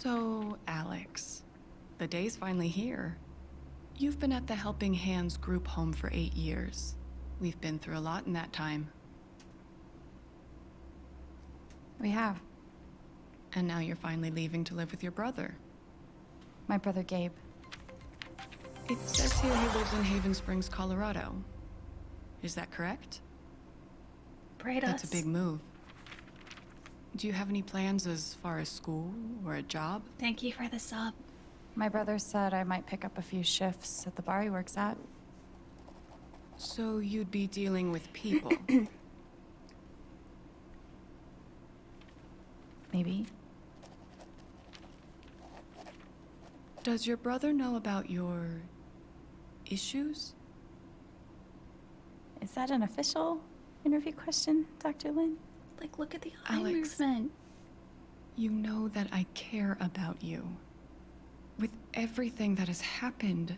So, Alex, the day's finally here. You've been at the Helping Hands group home for 8 years. We've been through a lot in that time. We have. And now you're finally leaving to live with your brother. My brother Gabe. It says here he lives in Haven Springs, Colorado. Is that correct? Braid That's us. a big move. Do you have any plans as far as school or a job? Thank you for the sub. My brother said I might pick up a few shifts at the bar he works at. So you'd be dealing with people. Maybe. Does your brother know about your issues? Is that an official interview question, Dr. Lin? Like, look at the eye Alex, movement. you know that I care about you. With everything that has happened,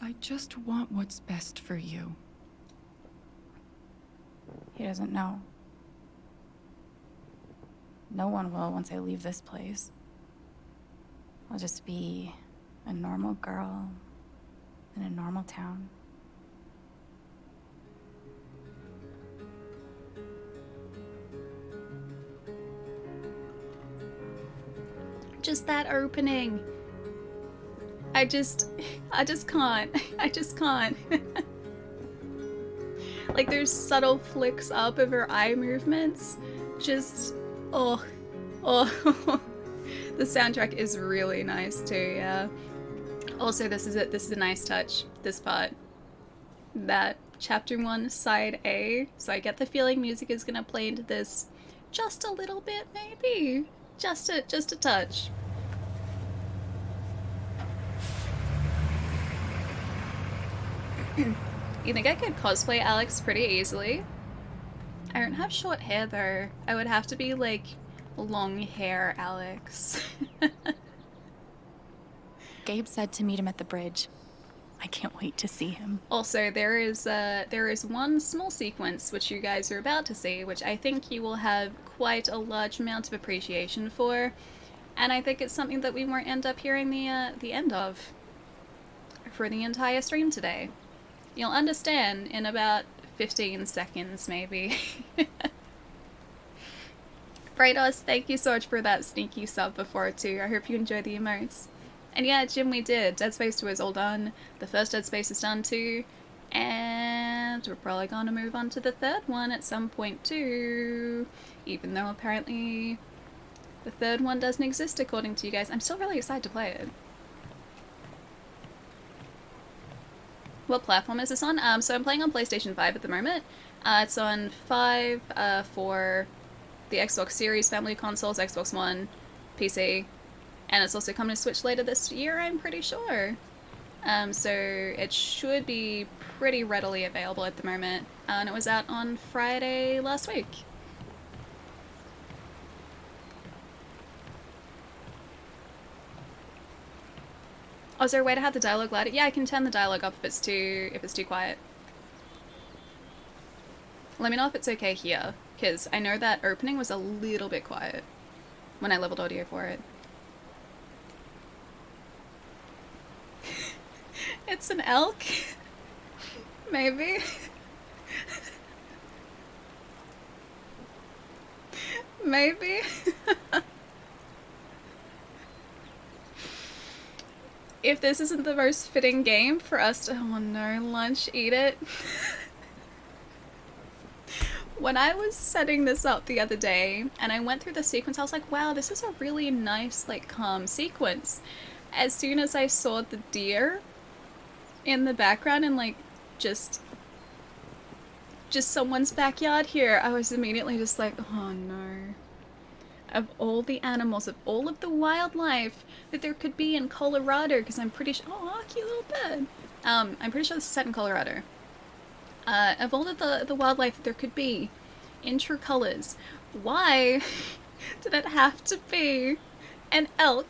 I just want what's best for you. He doesn't know. No one will once I leave this place. I'll just be a normal girl in a normal town. Just that opening. I just can't. I just can't. Like, there's subtle flicks up of her eye movements. Just, oh. The soundtrack is really nice too, yeah. Also, this is a nice touch, this part. That chapter 1, side A. So I get the feeling music is gonna play into this just a little bit, maybe. Just a touch. You think I could cosplay Alex pretty easily? I don't have short hair though. I would have to be like long hair Alex. Gabe said to meet him at the bridge. I can't wait to see him. Also, there is one small sequence which you guys are about to see, which I think you will have quite a large amount of appreciation for, and I think it's something that we won't end up hearing the end of for the entire stream today. You'll understand in about 15 seconds, maybe. Braydos, thank you so much for that sneaky sub before too. I hope you enjoy the emotes. And yeah, Jim, we did. Dead Space 2 is all done. The first Dead Space is done too. And we're probably going to move on to the third one at some point too. Even though apparently the third one doesn't exist according to you guys. I'm still really excited to play it. What platform is this on? So I'm playing on PlayStation 5 at the moment. It's on 5 for the Xbox Series family of consoles, Xbox One, PC. And it's also coming to Switch later this year, I'm pretty sure. So it should be pretty readily available at the moment. And it was out on Friday last week. Oh, is there a way to have the dialogue louder? Yeah, I can turn the dialogue up if it's too quiet. Let me know if it's okay here, because I know that opening was a little bit quiet when I leveled audio for it. It's an elk? Maybe? Maybe? If this isn't the most fitting game for us to, oh no, lunch, eat it. When I was setting this up the other day and I went through the sequence, I was like, wow, this is a really nice, like, calm sequence. As soon as I saw the deer in the background and, like, just someone's backyard here, I was immediately just like, oh no. Of all the animals, of all of the wildlife that there could be in Colorado, because I'm pretty sure, oh, cute little bird. I'm pretty sure this is set in Colorado. Of all of the wildlife that there could be in True Colors, why did it have to be an elk?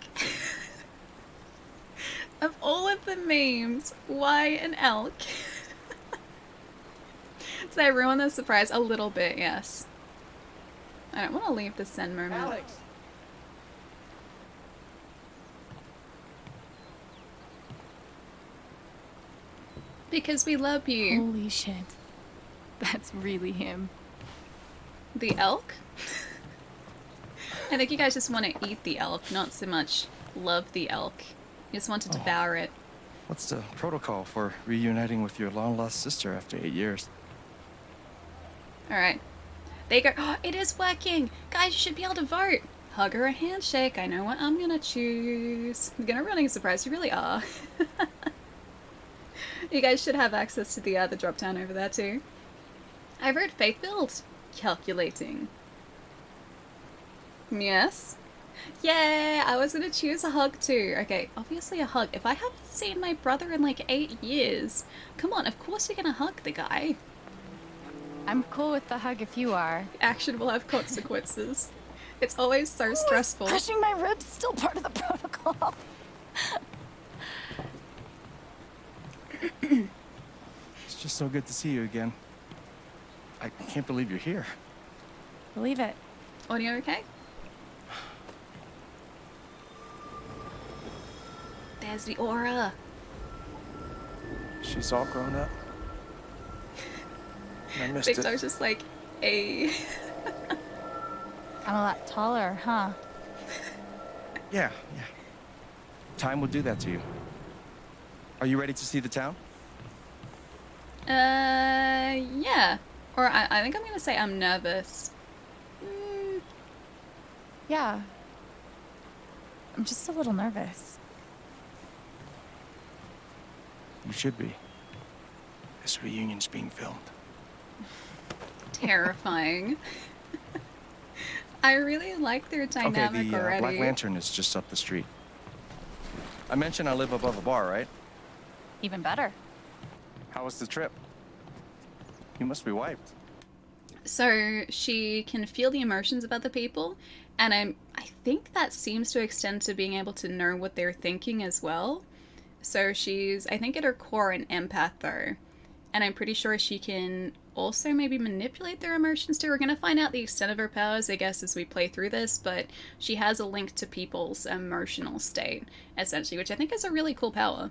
Of all of the memes, why an elk? Did I ruin the surprise? A little bit, yes. I don't want to leave the Zen moment. Alex! Because we love you. Holy shit. That's really him. The elk? I think you guys just want to eat the elk, not so much love the elk. You just want to devour it. What's the protocol for reuniting with your long-lost sister after 8 years? Alright. There you go. Oh, it is working! Guys, you should be able to vote! Hug or a handshake. I know what I'm gonna choose. I'm gonna running a surprise. You really are. You guys should have access to the drop down over there too. I wrote faith build. Calculating. Yes. Yeah, I was gonna choose a hug too. Okay, obviously a hug. If I haven't seen my brother in like 8 years, come on, of course you're gonna hug the guy. I'm cool with the hug if you are. Action will have consequences. It's always so stressful. Crushing my ribs still part of the protocol. It's just so good to see you again. I can't believe you're here. Believe it. Audio okay? There's the aura. She's all grown up. I missed Big it. Dog's just like, a. I'm a lot taller, huh? Yeah. Time will do that to you. Are you ready to see the town? Yeah. Or I think I'm gonna say I'm nervous. Yeah. I'm just a little nervous. You should be. This reunion's being filmed. Terrifying. I really like their dynamic Okay, the already. Black Lantern is just up the street. I mentioned I live above a bar, right? Even better. How was the trip? You must be wiped. So she can feel the emotions of other people, and I think that seems to extend to being able to know what they're thinking as well. So she's, I think at her core, an empath though. And I'm pretty sure she can also maybe manipulate their emotions too. We're going to find out the extent of her powers, I guess, as we play through this, but she has a link to people's emotional state, essentially, which I think is a really cool power.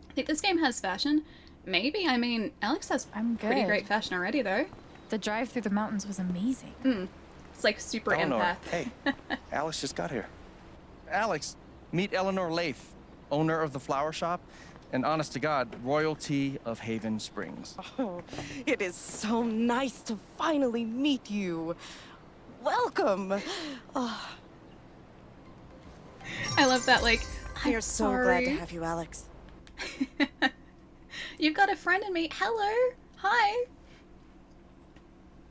I think this game has fashion. Maybe, I mean, Alex has I'm pretty good. great fashion already, though. The drive through the mountains was amazing. It's like super Eleanor, empath. hey, Alex just got here. Alex, meet Eleanor Lath, owner of the flower shop, and honest to God, royalty of Haven Springs. Oh, it is so nice to finally meet you. Welcome. Oh, I love that, like, we I'm are so sorry. glad to have you, Alex. You've got a friend in me. Hello. Hi.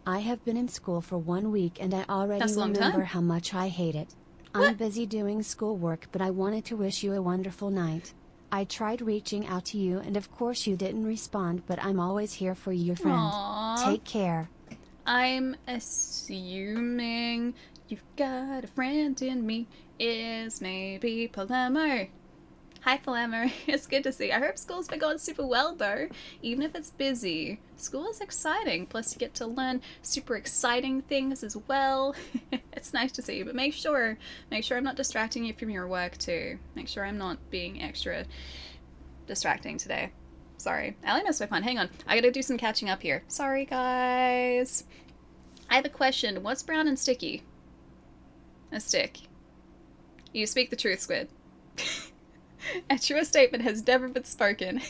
I have been in school for 1 week and I already That's a long remember time. how much I hate it. What? I'm busy doing schoolwork, but I wanted to wish you a wonderful night. I tried reaching out to you and of course you didn't respond, but I'm always here for you, friend. Aww. Take care. I'm assuming you've got a friend in me. Is maybe Palermo. Hi, Palermo. It's good to see. I hope school's been going super well, though. Even if it's busy. School is exciting. Plus, you get to learn super exciting things as well. It's nice to see you, but make sure I'm not distracting you from your work, too. Make sure I'm not being extra distracting today. Sorry. Allie missed my fun. Hang on. I gotta do some catching up here. Sorry, guys. I have a question. What's brown and sticky? A stick. You speak the truth, Squid. A truer statement has never been spoken.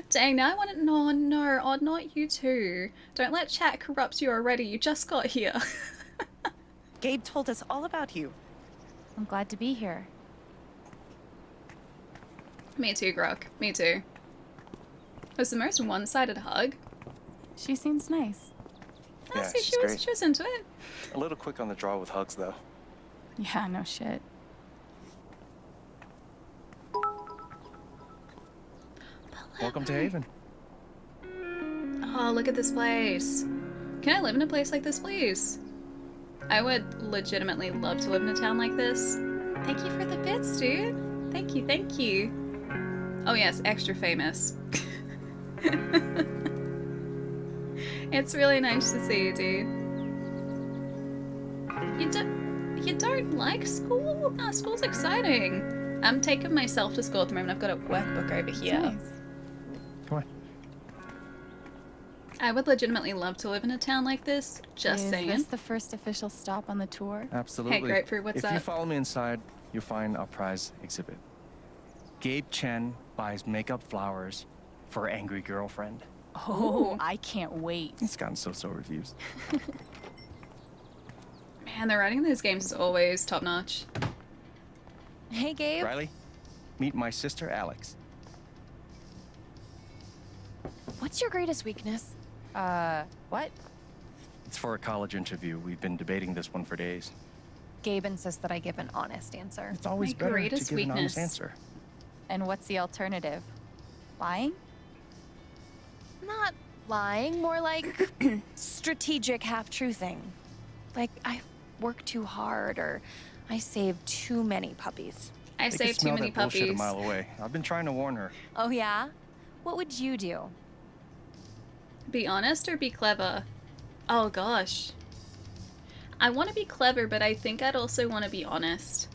Dang, now I want to... No, oh, not you too. Don't let chat corrupt you already. You just got here. Gabe told us all about you. I'm glad to be here. Me too, Grok. Me too. It was the most one-sided hug. She seems nice. Yeah, See, she's great. she was into it. A little quick on the draw with hugs, though. Yeah, no shit. Welcome to Haven. Oh, look at this place. Can I live in a place like this, please? I would legitimately love to live in a town like this. Thank you for the bits, dude. Thank you, thank you. Oh yes, extra famous. It's really nice to see you, dude. You don't like school? No, school's exciting. I'm taking myself to school at the moment. I've got a workbook over It's here. nice. I would legitimately love to live in a town like this. Just Is saying. this the first official stop on the tour? Absolutely. Grapefruit, what's if you up? follow me inside, you'll find our prize exhibit. Gabe Chen buys makeup flowers for her angry girlfriend. Oh, I can't wait. It's gotten so-so reviews. Man, the writing in these games is always top notch. Hey, Gabe. Riley, meet my sister Alex. What's your greatest weakness? What? It's for a college interview. We've been debating this one for days. Gabe insists that I give an honest answer. It's always My better to greatest give an honest weakness. answer. And what's the alternative? Lying? Not lying, more like strategic half-truthing. Like, I work too hard, or I save too many puppies. I They saved could too smell many that bullshit puppies. a mile away. I've been trying to warn her. Oh, yeah? What would you do? Be honest or be clever? Oh gosh. I want to be clever, but I think I'd also want to be honest.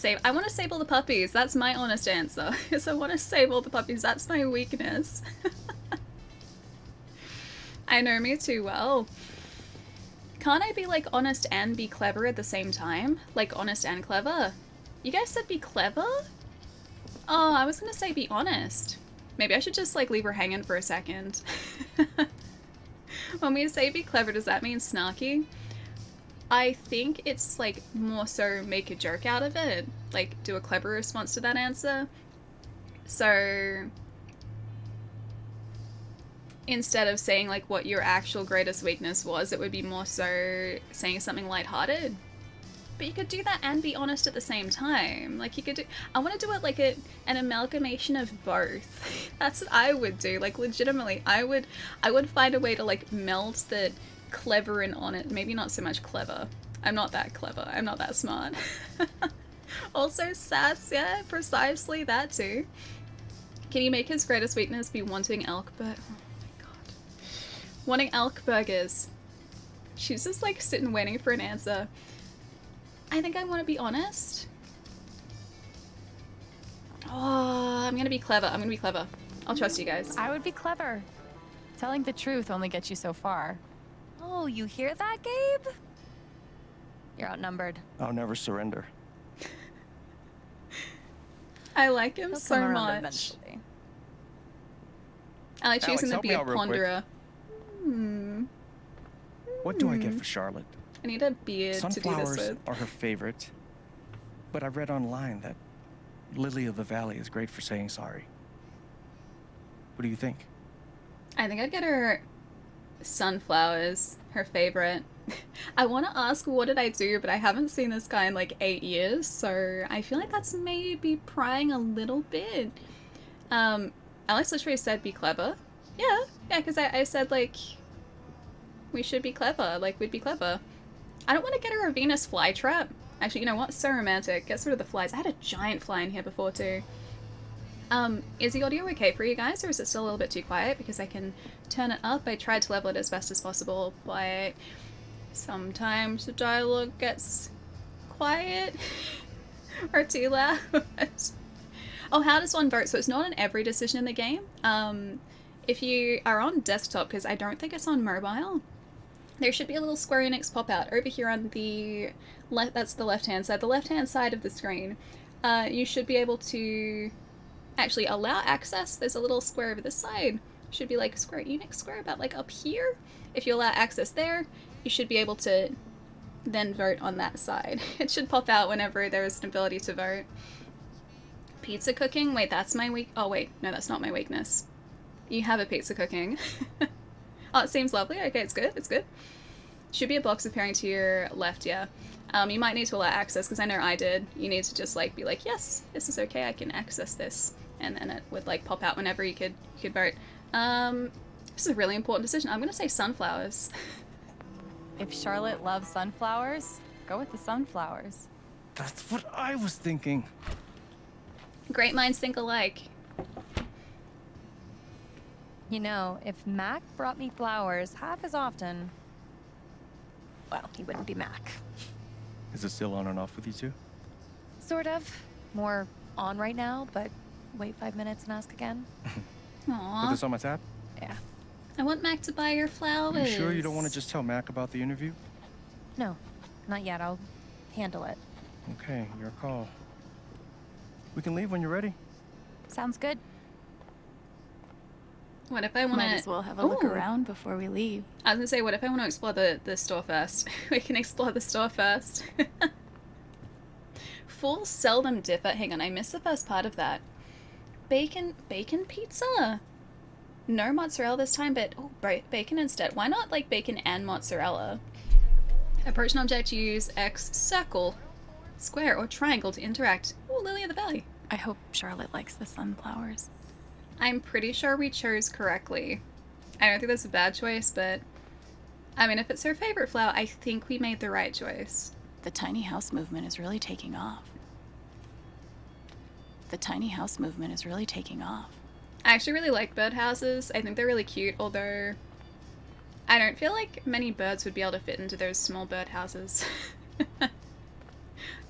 I want to save all the puppies. That's my honest answer. Is I want to save all the puppies. That's my weakness. I know me too well. Can't I be like honest and be clever at the same time? Like honest and clever? You guys said be clever? Oh, I was gonna say be honest. Maybe I should just like leave her hanging for a second. When we say be clever, does that mean snarky? I think it's like more so make a joke out of it. Like do a clever response to that answer. So instead of saying like what your actual greatest weakness was, it would be more so saying something lighthearted. But you could do that and be honest at the same time. Like you could do, I want to do it like an amalgamation of both. That's what I would do. Like legitimately, I would find a way to like meld the clever and honest. Maybe not so much clever. I'm not that clever. I'm not that smart. Also sass, yeah, precisely that too. Can you make his greatest weakness be wanting elk burgers? Oh my god. Wanting elk burgers. She's just like sitting waiting for an answer. I think I want to be honest. Oh, I'm gonna be clever. I'm gonna be clever. I'll trust you guys. I would be clever. Telling the truth only gets you so far. Oh, you hear that, Gabe? You're outnumbered. I'll never surrender. I like him He'll so come around much. eventually. I like choosing Alex, to help be me a out real quick. ponderer. What do I get for Charlotte? I need a beard to do this Sunflowers with. are her favorite, but I read online that Lily of the Valley is great for saying sorry. What do you think? I think I'd get her sunflowers, her favorite. I want to ask what did I do, but I haven't seen this guy in like 8 years, so I feel like that's maybe prying a little bit. Alex literally said be clever. Yeah, because I said like we should be clever, like we'd be clever. I don't want to get her a Venus flytrap. Actually, you know what? So romantic. Get rid of the flies. I had a giant fly in here before too. Is the audio okay for you guys, or is it still a little bit too quiet? Because I can turn it up. I tried to level it as best as possible, but sometimes the dialogue gets quiet or too loud. Oh, how does one vote? So it's not on every decision in the game. If you are on desktop, because I don't think it's on mobile, there should be a little Square Enix pop-out over here on the left. That's the left-hand side. The left-hand side of the screen. You should be able to actually allow access. There's a little square over this side. Should be like a Square Enix square about like up here. If you allow access there, you should be able to then vote on that side. It should pop out whenever there is an ability to vote. Pizza cooking? Wait, that's my weak... Oh, wait. No, that's not my weakness. You have a pizza cooking. Oh, it seems lovely. Okay, it's good. It's good. Should be a box appearing to your left, yeah. You might need to allow access, because I know I did. You need to just, like, be like, yes, this is okay, I can access this. And then it would, like, pop out whenever you could vote. This is a really important decision. I'm gonna say sunflowers. If Charlotte loves sunflowers, go with the sunflowers. That's what I was thinking. Great minds think alike. You know, if Mac brought me flowers half as often, well, he wouldn't be Mac. Is it still on and off with you two? Sort of. More on right now, but wait 5 minutes and ask again. Put Aww. this on my tab? Yeah. I want Mac to buy your flowers. You sure you don't want to just tell Mac about the interview? No, not yet. I'll handle it. Okay, your call. We can leave when you're ready. Sounds good. What if I want to... Might as well have a look around before we leave. I was going to say, what if I want to explore the store first? We can explore the store first. Fools seldom differ. Hang on, I missed the first part of that. Bacon pizza? No mozzarella this time, but bacon instead. Why not like bacon and mozzarella? Approach an object, use X, circle, square, or triangle to interact. Ooh, Lily of the Valley. I hope Charlotte likes the sunflowers. I'm pretty sure we chose correctly. I don't think that's a bad choice, but I mean, if it's her favorite flower, I think we made the right choice. The tiny house movement is really taking off. The tiny house movement is really taking off. I actually really like birdhouses. I think they're really cute, although I don't feel like many birds would be able to fit into those small birdhouses.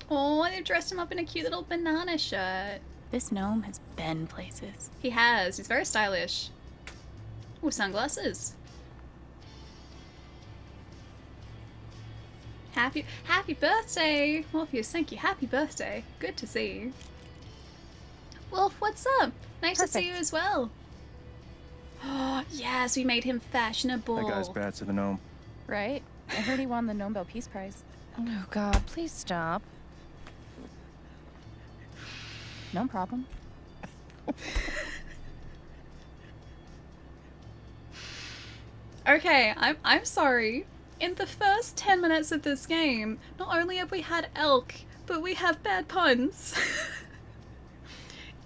Oh, they've dressed him up in a cute little banana shirt. This gnome has been places. He has. He's very stylish. Ooh, sunglasses. Happy birthday! Morpheus, thank you. Happy birthday. Good to see you. Wolf, what's up? Nice to see you as well. Oh, yes, we made him fashionable. That guy's bad to the gnome. Right? I heard he won the Nobel Peace Prize. Oh God, please stop. No problem. Okay, I'm sorry. In the first 10 minutes of this game, not only have we had elk, but we have bad puns.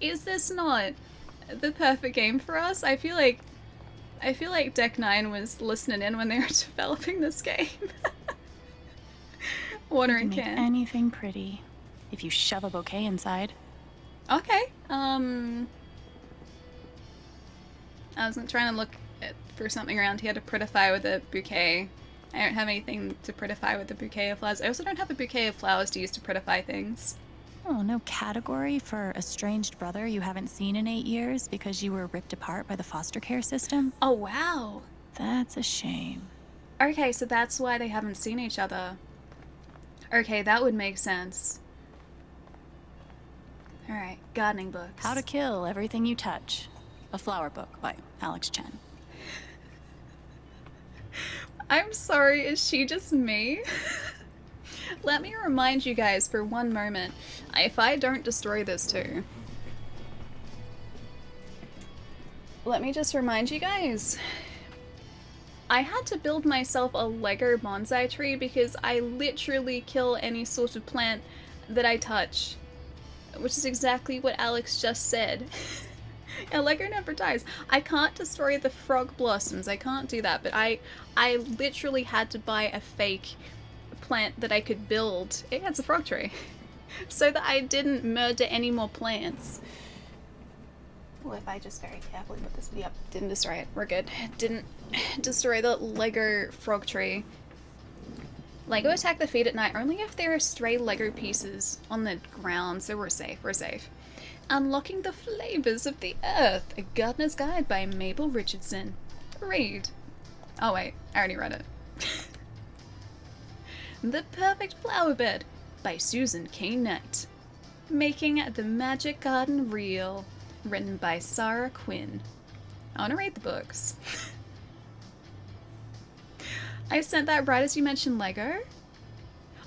Is this not the perfect game for us? I feel like Deck 9 was listening in when they were developing this game. Water You and can make can. anything pretty if you shove a bouquet inside. Okay. I was trying to look for something around here to prettify with a bouquet. I don't have anything to prettify with a bouquet of flowers. I also don't have a bouquet of flowers to use to prettify things. Oh, no category for estranged brother you haven't seen in 8 years because you were ripped apart by the foster care system? Oh, wow. That's a shame. Okay, so that's why they haven't seen each other. Okay, that would make sense. Alright, gardening books. How to Kill Everything You Touch. A flower book by Alex Chen. I'm sorry, is she just me? Let me remind you guys for one moment, if I don't destroy this too. Let me just remind you guys. I had to build myself a Lego bonsai tree because I literally kill any sort of plant that I touch. Which is exactly what Alex just said. A Lego never dies. I can't destroy the frog blossoms, I can't do that, but I literally had to buy a fake plant that I could build. Yeah, it's a frog tree. So that I didn't murder any more plants. Well, if I just very carefully put this, yep, didn't destroy it, we're good. Didn't destroy the Lego frog tree. Lego attack the feet at night only if there are stray Lego pieces on the ground, so we're safe, we're safe. Unlocking the Flavors of the Earth, a gardener's guide by Mabel Richardson. Read. Oh wait, I already read it. The Perfect Flower Bed by Susan K. Knight. Making the Magic Garden Real, written by Sarah Quinn. I want to read the books. I sent that right as you mentioned Lego.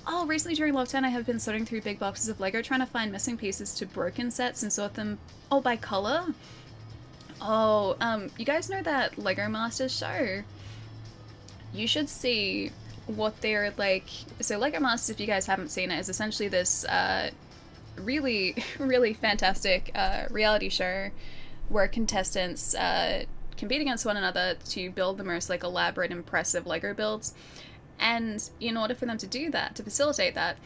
Oh, recently during lockdown I have been sorting through big boxes of Lego trying to find missing pieces to broken sets and sort them, by color. Oh, you guys know that Lego Masters show? You should see what they're like. So Lego Masters, if you guys haven't seen it, is essentially this really, really fantastic reality show where contestants compete against one another to build the most like elaborate, impressive Lego builds. And in order for them to do that, to facilitate that,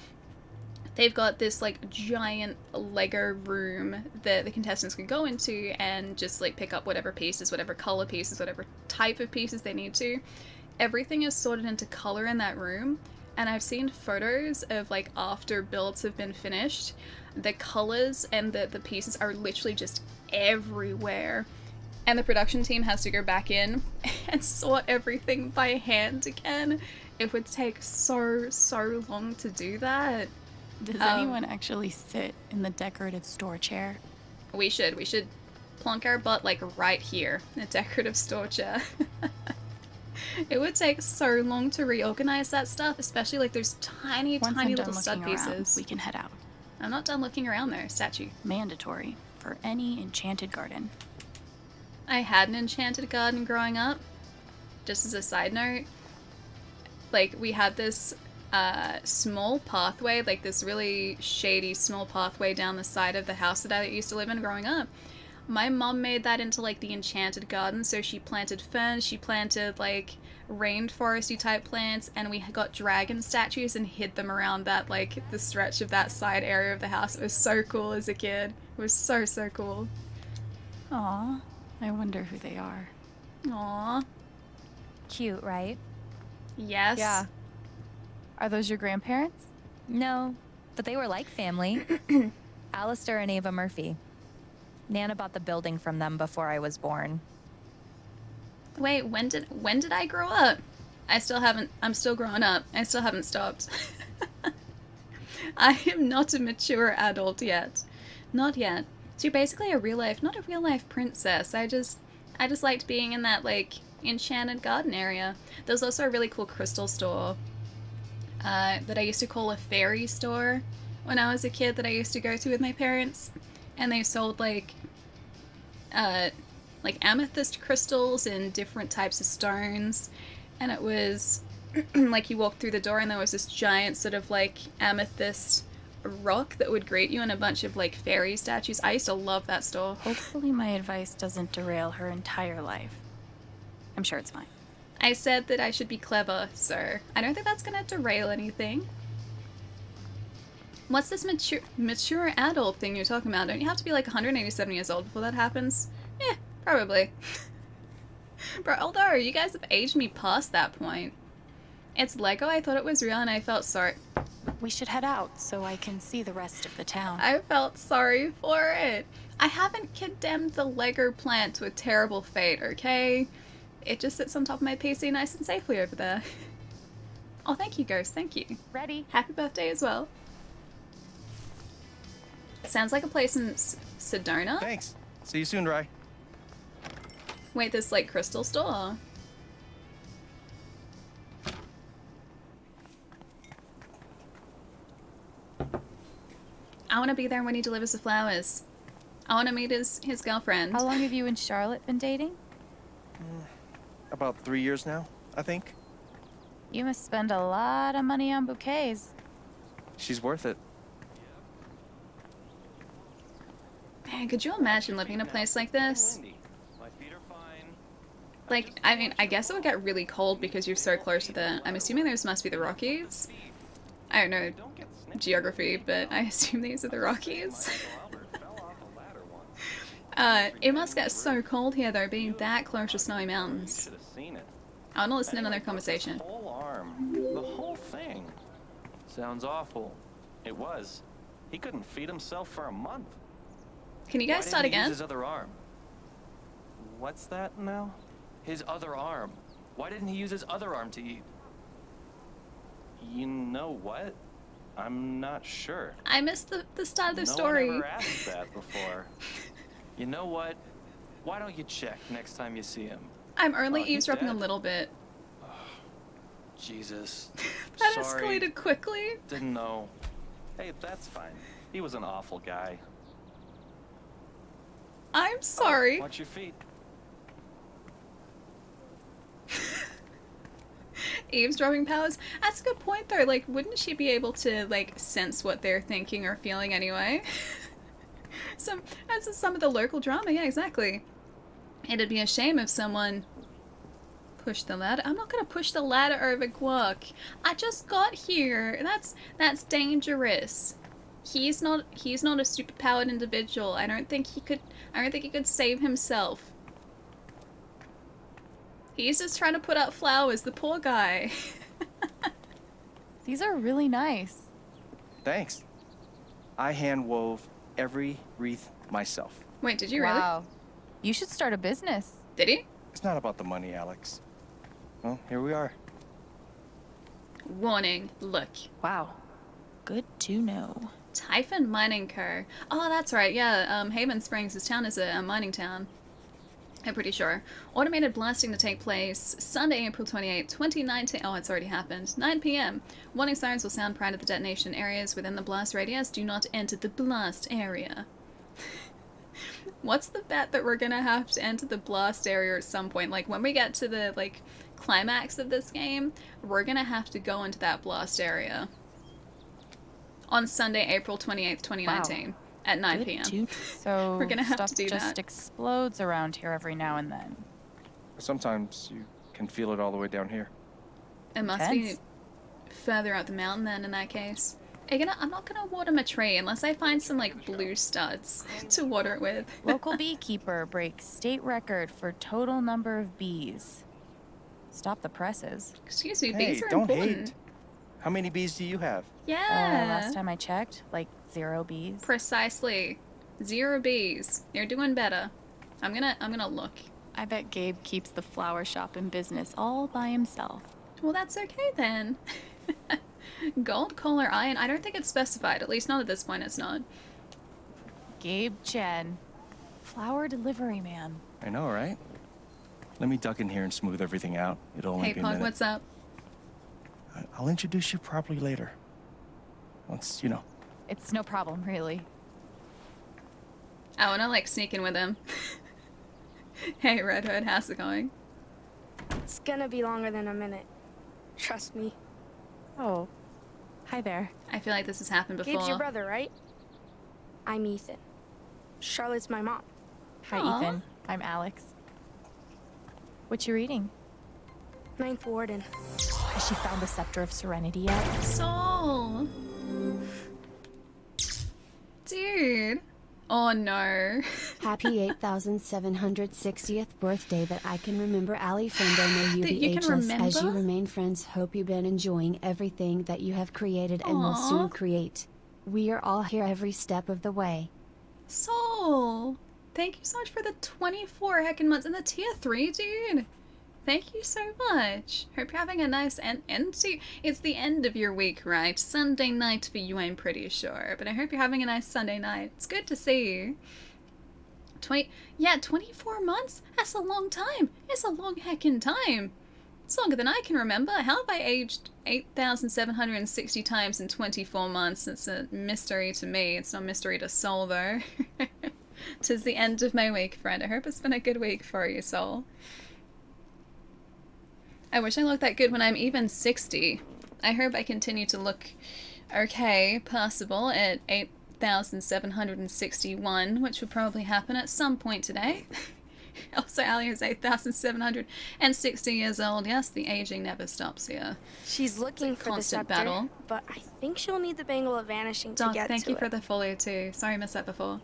they've got this like giant Lego room that the contestants can go into and just like pick up whatever pieces, whatever color pieces, whatever type of pieces they need to. Everything is sorted into color in that room, and I've seen photos of like after builds have been finished, the colors and the pieces are literally just everywhere. and the production team has to go back in and sort everything by hand again, it would take so long to do that. Does anyone actually sit in the decorative store chair? We should plonk our butt like right here, a decorative store chair. It would take so long to reorganize that stuff, especially like those tiny Once I'm little done stud looking around, pieces. we can head out. I'm not done looking around there, statue. Mandatory for any enchanted garden. I had an enchanted garden growing up. Just as a side note, like we had this small pathway, like this really shady small pathway down the side of the house that I used to live in growing up. My mom made that into like the enchanted garden, so she planted ferns, she planted like rainforesty type plants, and we got dragon statues and hid them around that, like the stretch of that side area of the house. It was so cool as a kid. It was so cool. Aw, I wonder who they are. Aww. Cute, right? Yes. Yeah. Are those your grandparents? No, but they were like family. Alistair and Ava Murphy. Nana bought the building from them before I was born. Wait, when did I grow up? I'm still growing up. I still haven't stopped. I am not a mature adult yet. Not yet. So you're basically not a real life princess. I just liked being in that like enchanted garden area. There's also a really cool crystal store that I used to call a fairy store when I was a kid that I used to go to with my parents, and they sold like amethyst crystals and different types of stones, and it was like you walked through the door and there was this giant sort of like amethyst rock that would greet you and a bunch of like fairy statues. I used to love that store. Hopefully my advice doesn't derail her entire life. I'm sure it's fine. I said that I should be clever, sir. I don't think that's gonna derail anything. What's this mature adult thing you're talking about? Don't you have to be like 187 years old before that happens? Yeah, probably. Bro, although you guys have aged me past that point. It's Lego, I thought it was real and I felt sorry. We should head out so I can see the rest of the town. I felt sorry for it. I haven't condemned the Lego plant to a terrible fate, okay? It just sits on top of my PC nice and safely over there. Oh, thank you, Ghost. Thank you. Ready? Happy birthday as well. Sounds like a place in Sedona. Thanks. See you soon, Rye. Wait, this like crystal store. I want to be there when he delivers the flowers. I want to meet his girlfriend. How long have you and Charlotte been dating? About 3 years now, I think. You must spend a lot of money on bouquets. She's worth it. Man, could you imagine living in a place like this? Like, I mean, I guess it would get really cold because you're so close to the... I'm assuming those must be the Rockies. I don't know geography, but I assume these are the Rockies. It must get so cold here, though, being that close to snowy mountains. I want to listen in on their conversation. The whole arm. The whole thing. Sounds awful. It was. He couldn't feed himself for a month. Can you guys start again? His other arm. What's that now? His other arm. Why didn't he use his other arm to eat? You know what? I'm not sure. I missed the start of the No story. one ever asked that before. You know what? Why don't you check next time you see him? I'm only Oh, he's eavesdropping a dead. little bit. Jesus. That Sorry. escalated quickly. Didn't know. Hey, that's fine. He was an awful guy. I'm sorry. Watch your feet. Eavesdropping powers? That's a good point, though. Like, wouldn't she be able to, like, sense what they're thinking or feeling anyway? That's some of the local drama. Yeah, exactly. It'd be a shame if someone pushed the ladder. I'm not gonna push the ladder over Guac. I just got here. That's dangerous. He's not a superpowered individual. I don't think he could save himself. He's just trying to put out flowers, the poor guy. These are really nice. Thanks. I hand wove every wreath myself. Wait, did you really? Wow. You should start a business. Did he? It's not about the money, Alex. Well, here we are. Warning, look. Wow. Good to know. Typhon Mining Co. Oh, that's right. Yeah, Haven Springs, this town is a mining town. I'm pretty sure. Automated blasting to take place Sunday, April 28, 2019. Oh, it's already happened. 9 p.m. Warning sirens will sound prior to the detonation. Areas within the blast radius do not enter the blast area. What's the bet that we're gonna have to enter the blast area at some point? Like, when we get to the, like, climax of this game, we're gonna have to go into that blast area. On Sunday, April 28th, 2019. Wow. At 9 p.m. So we're gonna have stuff to do just that. Explodes around here every now and then. Sometimes you can feel it all the way down here. It must be further out the mountain then, in that case. I'm not gonna water my tree unless I find some, like, blue studs to water it with. Local beekeeper breaks state record for total number of bees. Stop the presses. Excuse me, Hey, bees are don't important. hate. How many bees do you have? Yeah. Last time I checked, like 0 bees. Precisely. 0 bees. You're doing better. I'm gonna look. I bet Gabe keeps the flower shop in business all by himself. Well, that's okay then. Gold, coal, or iron? I don't think it's specified. At least not at this point, it's not. Gabe Chen. Flower delivery man. I know, right? Let me duck in here and smooth everything out. It'll only Hey, be a Pug, minute. what's up? I'll introduce you properly later. Once, you know. It's no problem, really. I wanna, like, sneak in with him. Hey, Red Hood, how's it going? It's gonna be longer than a minute. Trust me. Oh. Hi there. I feel like this has happened before. Gabe's your brother, right? I'm Ethan. Charlotte's my mom. Hi, Aw. Ethan. I'm Alex. What you reading? Ninth Warden. Has she found the Scepter of Serenity yet? Soul! Dude! Oh no. Happy 8760th birthday that I can remember, Ali Friendo. May you That be you can ageless as you remember? remain friends. Hope you've been enjoying everything that you have created and will Aw. soon create. We are all here every step of the way. Soul! Thank you so much for the 24 heckin' months and the tier 3, dude! Thank you so much. Hope you're having a nice end to. It's the end of your week, right? Sunday night for you, I'm pretty sure. But I hope you're having a nice Sunday night. It's good to see you. 24 months? That's a long time. It's a long heckin' time. It's longer than I can remember. How have I aged 8,760 times in 24 months? It's a mystery to me. It's not a mystery to Soul, though. 'Tis the end of my week, friend. I hope it's been a good week for you, Soul. I wish I looked that good when I'm even 60. I hope I continue to look okay, passable, at 8,761, which will probably happen at some point today. Also, Ali is 8,760 years old. Yes, the aging never stops here. She's looking for the constant scepter, battle. but I think she'll need the Bangle of Vanishing to Doc, get thank to you it. for the follow too. Sorry I missed that before.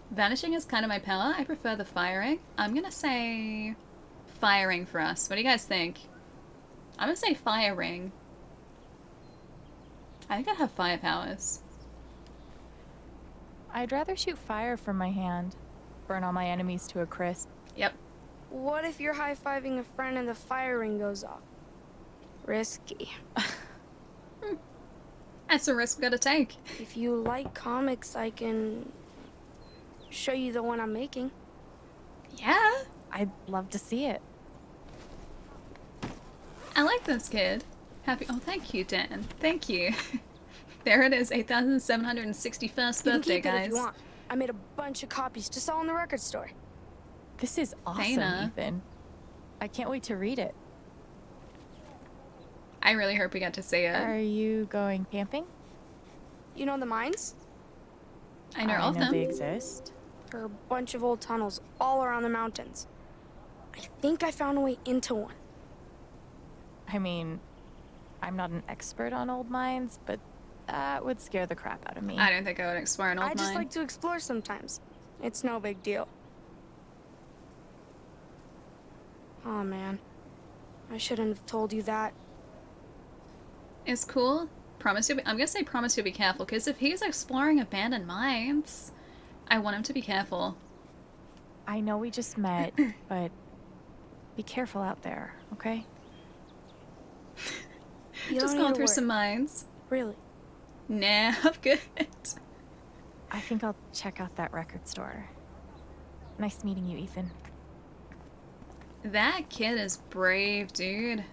Vanishing is kind of my power. I prefer the firing. I'm gonna say firing for us. What do you guys think? I'm gonna say firing. I think I have fire powers. I'd rather shoot fire from my hand. Burn all my enemies to a crisp. Yep. What if you're high-fiving a friend and the fire ring goes off? Risky. That's a risk we gotta take. If you like comics, I can show you the one I'm making. Yeah. I'd love to see it. I like this kid. Happy. Oh, thank you, Dan. Thank you. There it is, 8,761st You can birthday, keep it if guys. you want. I made a bunch of copies to sell in the record store. This is awesome, Dana. Ethan. I can't wait to read it. I really hope we get to see it. Are you going camping? You know the mines? I know of them. they exist. There are a bunch of old tunnels all around the mountains. I think I found a way into one. I mean, I'm not an expert on old mines, but that would scare the crap out of me. I don't think I would explore an old I just mine. like to explore sometimes. It's no big deal. Oh man, I shouldn't have told you that. It's cool. Promise you'll be, I'm gonna say promise you'll be careful, because if he's exploring abandoned mines, I want him to be careful. I know we just met, but be careful out there, okay? You Just don't going need to through some worry. minds. Really. Nah, I'm good. I think I'll check out that record store. Nice meeting you, Ethan. That kid is brave, dude.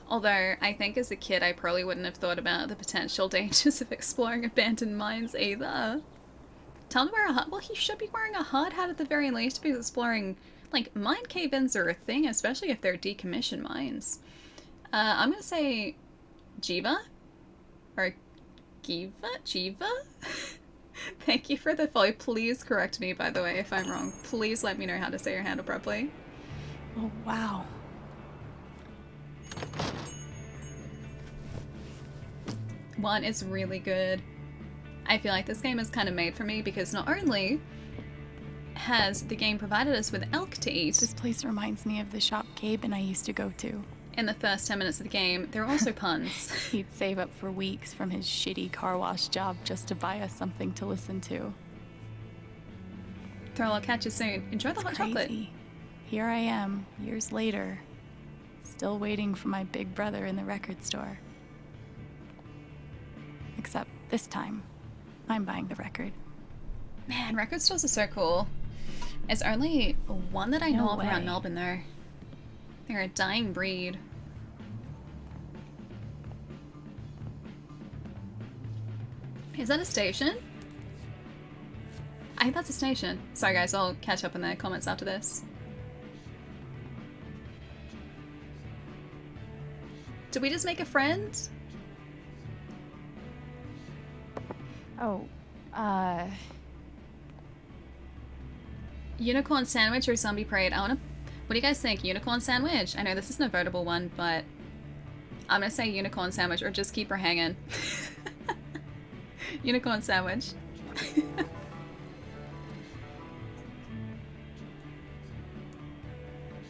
Although, I think as a kid, I probably wouldn't have thought about the potential dangers of exploring abandoned mines either. Tell him to wear a hard... Well, he should be wearing a hard hat at the very least if he's exploring... Like, mine cave-ins are a thing, especially if they're decommissioned mines. I'm gonna say... Jiva? Or... Giva? Jiva? Thank you for the follow. Please correct me, by the way, if I'm wrong. Please let me know how to say your handle properly. Oh, wow. One, it's really good. I feel like this game is kind of made for me because not only has the game provided us with elk to eat This place reminds me of the shop Gabe and I used to go to. in the first 10 minutes of the game, there are also puns. He'd save up for weeks from his shitty car wash job just to buy us something to listen to. Throw, I'll catch you soon. Enjoy the hot Crazy. chocolate. Here I am, years later, still waiting for my big brother in the record store. Except this time, I'm buying the record. Man, record stores are so cool. There's only one that I know No of around way. Melbourne, though. They're a dying breed. Is that a station? I think that's a station. Sorry guys, I'll catch up in the comments after this. Did we just make a friend? Oh, Unicorn sandwich or zombie parade? What do you guys think? Unicorn sandwich? I know this isn't a votable one, but I'm gonna say unicorn sandwich or just keep her hanging. Unicorn sandwich.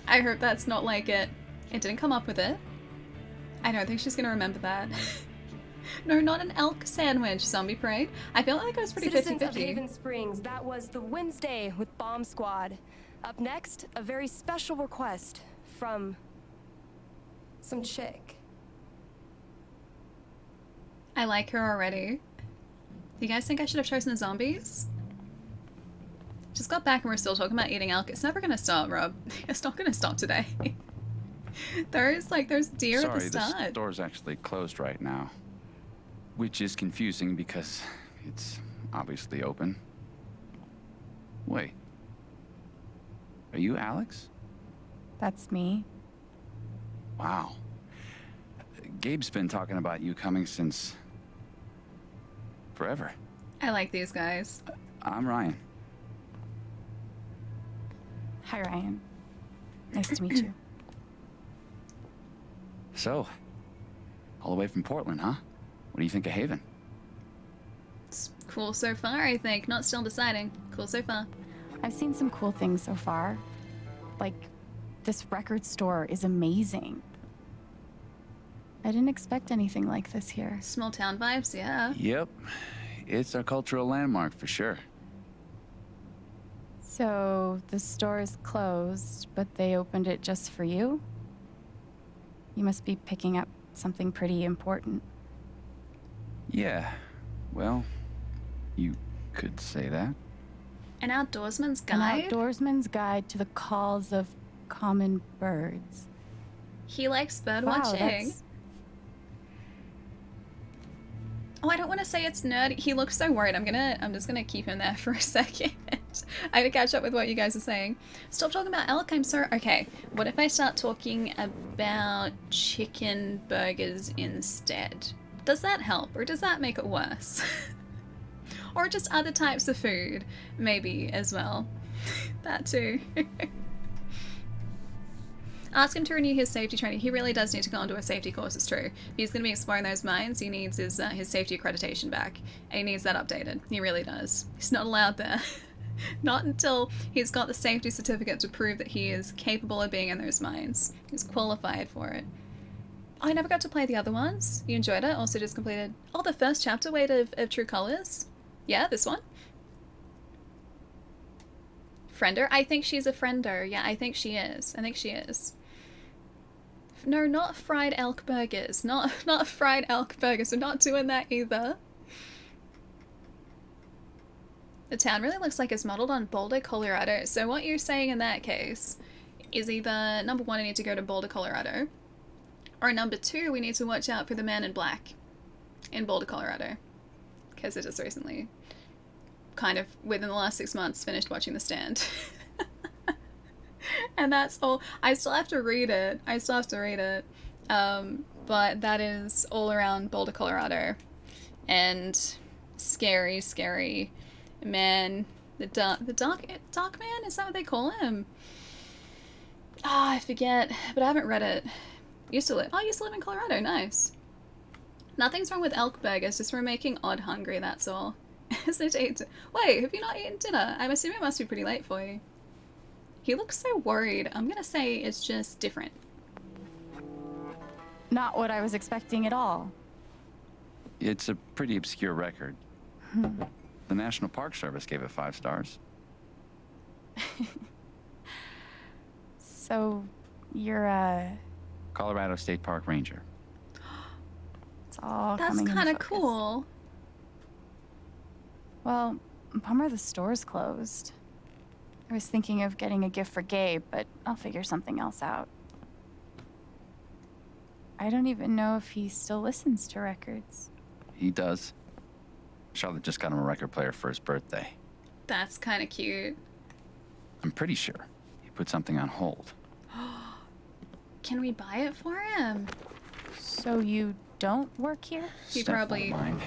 I hope that's not like it. It didn't come up with it. I don't think she's gonna remember that. No, not an elk sandwich, zombie parade. I feel like it was pretty 50-50. Citizens of Haven Springs, that was the Wednesday with Bomb Squad. Up next, a very special request from some chick. I like her already. Do you guys think I should have chosen the zombies? Just got back and we're still talking about eating elk. It's never gonna stop, Rob. It's not gonna stop today. There's deer at the Sorry, start. the store's actually closed right now. Which is confusing because it's obviously open. Wait. Are you Alex? that's me. Wow. Gabe's been talking about you coming since... forever. I like these guys. I'm Ryan. Hi, Ryan. Nice to meet you. So, all the way from Portland, huh? What do you think of Haven? It's cool so far, I think. Not still deciding. Cool so far. I've seen some cool things so far. Like, this record store is amazing. I didn't expect anything like this here. Small town vibes, yeah. Yep. It's a cultural landmark for sure. So, the store is closed, but they opened it just for you? You must be picking up something pretty important. Yeah. Well, you could say that. An outdoorsman's An guide? outdoorsman's guide to the calls of common birds. He likes bird Wow, watching. that's... Oh, I don't want to say it's nerdy. He looks so worried. I'm just gonna keep him there for a second. I gotta catch up with what you guys are saying. Stop talking about elk. I'm sorry. Okay, what if I start talking about chicken burgers instead? Does that help, or does that make it worse? Or just other types of food, maybe as well. That too. Ask him to renew his safety training. He really does need to go onto a safety course, it's true. If he's going to be exploring those mines, he needs his safety accreditation back. And he needs that updated. He really does. He's not allowed there. Not until he's got the safety certificate to prove that he is capable of being in those mines. He's qualified for it. Oh, I never got to play the other ones. You enjoyed it? Also just completed... Oh, the first chapter, Weight of True Colors? Yeah, this one? Friender? I think she's a friender. Yeah, I think she is. I think she is. No, not fried elk burgers. Not fried elk burgers. We're not doing that either. The town really looks like it's modeled on Boulder, Colorado. So what you're saying in that case is either, number one, I need to go to Boulder, Colorado, or number two, we need to watch out for the man in black in Boulder, Colorado. Because I just recently, kind of within the last 6 months, finished watching The Stand. And that's all. I still have to read it. But that is all around Boulder, Colorado. And scary, scary man. The dark man? Is that what they call him? Ah, I forget. But I haven't read it. Used to live in Colorado. Nice. Nothing's wrong with elk burgers, just we're making Odd hungry, that's all. Wait, have you not eaten dinner? I'm assuming it must be pretty late for you. He looks so worried. I'm gonna say it's just different. Not what I was expecting at all. It's a pretty obscure record. The National Park Service gave it 5 stars. So, you're a... Colorado State Park Ranger. It's all That's coming kind into of focus. cool. Well, bummer the store's closed. I was thinking of getting a gift for Gabe, but I'll figure something else out. I don't even know if he still listens to records. He does. Charlotte just got him a record player for his birthday. That's kind of cute. I'm pretty sure he put something on hold. Can we buy it for him? So you don't work here? He Steph probably... won't mind.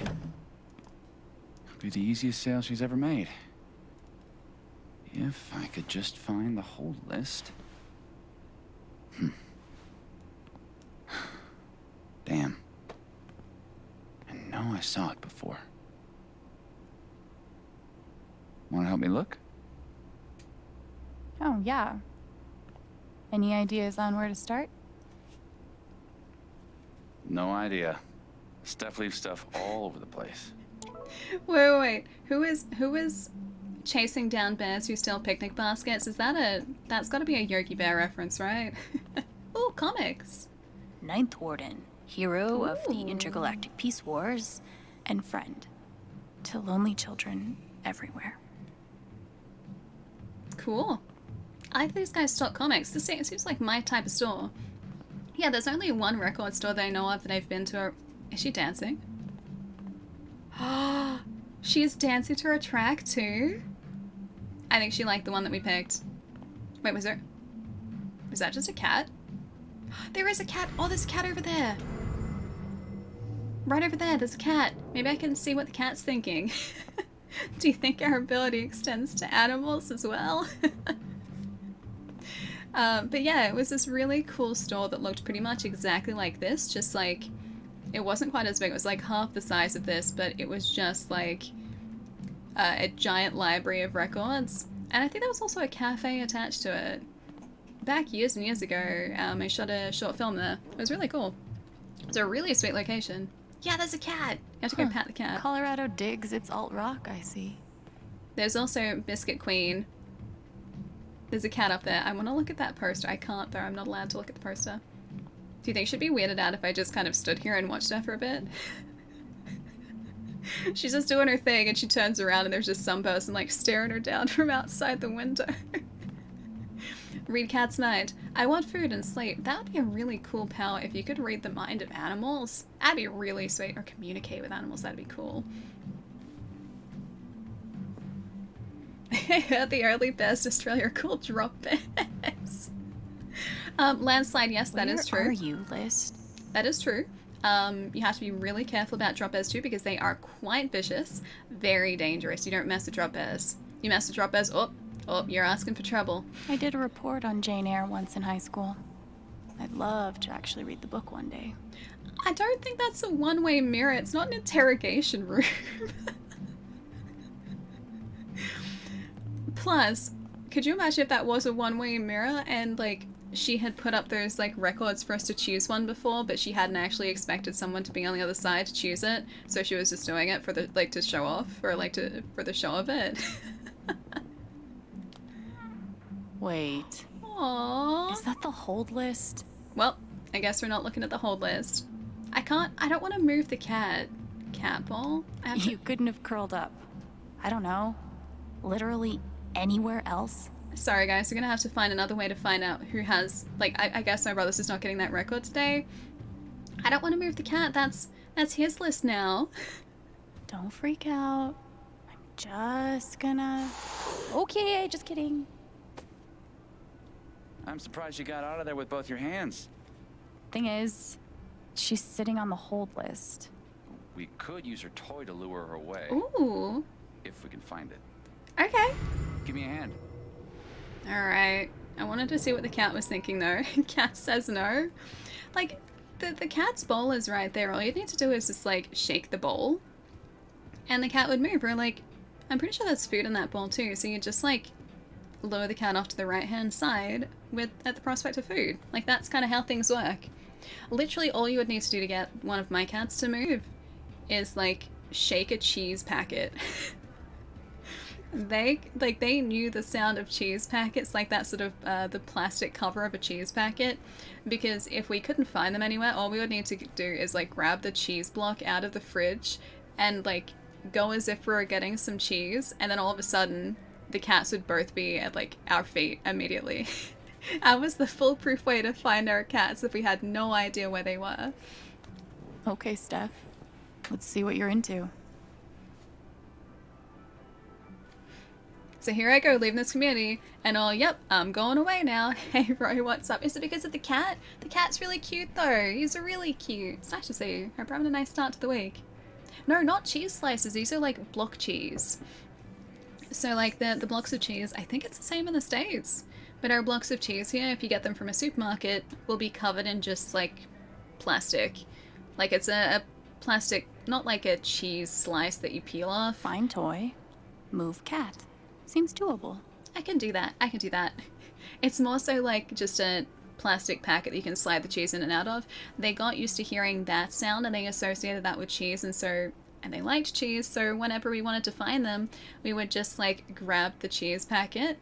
It'll be the easiest sale she's ever made. If I could just find the whole list. Damn. I know I saw it before. Want to help me look? Oh, yeah. Any ideas on where to start? No idea. Steph leaves stuff all over the place. Wait. Who is chasing down bears who steal picnic baskets? That's gotta be a Yogi Bear reference, right? Ooh, comics. Ninth Warden, hero of the Ooh. Intergalactic Peace Wars, And friend to lonely children everywhere. Cool. I like these guys stock comics. This seems like my type of store. Yeah, there's only one record store that I know of that I've been to. Is she dancing? She's dancing to her track too? I think she liked the one that we picked. Wait, was that just a cat? There is a cat! Oh, there's a cat over there! Right over there, there's a cat. Maybe I can see what the cat's thinking. Do you think our ability extends to animals as well? But yeah, it was this really cool store that looked pretty much exactly like this, just like, it wasn't quite as big, it was like half the size of this, but it was just like a giant library of records. And I think there was also a cafe attached to it. Back years and years ago, I shot a short film there. It was really cool. It was a really sweet location. Yeah, there's a cat! You have to go pat the cat. Colorado digs its alt rock, I see. There's also Biscuit Queen. There's a cat up there. I want to look at that poster. I can't, though. I'm not allowed to look at the poster. Do you think she'd be weirded out if I just kind of stood here and watched her for a bit? She's just doing her thing, and she turns around, and there's just some person, like, staring her down from outside the window. Read Cat's Night. I want food and sleep. That would be a really cool power if you could read the mind of animals. That'd be really sweet. Or communicate with animals. That'd be cool. I heard the early bears in Australia are called drop bears. Landslide, yes, that is true. Where are you, List? That is true. You have to be really careful about drop bears too, because they are quite vicious, very dangerous. You don't mess with drop bears. You mess with drop bears, oh, you're asking for trouble. I did a report on Jane Eyre once in high school. I'd love to actually read the book one day. I don't think that's a one-way mirror. It's not an interrogation room. Plus, could you imagine if that was a one-way mirror and, like, she had put up those, like, records for us to choose one before, but she hadn't actually expected someone to be on the other side to choose it, so she was just doing it for the, like, to show off, or, like, for the show of it. Wait, Aww. is that the hold list? Well, I guess we're not looking at the hold list. I don't want to move the cat ball. I have to... You couldn't have curled up. I don't know. Literally anywhere else? Sorry guys, we're gonna have to find another way to find out who has, like, I guess my brother's just not getting that record today. I don't want to move the cat, that's his list now. Don't freak out. I'm just gonna... Okay, just kidding. I'm surprised you got out of there with both your hands. Thing is, she's sitting on the hold list. We could use her toy to lure her away. Ooh. If we can find it. Okay. Give me a hand. Alright. I wanted to see what the cat was thinking though. Cat says no. Like, the cat's bowl is right there. All you need to do is just like shake the bowl and the cat would move. Or like, I'm pretty sure there's food in that bowl too. So you just like lower the cat off to the right hand side at the prospect of food. Like that's kind of how things work. Literally all you would need to do to get one of my cats to move is like shake a cheese packet. They knew the sound of cheese packets, like that sort of the plastic cover of a cheese packet, because if we couldn't find them anywhere, all we would need to do is like grab the cheese block out of the fridge and like go as if we were getting some cheese, and then all of a sudden the cats would both be at like our feet immediately. That was the foolproof way to find our cats if we had no idea where they were. Okay, Steph. Let's see what you're into. So here I go, leaving this community, and yep, I'm going away now. Hey, bro, what's up? Is it because of the cat? The cat's really cute, though. He's really cute. It's nice to see you. Hope you're having a nice start to the week. No, not cheese slices. These are, like, block cheese. So, like, the blocks of cheese, I think it's the same in the States. But our blocks of cheese here, if you get them from a supermarket, will be covered in just, like, plastic. Like, it's a plastic, not like a cheese slice that you peel off. Fine toy. Move cat. Seems doable. I can do that. I can do that. It's more so like just a plastic packet that you can slide the cheese in and out of. They got used to hearing that sound and they associated that with cheese, and they liked cheese, so whenever we wanted to find them, we would just like grab the cheese packet,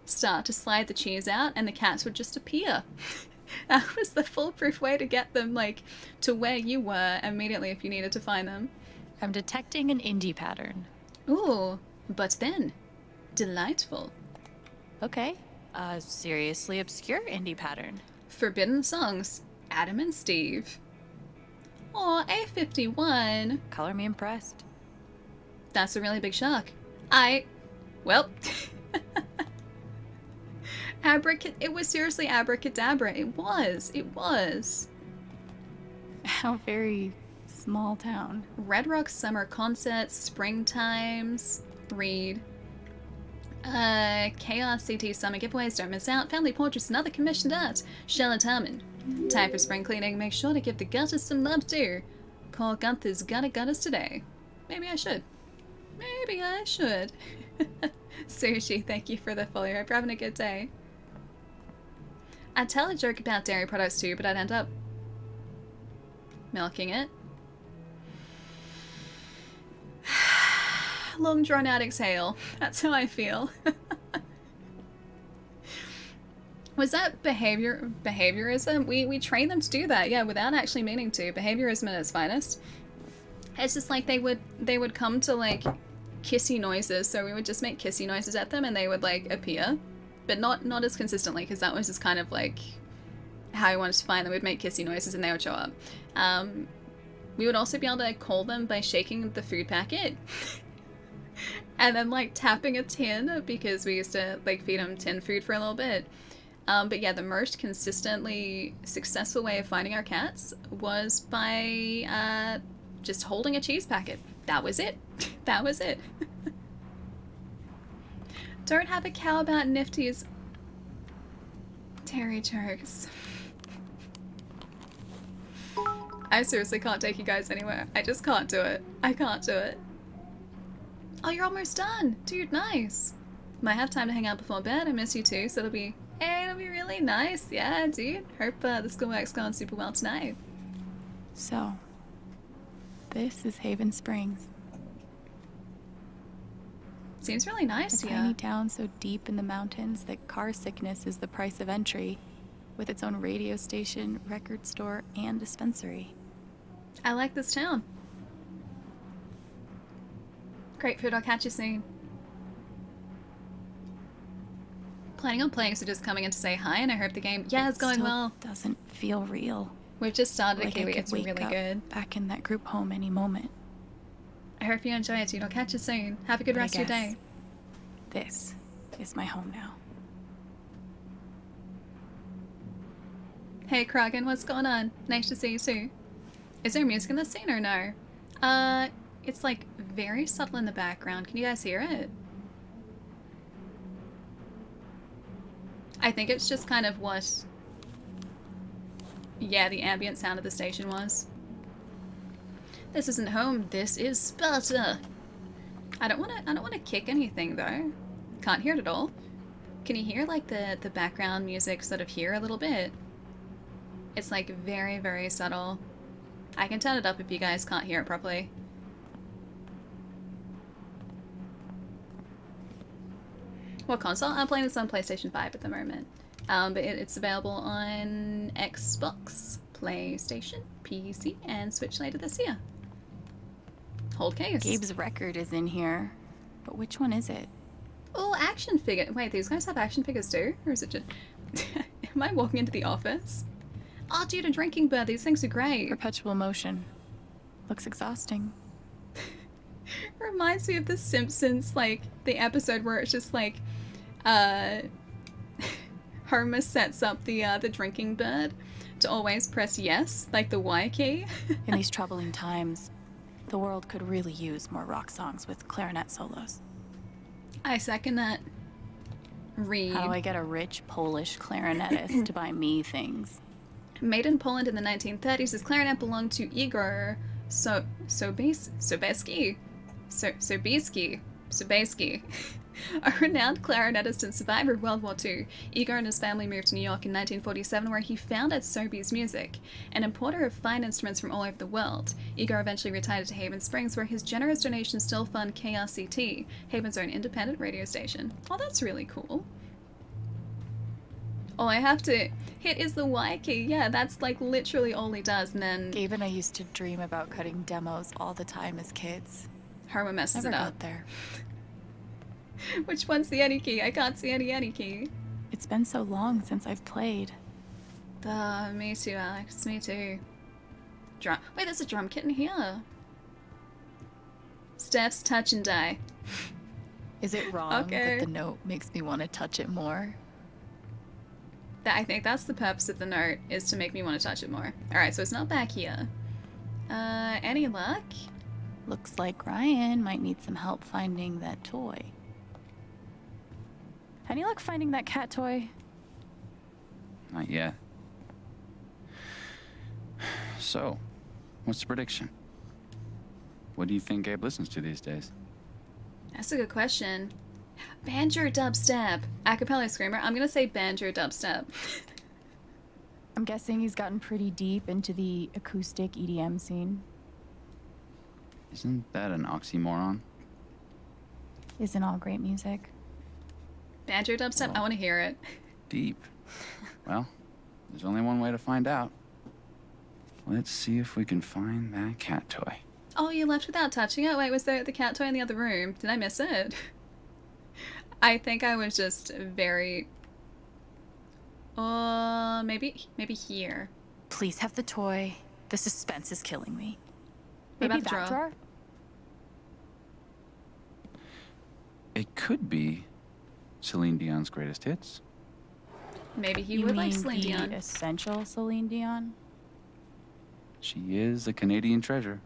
start to slide the cheese out, and the cats would just appear. That was the foolproof way to get them like to where you were immediately if you needed to find them. I'm detecting an indie pattern. Ooh, but then delightful. Okay, a seriously obscure indie pattern. Forbidden Songs, Adam and Steve. Aw, A51. Color me impressed. That's a really big shark. Well. It was seriously abracadabra. It was. How very small town. Red Rock Summer Concerts, Springtimes, Read. Chaos CT Summer Giveaways, don't miss out. Family Portraits and other commissioned art. Charlotte Harmon. Time for spring cleaning, make sure to give the gutters some love too. Call Gunther's gutters today. Maybe I should. Sushi, thank you for the follow. Hope you're having a good day. I'd tell a joke about dairy products too, but I'd end up milking it. Long drawn out exhale. That's how I feel. Was that behaviorism? We train them to do that, yeah, without actually meaning to. Behaviorism at its finest. It's just like they would come to like kissy noises, so we would just make kissy noises at them and they would like appear. But not as consistently, because that was just kind of like how I wanted to find them. We'd make kissy noises and they would show up. We would also be able to call them by shaking the food packet. And then like tapping a tin, because we used to like feed them tin food for a little bit. But yeah, the most consistently successful way of finding our cats was by just holding a cheese packet. That was it. That was it. Don't have a cow about Nifty's Terry jokes. I seriously can't take you guys anywhere. I just can't do it. I can't do it. Oh, you're almost done. Dude, nice. Might have time to hang out before bed. I miss you too, so it'll be really nice. Yeah, dude. Hope the schoolwork's going super well tonight. So, this is Haven Springs. Seems really nice A here. tiny town so deep in the mountains that car sickness is the price of entry, with its own radio station, record store, and dispensary. I like this town. Grapefruit, I'll catch you soon. Planning on playing, so just coming in to say hi, and I hope the game, yeah, it's going Still well. Doesn't feel real. We've just started it, Like I Kiwi. could It's wake really up good. back in that group home any moment. I hope you enjoy it, dude. I'll catch you soon. Have a good But I rest of your guess day. This is my home now. Hey, Kragan, what's going on? Nice to see you too. Is there music in this scene or no? It's like very subtle in the background. Can you guys hear it? I think it's just kind of what, yeah, the ambient sound of the station was. This isn't home. This is Sparta. I don't want to kick anything though. Can't hear it at all. Can you hear like the background music sort of here a little bit? It's like very, very subtle. I can turn it up if you guys can't hear it properly. What console? I'm playing this on PlayStation 5 at the moment. But it's available on Xbox, PlayStation, PC, and Switch later this year. Hold case. Gabe's record is in here, but which one is it? Oh, action figure. Wait, these guys have action figures too? Or is it just... Am I walking into the office? Oh, dude, a drinking bird. These things are great. Perpetual motion. Looks exhausting. Reminds me of The Simpsons, like, the episode where it's just like, Homer sets up the drinking bird to always press yes, like the Y key. In these troubling times, the world could really use more rock songs with clarinet solos. I second that. Read. How do I get a rich Polish clarinetist to buy me things? Made in Poland in the 1930s, his clarinet belonged to Igor Sobieski, a renowned clarinetist and survivor of World War II. Igor and his family moved to New York in 1947, where he founded Sobeys Music, an importer of fine instruments from all over the world. Igor eventually retired to Haven Springs, where his generous donations still fund KRCT, Haven's own independent radio station. Oh, that's really cool. All I have to hit is the Y key. Yeah, that's like literally all he does, and then Gabe and I used to dream about cutting demos all the time as kids. Homer messes Never it got up. there. Which one's the any key? I can't see any key. It's been so long since I've played. Me too, Alex. Me too. Drum. Wait, there's a drum kit in here. Steph's touch and die. Is it wrong Okay. that the note makes me want to touch it more? I think that's the purpose of the note, is to make me want to touch it more. Alright, so it's not back here. Any luck? Looks like Ryan might need some help finding that toy. Any luck finding that cat toy? Not yet. So, what's the prediction? What do you think Gabe listens to these days? That's a good question. Banjo dubstep. Acapella screamer. I'm gonna say banjo dubstep. I'm guessing he's gotten pretty deep into the acoustic EDM scene. Isn't that an oxymoron? Isn't all great music? Banjo dubstep? I want to hear it. Deep. Well, there's only one way to find out. Let's see if we can find that cat toy. Oh, you left without touching it? Wait, was there the cat toy in the other room? Did I miss it? I think I was just very... maybe here. Please have the toy. The suspense is killing me. What Maybe about the that drawer? drawer? It could be Celine Dion's greatest hits. Maybe he You would mean like Celine the Dion. essential Celine Dion? She is a Canadian treasure.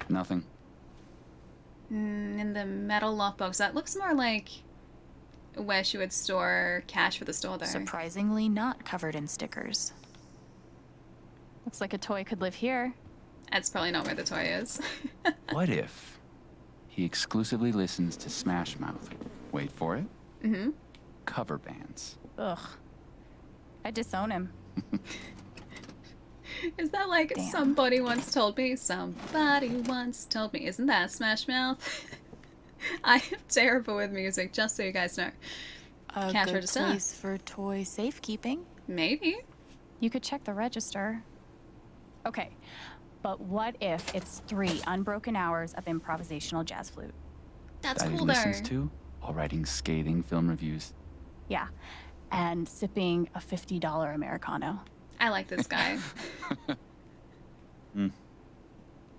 Nothing. In the metal lockbox. That looks more like where she would store cash for the store, though. Surprisingly not covered in stickers. Looks like a toy could live here. That's probably not where the toy is. What if he exclusively listens to Smash Mouth? Wait for it. Mm-hmm. Cover bands. Ugh. I disown him. Is that like Damn. somebody once told me? Somebody once told me. Isn't that Smash Mouth? I am terrible with music, just so you guys know. A Cash good register. place for toy safekeeping. Maybe. You could check the register. Okay, but what if it's 3 unbroken hours of improvisational jazz flute? That's That he cool though. listens to while writing scathing film reviews. Yeah, and sipping a $50 Americano. I like this guy.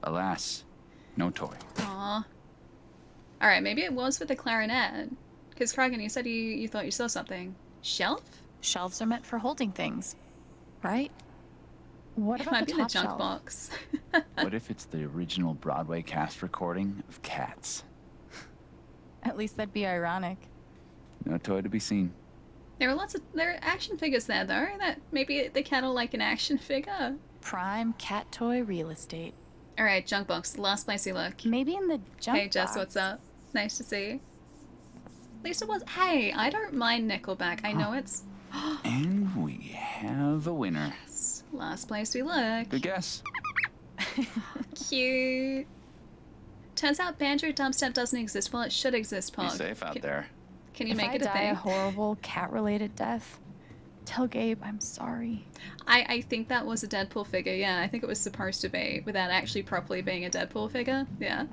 Alas, no toy. Aw. Alright, maybe it was with the clarinet. Because Kragan, you said you thought you saw something. Shelf? Shelves are meant for holding things, right? What It about might the be in the top junk shelf? box. What if it's the original Broadway cast recording of Cats? At least that'd be ironic. No toy to be seen. There are action figures there though. That maybe the cat will like an action figure. Prime cat toy real estate. Alright, junk box. Last place you look. Maybe in the junk Hey Jess, box. what's up? Nice to see you. Lisa was. Hey, I don't mind Nickelback. I know it's. And we have a winner. Last place we look. Good guess. Cute. Turns out banjo dubstep doesn't exist. Well, it should exist, Be Pog. safe out there. Can you If make I it a die thing? a horrible cat-related death, tell Gabe I'm sorry. I think that was a Deadpool figure, yeah. I think it was supposed to be, without actually properly being a Deadpool figure. Yeah.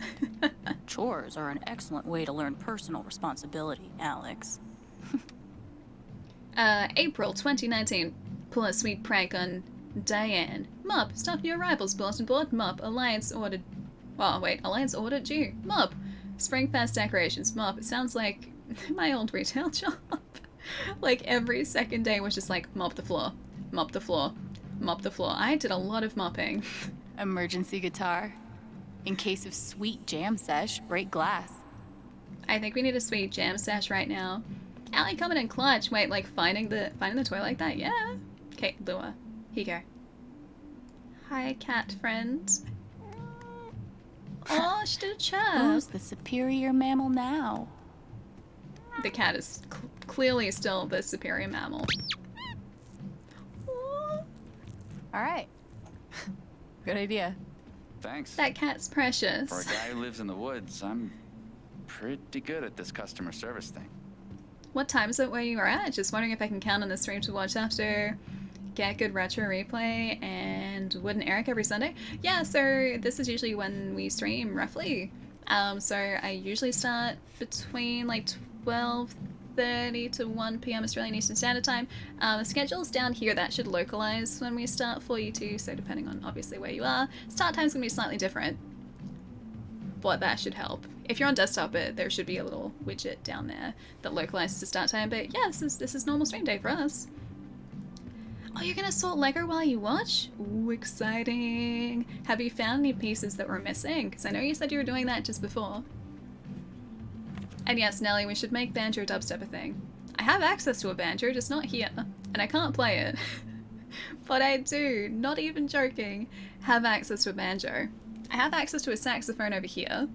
Chores are an excellent way to learn personal responsibility, Alex. April 2019. Pull a sweet prank on Diane. Mup, stop new arrivals, bulletin board. Mup, Alliance ordered... Oh, wait, Alliance ordered you. Mup, Springfest decorations. Mup, it sounds like my old retail job. Like, every second day was just like, mop the floor, mop the floor, mop the floor. I did a lot of mopping. Emergency guitar. In case of sweet jam sesh, break glass. I think we need a sweet jam stash right now. Allie coming in clutch. Wait, like finding the toy like that? Yeah. Okay, Lua. Here you go. Hi, cat friend. Oh, she did a chirp. Who's the superior mammal now? The cat is clearly still the superior mammal. All right. Good idea. Thanks. That cat's precious. For a guy who lives in the woods, I'm pretty good at this customer service thing. What time is it where you are at? Just wondering if I can count on the stream to watch after. Get good retro replay and Wood and Eric every Sunday. Yeah, so this is usually when we stream, roughly. So I usually start between like 12:30 to 1 p.m. Australian Eastern Standard Time. The schedule's down here. That should localize when we start for you too. So depending on obviously where you are, start time's gonna be slightly different. But that should help. If you're on desktop, there should be a little widget down there that localizes the start time. But yeah, this is normal stream day for us. Oh, you're gonna sort Lego while you watch? Ooh, exciting. Have you found any pieces that were missing? Because I know you said you were doing that just before. And yes, Nelly, we should make banjo dubstep a thing. I have access to a banjo, just not here. And I can't play it. But I do, not even joking, have access to a banjo. I have access to a saxophone over here.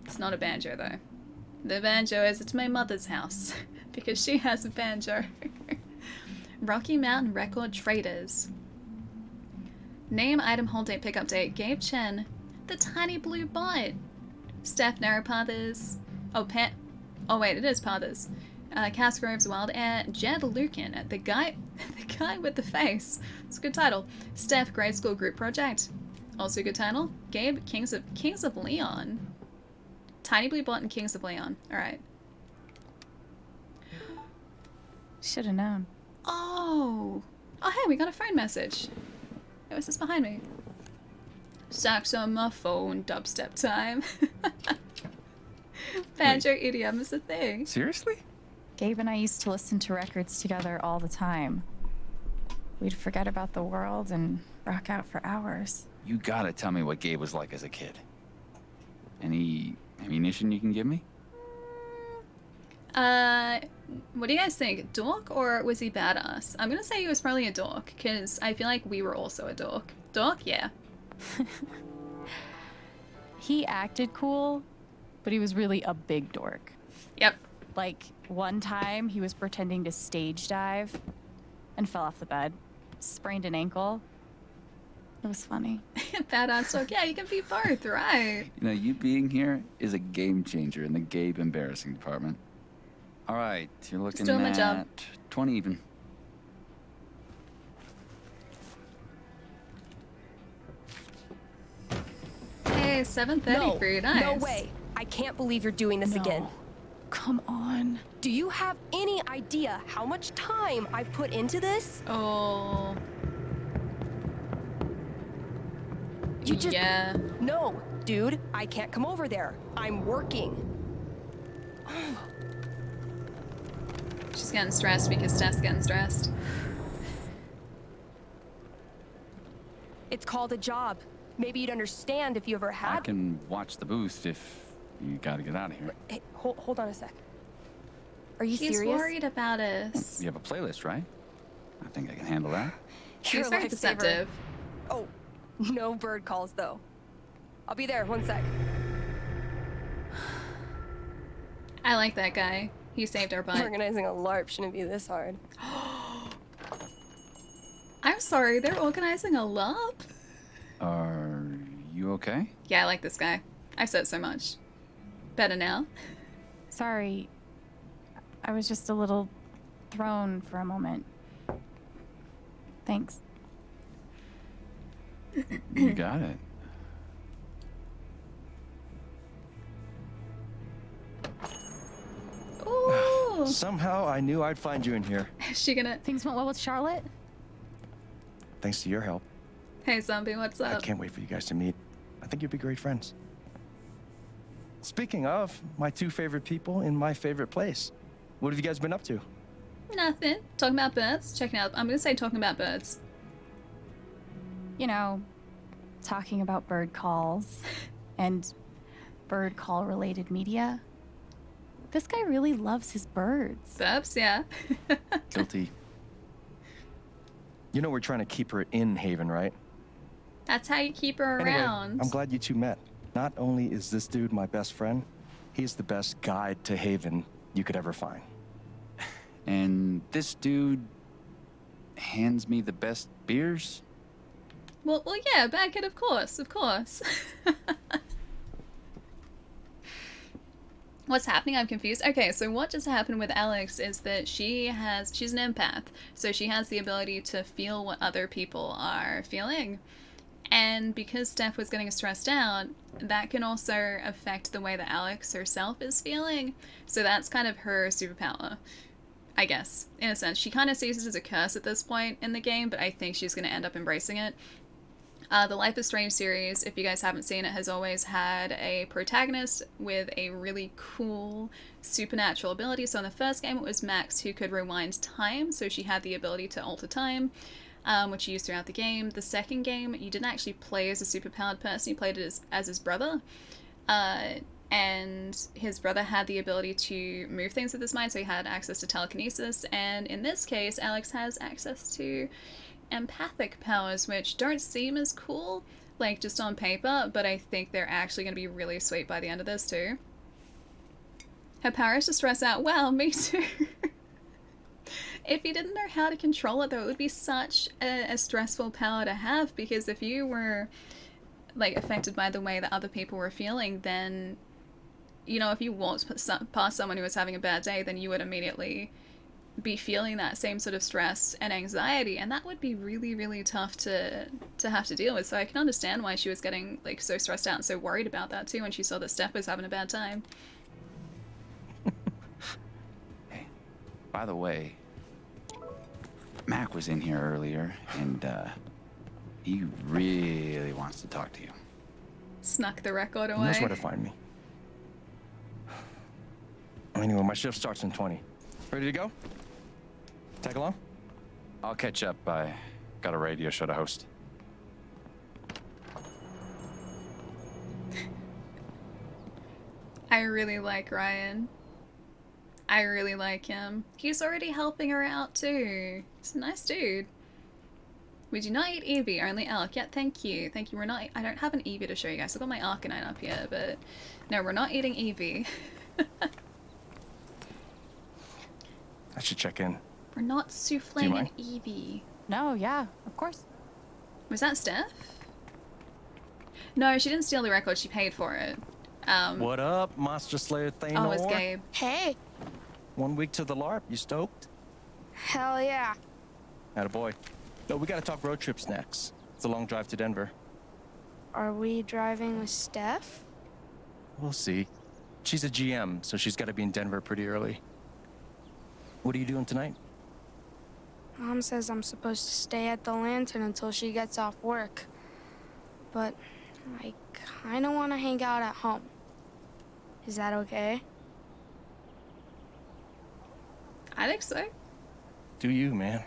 It's not a banjo though. The banjo is at my mother's house. Because she has a banjo. Rocky Mountain Record Traders. Name, item, hold date, pickup date. Gabe Chen. The Tiny Blue Bot. Steph Narapathers. Oh, oh wait, it is Pathers. Cass Groves, Wild Air. Jed Lucan. The guy with the face. It's a good title. Steph, Grade School Group Project. Also a good title. Gabe, Kings of Leon. Tiny Blue Bot and Kings of Leon. Alright. Should have known. Oh, hey, we got a phone message. Hey, what's this behind me? Sax on my phone, dubstep time. Banjo idiom is a thing. Seriously? Gabe and I used to listen to records together all the time. We'd forget about the world and rock out for hours. You gotta tell me what Gabe was like as a kid. Any ammunition you can give me? What do you guys think? Dork or was he badass? I'm gonna say he was probably a dork, because I feel like we were also a dork. Dork? Yeah. He acted cool, but he was really a big dork. Yep. Like, one time he was pretending to stage dive and fell off the bed. sprained an ankle. It was funny. Badass dog. Yeah, you can be both, right? You know, you being here is a game changer in the Gabe embarrassing department. All right, you're looking doing my at job. 20 even. Hey, 7:30 No, for you. Nice. no way. I can't believe you're doing this again. Come on. Do you have any idea how much time I've put into this? Oh. You just... Yeah. No, dude, I can't come over there. I'm working. She's getting stressed because Steph's getting stressed. It's called a job. Maybe you'd understand if you ever I had... can watch the booth if you gotta get out of here. Hey, hold on a sec. Are you He's serious? worried about us. You have a playlist, right? I think I can handle that. You're He's a very lifesaver. deceptive. Oh, no bird calls, though. I'll be there, 1 sec. I like that guy. He saved our butt. Organizing a LARP shouldn't be this hard. I'm sorry, they're organizing a LARP? Are you okay? Yeah, I like this guy. I've said so much. Better now. Sorry. I was just a little thrown for a moment. Thanks. You got it. Ooh. Somehow I knew I'd find you in here. Is she gonna... Things went well with Charlotte? Thanks to your help. Hey, zombie, what's I up? can't wait for you guys to meet. I think you'd be great friends. Speaking of, my two favorite people in my favorite place. What have you guys been up to? Nothing. Talking about birds. Checking out... I'm gonna say talking about birds. You know, talking about bird calls and bird call related media. This guy really loves his birds. Burps, yeah. Guilty. You know we're trying to keep her in Haven, right? That's how you keep her Anyway, around. I'm glad you two met. Not only is this dude my best friend, he's the best guide to Haven you could ever find. And this dude hands me the best beers? Well, yeah, bad kid, of course, of course. What's happening? I'm confused. Okay, so what just happened with Alex is that she's an empath, so she has the ability to feel what other people are feeling. And because Steph was getting stressed out, that can also affect the way that Alex herself is feeling. So that's kind of her superpower, I guess, in a sense. She kind of sees it as a curse at this point in the game, but I think she's going to end up embracing it. The Life is Strange series, if you guys haven't seen it, has always had a protagonist with a really cool supernatural ability. So in the first game, it was Max, who could rewind time, so she had the ability to alter time, which she used throughout the game. The second game, you didn't actually play as a superpowered person, you played it as his brother. And his brother had the ability to move things with his mind, so he had access to telekinesis. And in this case, Alex has access to empathic powers, which don't seem as cool, like just on paper, but I think they're actually going to be really sweet by the end of this too. Her power is to stress out. Well, me too. If you didn't know how to control it, though, it would be such a stressful power to have, because if you were like affected by the way that other people were feeling, then, you know, if you walked past someone who was having a bad day, then you would immediately be feeling that same sort of stress and anxiety, and that would be really, really tough to have to deal with. So I can understand why she was getting like so stressed out and so worried about that too when she saw that Steph was having a bad time. Hey, by the way, Mac was in here earlier, and he really wants to talk to you. Snuck the record He away. knows where to find me. Anyway, my shift starts in 20. Ready to go? Tag along? I'll catch up. I got a radio show to host. I really like Ryan. I really like him. He's already helping her out too. He's a nice dude. We do not eat Eevee, only elk. Yeah, thank you. Thank you. I don't have an Eevee to show you guys. I've got my Arcanine up here, but no, we're not eating Eevee. I should check in. We're not Do you souffling an mind? Eevee. No, yeah, of course. Was that Steph? No, she didn't steal the record. She paid for it. What up, Monster Slayer Thanor? Oh, it's Gabe. Hey. 1 week to the LARP. You stoked? Hell yeah. Attaboy. No, we gotta talk road trips next. It's a long drive to Denver. Are we driving with Steph? We'll see. She's a GM, so she's gotta be in Denver pretty early. What are you doing tonight? Mom says I'm supposed to stay at the Lantern until she gets off work. But I kinda wanna hang out at home. Is that okay? I think so. Do you, man?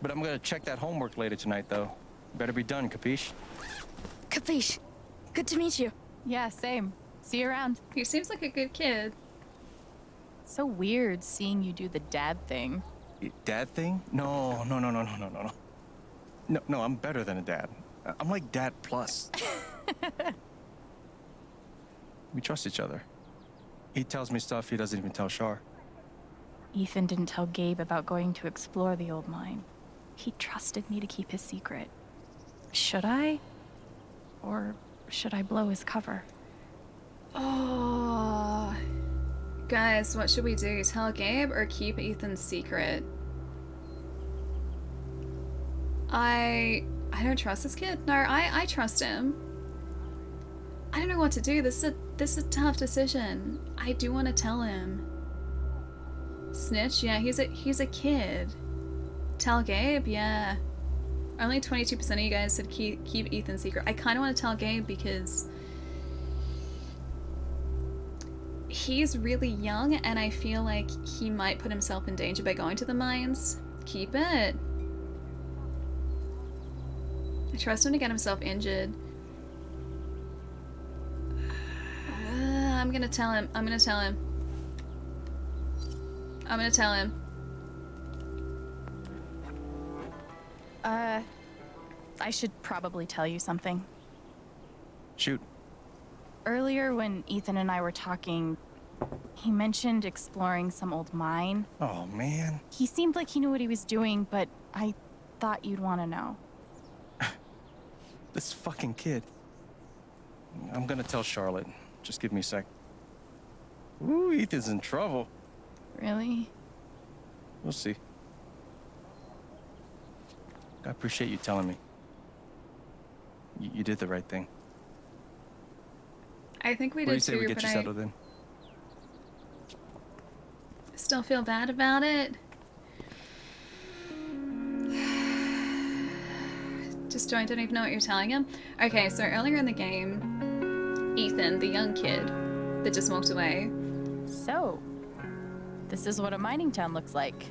But I'm gonna check that homework later tonight, though. Better be done, capiche? Capiche. Good to meet you. Yeah, same. See you around. He seems like a good kid. So weird seeing you do the dad thing. Dad thing? No. No, I'm better than a dad. I'm like dad plus. We trust each other. He tells me stuff he doesn't even tell Shar. Ethan didn't tell Gabe about going to explore the old mine. He trusted me to keep his secret. Should I? Or should I blow his cover? Oh. Guys, what should we do? Tell Gabe or keep Ethan's secret? I don't trust this kid. No, I trust him. I don't know what to do. This is a tough decision. I do want to tell him. Snitch? Yeah, he's a kid. Tell Gabe? Yeah. Only 22% of you guys said keep Ethan's secret. I kind of want to tell Gabe because he's really young and I feel like he might put himself in danger by going to the mines. Keep it. I trust him to get himself injured. I'm gonna tell him. I'm gonna tell him. I should probably tell you something. Shoot. Earlier when Ethan and I were talking, he mentioned exploring some old mine. Oh, man. He seemed like he knew what he was doing, but I thought you'd want to know. This fucking kid. I'm gonna tell Charlotte. Just give me a sec. Ooh, Ethan's in trouble. Really? We'll see. I appreciate you telling me. You did the right thing. I think we What do you did say too, we get but you I settled in? still feel bad about it. Just don't even know what you're telling him. Okay, so earlier in the game, Ethan, the young kid that just walked away. So, this is what a mining town looks like.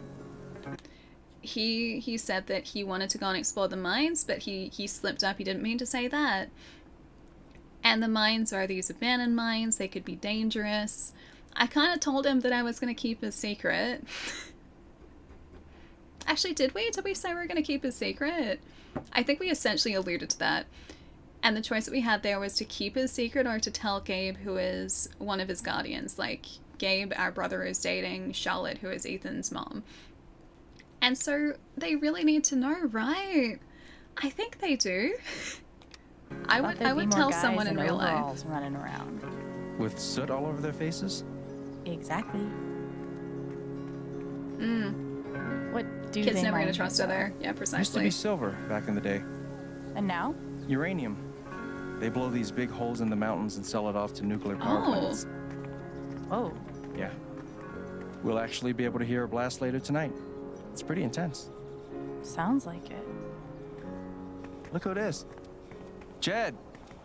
He said that he wanted to go and explore the mines, but he slipped up. He didn't mean to say that. And the mines are these abandoned mines. They could be dangerous. I kind of told him that I was going to keep his secret. Actually, did we? Did we say we were going to keep his secret? I think we essentially alluded to that. And the choice that we had there was to keep his secret or to tell Gabe, who is one of his guardians. Like, Gabe, our brother, is dating Charlotte, who is Ethan's mom. And so they really need to know, right? I think they do. I would tell someone in real life. Running around. With soot all over their faces? Exactly. What do Kids they never mine gonna trust her for? there. Yeah, Used to precisely. be silver back in the day. And now? Uranium. They blow these big holes in the mountains and sell it off to nuclear power plants. Oh. Yeah. We'll actually be able to hear a blast later tonight. It's pretty intense. Sounds like it. Look who it is. Jed.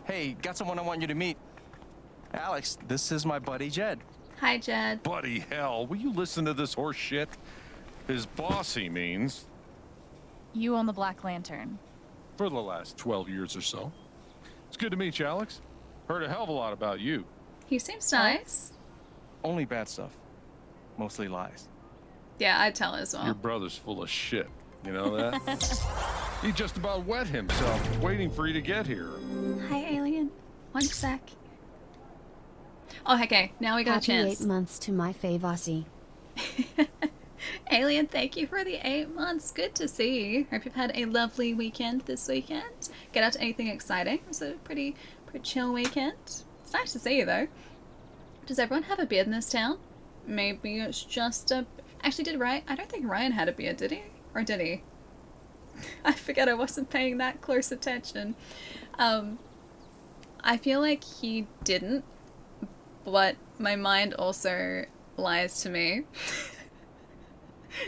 Hey, got someone I want you to meet. Alex, this is my buddy Jed. Hi, Jed. Buddy hell, will you listen to this horse shit? His boss, he means. You own the Black Lantern. For the last 12 years or so. It's good to meet you, Alex. Heard a hell of a lot about you. He seems nice. Only bad stuff. Mostly lies. Yeah, I'd tell as well. Your brother's full of shit. You know that? He just about wet himself waiting for you to get here. Hi, alien. 1 sec. Oh, okay. Now we got Happy a chance. 8 months to my Favasi. Alien, thank you for the 8 months. Good to see you. Hope you've had a lovely weekend this weekend. Get out to anything exciting. It was a pretty chill weekend. It's nice to see you though. Does everyone have a beard in this town? Maybe it's just a... Actually, I don't think Ryan had a beard, did he? Or did he? I forget, I wasn't paying that close attention. I feel like he didn't, but my mind also lies to me.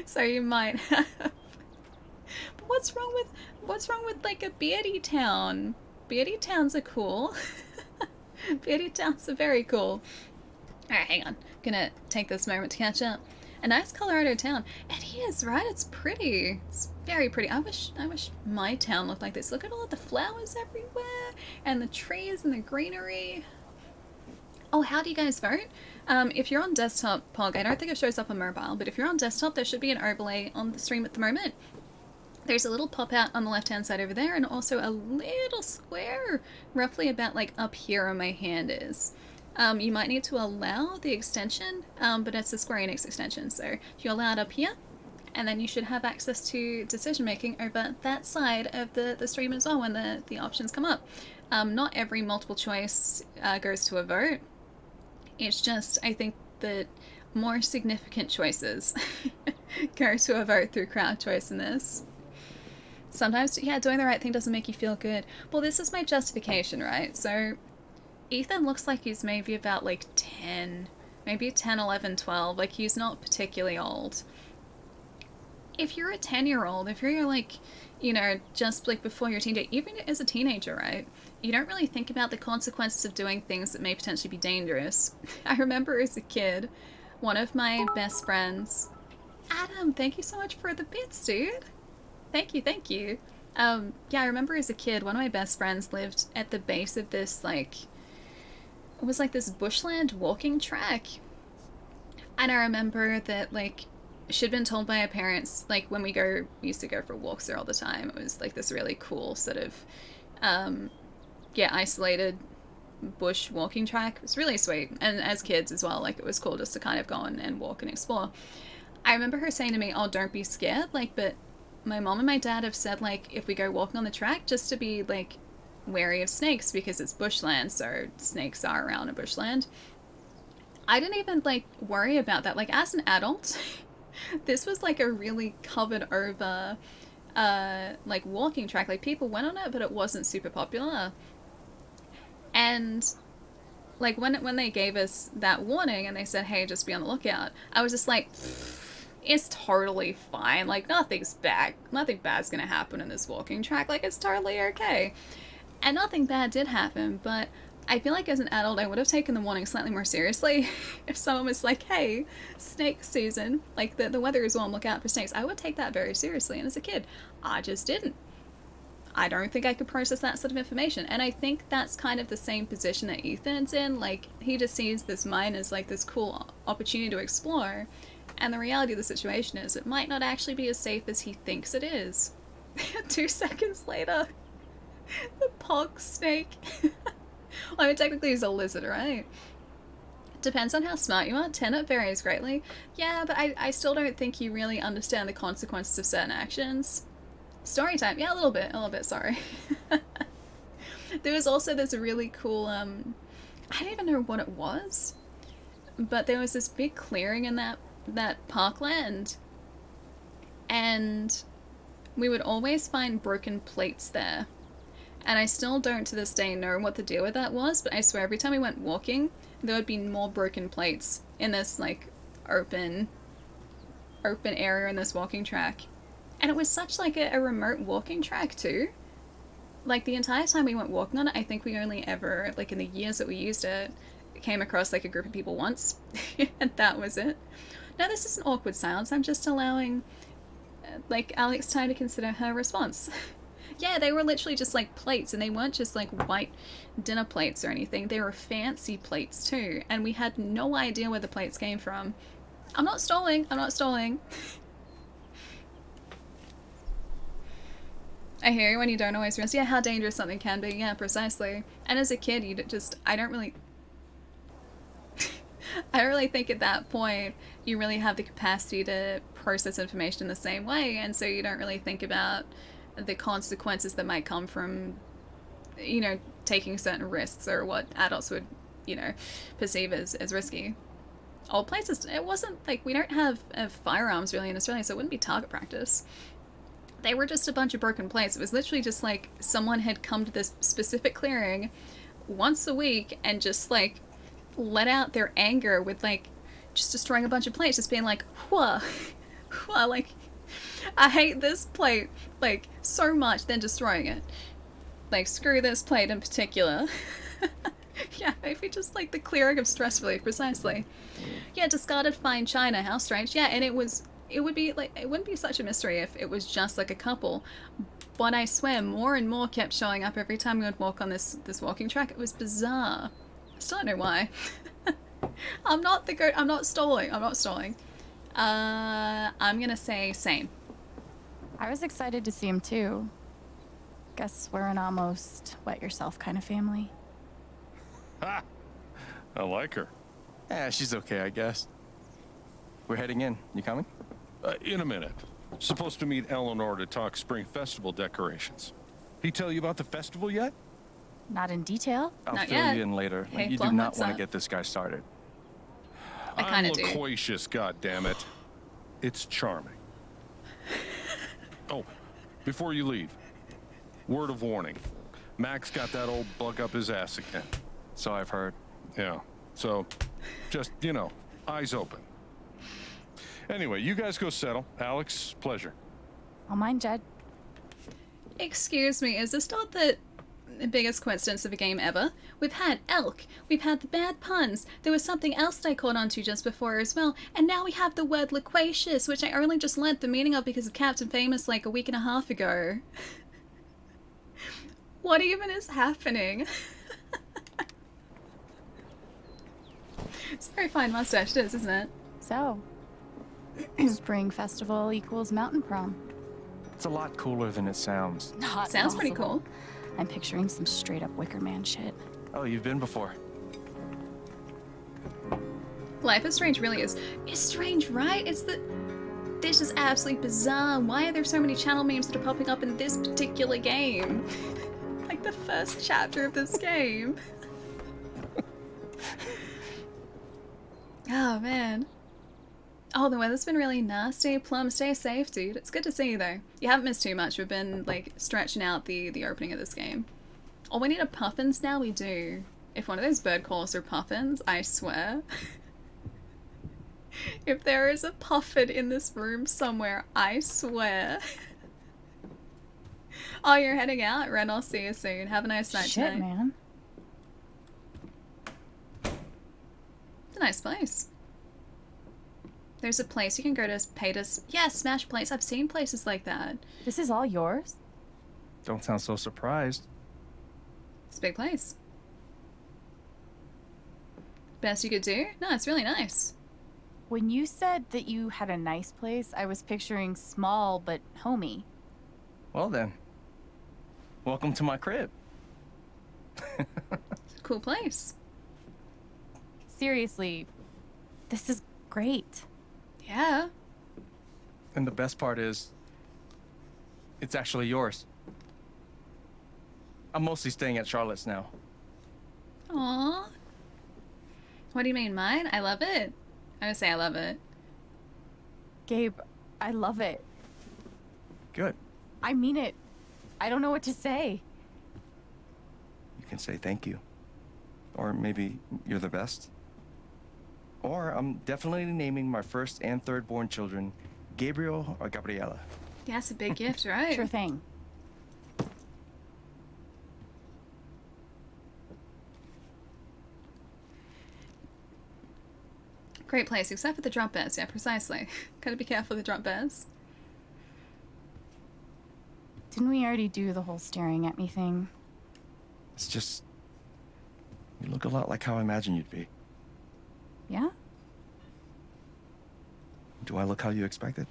So you might have. But what's wrong with like a beardy town? Beardy towns are cool. Beardy towns are very cool. Alright, hang on. Gonna take this moment to catch up. A nice Colorado town. It is, right? It's pretty. It's very pretty. I wish my town looked like this. Look at all the flowers everywhere and the trees and the greenery. Oh, how do you guys vote? If you're on desktop, Pog, I don't think it shows up on mobile, but if you're on desktop, there should be an overlay on the stream at the moment. There's a little pop-out on the left-hand side over there, and also a little square, roughly about like up here where my hand is. You might need to allow the extension, but it's a Square Enix extension, so if you allow it up here, and then you should have access to decision-making over that side of the stream as well when the options come up. Not every multiple choice goes to a vote. It's just, I think that more significant choices go to a vote through crowd choice in this. Sometimes, yeah, doing the right thing doesn't make you feel good. Well, this is my justification, right? So, Ethan looks like he's maybe about like 10, maybe 10, 11, 12. Like, he's not particularly old. If you're a 10-year-old, if you're like, you know, just like before your teenager, even as a teenager, right? You don't really think about the consequences of doing things that may potentially be dangerous. I remember as a kid, one of my best friends... Adam, thank you so much for the bits, dude. Thank you, thank you. Yeah, I remember as a kid, one of my best friends lived at the base of this, like... It was like this bushland walking track. And I remember that, like, she'd been told by her parents, like, when we used to go for walks there all the time. It was, like, this really cool sort of... yeah, isolated bush walking track. It was really sweet. And as kids as well, like, it was cool just to kind of go and walk and explore. I remember her saying to me, oh, don't be scared, like, but my mom and my dad have said, like, if we go walking on the track, just to be, like, wary of snakes, because it's bushland, so snakes are around a bushland. I didn't even, like, worry about that. Like, as an adult, this was, like, a really covered over, like, walking track. Like, people went on it, but it wasn't super popular. And, like, when they gave us that warning and they said, hey, just be on the lookout, I was just like, it's totally fine. Like, nothing bad's gonna happen in this walking track. Like, it's totally okay. And nothing bad did happen, but I feel like as an adult, I would have taken the warning slightly more seriously. If someone was like, hey, snake season, like, the weather is warm, look out for snakes, I would take that very seriously. And as a kid, I just didn't. I don't think I could process that sort of information. And I think that's kind of the same position that Ethan's in. Like, he just sees this mine as, like, this cool opportunity to explore. And the reality of the situation is it might not actually be as safe as he thinks it is. 2 seconds later, the pog snake. Well, I mean, technically he's a lizard, right? Depends on how smart you are. 10 it varies greatly. Yeah, but I still don't think you really understand the consequences of certain actions. Story time. Yeah, a little bit, sorry. There was also this really cool, I don't even know what it was, but there was this big clearing in that parkland, and we would always find broken plates there. And I still don't to this day know what the deal with that was, but I swear every time we went walking, there would be more broken plates in this, like, open area in this walking track. And it was such, like, a remote walking track, too. Like, the entire time we went walking on it, I think we only ever, like, in the years that we used it, came across, like, a group of people once. And that was it. Now, this is an awkward silence. I'm just allowing, like, Alex time to consider her response. Yeah, they were literally just, like, plates, and they weren't just, like, white dinner plates or anything. They were fancy plates, too. And we had no idea where the plates came from. I'm not stalling. I hear you when you don't always realize, yeah, how dangerous something can be. Yeah, precisely. And as a kid, you just, I don't really think at that point you really have the capacity to process information in the same way, and so you don't really think about the consequences that might come from, you know, taking certain risks or what adults would, you know, perceive as risky. Old places, it wasn't like, we don't have firearms really in Australia, so it wouldn't be target practice. They were just a bunch of broken plates. It was literally just like someone had come to this specific clearing once a week and just like let out their anger with like just destroying a bunch of plates, just being like, whoa, whoa, like, I hate this plate like so much, then destroying it. Like, screw this plate in particular. Yeah, maybe just like the clearing of stress relief, precisely. Yeah, discarded fine china, how strange. Yeah, and it would be like, it wouldn't be such a mystery if it was just like a couple. But I swear, more and more kept showing up every time we would walk on this walking track. It was bizarre. I still don't know why. I'm not stalling. I'm not stalling. I'm gonna say same. I was excited to see him too. Guess we're an almost wet yourself kind of family. Ha! I like her. Yeah, she's okay, I guess. We're heading in. You coming? In a minute. Supposed to meet Eleanor to talk Spring Festival decorations. He tell you about the festival yet? Not in detail. I'll Not fill yet. you in later. Hey, You do Plum, not what's want to up? get this guy started. I kinda I'm do. loquacious, goddammit. It's charming. Oh, before you leave, word of warning. Max got that old bug up his ass again. So I've heard. Yeah, so just, you know, eyes open. Anyway, you guys go settle. Alex, pleasure. All mine, Jed. Excuse me, is this not the biggest coincidence of a game ever? We've had elk, we've had the bad puns, there was something else that I caught on to just before as well, and now we have the word loquacious, which I only just learnt the meaning of because of Captain Famous like a week and a half ago. What even is happening? It's a very fine mustache, it is, isn't it? So, Spring Festival equals Mountain Prom. It's a lot cooler than it sounds. Not Sounds pretty possible. cool. I'm picturing some straight up Wicker Man shit. Oh, you've been before. Life is Strange really is. It's strange, right? This is absolutely bizarre. Why are there so many channel memes that are popping up in this particular game? Like the first chapter of this game. Oh, man. Oh, the weather's been really nasty. Plum, stay safe, dude. It's good to see you, though. You haven't missed too much. We've been, like, stretching out the opening of this game. Oh, we need a puffins now? We do. If one of those bird calls are puffins, I swear. If there is a puffin in this room somewhere, I swear. Oh, you're heading out? Ren, I'll see you soon. Have a nice night Shit, tonight. man. It's a nice place. There's a place you can go to pay to... Yeah, Smash Place. I've seen places like that. This is all yours? Don't sound so surprised. It's a big place. Best you could do? No, it's really nice. When you said that you had a nice place, I was picturing small but homey. Well then, welcome to my crib. It's a cool place. Seriously, this is great. Yeah. And the best part is, it's actually yours. I'm mostly staying at Charlotte's now. Aww. What do you mean, mine? I love it. I'm gonna say I love it. Gabe, I love it. Good. I mean it. I don't know what to say. You can say thank you. Or maybe you're the best. Or I'm definitely naming my first and third born children Gabriel or Gabriela. Yeah, it's a big gift, right? Sure thing. Great place, except for the drop bears. Yeah, precisely. Gotta be careful with the drop bears. Didn't we already do the whole staring at me thing? It's just, you look a lot like how I imagined you'd be. Yeah? Do I look how you expected?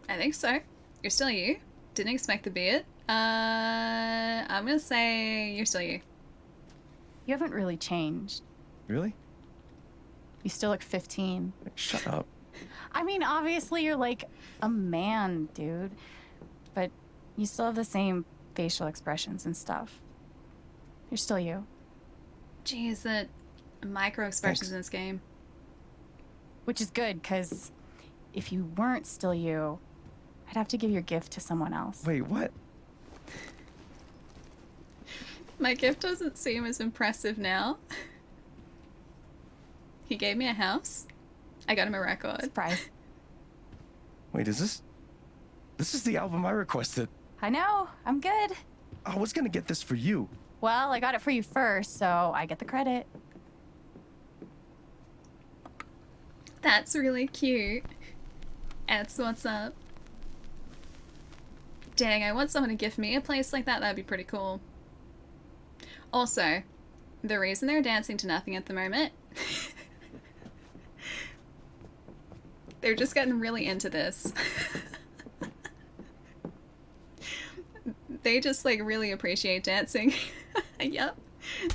I think so. You're still you. Didn't expect the beard. I'm gonna say you're still you. You haven't really changed. Really? You still look 15. Shut up. I mean, obviously you're like a man, dude. But you still have the same facial expressions and stuff. You're still you. Jeez, the micro expressions in this game. Which is good, because if you weren't still you, I'd have to give your gift to someone else. Wait, what? My gift doesn't seem as impressive now. He gave me a house. I got him a record. Surprise. Wait, is this... This is the album I requested. I know. I'm good. I was gonna get this for you. Well, I got it for you first, so I get the credit. That's really cute. That's what's up. Dang, I want someone to gift me a place like that. That'd be pretty cool. Also, the reason they're dancing to nothing at the moment... they're just getting really into this. They just, like, really appreciate dancing. Yep.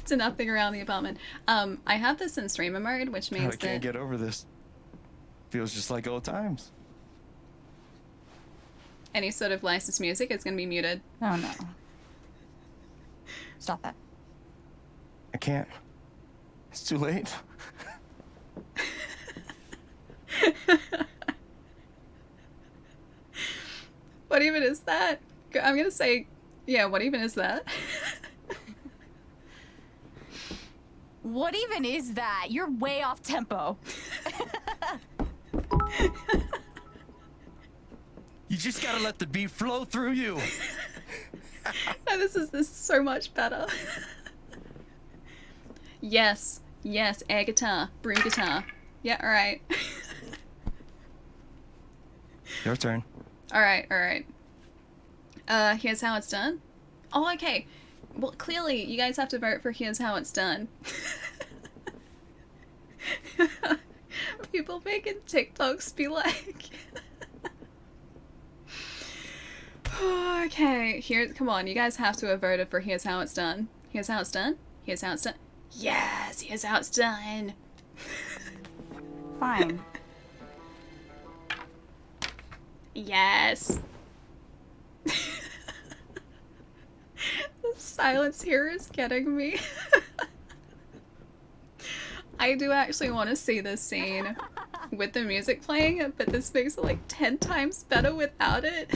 To nothing around the apartment. I have this in streamer mode, which means God, I can't get over this. Feels just like old times. any sort of licensed music is going to be muted. Oh, no. Stop that. I can't. It's too late. What even is that? I'm going to say, yeah, what even is that? What even is that? You're way off tempo. You just gotta let the beat flow through you. No, this is so much better. Yes, yes, air guitar, broom guitar. Yeah, alright. Your turn. Alright, alright. Here's how it's done. Oh, okay. Well, clearly, you guys have to vote for here's how it's done. People making TikToks be like... Okay, come on, you guys have to have voted for here's how it's done. Here's how it's done. Here's how it's done. Yes, here's how it's done. Fine. Yes. The silence here is getting me. I do actually want to see this scene with the music playing, but this makes it like 10 times better without it.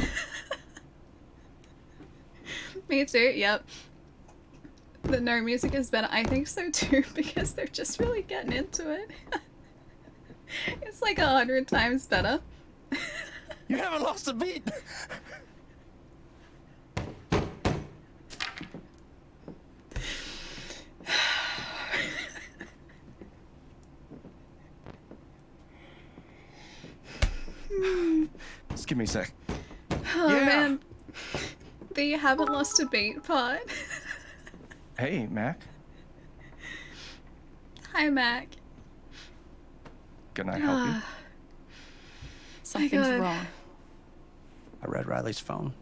Me too, yep. The no music is better. I think so too, because they're just really getting into it. It's like 100 times better. You haven't lost a beat. Just give me a sec. Oh Yeah. man. The you haven't lost a beat part. Hey, Mac. Hi, Mac. Can I help you? Something's God. wrong. I read Riley's phone.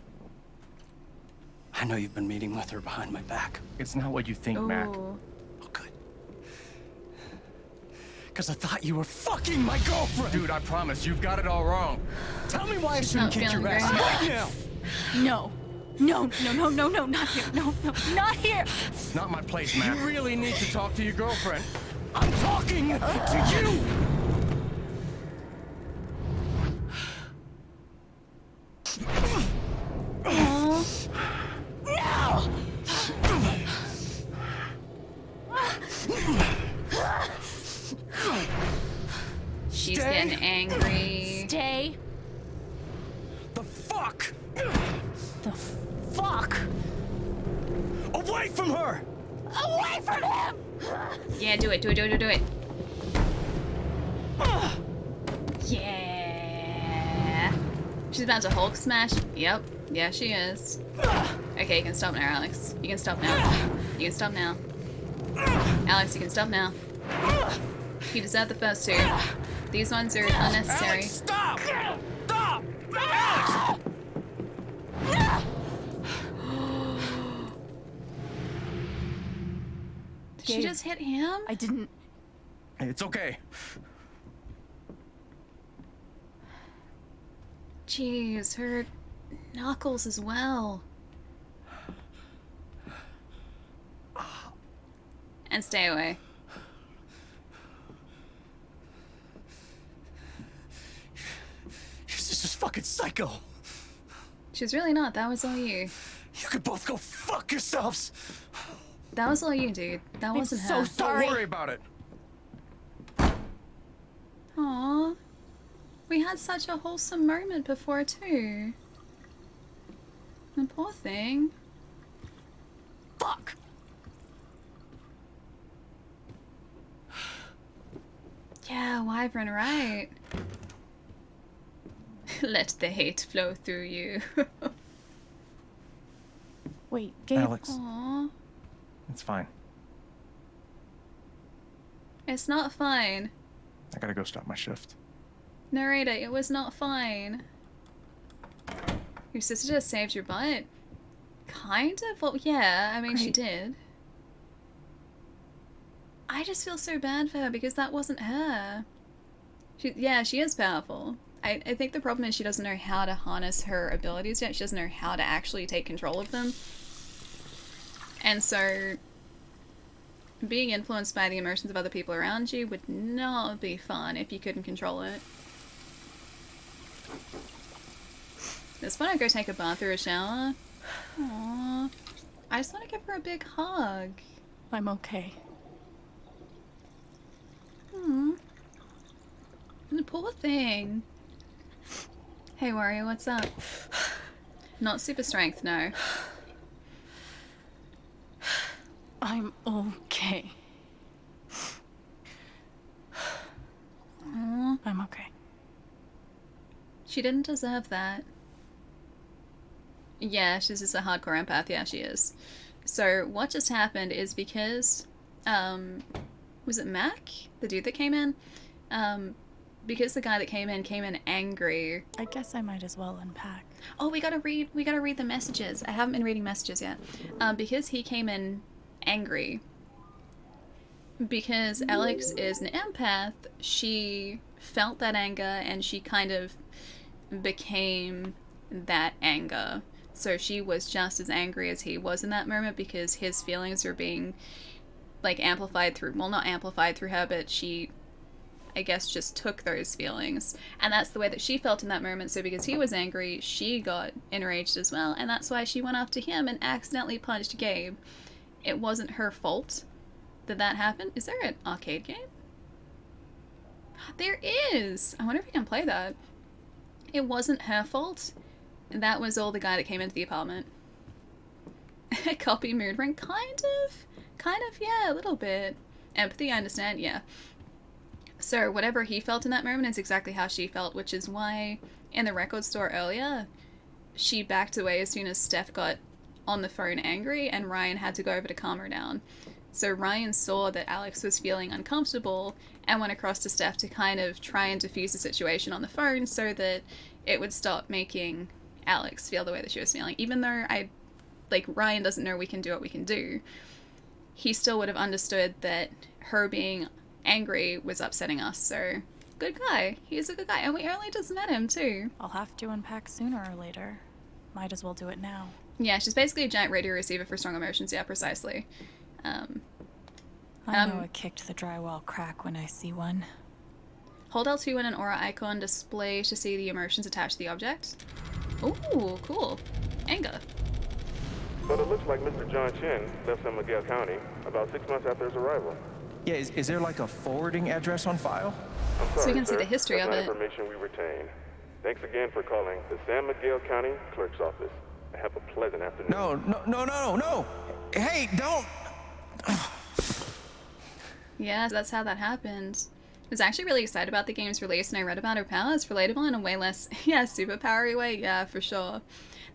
I know you've been meeting with her behind my back. It's not what you think, Mac. Ooh. Oh, good. Because I thought you were fucking my girlfriend! Dude, I promise, you've got it all wrong. Tell me why I Not shouldn't kick feeling your ass great. right now! No. No, no, no, no, no, not here. No, no, not here. Not my place, You Mac. really need to talk to your girlfriend. I'm talking to you! No! She's getting angry. Stay The fuck the fuck away from her! away from him! Yeah, do it, do it, do it, do it. Yeah. She's about to Hulk smash. Yep. Yeah, she is. Okay, you can stop now, Alex. You can stop now. You can stop now. Alex, you can stop now. You deserve the first two. These ones are unnecessary. Alex, stop! Stop! Alex! Did she Gabe. just hit him? I didn't. It's okay. Jeez, her knuckles as well. And stay away. Your sister's fucking psycho. She's really not. That was all you. You could both go fuck yourselves. That was all you, dude. That wasn't her. So sorry. Don't worry about it. Aww. We had such a wholesome moment before, too. The poor thing. Fuck. Yeah, Wyvern, right. Let the hate flow through you. Wait, Gabe. Alex, Aww. it's fine. It's not fine. I gotta go stop my shift. Narrator, it was not fine. Your sister just saved your butt? Kind of? Well, yeah, I mean, she did. I just feel so bad for her because that wasn't her. Yeah, she is powerful. I think the problem is she doesn't know how to harness her abilities yet. She doesn't know how to actually take control of them. And so, being influenced by the emotions of other people around you would not be fun if you couldn't control it. Just want to go take a bath or a shower. Aww. I just want to give her a big hug. I'm okay. The poor thing. Hey, Wario, what's up? Not super strength, no. I'm okay. Aww. I'm okay. She didn't deserve that. Yeah, she's just a hardcore empath. Yeah, she is. So what just happened is because, was it Mac? The dude that came in? Because the guy that came in angry. I guess I might as well unpack. Oh, we gotta read the messages. I haven't been reading messages yet. Because he came in angry. Because Alex is an empath, she felt that anger and she kind of became that anger. So she was just as angry as he was in that moment because his feelings were being, like, amplified through, well, not amplified through her, but she, I guess, just took those feelings. And that's the way that she felt in that moment. So because he was angry, she got enraged as well. And that's why she went after him and accidentally punched Gabe. It wasn't her fault that that happened. Is there an arcade game? There is! I wonder if we can play that. It wasn't her fault. That was all the guy that came into the apartment. Copy mood ring? Kind of, yeah, a little bit. Empathy, I understand, yeah. So whatever he felt in that moment is exactly how she felt, which is why in the record store earlier, she backed away as soon as Steph got on the phone angry and Ryan had to go over to calm her down. So Ryan saw that Alex was feeling uncomfortable and went across to Steph to kind of try and diffuse the situation on the phone so that it would stop making Alex feel the way that she was feeling. Even though Ryan doesn't know we can do what we can do, he still would have understood that her being angry was upsetting us. So, good guy. He's a good guy. And we only just met him, too. I'll have to unpack sooner or later. Might as well do it now. Yeah, she's basically a giant radio receiver for strong emotions. Yeah, precisely. I know it kicked the drywall crack when I see one. Hold L2 when an aura icon displays to see the emotions attached to the object. Ooh, cool. Anger. But it looks like Mr. John Chen left San Miguel County about 6 months after his arrival. Yeah, is there like a forwarding address on file? I'm sorry, So we can sir. see the history That's of not it. Information we retain. Thanks again for calling the San Miguel County Clerk's Office. Have a pleasant afternoon. No. Hey, don't. Yeah, that's how that happened. I was actually really excited about the game's release and I read about her powers. Relatable in a way less, superpowery way, yeah, for sure.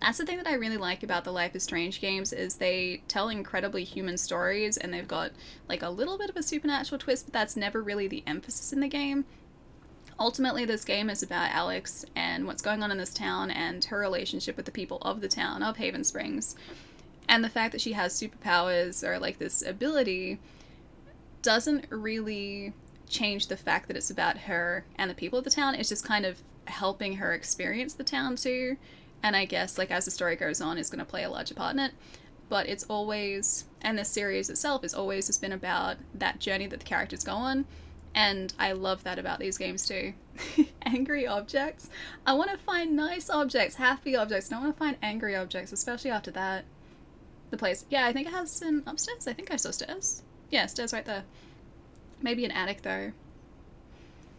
That's the thing that I really like about the Life is Strange games is they tell incredibly human stories and they've got like a little bit of a supernatural twist, but that's never really the emphasis in the game. Ultimately, this game is about Alex and what's going on in this town and her relationship with the people of the town of Haven Springs. And the fact that she has superpowers or like this ability doesn't really change the fact that it's about her and the people of the town. It's just kind of helping her experience the town too. And I guess, like, as the story goes on, is going to play a larger part in it. But it's always, and the series itself is always just been about that journey that the characters go on. And I love that about these games too. Angry objects. I want to find nice objects, happy objects. I don't want to find angry objects, especially after that. The place, yeah, I think it has an upstairs. I think I saw stairs. Yeah, stairs right there. Maybe an attic though.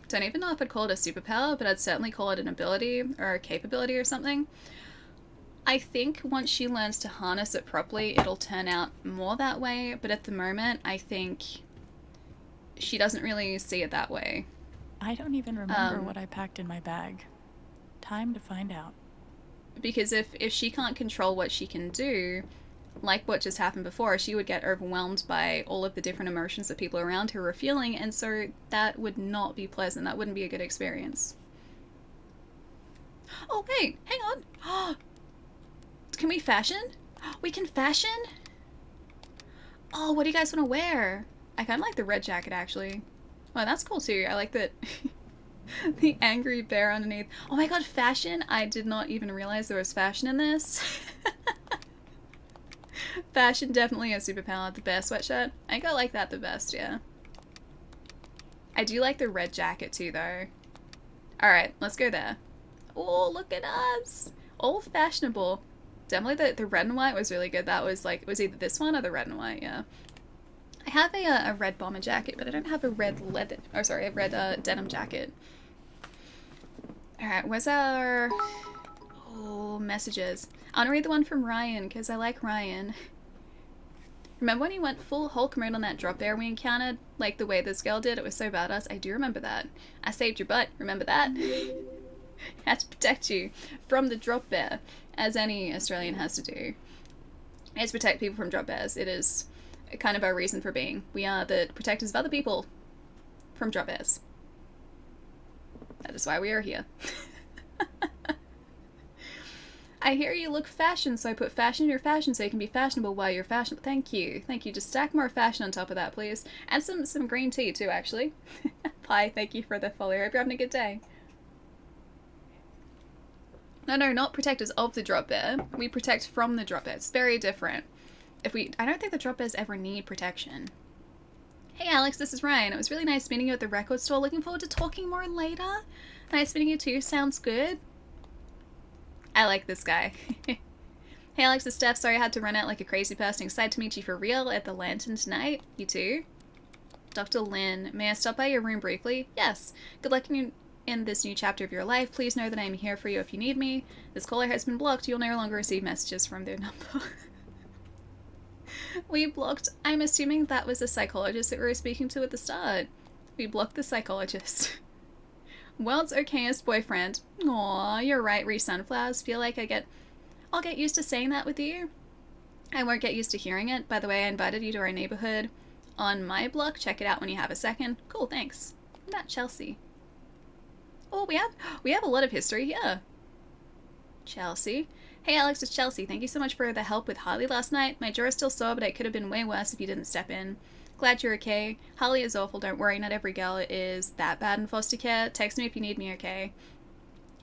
Don't even know if I'd call it a superpower, but I'd certainly call it an ability or a capability or something. I think once she learns to harness it properly, it'll turn out more that way, but at the moment, I think she doesn't really see it that way. I don't even remember what I packed in my bag. Time to find out. Because if she can't control what she can do, like what just happened before, she would get overwhelmed by all of the different emotions that people around her are feeling, and so that would not be pleasant. That wouldn't be a good experience. Oh, wait, hang on. Can we fashion? We can fashion? Oh, what do you guys want to wear? I kind of like the red jacket, actually. Well, that's cool, too. I like that the angry bear underneath. Oh my god, fashion? I did not even realize there was fashion in this. Fashion definitely a superpower. The bear sweatshirt. I think I like that the best, yeah. I do like the red jacket too, though. Alright, let's go there. Oh, look at us! All fashionable. Definitely the red and white was really good. That was like, it was either this one or the red and white, yeah. I have a red bomber jacket, but I don't have a red leather, oh sorry, a red denim jacket. Alright, where's our... Oh, messages. I want to read the one from Ryan, because I like Ryan. Remember when he went full Hulk mode on that drop bear we encountered? Like the way this girl did? It was so badass. I do remember that. I saved your butt. Remember that? Had to protect you from the drop bear, as any Australian has to do. Is protect people from drop bears. It is kind of our reason for being. We are the protectors of other people from drop bears. That is why we are here. I hear you look fashion, so I put fashion in your fashion so you can be fashionable while you're fashionable. Thank you. Thank you. Just stack more fashion on top of that, please. And some green tea, too, actually. Pie, thank you for the follow. I hope you're having a good day. No, not protectors of the drop bear. We protect from the drop bear. It's very different. I don't think the drop bears ever need protection. Hey, Alex, this is Ryan. It was really nice meeting you at the record store. Looking forward to talking more later. Nice meeting you, too. Sounds good. I like this guy. Hey Alex, it's Steph. Sorry I had to run out like a crazy person. Excited to meet you for real at the Lantern tonight. You too? Dr. Lin, may I stop by your room briefly? Yes. Good luck in this new chapter of your life. Please know that I am here for you if you need me. This caller has been blocked. You'll no longer receive messages from their number. We blocked... I'm assuming that was the psychologist that we were speaking to at the start. We blocked the psychologist. World's okayest boyfriend. Aw, you're right, Reese Sunflowers. Feel like I'll get used to saying that with you. I won't get used to hearing it. By the way, I invited you to our neighborhood on my block. Check it out when you have a second. Cool, thanks. Not Chelsea. Oh, we have a lot of history here. Chelsea. Hey Alex, it's Chelsea. Thank you so much for the help with Harley last night. My jaw is still sore, but it could have been way worse if you didn't step in. Glad you're okay. Harley is awful, don't worry, not every girl is that bad in foster care. Text me if you need me, okay?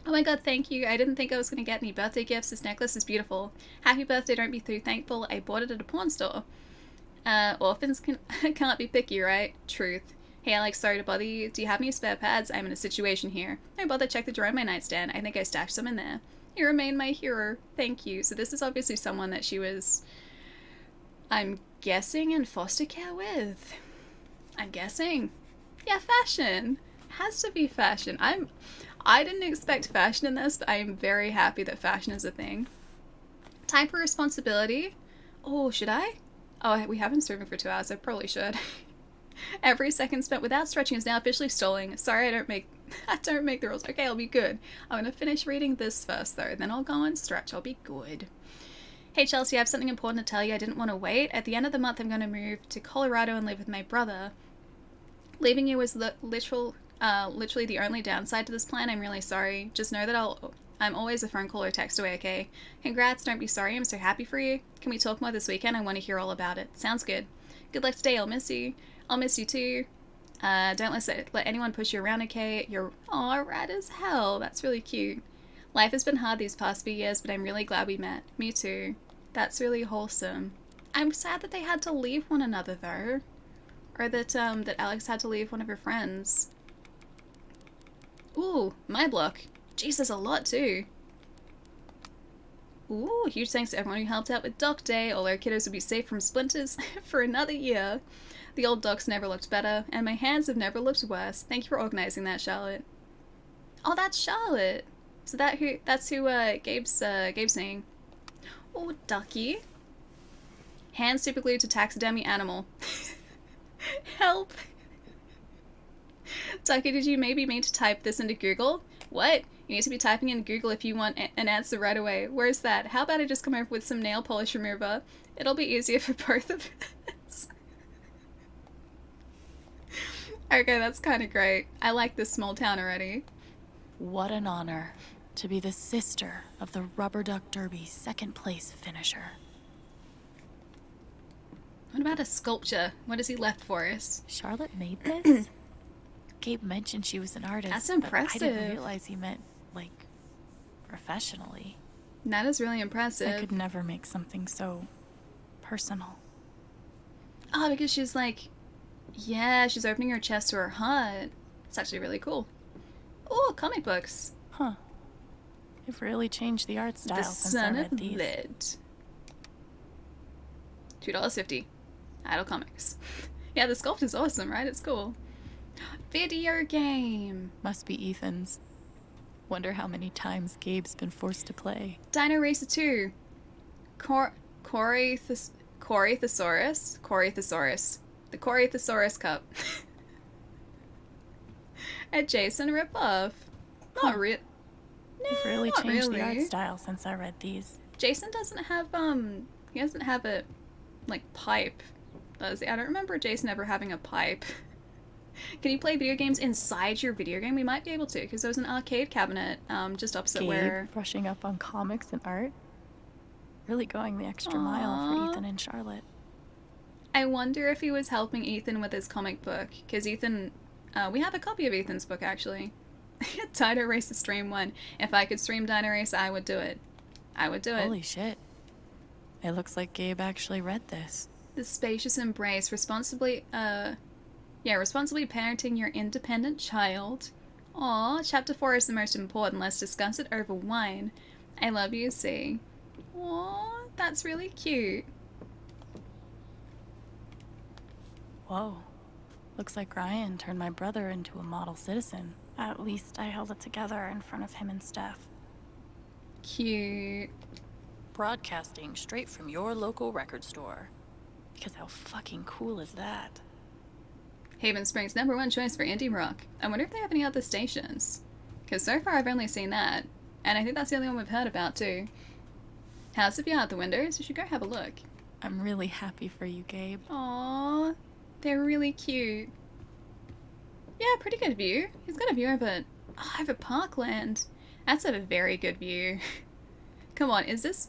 Oh my god, thank you. I didn't think I was going to get any birthday gifts. This necklace is beautiful. Happy birthday, don't be too thankful. I bought it at a pawn store. Orphans can't be picky, right? Truth. Hey Alex, sorry to bother you. Do you have any spare pads? I'm in a situation here. No bother, check the drawer in my nightstand. I think I stashed some in there. You remain my hero. Thank you. So this is obviously someone that she was... I'm guessing in foster care with. I'm guessing. Yeah, fashion. Has to be fashion. I didn't expect fashion in this, but I am very happy that fashion is a thing. Time for responsibility. Oh, should I? Oh, we have been streaming for 2 hours. I probably should. Every second spent without stretching is now officially stalling. Sorry, I don't make the rules. Okay, I'll be good. I'm gonna finish reading this first though, then I'll go and stretch. I'll be good. Hey Chelsea, I have something important to tell you. I didn't want to wait. At the end of the month, I'm going to move to Colorado and live with my brother. Leaving you was literally the only downside to this plan. I'm really sorry. Just know that I'm always a phone call or text away, okay? Congrats, don't be sorry. I'm so happy for you. Can we talk more this weekend? I want to hear all about it. Sounds good. Good luck today. I'll miss you. I'll miss you too. Don't let anyone push you around, okay? You're rad as hell. That's really cute. Life has been hard these past few years, but I'm really glad we met. Me too. That's really wholesome. I'm sad that they had to leave one another, though. Or that, that Alex had to leave one of her friends. Ooh, my block. Jeez, there's a lot, too. Ooh, huge thanks to everyone who helped out with Dock Day. All our kiddos would be safe from splinters for another year. The old docks never looked better, and my hands have never looked worse. Thank you for organizing that, Charlotte. Oh, that's Charlotte. So that's who Gabe's saying. Oh, Ducky. Hands super glued to taxidermy animal. Help. Ducky, did you maybe mean to type this into Google? What? You need to be typing in Google if you want an answer right away. Where's that? How about I just come over with some nail polish remover? It'll be easier for both of us. Okay, that's kind of great. I like this small town already. What an honor to be the sister of the Rubber Duck Derby second place finisher. What about a sculpture? What has he left for us? Charlotte made this? Gabe mentioned she was an artist. That's impressive. But I didn't realize he meant, like, professionally. That is really impressive. I could never make something so personal. Oh, because she's like, yeah, she's opening her chest to her heart. It's actually really cool. Oh, comic books. Huh. They've really changed the art style The since I Son read of these. Lead. $2.50. Idle Comics. Yeah, the sculpt is awesome, right? It's cool. Video game. Must be Ethan's. Wonder how many times Gabe's been forced to play. Dino Racer 2. Corythosaurus. The Corythosaurus Cup. A Jason ripoff. Not real. They've really changed the art style since I read these. Jason doesn't have he doesn't have a like pipe, does he? I don't remember Jason ever having a pipe. Can you play video games inside your video game? We might be able to, because there was an arcade cabinet just opposite Gabe where... brushing up on comics and art. Really going the extra mile for Ethan and Charlotte. I wonder if he was helping Ethan with his comic book, because Ethan... we have a copy of Ethan's book, actually. Dino Racer Stream 1. If I could stream Dino Racer, I would do it. I would do it. Holy shit. It looks like Gabe actually read this. The spacious embrace, responsibly parenting your independent child. Aw, chapter 4 is the most important. Let's discuss it over wine. I love you, C. Aw, that's really cute. Whoa. Looks like Ryan turned my brother into a model citizen. At least I held it together in front of him and Steph. Cute. Broadcasting straight from your local record store. Because how fucking cool is that? Haven Springs' #1 choice for indie rock. I wonder if they have any other stations. Because so far I've only seen that. And I think that's the only one we've heard about too. House of You out the windows. You should go have a look. I'm really happy for you, Gabe. Aww. They're really cute. Yeah, pretty good view. He's got a view over Parkland. That's a very good view. Come on, is this...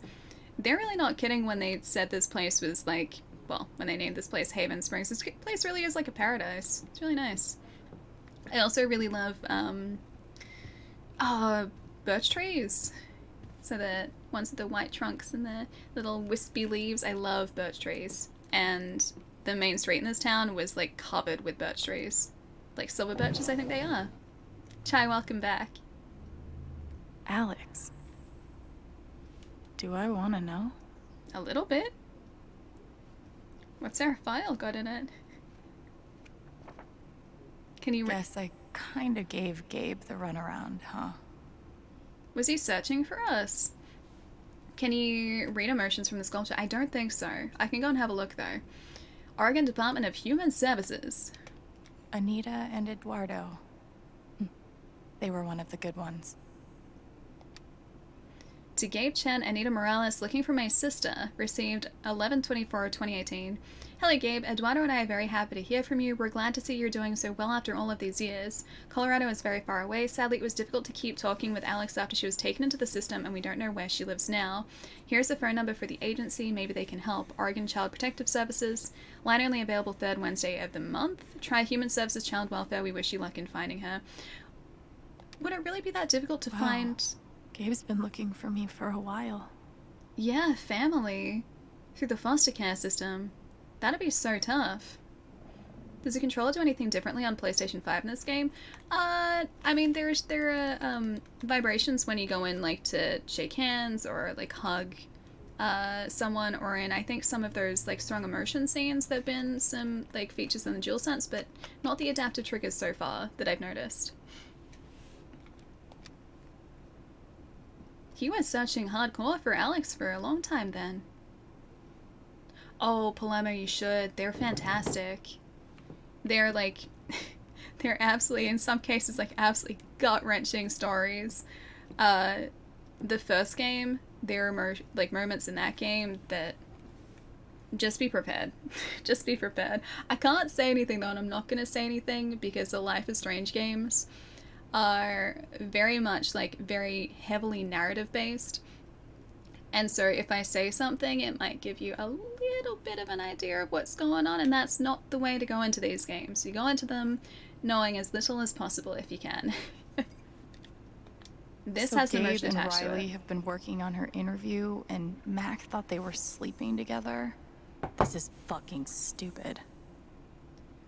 They're really not kidding when they said this place was like... Well, when they named this place Haven Springs. This place really is like a paradise. It's really nice. I also really love, birch trees. So the ones with the white trunks and the little wispy leaves. I love birch trees. And the main street in this town was like covered with birch trees. Like silver birches, I think they are. Chai, welcome back. Alex. Do I want to know? A little bit. What's our file got in it? Can you... Guess I kind of gave Gabe the runaround, huh? Was he searching for us? Can you read emotions from the sculpture? I don't think so. I can go and have a look, though. Oregon Department of Human Services. Anita and Eduardo. They were one of the good ones. To Gabe, Chen, and Anita Morales, looking for my sister. Received 11/24/2018. Hello Gabe, Eduardo and I are very happy to hear from you. We're glad to see you're doing so well after all of these years. Colorado is very far away. Sadly, it was difficult to keep talking with Alex after she was taken into the system and we don't know where she lives now. Here's the phone number for the agency. Maybe they can help. Oregon Child Protective Services. Line only available third Wednesday of the month. Try Human Services Child Welfare. We wish you luck in finding her. Would it really be that difficult to find? Gabe's been looking for me for a while. Yeah, family. Through the foster care system. That'd be so tough. Does the controller do anything differently on PlayStation 5 in this game? I mean, there are vibrations when you go in, like, to shake hands or, like, hug someone, or in, I think, some of those, like, strong immersion scenes. There have been some, like, features in the DualSense, but not the adaptive triggers so far that I've noticed. He was searching hardcore for Alex for a long time then. Oh, Palermo, you should. They're fantastic. They're like, they're absolutely, in some cases, like absolutely gut-wrenching stories. The first game, there are like moments in that game that just be prepared. Just be prepared. I can't say anything though, and I'm not gonna say anything because the Life is Strange games are very much like very heavily narrative based. And so if I say something, it might give you a little bit of an idea of what's going on, and that's not the way to go into these games. You go into them knowing as little as possible if you can. This has Gabe emotion and attached to Riley it. have been working on her interview, and Mac thought they were sleeping together. This is fucking stupid.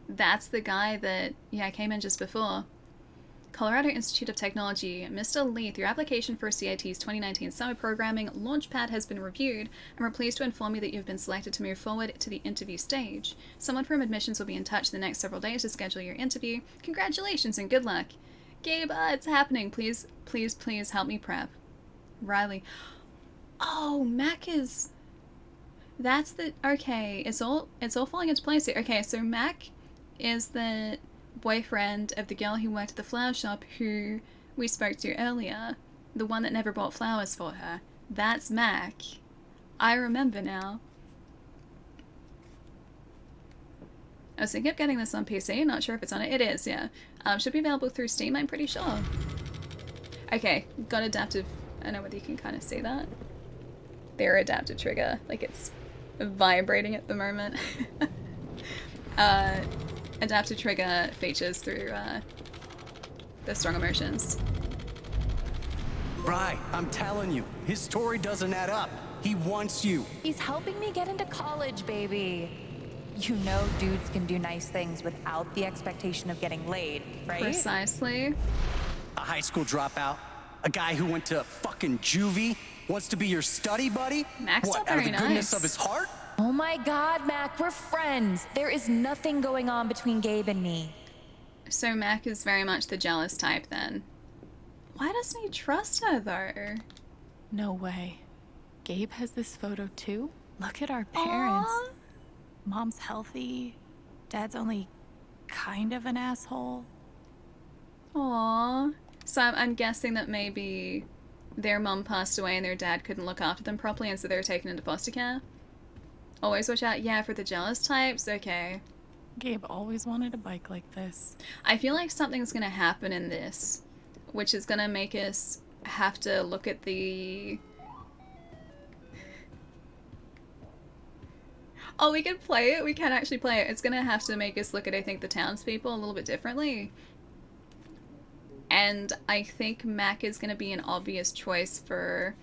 That's the guy that, yeah, came in just before. Colorado Institute of Technology. Mr. Leith, your application for CIT's 2019 summer programming Launchpad has been reviewed, and we're pleased to inform you that you've been selected to move forward to the interview stage. Someone from admissions will be in touch in the next several days to schedule your interview. Congratulations and good luck. Gabe, it's happening. Please, please, please help me prep. Riley. Oh, Mac is... That's the... Okay, it's all falling into place here. Okay, so Mac is the boyfriend of the girl who worked at the flower shop who we spoke to earlier. The one that never bought flowers for her. That's Mac. I remember now. I was thinking of getting this on PC, not sure if it's on it. It is, yeah. Should be available through Steam, I'm pretty sure. Okay, got adaptive. I don't know whether you can kind of see that. Their adaptive trigger, like it's vibrating at the moment. Adaptive trigger features through the strong emotions. Right, I'm telling you, his story doesn't add up. He wants you. He's helping me get into college, baby. You know dudes can do nice things without the expectation of getting laid, right? Precisely. A high school dropout, a guy who went to fucking juvie, wants to be your study buddy? Mac's what, not out of very the goodness nice. of his heart? Oh my god, Mac, we're friends. There is nothing going on between Gabe and me. So Mac is very much the jealous type then. Why doesn't he trust her though? No way. Gabe has this photo too? Look at our parents. Aww. Mom's healthy. Dad's only kind of an asshole. Aww. So I'm guessing that maybe their mum passed away and their dad couldn't look after them properly, and so they were taken into foster care. Always watch out. Yeah, for the jealous types. Okay. Gabe always wanted a bike like this. I feel like something's gonna happen in this, which is gonna make us have to look at the... Oh, we can play it? We can actually play it. It's gonna have to make us look at, I think, the townspeople a little bit differently. And I think Mac is gonna be an obvious choice for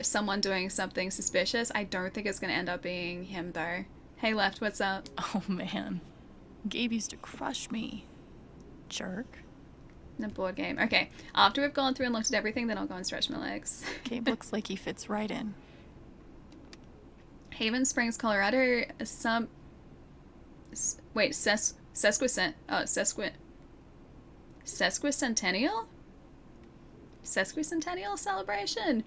someone doing something suspicious. I don't think it's gonna end up being him, though. Hey, Left, what's up? Oh man. Gabe used to crush me. Jerk. The board game. Okay, after we've gone through and looked at everything, then I'll go and stretch my legs. Gabe looks like he fits right in. Haven Springs, Colorado. Sesquicentennial? Sesquicentennial celebration.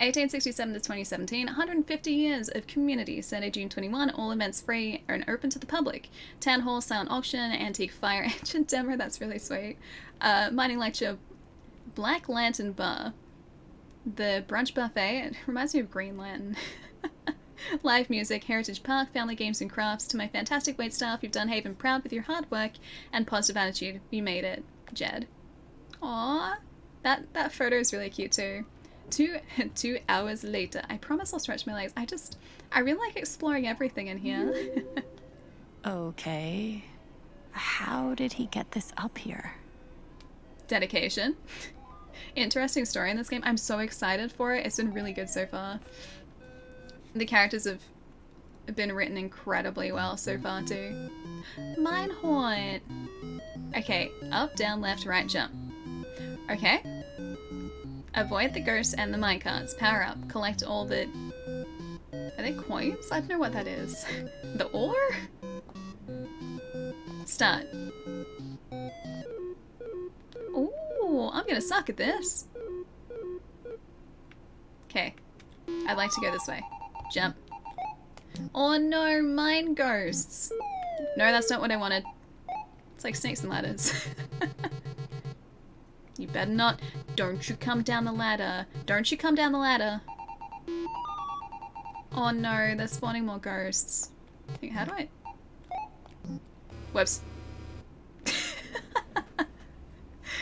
1867 to 2017, 150 years of community. Saturday, June 21, all events free and open to the public. Town hall, silent auction, antique fire engine demo, that's really sweet. Mining lecture, Black Lantern Bar. The brunch buffet, it reminds me of Green Lantern. Live music, Heritage Park, family games and crafts. To my fantastic waitstaff, you've done Haven proud with your hard work and positive attitude. You made it, Jed. Aww. That photo is really cute too. 2 hours later. I promise I'll stretch my legs. I really like exploring everything in here. Okay. How did he get this up here? Dedication. Interesting story in this game. I'm so excited for it. It's been really good so far. The characters have been written incredibly well so far too. Mine haunt. Okay, up, down, left, right, jump. Okay. Avoid the ghosts and the minecarts. Power up. Collect all the... Are they coins? I don't know what that is. The ore? Start. Ooh, I'm gonna suck at this. Okay. I'd like to go this way. Jump. Oh no, mine ghosts. No, that's not what I wanted. It's like snakes and ladders. You better not. Don't you come down the ladder. Don't you come down the ladder. Oh no, they're spawning more ghosts. How do I... Whoops.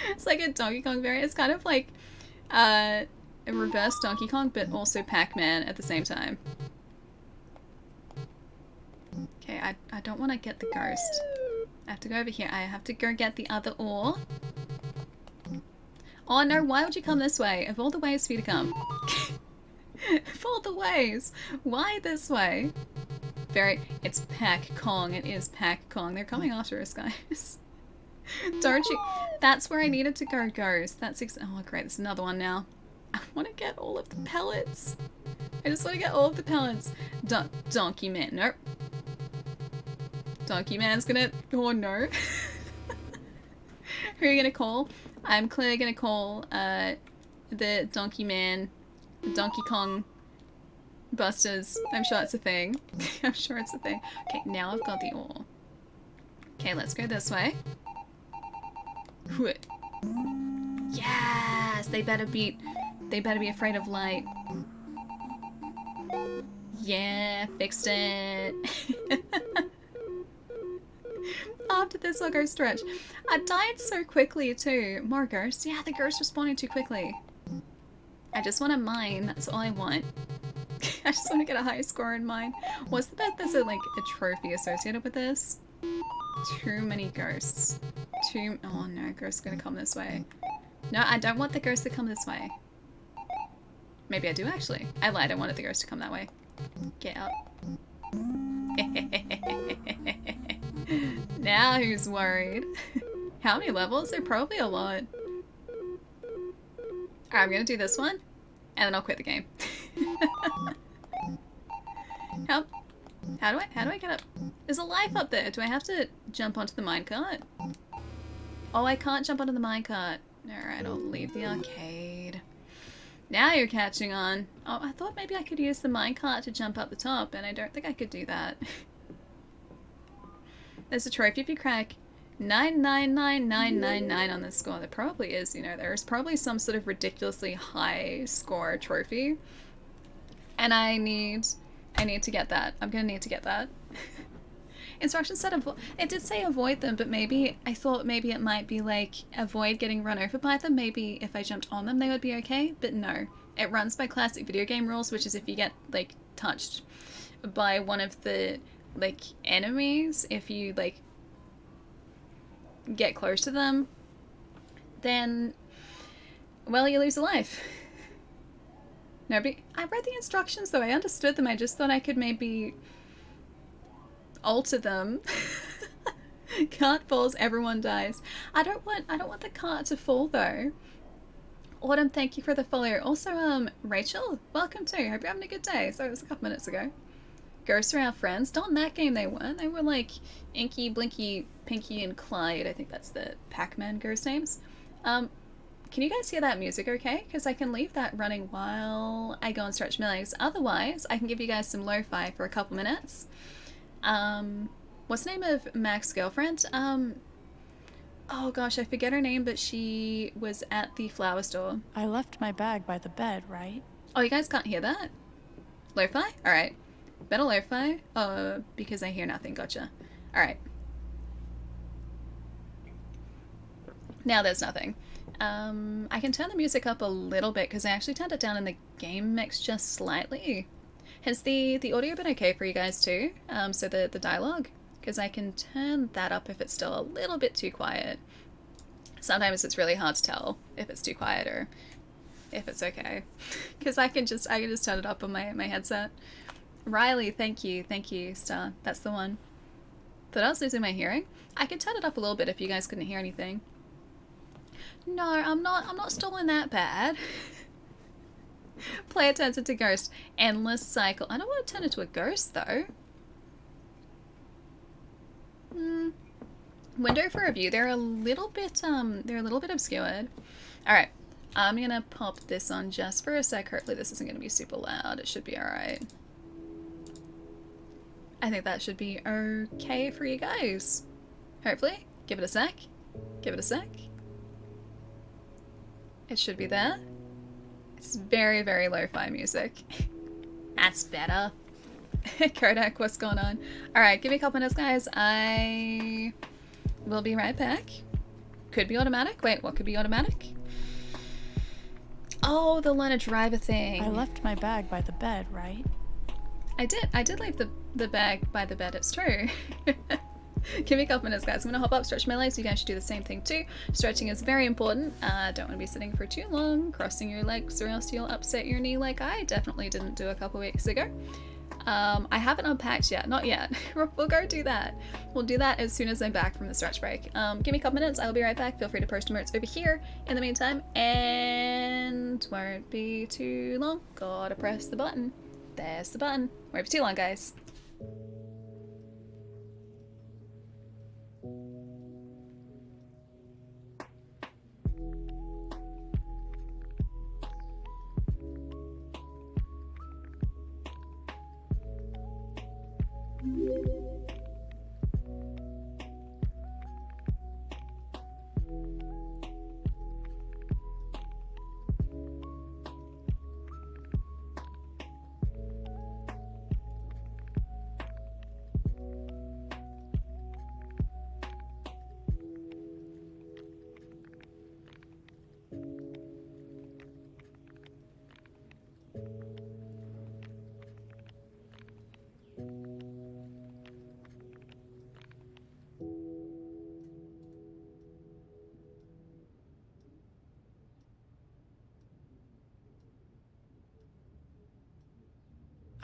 It's like a Donkey Kong variant. It's kind of like a reverse Donkey Kong, but also Pac-Man at the same time. Okay, I don't want to get the ghost. I have to go over here. I have to go get the other ore. Oh no, why would you come this way? Of all the ways for you to come. Of all the ways. Why this way? It's Pac-Kong. It is Pac-Kong. They're coming after us, guys. Don't you? That's where I needed to go, Ghost. Oh, great. There's another one now. I want to get all of the pellets. I just want to get all of the pellets. Donkey Man. Nope. Donkey Man's gonna... Oh, no. Who are you gonna call? I'm clearly gonna call, the Donkey Man, Donkey Kong Busters. I'm sure it's a thing. I'm sure it's a thing. Okay, now I've got the ore. Okay, let's go this way. Yes! They better be afraid of light. Yeah, fixed it. After this, I'll go stretch. I died so quickly too. More ghosts. Yeah, the ghosts responding too quickly. I just want to mine. That's all I want. I just want to get a high score in mine. What's the bet there's like a trophy associated with this? Too many ghosts. Oh no, ghosts are gonna come this way. No, I don't want the ghosts to come this way. Maybe I do actually. I lied, I wanted the ghost to come that way. Get up. Now who's worried? How many levels? They're probably a lot. Alright, I'm gonna do this one, and then I'll quit the game. How do I get up? There's a life up there. Do I have to jump onto the minecart? Oh, I can't jump onto the minecart. Alright, I'll leave the arcade. Now you're catching on. Oh, I thought maybe I could use the minecart to jump up the top, and I don't think I could do that. There's a trophy if you crack 99999 on this score. There probably is, you know, there's probably some sort of ridiculously high score trophy. And I need to get that. I'm gonna need to get that. Instructions said it did say avoid them, but maybe I thought maybe it might be like avoid getting run over by them. Maybe if I jumped on them they would be okay, but no. It runs by classic video game rules, which is if you get like touched by one of the like enemies, if you like get close to them, then well, you lose a life. No, but I read the instructions though. I understood them. I just thought I could maybe alter them. Cart falls, everyone dies. I don't want the cart to fall though. Autumn, thank you for the follow. Also, Rachel, welcome too. Hope you're having a good day. So it was a couple minutes ago. Ghosts are our friends. Not in that game they weren't. They were like Inky, Blinky, Pinky, and Clyde. I think that's the Pac-Man ghost names. Can you guys hear that music okay? Because I can leave that running while I go and stretch my legs. Otherwise, I can give you guys some lo-fi for a couple minutes. What's the name of Mac's girlfriend? Oh gosh, I forget her name, but she was at the flower store. I left my bag by the bed, right? Oh, you guys can't hear that? Lo-fi? Alright. Better lo-fi? Because I hear nothing. Gotcha. Alright. Now there's nothing. I can turn the music up a little bit because I actually turned it down in the game mix just slightly. Has the audio been okay for you guys too? So the dialogue? Because I can turn that up if it's still a little bit too quiet. Sometimes it's really hard to tell if it's too quiet or if it's okay. Because I can just turn it up on my headset. Riley, thank you, Star. That's the one. Thought I was losing my hearing. I can turn it up a little bit if you guys couldn't hear anything. No, I'm not stolen that bad. Player turns into ghost. Endless cycle. I don't want to turn into a ghost though. Window for review. They're a little bit obscured. Alright. I'm gonna pop this on just for a sec. Hopefully this isn't gonna be super loud. It should be alright. I think that should be okay for you guys. Hopefully. Give it a sec. Give it a sec. It should be there. It's very, very lo-fi music. That's better. Kodak, what's going on? Alright, give me a couple minutes, guys. I will be right back. Could be automatic. Wait, what could be automatic? Oh, the learn a driver thing. I left my bag by the bed, right? I did leave the bag by the bed, it's true. Give me a couple minutes, guys. I'm gonna hop up, stretch my legs. You guys should do the same thing too. Stretching is very important. Don't want to be sitting for too long, crossing your legs, or else you'll upset your knee like I definitely didn't do a couple weeks ago. I haven't unpacked yet, not yet. We'll go do that. We'll do that as soon as I'm back from the stretch break. Give me a couple minutes, I'll be right back. Feel free to post emotes over here in the meantime, and won't be too long. Gotta press the button. There's the button. Won't be too long, guys.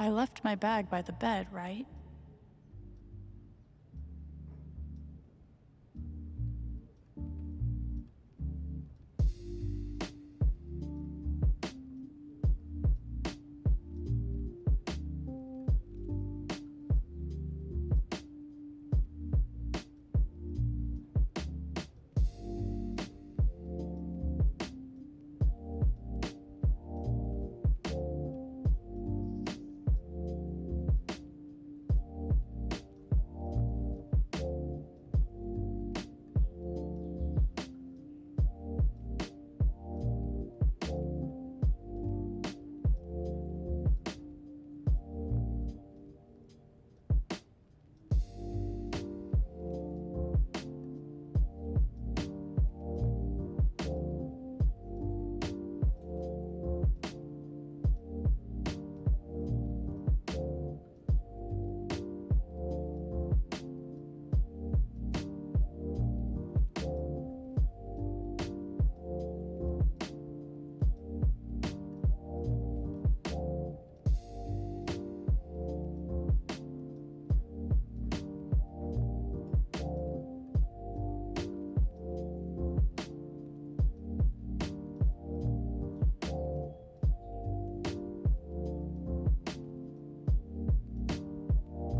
I left my bag by the bed, right?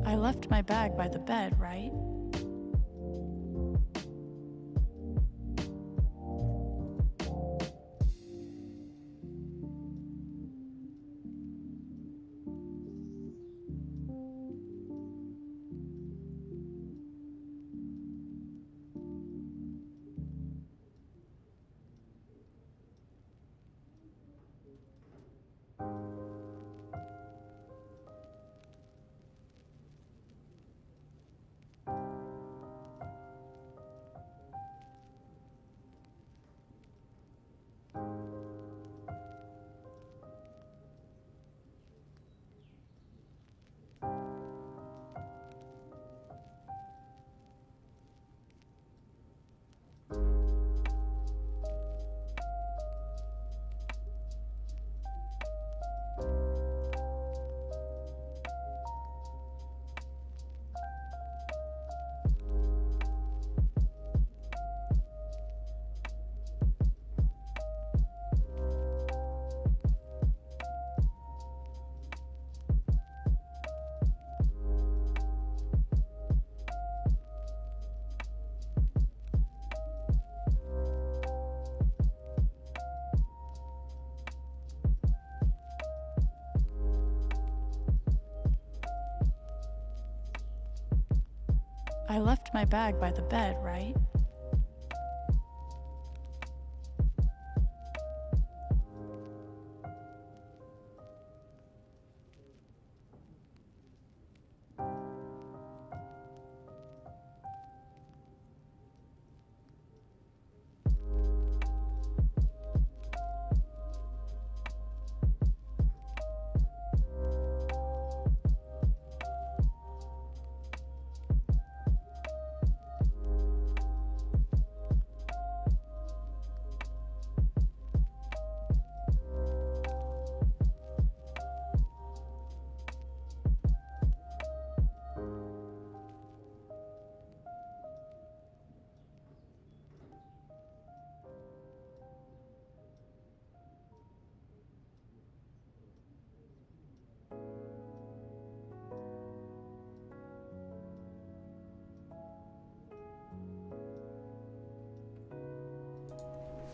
I left my bag by the bed, right? I left my bag by the bed, right?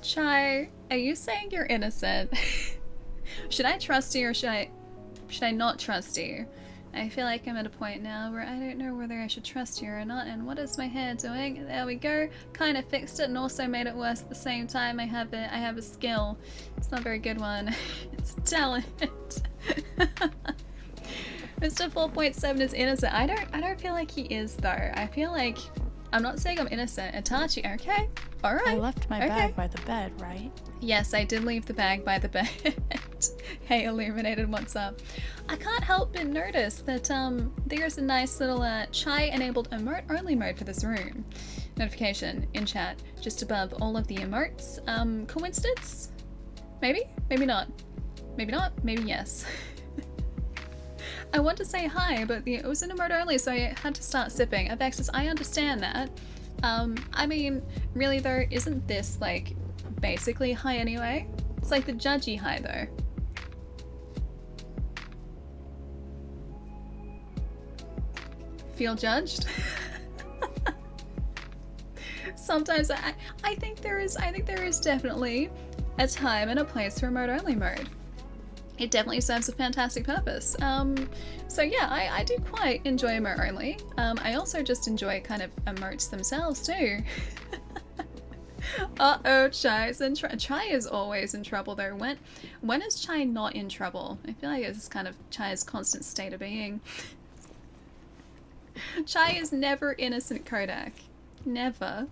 Chai, are you saying you're innocent? Should I trust you or should I not trust you? I feel like I'm at a point now where I don't know whether I should trust you or not, and what is my hair doing? There we go. Kind of fixed it and also made it worse at the same time. I have a skill. It's not a very good one. It's a talent. Mr. 4.7 is innocent. I don't feel like he is though. I feel like I'm not saying I'm innocent. Itachi, okay? Alright. I left my bag by the bed, right? Yes, I did leave the bag by the bed. Hey, Illuminated, what's up? I can't help but notice that there's a nice little Chai-enabled emote-only mode for this room. Notification in chat, just above all of the emotes. Coincidence? Maybe? Maybe not. Maybe not? Maybe yes. I want to say hi, but it was an emote only, so I had to start sipping. Avexis, I understand that. I mean, really though, isn't this like basically high anyway? It's like the judgy high though. Feel judged? Sometimes I think there is definitely a time and a place for remote only mode. It definitely serves a fantastic purpose. So yeah, I do quite enjoy emote only. I also just enjoy kind of emotes themselves too. Uh-oh, Chai is in Chai is always in trouble though. When is Chai not in trouble? I feel like it's kind of Chai's constant state of being. Chai is never innocent, Kodak. Never.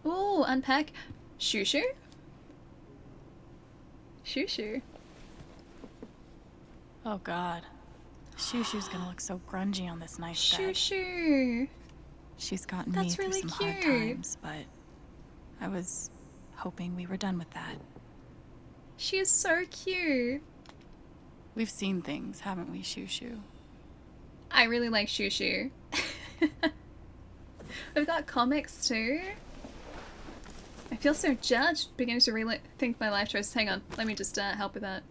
Ooh, unpack. Shushu? Shushu. Oh god. Shushu's gonna look so grungy on this nice bed. Shushu. She's gotten That's me really through some hard cute. times, but I was hoping we were done with that. She is so cute. We've seen things, haven't we, Shushu? I really like Shushu. We've got comics too. I feel so judged, beginning to rethink my life choices. Hang on, let me just help with that.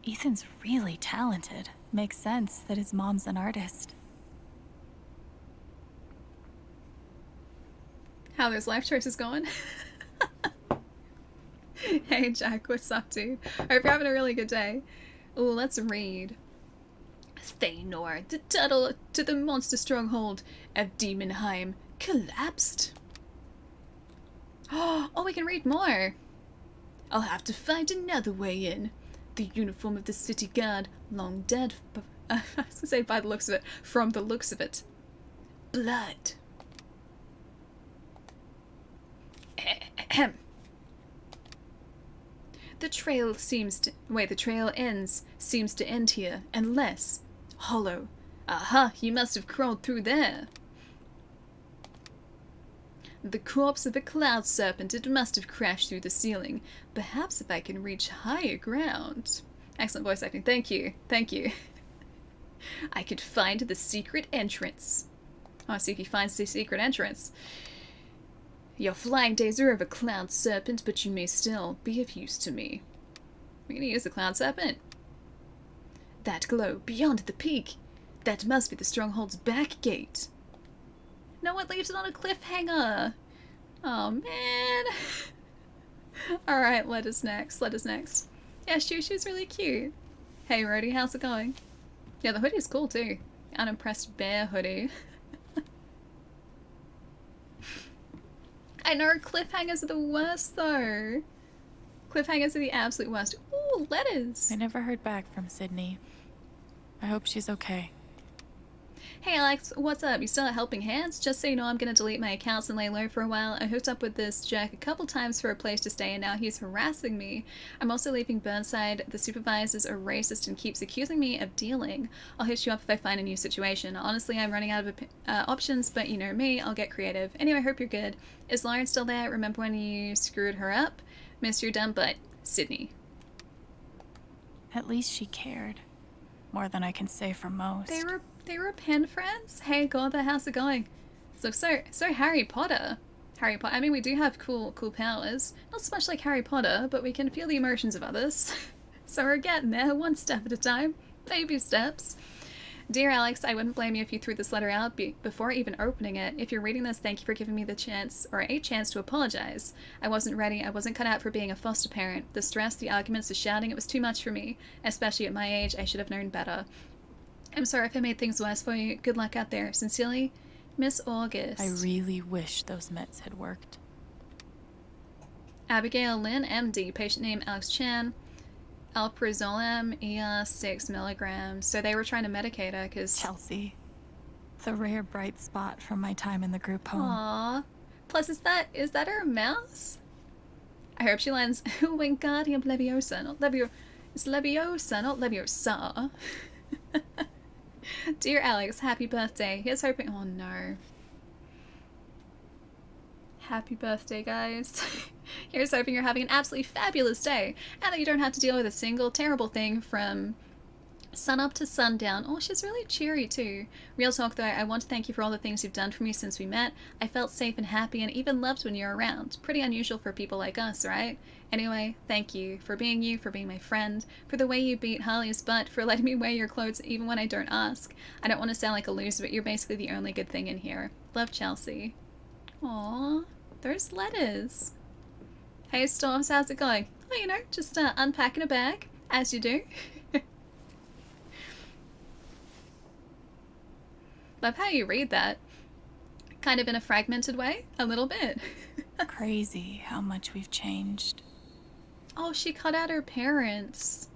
Ethan's really talented. Makes sense that his mom's an artist. How those life choices going? Hey Jack, what's up, dude? Hope you're having a really good day. Ooh, let's read. Thanor, the tunnel to the monster stronghold of Demonheim collapsed. Oh, we can read more. I'll have to find another way in. The uniform of the city guard, long dead. I was gonna say by the looks of it, from the looks of it. Blood. Ahem. The trail seems to end here, unless hollow. Aha, you must have crawled through there. The corpse of a cloud serpent, it must have crashed through the ceiling. Perhaps if I can reach higher ground. Excellent voice acting, thank you, thank you. I could find the secret entrance. Oh, see if he finds the secret entrance. Your flying days are over, cloud serpent, but you may still be of use to me. We're gonna use the cloud serpent. That glow beyond the peak. That must be the stronghold's back gate. No one leaves it on a cliffhanger. Oh man. Alright, let us next. Yeah, Shushu's really cute. Hey Rody, how's it going? Yeah, the hoodie's cool too. unimpressed bear hoodie. I know, cliffhangers are the worst though. Cliffhangers are the absolute worst. Ooh, letters. I never heard back from Sydney. I hope she's okay. Hey Alex, what's up? You still at Helping Hands? Just so you know, I'm gonna delete my accounts and lay low for a while. I hooked up with this jerk a couple times for a place to stay and now he's harassing me. I'm also leaving Burnside. The supervisors are racist and keeps accusing me of dealing. I'll hit you up if I find a new situation. Honestly, I'm running out of options, but you know me, I'll get creative. Anyway, I hope you're good. Is Lauren still there? Remember when you screwed her up? Miss your dumb butt, Sydney. At least she cared. More than I can say for most. They were pen friends? Hey Gorba, how's it going? So Harry Potter. I mean, we do have cool powers. Not so much like Harry Potter, but we can feel the emotions of others. So we're getting there, one step at a time. Baby steps. Dear Alex, I wouldn't blame you if you threw this letter out before even opening it. If you're reading this, thank you for giving me the chance, or a chance to apologize. I wasn't ready. I wasn't cut out for being a foster parent. The stress, the arguments, the shouting, it was too much for me. Especially at my age, I should have known better. I'm sorry if I made things worse for you. Good luck out there. Sincerely, Miss August. I really wish those meds had worked. Abigail Lynn, MD. Patient name Alex Chen. Alprazolam, ER 6 milligrams. So they were trying to medicate her because... Chelsea. The rare bright spot from my time in the group home. Aww. Plus, is that her mouse? I hope she lands Wingardium Leviosa. Not Levio... It's Leviosa, not Leviosa. Dear Alex, happy birthday. Here's hoping... Oh no. Happy birthday, guys. Here's hoping you're having an absolutely fabulous day and that you don't have to deal with a single terrible thing from sun up to sundown. Oh, she's really cheery too. Real talk though, I want to thank you for all the things you've done for me since we met. I felt safe and happy and even loved when you're around. Pretty unusual for people like us, right? Anyway, thank you for being my friend, for the way you beat Harley's butt, for letting me wear your clothes even when I don't ask. I don't want to sound like a loser, but you're basically the only good thing in here. Love, Chelsea. Aww, there's letters. Hey Storms, how's it going? Oh, you know, just unpacking a bag, as you do. Love how you read that. Kind of in a fragmented way, a little bit. Crazy how much we've changed. Oh, she cut out her parents.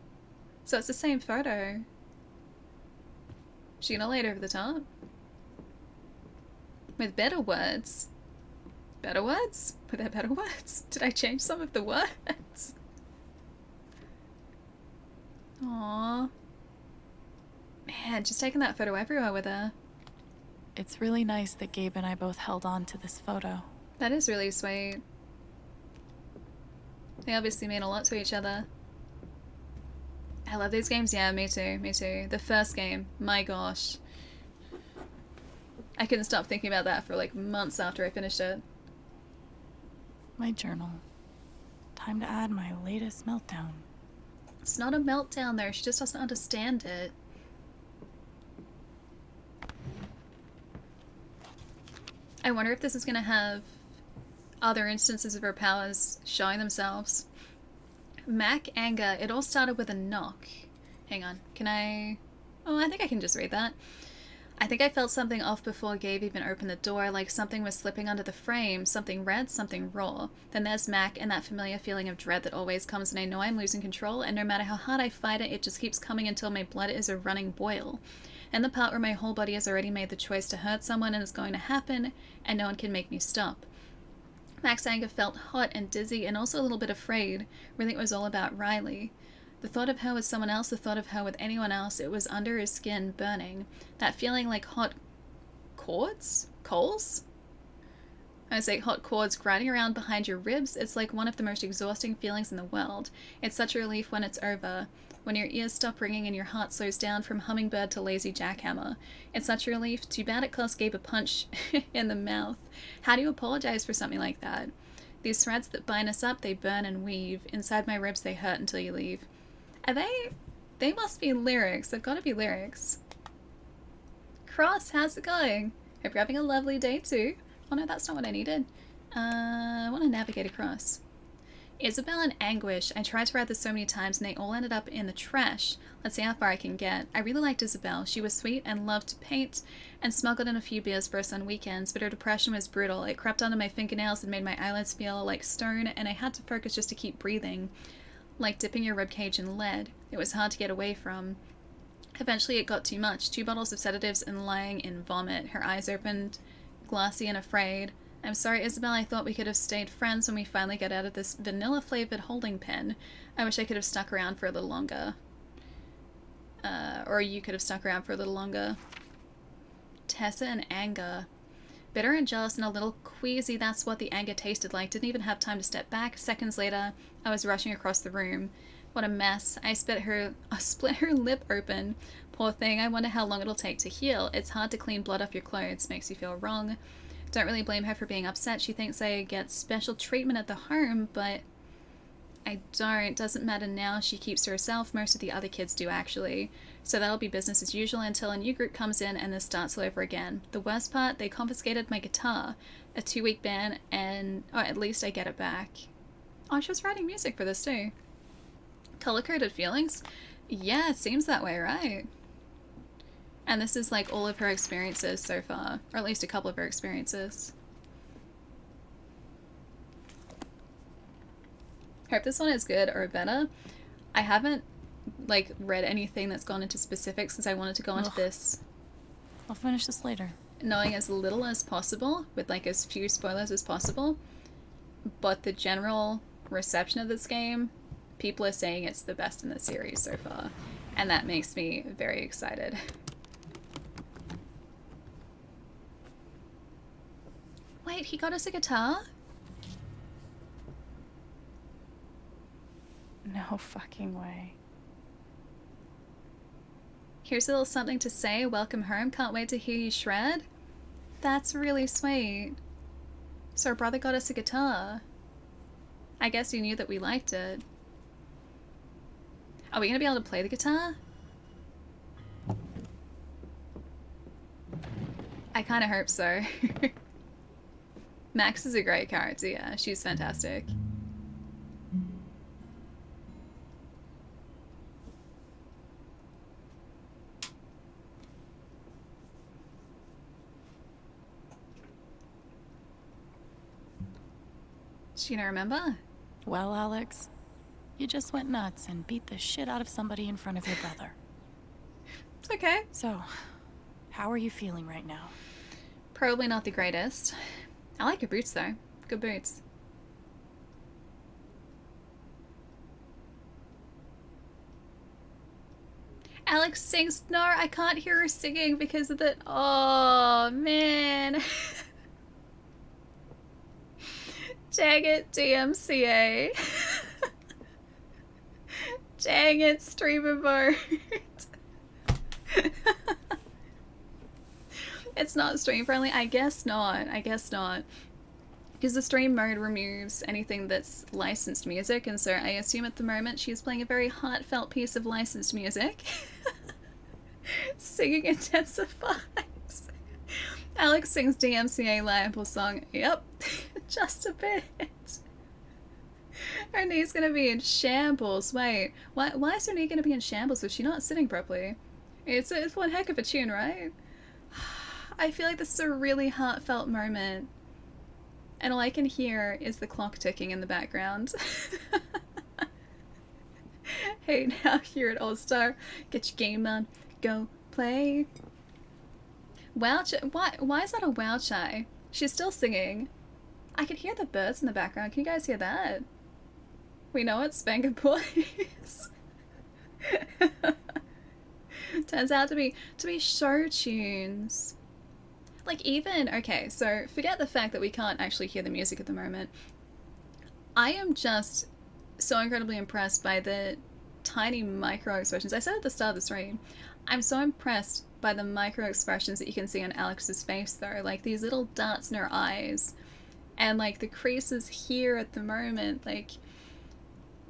So it's the same photo. She gonna lay it over the top. With better words. Better words? Were there better words? Did I change some of the words? Aww. Man, just taking that photo everywhere with her. It's really nice that Gabe and I both held on to this photo. That is really sweet. They obviously mean a lot to each other. I love these games. Yeah, me too. Me too. The first game. My gosh. I couldn't stop thinking about that for like months after I finished it. My journal. Time to add my latest meltdown. It's not a meltdown though. She just doesn't understand it. I wonder if this is going to have other instances of her powers showing themselves. Mac anger. It all started with a knock. Hang on. Can I... Oh, I think I can just read that. I think I felt something off before Gabe even opened the door, like something was slipping under the frame, something red, something raw. Then there's Mac and that familiar feeling of dread that always comes when I know I'm losing control, and no matter how hard I fight it, it just keeps coming until my blood is a running boil. And the part where my whole body has already made the choice to hurt someone and it's going to happen, and no one can make me stop. Mac's anger felt hot and dizzy and also a little bit afraid. Really, it was all about Riley. The thought of her with someone else, the thought of her with anyone else, it was under his skin, burning. That feeling like hot cords? Coals? I say hot cords grinding around behind your ribs. It's like one of the most exhausting feelings in the world. It's such a relief when it's over. When your ears stop ringing and your heart slows down from hummingbird to lazy jackhammer. It's such a relief. Too bad it cost Gabe a punch in the mouth. How do you apologize for something like that? These threads that bind us up, they burn and weave. Inside my ribs, they hurt until you leave. Are they must be lyrics. They've got to be lyrics. Cross, how's it going? Hope you're having a lovely day too. Oh no, that's not what I needed. I want to navigate across. Isabel and Anguish. I tried to write this so many times and they all ended up in the trash. Let's see how far I can get. I really liked Isabel. She was sweet and loved to paint and smuggled in a few beers for us on weekends, but her depression was brutal. It crept under my fingernails and made my eyelids feel like stone, and I had to focus just to keep breathing, like dipping your ribcage in lead. It was hard to get away from. Eventually it got too much. 2 bottles of sedatives and lying in vomit. Her eyes opened, glassy and afraid. I'm sorry, Isabel. I thought we could have stayed friends when we finally got out of this vanilla-flavored holding pen. I wish I could have stuck around for a little longer. Or you could have stuck around for a little longer. Tessa and anger. Bitter and jealous and a little queasy, that's what the anger tasted like. Didn't even have time to step back. Seconds later, I was rushing across the room. What a mess. I split her lip open. Poor thing, I wonder how long it'll take to heal. It's hard to clean blood off your clothes. Makes you feel wrong. Don't really blame her for being upset. She thinks I get special treatment at the home, but I don't. Doesn't matter now. She keeps to herself. Most of the other kids do, actually. So that'll be business as usual until a new group comes in and this starts all over again. The worst part, they confiscated my guitar. A 2-week ban, and at least I get it back. Oh, she was writing music for this too. Color-coded feelings? Yeah, it seems that way, right? And this is like all of her experiences so far, or at least a couple of her experiences. Hope this one is good or better. I haven't like read anything that's gone into specifics because I wanted to go into this. I'll finish this later. Knowing as little as possible, with like as few spoilers as possible. But the general reception of this game, people are saying it's the best in the series so far. And that makes me very excited. Wait, he got us a guitar? No fucking way. Here's a little something to say. Welcome home. Can't wait to hear you shred. That's really sweet. So our brother got us a guitar. I guess he knew that we liked it. Are we gonna be able to play the guitar? I kind of hope so. Max is a great character, yeah. She's fantastic. Is she gonna remember? Well, Alex, you just went nuts and beat the shit out of somebody in front of your brother. It's okay. So, how are you feeling right now? Probably not the greatest. I like your boots though. Good boots. Alex sings. No, I can't hear her singing because of the... Oh, man. Dang it, DMCA. Dang it, streamer mode. It's not stream friendly? I guess not. I guess not. Because the stream mode removes anything that's licensed music, and so I assume at the moment she's playing a very heartfelt piece of licensed music. Singing intensifies. Alex sings DMCA Liable song. Yep. Just a bit. Her knee's gonna be in shambles. Wait, why is her knee gonna be in shambles if she's not sitting properly? It's one heck of a tune, right? I feel like this is a really heartfelt moment. And all I can hear is the clock ticking in the background. Hey, now you're at All-Star. Get your game on. Go play. Wow, why is that a wow chai? She's still singing. I can hear the birds in the background. Can you guys hear that? We know it's Spanker Boys. Turns out to be show tunes. Like even, okay, so forget the fact that we can't actually hear the music at the moment. I am just so incredibly impressed by the tiny micro expressions. I said at the start of the stream, I'm so impressed by the micro expressions that you can see on Alex's face though. Like these little dots in her eyes and like the creases here at the moment. Like,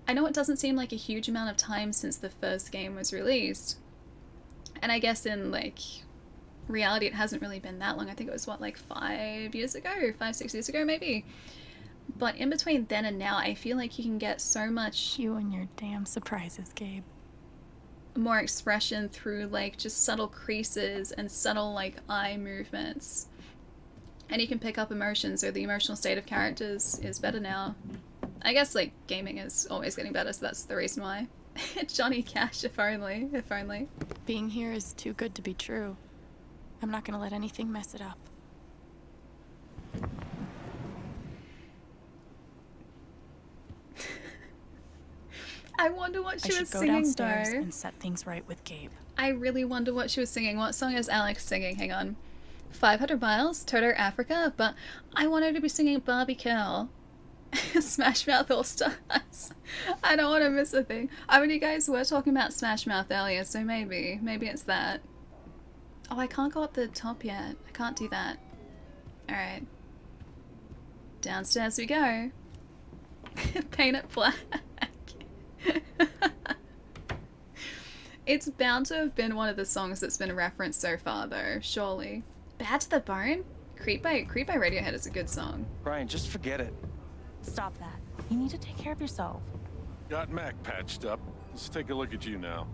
I know it doesn't seem like a huge amount of time since the first game was released. And I guess in like reality it hasn't really been that long. I think it was what, like 5 years ago, 5-6 years ago maybe. But in between then and now, I feel like you can get so much You and your damn surprises, Gabe. more expression through like just subtle creases and subtle like eye movements. And you can pick up emotions, or the emotional state of characters is better now. I guess like gaming is always getting better, so that's the reason why. Johnny Cash, if only, if only. Being here is too good to be true. I'm not gonna let anything mess it up. I wonder what she I was should go singing downstairs though. and set things right with Gabe. I really wonder what she was singing. What song is Alex singing? Hang on. 500 Miles, Toto Africa, but I want her to be singing Barbie Girl. Smash Mouth All Stars. I don't want to miss a thing. I mean, you guys were talking about Smash Mouth earlier, so maybe it's that. Oh, I can't go up the top yet. I can't do that. Alright. Downstairs we go. Paint it black. It's bound to have been one of the songs that's been referenced so far, though, surely. Bad to the Bone? Creep by Radiohead is a good song. Brian, just forget it. Stop that. You need to take care of yourself. Got Mac patched up. Let's take a look at you now.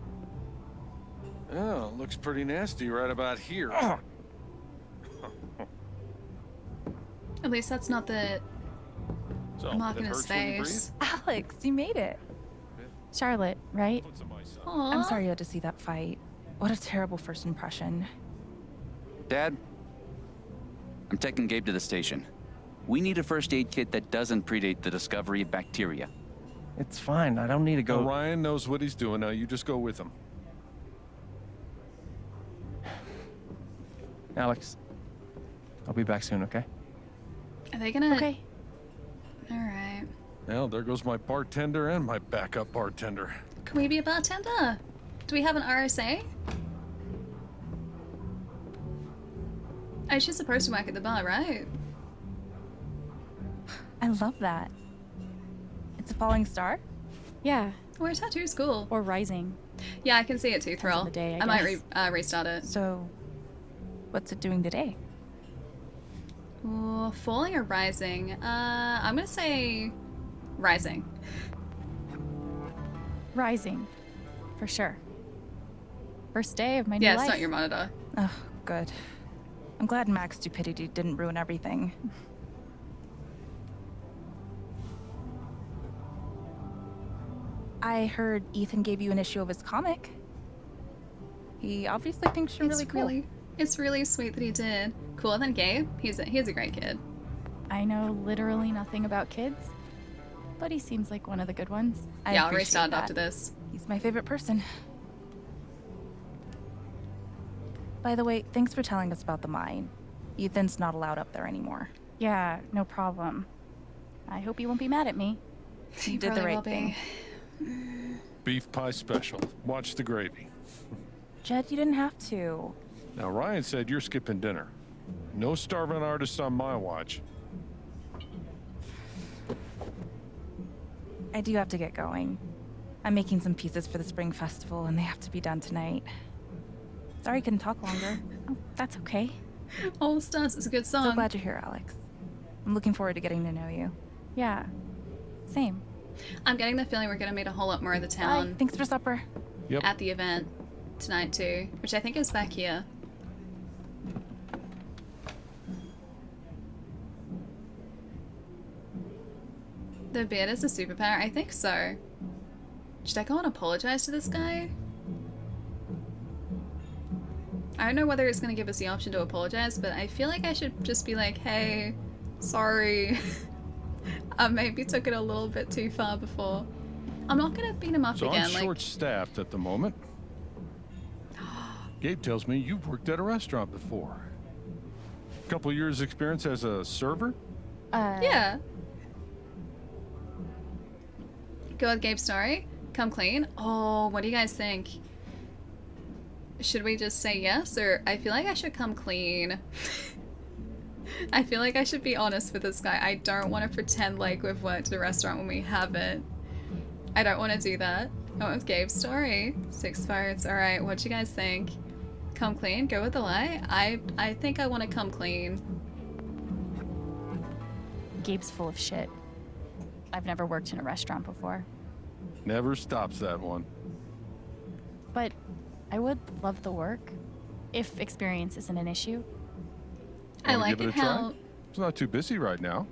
Oh, looks pretty nasty right about here. At least that's not the So, mark it in his hurts when you breathe? face. Alex, you made it. Charlotte, right? Put some ice on. Aw. I'm sorry you had to see that fight. What a terrible first impression. Dad, I'm taking Gabe to the station. We need a first aid kit that doesn't predate the discovery of bacteria. It's fine. I don't need to go. Ryan knows what he's doing now. You just go with him. Alex, I'll be back soon, okay? Are they gonna... Okay. Alright. Well, there goes my bartender and my backup bartender. Can we be a bartender? Do we have an RSA? Oh, she's supposed to work at the bar, right? I love that. It's a falling star? Yeah. Oh, her tattoo's cool. Or rising. Yeah, I can see it too, Depends on Thrill. the day, I I might guess. restart it. So, what's it doing today? Ooh, falling or rising? I'm gonna say rising. Rising. For sure. First day of my new Yeah, life. it's not your monitor. Oh, good. I'm glad Mac's stupidity didn't ruin everything. I heard Ethan gave you an issue of his comic. He obviously thinks you're really cool. It's really sweet that he did. Cooler than Gabe. He's a great kid. I know literally nothing about kids, but he seems like one of the good ones. Yeah, I'll restart after this. He's my favorite person. By the way, thanks for telling us about the mine. Ethan's not allowed up there anymore. Yeah, no problem. I hope you won't be mad at me. You did the probably will right be. thing. Beef pie special. Watch the gravy. Jed, you didn't have to. Now, Ryan said you're skipping dinner. No starving artists on my watch. I do have to get going. I'm making some pieces for the spring festival, and they have to be done tonight. Sorry I couldn't talk longer. Oh, that's okay. All Stars is a good song. So glad you're here, Alex. I'm looking forward to getting to know you. Yeah. Same. I'm getting the feeling we're gonna meet a whole lot more of the Bye. town Thanks for supper. Yep. at the event tonight too, which I think is back here. The beard is a superpower? I think so. Should I go and apologize to this guy? I don't know whether it's going to give us the option to apologize, but I feel like I should just be like, hey, sorry. I maybe took it a little bit too far before. I'm not going to beat him up So again. I'm Like, short-staffed at the moment. Gabe tells me you've worked at a restaurant before. Couple years experience as a server? yeah. Go with Gabe's story. Come clean. Oh, what do you guys think? Should we just say yes, or I feel like I should come clean. I feel like I should be honest with this guy. I don't want to pretend like we've worked at a restaurant when we haven't. I don't want to do that. I went with Gabe's story. 6 votes. All right, what do you guys think? Come clean? Go with the lie? I think I want to come clean. Gabe's full of shit. I've never worked in a restaurant before. Never stops that one. But I would love the work, if experience isn't an issue. I Wanna like give it it a try? how. It's not too busy right now,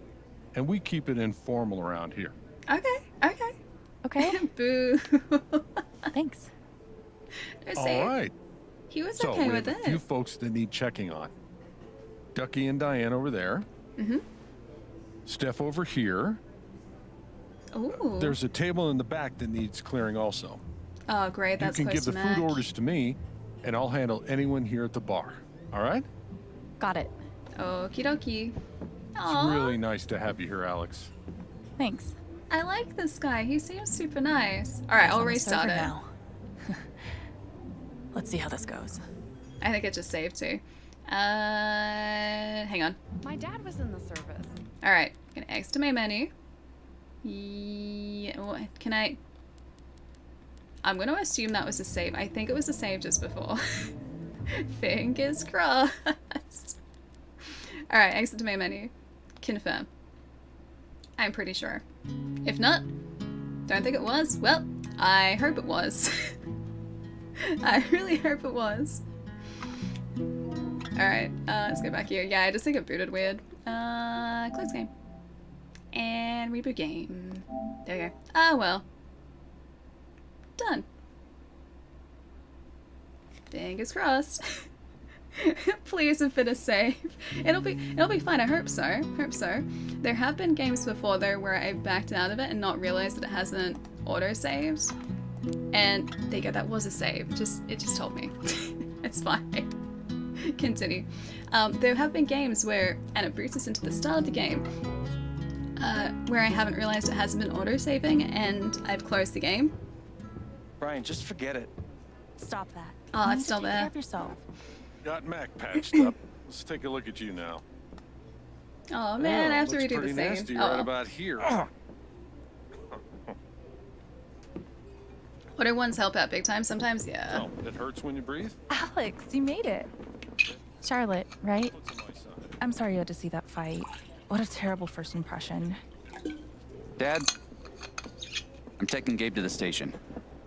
and we keep it informal around here. Okay, okay. Okay. Boo. Thanks. No, All see, right. he was So okay we with have a it. few folks that need checking on. Ducky and Diane over there. Mm-hmm. Steph over here. Ooh. There's a table in the back that needs clearing also. Oh, great. That's you can close give the to Mac. food orders to me, and I'll handle anyone here at the bar. All right? Got it. Okie dokie. It's Aw, really nice to have you here, Alex. Thanks. I like this guy. He seems super nice. All right, I'll On the restart server it. now. Let's see how this goes. I think it just saved too. Hang on. My dad was in the service. All right, gonna X to my menu. Yeah, what can I? I'm gonna assume that was a save. I think it was a save just before. Fingers crossed. All right, exit to main menu. Confirm. I'm pretty sure. If not, don't think it was. Well, I hope it was. I really hope it was. Alright, let's go back here. Yeah, I just think it booted weird. Close game. And reboot game. There we go. Oh well. Done. Fingers crossed. Please have been a save. It'll be fine. I hope so. Hope so. There have been games before though where I've backed out of it and not realized that it hasn't auto saved. And there you go, that was a save. It just told me. It's fine. Continue. There have been games where, and it boots us into the start of the game, where I haven't realized it hasn't been auto-saving and I've closed the game. Brian, just forget it. Stop that. Oh, You it's need still to take there. care of yourself. Got Mac patched up. Let's take a look at you now. Oh man, I have to looks redo pretty the save. nasty Oh. right about here. Auto ones help out big time sometimes, yeah. Oh, it hurts when you breathe? Alex, you made it. Charlotte, right? What's on my side? I'm sorry you had to see that fight. What a terrible first impression. Dad, I'm taking Gabe to the station.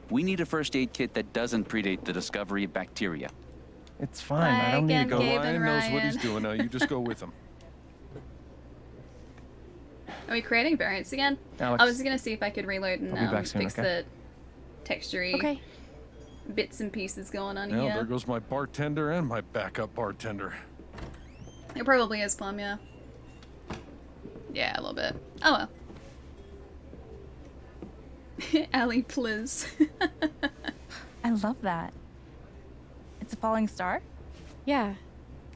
We need a first aid kit that doesn't predate the discovery of bacteria. It's fine. I don't need to again, go. Gabe. Ryan and knows what he's Ryan. doing now. You just go with him. Are we creating variants again? Alex, I was gonna see if I could reload and I'll be back soon, fix okay? the textury Okay. bits and pieces going on Well, here. there goes my bartender and my backup bartender. It probably is Plum, yeah. Yeah, a little bit. Oh well. Allie, please. I love that. It's a falling star? Yeah.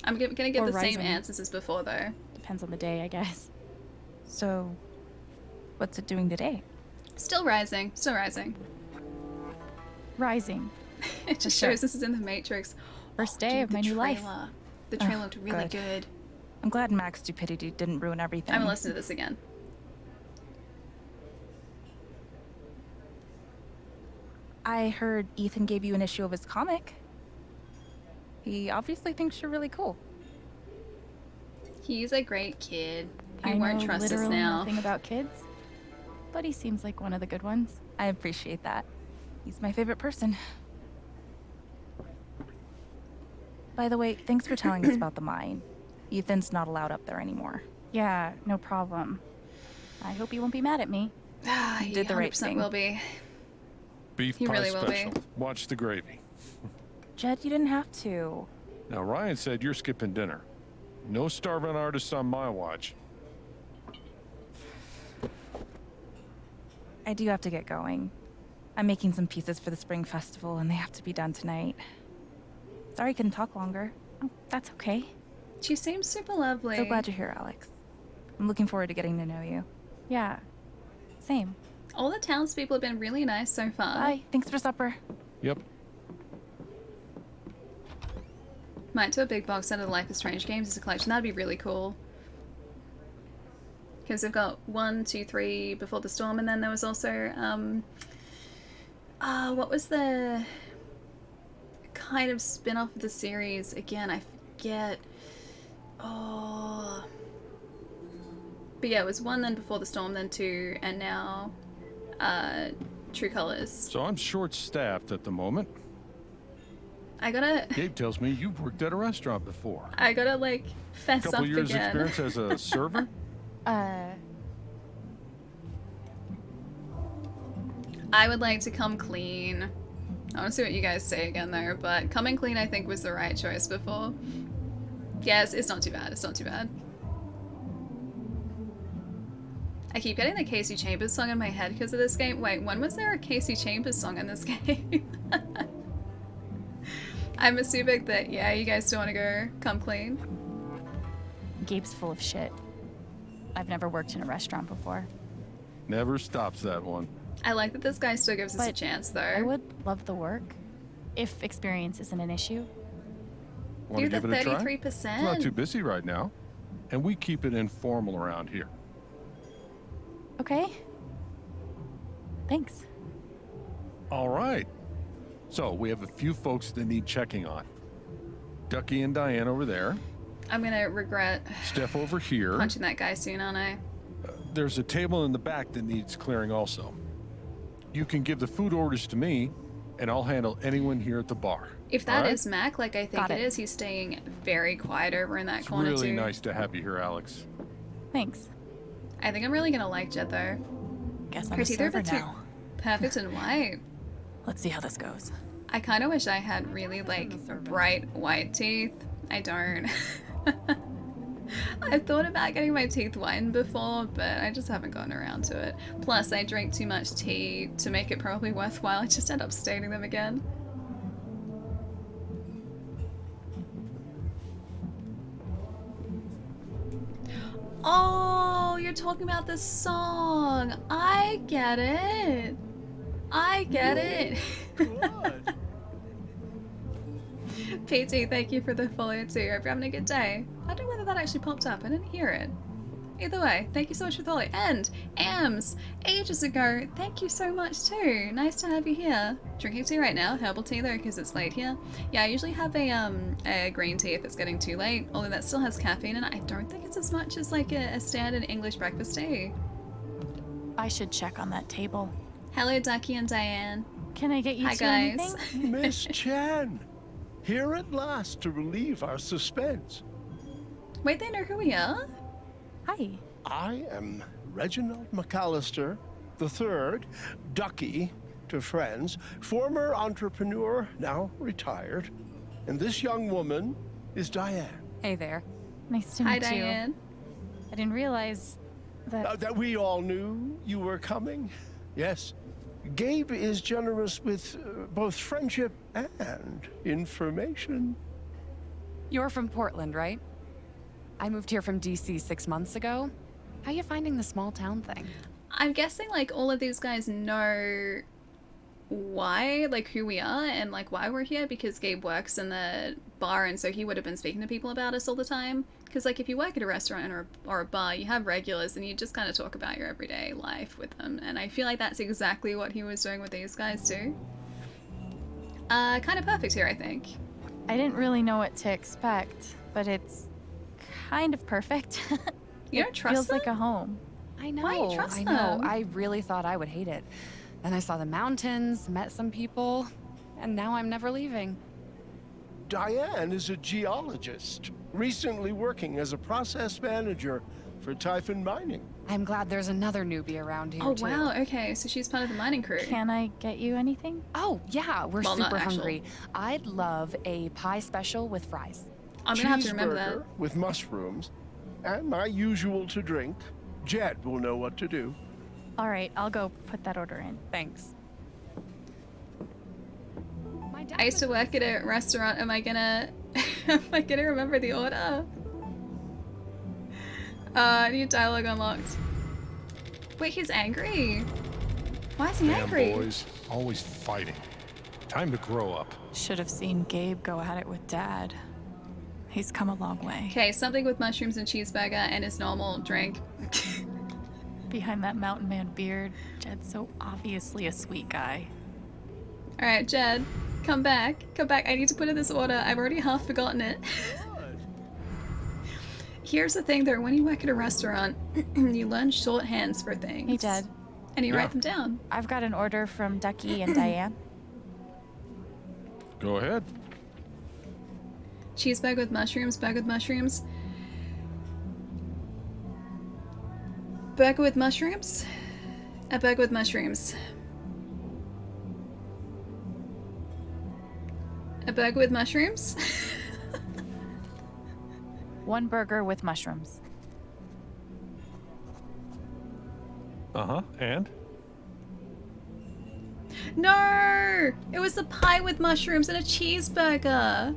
I'm gonna give Or the same rising. answers as before, though. Depends on the day, I guess. So, what's it doing today? Still rising. Still rising. Rising. It just sure. shows this is in the Matrix. First day Dude, of my the new life. trailer. The trailer Oh, looked really good. good. I'm glad Mac's stupidity didn't ruin everything. I'm gonna listen to this again. I heard Ethan gave you an issue of his comic. He obviously thinks you're really cool. He's a great kid. You I won't know trust us literally now. nothing about kids, but he seems like one of the good ones. I appreciate that. He's my favorite person. By the way, thanks for telling us about the mine. Ethan's not allowed up there anymore. Yeah, no problem. I hope you won't be mad at me. He did the right 100% thing. will be. Beef He pie really will be. special. Watch the gravy. Jed, you didn't have to. Now, Ryan said you're skipping dinner. No starving artists on my watch. I do have to get going. I'm making some pieces for the spring festival and they have to be done tonight. Sorry I couldn't talk longer. Oh, that's okay. She seems super lovely. So glad you're here, Alex. I'm looking forward to getting to know you. Yeah. Same. All the townspeople have been really nice so far. Bye. Thanks for supper. Yep. Might do a big box set of the Life is Strange games as a collection. That'd be really cool. Because they've got 1, 2, 3 Before the Storm, and then there was also, what was the kind of spin-off of the series? Again, I forget. Oh. But yeah, it was 1, then Before the Storm, then 2, and now True Colors. So I'm short-staffed at the moment. I gotta... Gabe tells me you've worked at a restaurant before. I gotta, like, fess up Couple years again. experience as a server? I would like to come clean. I want to see what you guys say again there, but coming clean I think was the right choice before. Yes, it's not too bad. It's not too bad. I keep getting the Casey Chambers song in my head because of this game. Wait, when was there a Casey Chambers song in this game? I'm assuming that, yeah, you guys still want to go come clean. Gabe's full of shit. I've never worked in a restaurant before. Never stops that one. I like that this guy still gives us a chance, though. I would love the work, if experience isn't an issue. Want to give it a try? 33%. It's not too busy right now, and we keep it informal around here. Okay. Thanks. All right. So we have a few folks that need checking on. Ducky and Diane over there. I'm gonna regret Steph over here. punching that guy soon, aren't I? There's a table in the back that needs clearing also. You can give the food orders to me, and I'll handle anyone here at the bar. If that All is Mac, like I think it is, he's staying very quiet over in that It's corner really too. nice to have you here, Alex. Thanks. I think I'm really gonna like Jed though. Guess Her I'm a teeth are a server bit too now. perfect and white. Let's see how this goes. I kind of wish I had really like bright white teeth. I don't. I've thought about getting my teeth whitened before, but I just haven't gotten around to it. Plus, I drink too much tea to make it probably worthwhile. I just end up staining them again. Oh, you're talking about the song. I get it. I get it. PT, thank you for the follow too. Hope you're having a good day. I don't know whether that actually popped up. I didn't hear it. Either way, thank you so much for the follow. And AMS, ages ago, thank you so much too. Nice to have you here. Drinking tea right now, herbal tea though, because it's late here. Yeah, I usually have a green tea if it's getting too late, although that still has caffeine, and I don't think it's as much as like a standard English breakfast tea. I should check on that table. Hello, Ducky and Diane. Can I get you Hi, two guys. anything? Miss Chen, here at last to relieve our suspense. Wait, they know who we are? Hi. I am Reginald McAllister III, Ducky to friends, former entrepreneur, now retired. And this young woman is Diane. Hey there. Nice to Hi, meet you. Diane. I didn't realize that... That we all knew you were coming. Yes. Gabe is generous with both friendship and information. You're from Portland, right? I moved here from DC 6 months ago. How you finding the small town thing? I'm guessing like all of these guys know why, like who we are and like why we're here, because Gabe works in the bar and so he would have been speaking to people about us all the time. Because like if you work at a restaurant or a bar, you have regulars and you just kind of talk about your everyday life with them. And I feel like that's exactly what he was doing with these guys too. Kind of perfect here, I think. I didn't really know what to expect, but it's kind of perfect. You don't trust feels them? like a home. I know. Why you trust I know. them? I really thought I would hate it. Then I saw the mountains, met some people, and now I'm never leaving. Diane is a geologist, recently working as a process manager for Typhon Mining. I'm glad there's another newbie around here, Oh too. wow, okay, so she's part of the mining crew. Can I get you anything? Oh, yeah, we're Well, not super actual. hungry. I'd love a pie special with fries. I'm gonna have to remember that. Cheeseburger with mushrooms, and my usual to drink. Jed will know what to do. All right, I'll go put that order in. Thanks. I used to work at a restaurant. Am I gonna remember the order? New dialogue unlocked. Wait, he's angry. Why is he Damn angry? boys, always fighting. Time to grow up. Should have seen Gabe go at it with Dad. He's come a long way. Okay, something with mushrooms and cheeseburger and his normal drink. Behind that mountain man beard, Jed's so obviously a sweet guy. All right, Jed, come back. Come back. I need to put in this order. I've already half forgotten it. Here's the thing though, when you work at a restaurant, you learn shorthands for things. Hey, Jed. And you write them down. I've got an order from Ducky and Diane. Go ahead. Cheeseburger with mushrooms, burger with mushrooms. Burger with mushrooms? A burger with mushrooms. A burger with mushrooms? One burger with mushrooms. Uh-huh, and? No! It was a pie with mushrooms and a cheeseburger.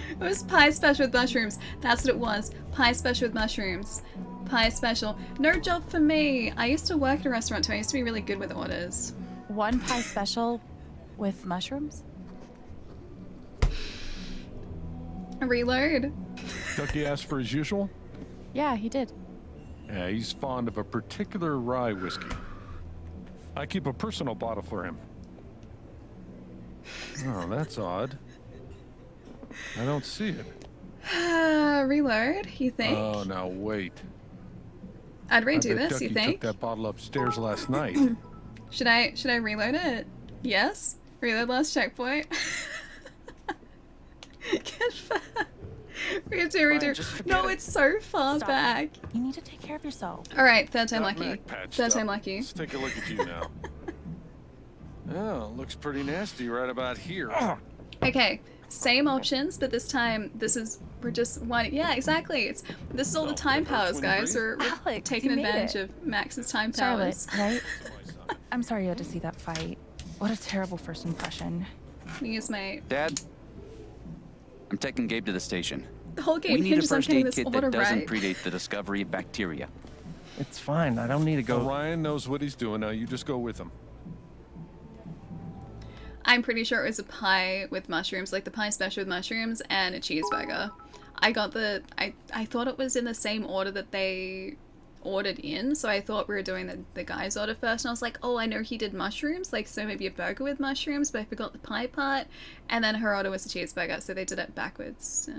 It was pie special with mushrooms. That's what it was. Pie special with mushrooms. Pie special. No job for me. I used to work at a restaurant too. I used to be really good with orders. One pie special with mushrooms? Reload. Ducky asked for his usual? Yeah, he did. Yeah, he's fond of a particular rye whiskey. I keep a personal bottle for him. Oh, that's odd. I don't see it. Reload, you think? Oh, now wait. I'd I redo bet this, you Ducky think? took that bottle upstairs last night. Should I reload it? Yes? Reload last checkpoint? Get back. Redo. No, it's so far Stop. back. You need to take care of yourself. Alright, third time Got lucky. Mac patched Third time up. lucky. Let's take a look at you now. Oh, looks pretty nasty right about here. Okay, same options, but this time we're just one. Yeah, exactly. This is all the time powers, guys. We're Alex, taking you made advantage it. of Max's time Charlotte, powers. right? I'm sorry you had to see that fight. What a terrible first impression. Use my Dad, I'm taking Gabe to the station. the whole game We need a hinges on first getting aid this kit order that doesn't right. predate the discovery of bacteria. It's fine. I don't need to go. Ryan knows what he's doing now. You just go with him. I'm pretty sure it was a pie with mushrooms, like the pie special with mushrooms and a cheeseburger. I thought it was in the same order that they ordered in, so I thought we were doing the guy's order first, and I was like, oh, I know he did mushrooms, like, so maybe a burger with mushrooms, but I forgot the pie part, and then her order was a cheeseburger, so they did it backwards.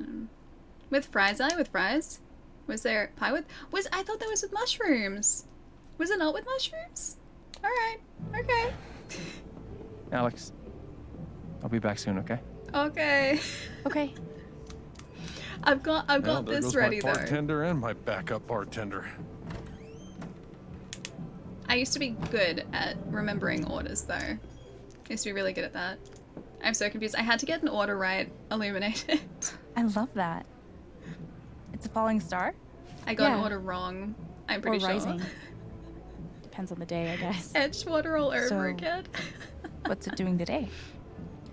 With fries, with fries? Was there pie with... I thought that was with mushrooms. Was it not with mushrooms? Alright, okay. Alex, I'll be back soon, okay? Okay. Okay. I've got Well, there this goes ready my though. bartender and my backup bartender. I used to be good at remembering orders though. I used to be really good at that. I'm so confused. I had to get an order right, illuminated. I love that. It's a falling star? I got an Yeah. order wrong. I'm pretty Or sure. rising. Depends on the day, I guess. Edgewater all over So- again. What's it doing today?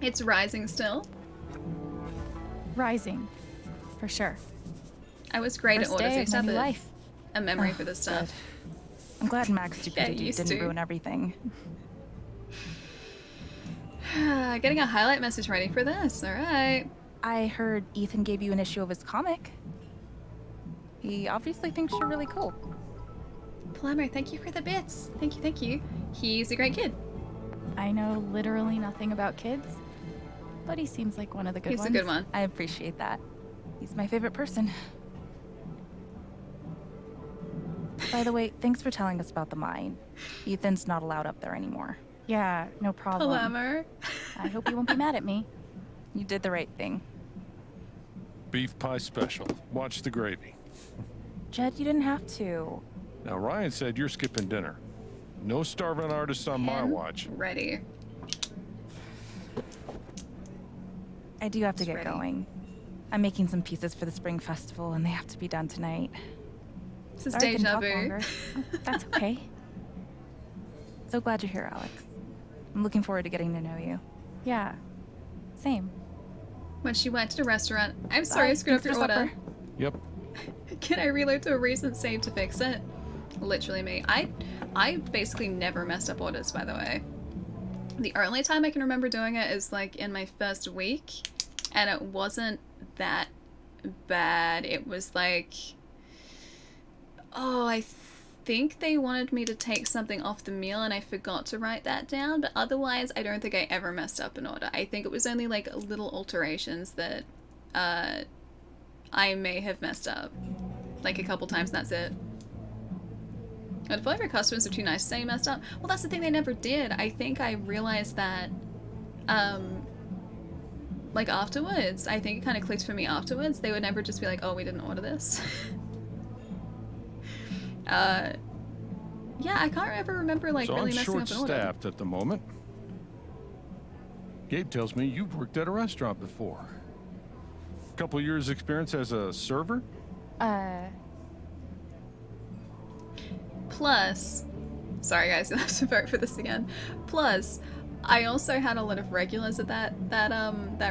It's rising still. Rising. For sure. I was great First at orders. day I of used to my have new a, life. a memory Oh, for this stuff. good. I'm glad Mac's stupidity used didn't to. ruin everything. Getting a highlight message ready for this. Alright. I heard Ethan gave you an issue of his comic. He obviously thinks you're really cool. Palermo, thank you for the bits. Thank you, thank you. He's a great kid. I know literally nothing about kids, but he seems like one of the good He's a ones. good one. I appreciate that. He's my favorite person. By the way, thanks for telling us about the mine. Ethan's not allowed up there anymore. Yeah, no problem. Palermo. I hope you won't be mad at me. You did the right thing. Beef pie special. Watch the gravy. Jed, you didn't have to. Now, Ryan said you're skipping dinner. No starving artists on my Pen watch. Ready. I do have to get Ready. going. I'm making some pieces for the spring festival, and they have to be done tonight. This is Sorry I couldn't deja talk vu. longer. That's okay. So glad you're here, Alex. I'm looking forward to getting to know you. Yeah, same. When she went to the restaurant, I'm sorry I Bye. screwed up Thanks your for order. supper. Yep. Can I reload to a recent save to fix it? Literally me. I basically never messed up orders, by the way. The only time I can remember doing it is like in my first week, and it wasn't that bad. It was like, oh, think they wanted me to take something off the meal and I forgot to write that down, but otherwise I don't think I ever messed up an order. I think it was only like little alterations that I may have messed up. Like a couple times and that's it. And if our customers are too nice to say messed up, well that's the thing, they never did. I think I realized that like afterwards. I think it kind of clicked for me afterwards. They would never just be like, oh, we didn't order this. Yeah, I can't ever remember like So really I'm messing up an order. short-staffed at the moment. Gabe tells me you've worked at a restaurant before. Couple years experience as a server? Plus, sorry guys, I have to vote for this again. Plus, I also had a lot of regulars at that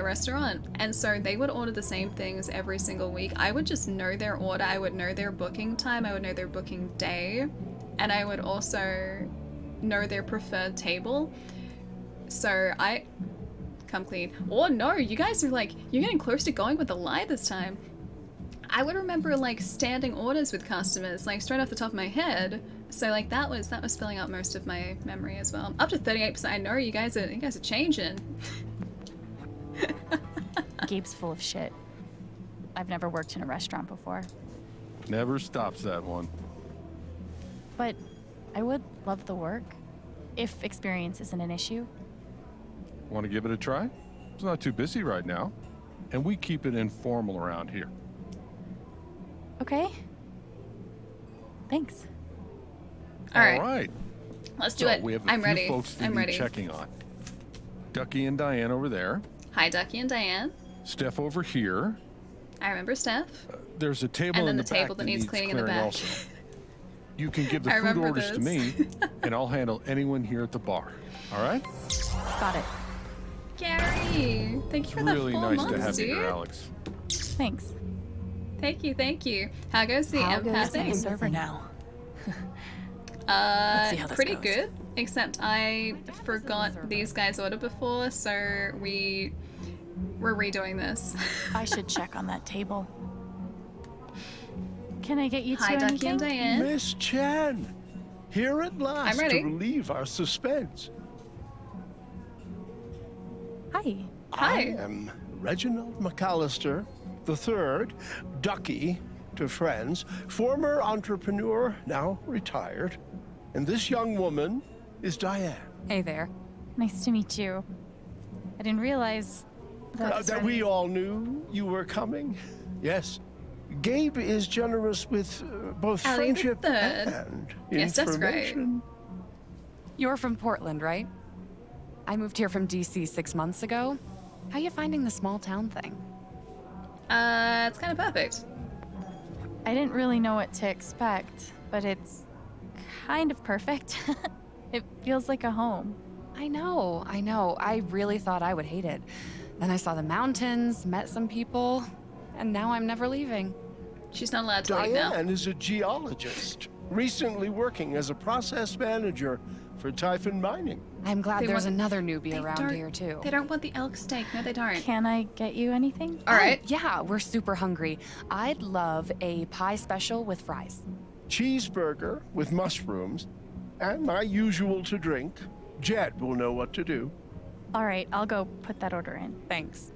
restaurant, and so they would order the same things every single week. I would just know their order, I would know their booking time, I would know their booking day, and I would also know their preferred table. So I come clean. Oh no, you guys are like, you're getting close to going with a lie this time. I would remember like standing orders with customers, like straight off the top of my head. So like that was filling out most of my memory as well. Up to 38%. I know you guys are changing. Gabe's full of shit. I've never worked in a restaurant before. Never stops that one. But I would love the work, if experience isn't an issue. Want to give it a try? It's not too busy right now, and we keep it informal around here. Okay. Thanks. All right. All right. Let's do So it. we have a I'm few ready. folks that I'm need ready. checking on. Ducky and Diane over there. Hi, Ducky and Diane. Steph over here. I remember Steph. There's a table And then in the the back table that needs cleaning in the clearing back. also. You can give the I food remember orders to this. me, and I'll handle anyone here at the bar. All right? Got it. Gary, thank you for the Really 4 nice months, to have dude. you here, Alex. Thanks. Thank you, thank you. How goes the How empath goes the thing? server now? Let's see how this Pretty goes. good. Except I forgot these guys' order before, so we're redoing this. I should check on that table. Can I get you two Hi, Ducky anything? and Diane. Miss Chen, here at last I'm ready. to relieve our suspense. Hi. Hi. I am Reginald McAllister III, Ducky to friends, former entrepreneur, now retired. And this young woman is Diane. Hey there. Nice to meet you. I didn't realize that... That we all knew you were coming. Yes. Gabe is generous with both Ellie the friendship third. and Yes, that's great. information. You're from Portland, right? I moved here from DC 6 months ago. How you finding the small town thing? It's kind of perfect. I didn't really know what to expect, but it's kind of perfect. It feels like a home. I know. I really thought I would hate it. Then I saw the mountains, met some people, and now I'm never leaving. She's not allowed to leave now. Diane is a geologist, recently working as a process manager for Typhon Mining. I'm glad They there's want- another newbie They around don't- here, too. They don't want the elk steak. No, they don't. Can I get you anything? All right. Yeah, we're super hungry. I'd love a pie special with fries. Cheeseburger with mushrooms, and my usual to drink. Jed will know what to do. All right, I'll go put that order in. Thanks.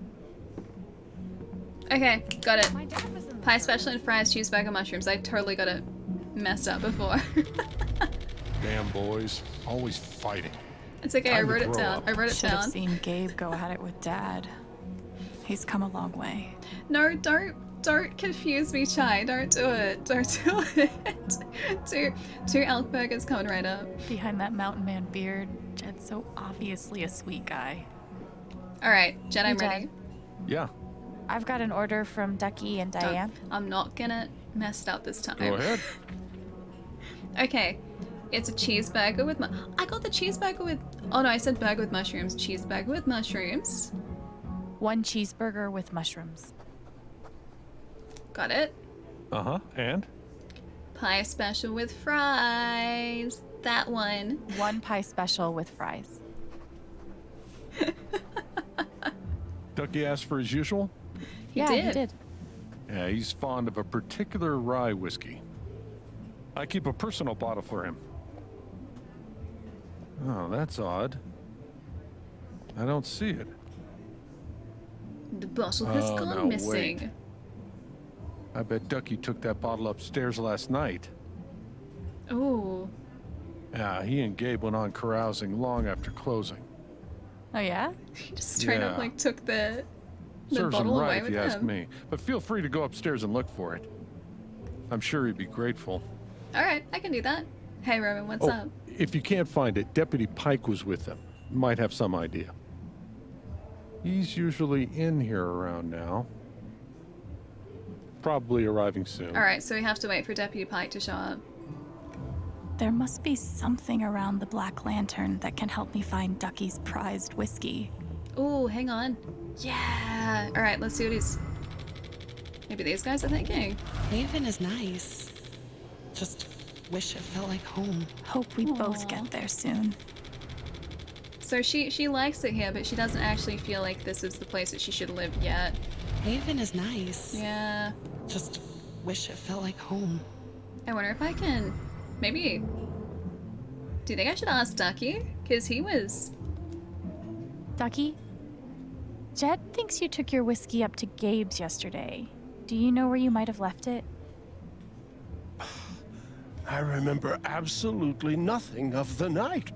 Okay, got it. Pie special and fries, cheeseburger, mushrooms. I totally got it messed up before. Damn boys, always fighting. It's okay, I Time to wrote it grow down. up. I wrote it Should have down. seen Gabe go at it with Dad. He's come a long way. No, don't confuse me, Chai. Don't do it. Don't do it. Two elk burgers coming right up. Behind that mountain man beard, Jed's so obviously a sweet guy. All right, Jen, I'm Hey, ready. Yeah, I've got an order from Ducky and Diane. I'm not gonna mess it up this time. go ahead. Okay, it's a cheeseburger with I got the cheeseburger with. Oh no, I said burger with mushrooms. Cheeseburger with mushrooms. One cheeseburger with mushrooms. Got it. Uh-huh, and? Pie special with fries. That one. One pie special with fries. Ducky asked for his usual? He yeah, did. he did. Yeah, he's fond of a particular rye whiskey. I keep a personal bottle for him. Oh, that's odd. I don't see it. The bottle has Oh, gone no, missing. wait. I bet Ducky took that bottle upstairs last night. Oh. Yeah, he and Gabe went on carousing long after closing. Oh, yeah? He just straight up, Yeah. like, took the Serves him bottle away right if with you ask him. me. But feel free to go upstairs and look for it. I'm sure he'd be grateful. Alright, I can do that. Hey, Roman, what's Oh, up? if you can't find it, Deputy Pike was with them. Might have some idea. He's usually in here around now. Probably arriving soon. Alright, so we have to wait for Deputy Pike to show up. There must be something around the Black Lantern that can help me find Ducky's prized whiskey. Ooh, hang on. Yeah! Alright, let's see what he's... Maybe these guys are thinking. Haven is nice. Just wish it felt like home. Hope we both get there soon. So she likes it here, but she doesn't actually feel like this is the place that she should live yet. Haven is nice. Yeah. Just wish it felt like home. I wonder if I can... Maybe... Do you think I should ask Ducky? Because he was... Ducky? Jed thinks you took your whiskey up to Gabe's yesterday. Do you know where you might have left it? I remember absolutely nothing of the night.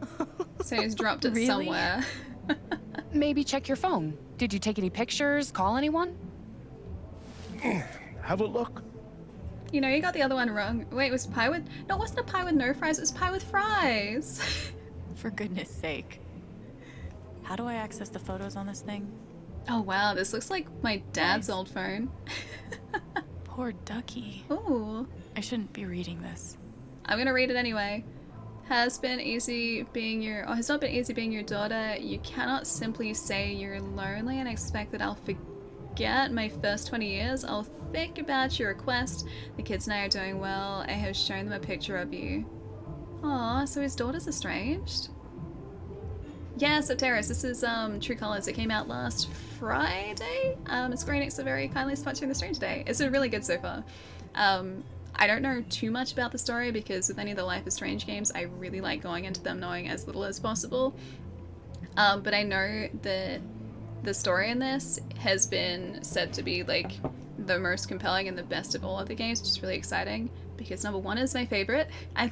So he's dropped it Really? somewhere. Maybe check your phone. Did you take any pictures? Call anyone? Have a look. You know, you got the other one wrong. Wait, it was pie with... No, it wasn't a pie with no fries. It was pie with fries. For goodness sake. How do I access the photos on this thing? Oh, wow. This looks like my dad's old phone. Poor Ducky. Ooh. I shouldn't be reading this. I'm gonna read it anyway. Has not been easy being your daughter. You cannot simply say you're lonely and expect that I'll forget my first 20 years. I'll think about your request. The kids and I are doing well. I have shown them a picture of you. Aw, so his daughter's estranged? Yeah, Septeris, this is True Colors. It came out last Friday. Square Enix are very kindly sponsoring the stream today. It's been really good so far. I don't know too much about the story because with any of the Life is Strange games, I really like going into them knowing as little as possible. But I know that the story in this has been said to be like the most compelling and the best of all of the games, which is really exciting because number one is my favorite. I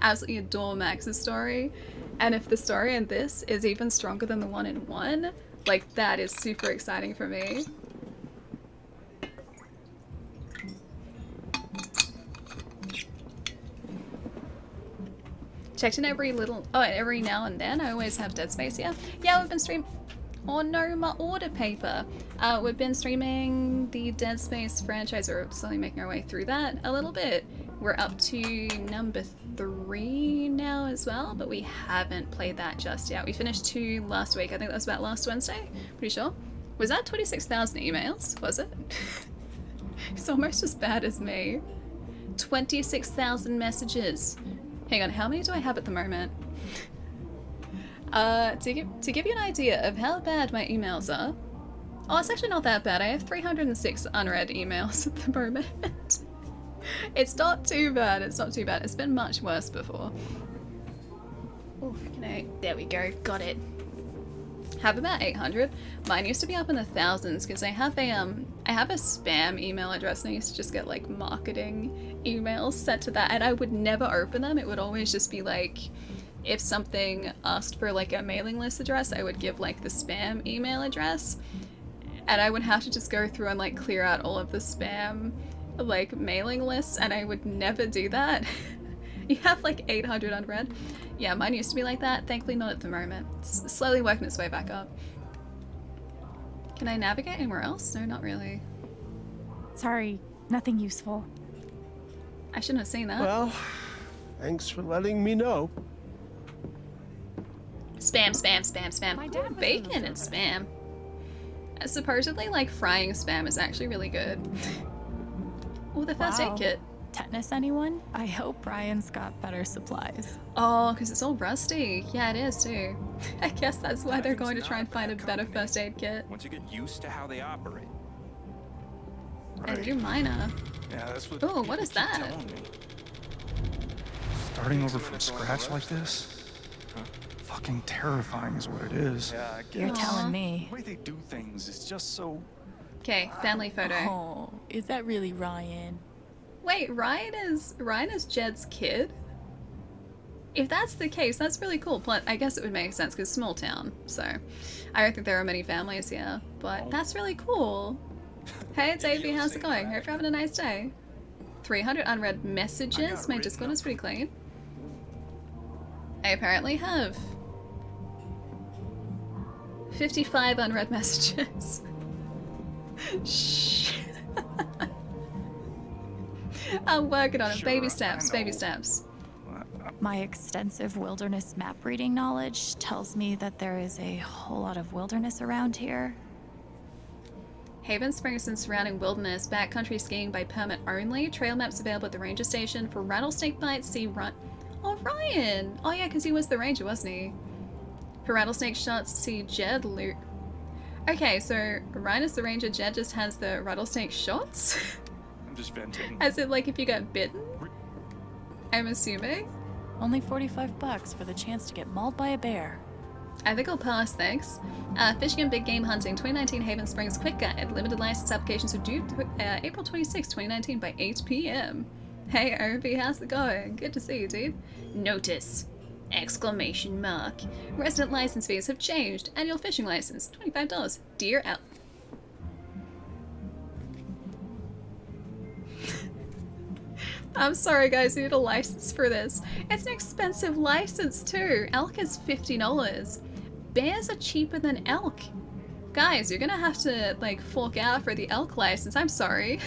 absolutely adore Max's story. And if the story in this is even stronger than the one in 1, like that is super exciting for me. Checked in every now and then. I always have Dead Space here. Yeah, we've been streaming. Oh no, my order paper. We've been streaming the Dead Space franchise, or slowly making our way through that a little bit. We're up to number 3 now as well, but we haven't played that just yet. We finished 2 last week. I think that was about last Wednesday. Pretty sure. Was that 26,000 emails? Was it? It's almost as bad as me. 26,000 messages. Hang on, how many do I have at the moment? To give you an idea of how bad my emails are. Oh, it's actually not that bad. I have 306 unread emails at the moment. It's not too bad. It's not too bad. It's been much worse before. Oh, there we go. Got it. Have about 800. Mine used to be up in the thousands because I have a spam email address and I used to just get like marketing emails sent to that and I would never open them. It would always just be like, if something asked for like a mailing list address, I would give like the spam email address and I would have to just go through and like clear out all of the spam like mailing lists and I would never do that. You have like 800 unread. Yeah, mine used to be like that. Thankfully not at the moment. It's slowly working its way back up. Can I navigate anywhere else? No, not really. Sorry, nothing useful. I shouldn't have seen that. Well, thanks for letting me know. Spam, spam, spam, spam. Ooh, bacon and spam. Supposedly, like, frying spam is actually really good. Oh, the first aid kit. Tetanus, anyone? I hope Brian's got better supplies. Oh, because it's all rusty. Yeah, it is too. I guess that's why they're going to try and find a better first aid kit. Once you get used to how they operate. And do minor. Yeah, that's what. Oh, what is that? Starting over from scratch like this? Fucking terrifying is what it is. Yeah, I You're guess. telling me. The way they do things is just so. Okay, family photo. Oh, is that really Ryan? Wait, Ryan is Jed's kid? If that's the case, that's really cool. Plus, I guess it would make sense because small town. So, I don't think there are many families here, but that's really cool. Hey, it's Davey. How's it going? Hope you're having a nice day. 300 unread messages. My Discord is pretty clean. I apparently have 55 unread messages. Shh. I'm working on it. Baby steps, baby steps. My extensive wilderness map reading knowledge tells me that there is a whole lot of wilderness around here. Haven Springs and surrounding wilderness, backcountry skiing by permit only. Trail maps available at the ranger station. For rattlesnake bites, see run. Oh, Ryan! Oh yeah, because he was the ranger, wasn't he? For rattlesnake shots, see Jed loot. Okay, so Ryan is the ranger, Jed just has the rattlesnake shots? I'm just venting. As in, like, if you get bitten? I'm assuming? Only $45 for the chance to get mauled by a bear. I think I'll pass, thanks. Fishing and Big Game Hunting 2019 Haven Springs Quick Guide. Limited license applications are due April 26, 2019 by 8 p.m. Hey, OB, how's it going? Good to see you, dude. Notice! Exclamation mark. Resident license fees have changed. Annual fishing license, $25. Deer out. I'm sorry guys, you need a license for this. It's an expensive license too. Elk is $50. Bears are cheaper than elk. Guys, you're gonna have to like fork out for the elk license. I'm sorry.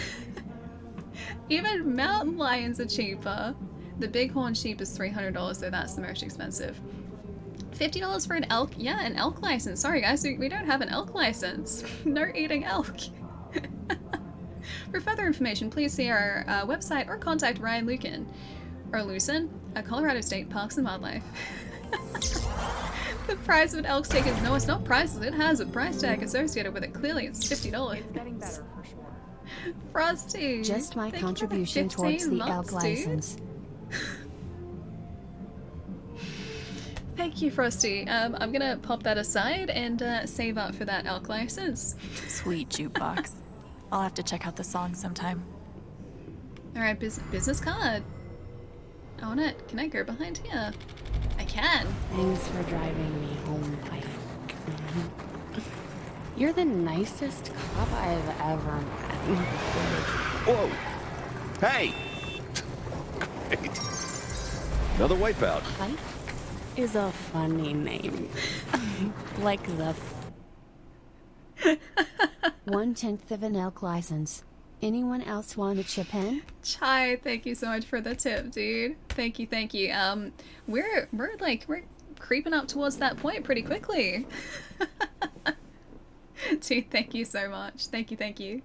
Even mountain lions are cheaper. The bighorn sheep is $300 though, that's the most expensive. $50 for an elk? Yeah, an elk license. Sorry guys, we don't have an elk license. No eating elk. For further information, please see our website or contact Ryan Lucan, or Lucen, Colorado State Parks and Wildlife. The price of an elk steak is, no, it's not priceless. It has a price tag associated with it. Clearly, it's $50. It's getting better for sure. Frosty! Just my thank you for the contribution towards 15 the elk months, dude. license. Thank you, Frosty. I'm gonna pop that aside and save up for that elk license. Sweet jukebox. I'll have to check out the song sometime. Alright, business card. Own it. Can I go behind here? I can. Thanks for driving me home, Pike. You're the nicest cop I've ever met. Whoa! Hey! Another wipeout. Pike is a funny name. Like the 1/10 of an elk license. Anyone else want to chip in? Chai, thank you so much for the tip, dude. Thank you, thank you. We're creeping up towards that point pretty quickly. Dude, thank you so much. Thank you, thank you.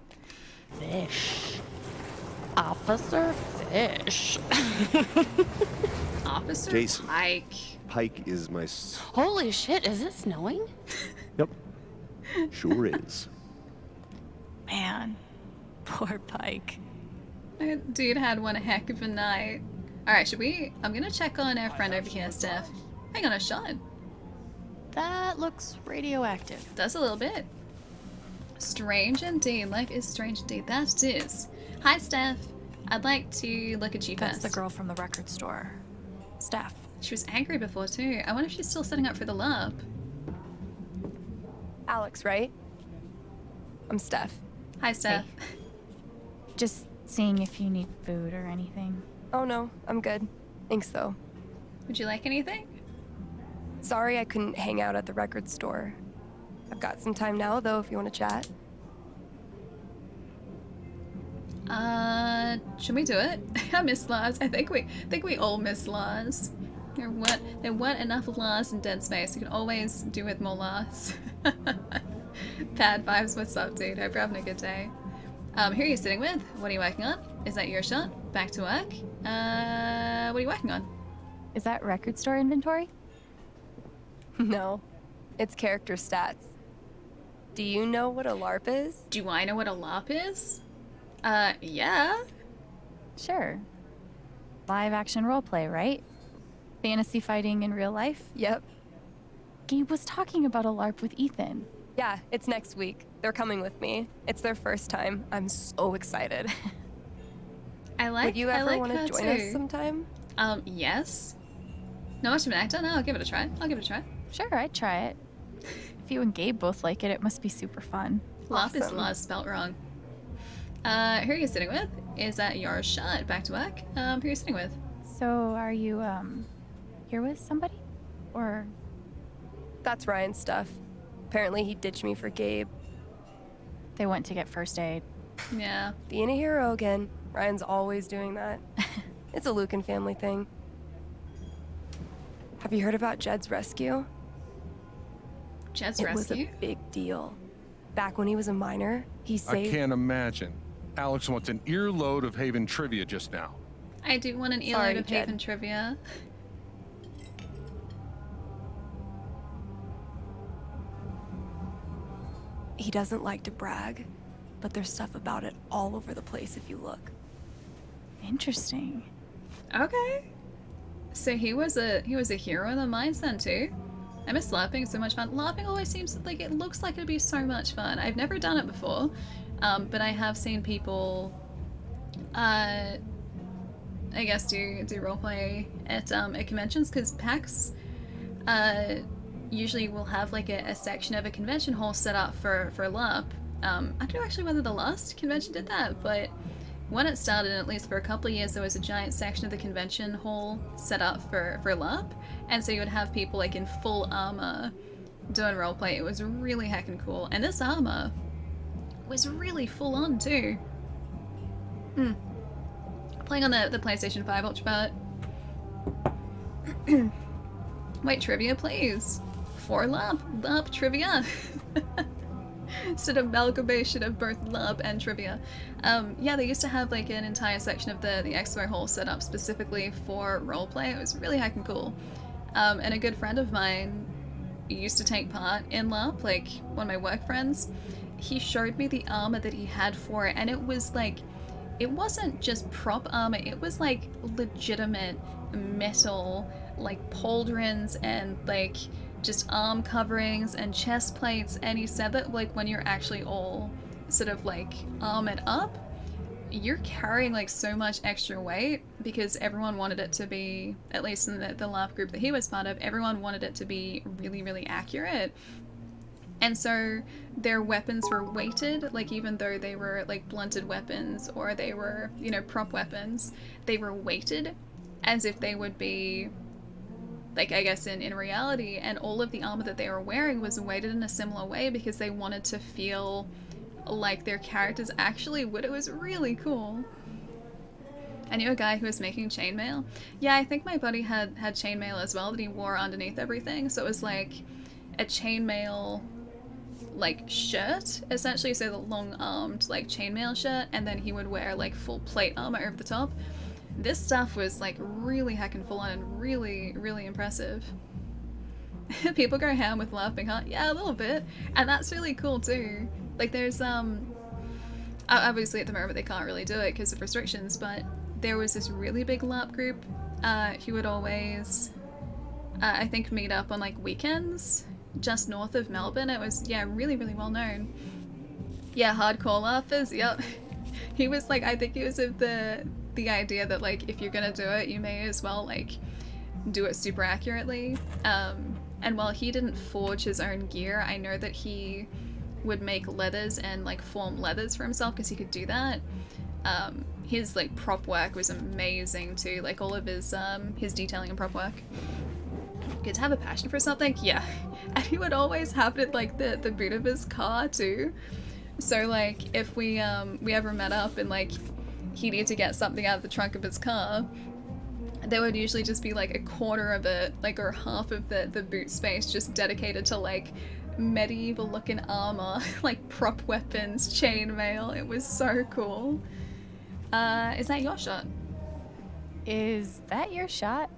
Fish. Officer Fish. Officer Jason. Pike. Pike is my. Holy shit, is it snowing? Yep. Sure is. Man, poor Pike. That dude had one heck of a night. Alright, should we? I'm gonna check on our friend over here, Steph. Hang on a shot. That looks radioactive. Does a little bit. Strange indeed. Life is strange indeed. That it is. Hi, Steph. I'd like to look at you That's first. the girl from the record store. Steph. She was angry before too. I wonder if she's still setting up for the LARP. Alex, right? I'm Steph. Hi, Steph. Hey. Just seeing if you need food or anything. Oh no, I'm good. Thanks though. Would you like anything? Sorry I couldn't hang out at the record store. I've got some time now though if you want to chat. Should we do it? I miss Lars. I think we all miss Lars. There weren't enough Lars in Dead Space. You can always do with more Lars. Bad vibes, what's up, dude? Hope you're having a good day. Who are you sitting with? What are you working on? Is that your shot? Back to work? What are you working on? Is that record store inventory? No, it's character stats. Do you know what a LARP is? Do I know what a LARP is? Yeah. Sure. Live action roleplay, right? fantasy fighting in real life? Yep. Gabe was talking about a LARP with Ethan. Yeah, it's next week. They're coming with me. It's their first time. I'm so excited. Would you ever want to join us sometime? Yes. No much of an actor? No, I'll give it a try. Sure, I'd try it. If you and Gabe both like it, it must be super fun. Lop is Laz spelt wrong. Who are you sitting with? Is that your shot? Back to back? Who are you sitting with? So, are you, here with somebody? Or... That's Ryan's stuff. Apparently he ditched me for Gabe. They went to get first aid. Yeah. Being a hero again. Ryan's always doing that. It's a Lucan family thing. Have you heard about Jed's rescue? Jed's rescue? rescue? It was a big deal. Back when he was a minor, he saved... I can't imagine. Alex wants an earload of Haven trivia just now. I do want an earload of Haven trivia. He doesn't like to brag, but there's stuff about it all over the place if you look. Interesting. Okay. So he was a hero in the mines then too. I miss LARPing, it's so much fun. LARPing always seems like it looks like it'd be so much fun. I've never done it before, but I have seen people, I guess do roleplay at conventions, because PAX usually will have like a section of a convention hall set up for LARP. I don't know actually whether the last convention did that, but when it started, at least for a couple of years, there was a giant section of the convention hall set up for LARP, and so you would have people like in full armor doing roleplay. It was really heckin' cool, and this armor was really full on too. Playing on the PlayStation 5 Ultra. Wait, trivia please. For LARP trivia. Sort of amalgamation of both LARP and trivia. Yeah, they used to have like an entire section of the expo hall set up specifically for roleplay. It was really heckin' cool. And a good friend of mine used to take part in LARP, like one of my work friends. He showed me the armor that he had for it, and it was like, it wasn't just prop armor, it was like legitimate metal, like pauldrons and like just arm coverings and chest plates, and he said that like when you're actually all sort of like armored up, you're carrying like so much extra weight, because everyone wanted it to be, at least in the LARP group that he was part of, everyone wanted it to be really, really accurate. And so their weapons were weighted, like even though they were like blunted weapons or they were, you know, prop weapons, they were weighted as if they would be, like, I guess in reality, and all of the armor that they were wearing was weighted in a similar way because they wanted to feel like their characters actually would. It was really cool. I knew a guy who was making chainmail. Yeah, I think my buddy had chainmail as well that he wore underneath everything, so it was like a chainmail like shirt, essentially, so the long-armed like chainmail shirt, and then he would wear like full plate armor over the top. This stuff was like really heckin' full on and really, really impressive. People go ham with LARPing, huh? Yeah, a little bit. And that's really cool too. Like there's, obviously at the moment they can't really do it because of restrictions, but there was this really big LARP group who would always, I think, meet up on like weekends just north of Melbourne. It was, yeah, really, really well known. Yeah, hardcore LARPers, yep. He was like, I think he was of the idea that like if you're gonna do it, you may as well like do it super accurately. And while he didn't forge his own gear, I know that he would make leathers and like form leathers for himself because he could do that. His like prop work was amazing too, like all of his detailing and prop work. Good to have a passion for something, yeah. And he would always have it like the boot of his car too. So like if we ever met up and like he needed to get something out of the trunk of his car, there would usually just be like a quarter of it, like, or half of the boot space just dedicated to like medieval looking armor, like prop weapons, chainmail. It was so cool. Is that your shot? Is that your shot?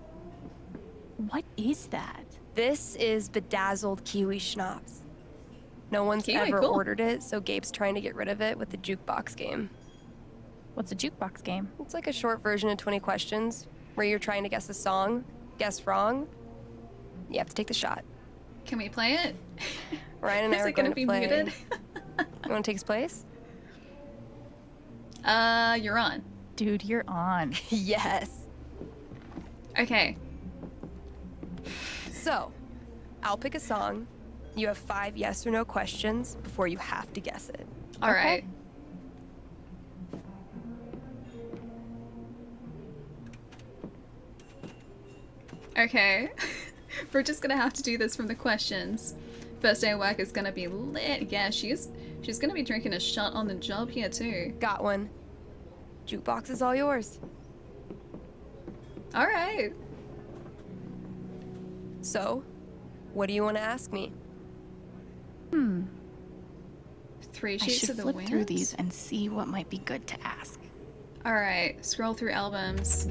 What is that? This is bedazzled kiwi schnapps. No one's ever ordered it, so Gabe's trying to get rid of it with the jukebox game. What's a jukebox game? It's like a short version of 20 questions, where you're trying to guess a song. Guess wrong, you have to take the shot. Can we play it? Ryan and I Is are it gonna going to be play. muted? You want to take his place? You're on. Dude, you're on. Yes. Okay. So, I'll pick a song. You have 5 yes or no questions before you have to guess it. All right. Okay. We're just gonna have to do this from the questions. First day of work is gonna be lit. Yeah, she's gonna be drinking a shot on the job here too. Got one. Jukebox is all yours. All right. So, what do you want to ask me? 3 I sheets should of the flip wind. through these and see what might be good to ask. All right. Scroll through albums.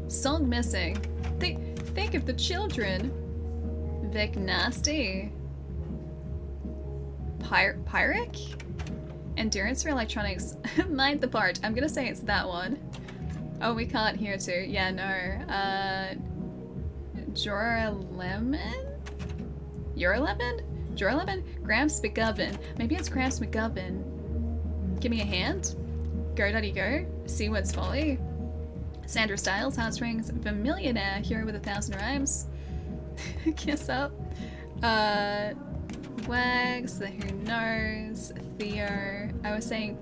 Song missing. Think of the children. Vic Nasty. Pyric? Endurance for electronics. Mind the part. I'm gonna say it's that one. Oh, we can't hear too. Yeah, no. Jorah Lemon? Jorah Lemon? Gramps McGovern. Maybe it's Gramps McGovern. Give me a hand. Go Daddy Go. Seawords Folly. Sandra Styles, Heartstrings, Vermillionaire, Hero with 1,000 Rhymes. Kiss Up. Wags, The Who Knows, Theo. I was saying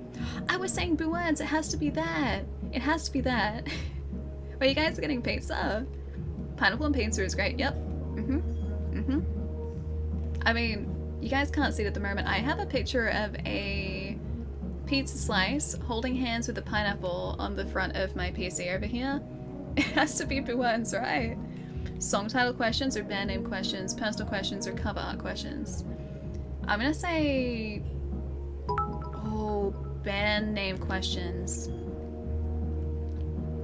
Boo Words. It has to be that. It has to be that. Wait, you guys are getting pizza? Pineapple and pizza is great. Yep. I mean, you guys can't see it at the moment. I have a picture of a pizza slice holding hands with a pineapple on the front of my PC over here. It has to be Boo Words, right? Song title questions or band name questions, personal questions or cover art questions. I'm gonna say, band name questions.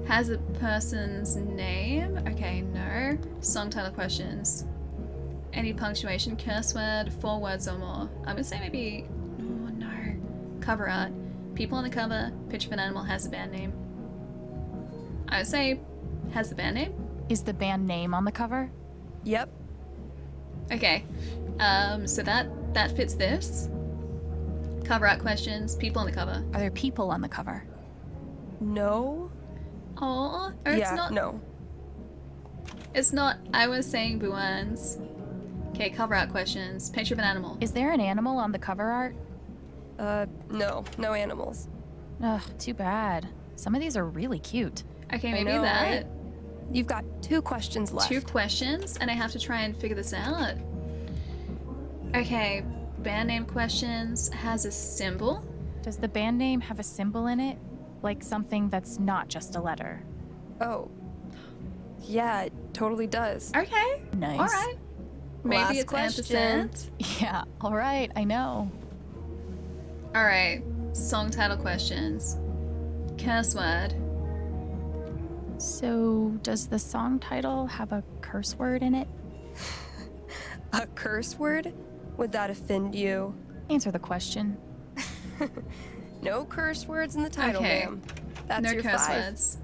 Has a person's name? Okay, no. Song title questions. Any punctuation, curse word, 4 words or more. I'm gonna say maybe, oh no. Cover art. People on the cover, picture of an animal, has a band name. I would say, has the band name? Is the band name on the cover? Yep. Okay. So that fits this. Cover art questions, people on the cover. Are there people on the cover? No. Oh, or it's Yeah, not. no. It's not. I was saying Boo Words. Okay, cover art questions. Picture of an animal. Is there an animal on the cover art? No. No animals. Ugh, too bad. Some of these are really cute. Okay, I maybe know, that. right? You've got 2 questions left. 2 questions, and I have to try and figure this out. Okay, band name questions. Has a symbol. Does the band name have a symbol in it? Like something that's not just a letter? Oh. Yeah, it totally does. Okay. Nice. All right. Maybe Last it's question. ampersand. Yeah, all right, I know. All right. Song title questions. Curse word. So, does the song title have a curse word in it? A curse word? Would that offend you? Answer the question. No curse words in the title, Okay. ma'am. That's No your curse 5. words.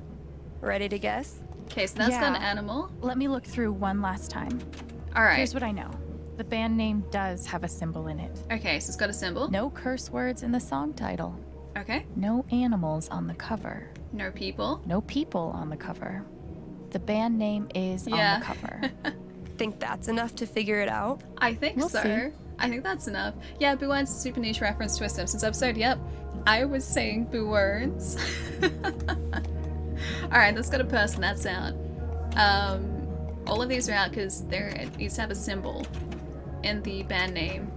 Ready to guess? Okay, so that's got an animal. Let me look through one last time. All right. Here's what I know. The band name does have a symbol in it. Okay, so it's got a symbol. No curse words in the song title. Okay. No animals on the cover. No people. No people on the cover. The band name is on the cover. Think that's enough to figure it out? I think We'll so. see. I think that's enough. Yeah, Boo Words is a super niche reference to a Simpsons episode. Yep. I was saying Boo Words. Alright, that's got a person. That's out. All of these are out because it needs to have a symbol in the band name.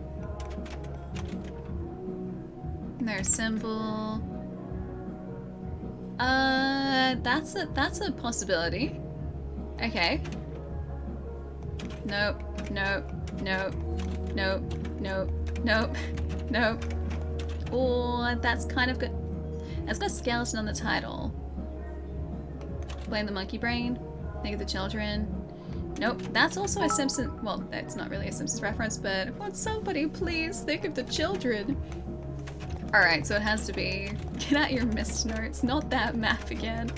No symbol. That's a possibility. Okay. Nope. Nope. Nope. Nope. Nope. Nope. Nope. Oh, that's kind of good. It's got skeleton on the title. Blame the monkey brain. Think of the children. Nope. That's also a Simpsons. Well, that's not really a Simpsons reference, but would somebody please think of the children? Alright, so it has to be... Get out your mist notes, not that map again.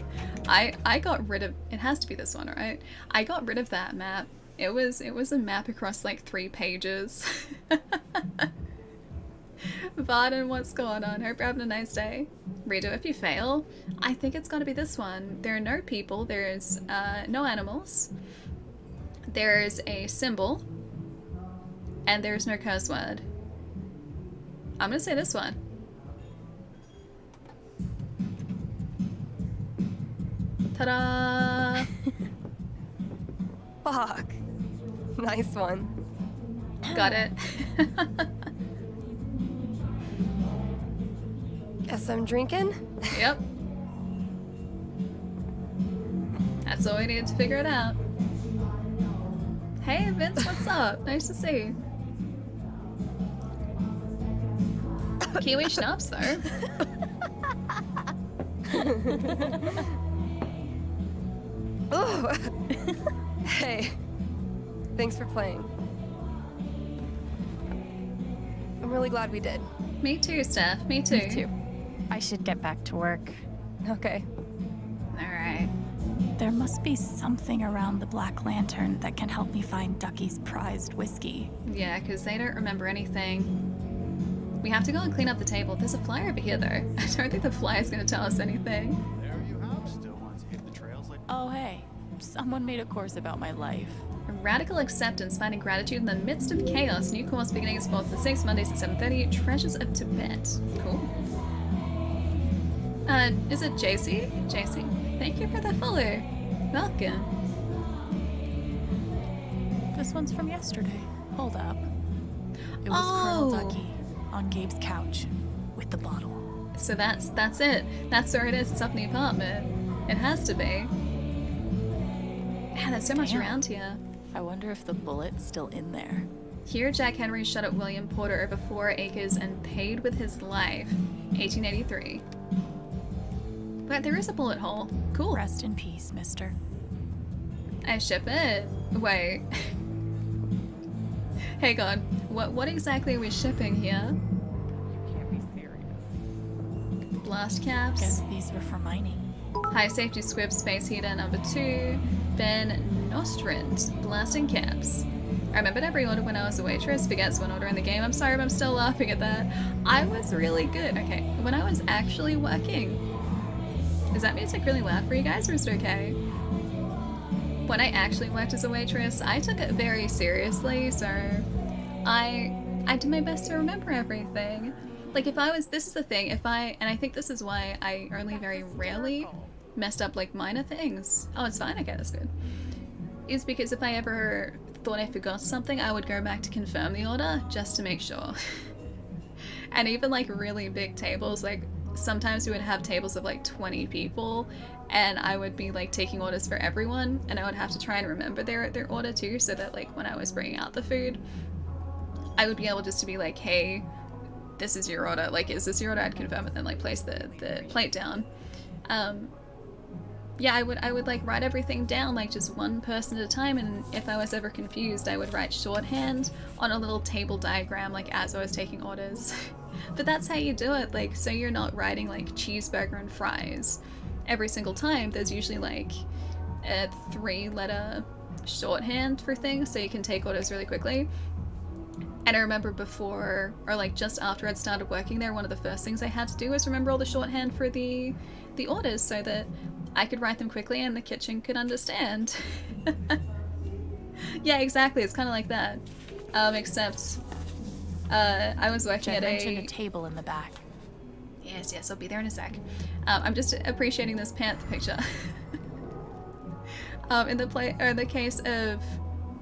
I got rid of... It has to be this one, right? I got rid of that map. It was a map across like 3 pages. Varden, what's going on? Hope you're having a nice day. Redo if you fail. I think it's gotta be this one. There are no people, there's no animals. There's a symbol. And there's no curse word. I'm gonna say this one. Ta-da! Fuck. Nice one. Got it. Guess I'm drinking? Yep. That's all we needed to figure it out. Hey Vince, what's up? Nice to see you. Kiwi schnapps though. Ooh. Hey, thanks for playing. I'm really glad we did. Me too, Steph. Me too. Me too. I should get back to work. Okay. Alright. There must be something around the Black Lantern that can help me find Ducky's prized whiskey. Yeah, because they don't remember anything. We have to go and clean up the table. There's a flyer over here though. I don't think the flyer's going to tell us anything. Oh, hey. Someone made a course about my life. Radical acceptance, finding gratitude in the midst of chaos. New course beginning is 4th to 6, Mondays at 7:30. Treasures of Tibet. Cool. Is it JC? JC, thank you for the follow. Welcome. This one's from yesterday. Hold up. It was Colonel Ducky on Gabe's couch with the bottle. So that's it. That's where it is. It's up in the apartment. It has to be. Man, there's so much around here. I wonder if the bullet's still in there. Here, Jack Henry shot at William Porter over 4 acres and paid with his life. 1883. But there is a bullet hole. Cool. Rest in peace, mister. I ship it. Wait. Hang on. What exactly are we shipping here? Can't be serious. Blast caps. Guess these were for mining. High safety squib space heater number 2. Ben Nostrand. Blasting caps. I remembered every order when I was a waitress. Forgets one order in the game. I'm sorry, but I'm still laughing at that. I was really good. Okay, when I was actually working. Is that music really loud for you guys, or is it okay? When I actually worked as a waitress, I took it very seriously, so I did my best to remember everything. Like if I was, this is the thing, and I think this is why I only very rarely messed up like minor things. Oh, it's fine, okay, that's good. Is because if I ever thought I forgot something, I would go back to confirm the order just to make sure. And even like really big tables, like sometimes we would have tables of like 20 people and I would be like taking orders for everyone and I would have to try and remember their order too, so that like when I was bringing out the food, I would be able just to be like, hey, this is your order, like is this your order? I'd confirm it, then like place the plate down. Yeah, I would like write everything down like just one person at a time, and if I was ever confused I would write shorthand on a little table diagram like as I was taking orders. But that's how you do it, like so you're not writing like cheeseburger and fries every single time. There's usually like a 3-letter shorthand for things so you can take orders really quickly. And I remember before, or like just after I'd started working there, one of the first things I had to do was remember all the shorthand for the orders so that I could write them quickly and the kitchen could understand. Yeah, exactly. It's kind of like that. Except I was working Jen at mentioned a table in the back. Yes, I'll be there in a sec. I'm just appreciating this panther picture. In the case of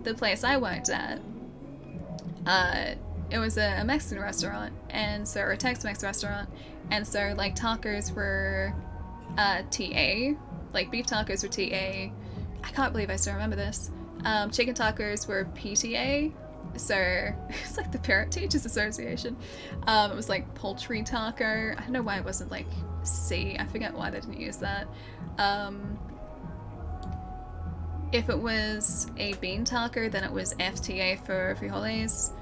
the place I worked at, it was a Mexican restaurant, and so, or a Tex-Mex restaurant, and so like tacos were TA, like beef tacos were TA. I can't believe I still remember this. Chicken tacos were PTA, so it's like the Parent Teachers Association. It was like poultry taco. I don't know why it wasn't like C. I forget why they didn't use that. If it was a bean taco, then it was FTA for frijoles.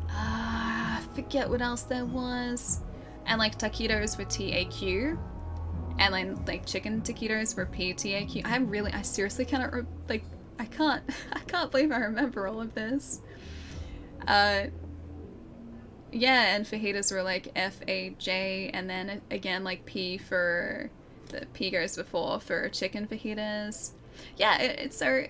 I forget what else there was. and like taquitos were TAQ, and then like chicken taquitos were PTAQ. I seriously cannot I can't believe I remember all of this. Yeah, and fajitas were like FAJ, and then again like P for the P goes before for chicken fajitas. Yeah, it's so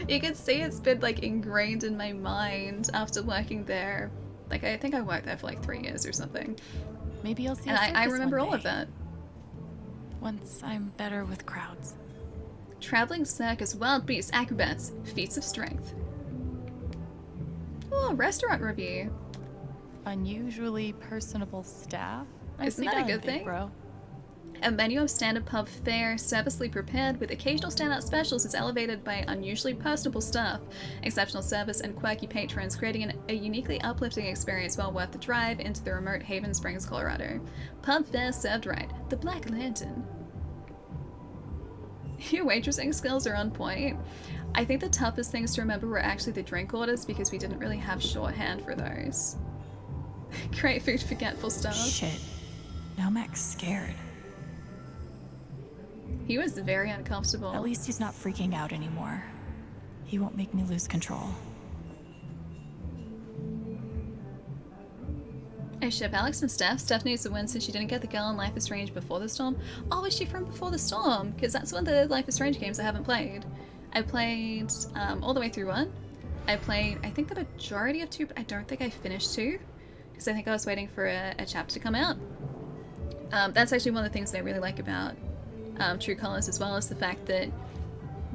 you can see it's been like ingrained in my mind after working there. Like I think I worked there for like 3 years or something. Maybe I'll see And a I circus remember one all of day, that. once I'm better with crowds. Traveling circus, wild beasts, acrobats, feats of strength. Oh, restaurant review. Unusually personable staff. Isn't Nicely that a done, good big thing? bro. A menu of standard pub fare, servicely prepared with occasional standout specials, is elevated by unusually personable staff, exceptional service, and quirky patrons, creating a uniquely uplifting experience well worth the drive into the remote Haven Springs, Colorado. Pub fare served right. The Black Lantern. Your waitressing skills are on point. I think the toughest things to remember were actually the drink orders because we didn't really have shorthand for those. Great food, forgetful stuff. Shit. Now Mac's scared. He was very uncomfortable. At least he's not freaking out anymore. He won't make me lose control. I ship Alex and Steph. Steph needs to win since she didn't get the girl in Life is Strange Before the Storm. Oh, is she from Before the Storm? Because that's one of the Life is Strange games I haven't played. I played all the way through 1. I played, I think, the majority of 2, but I don't think I finished 2. Because I think I was waiting for a chapter to come out. That's actually one of the things that I really like about True Colors, as well as the fact that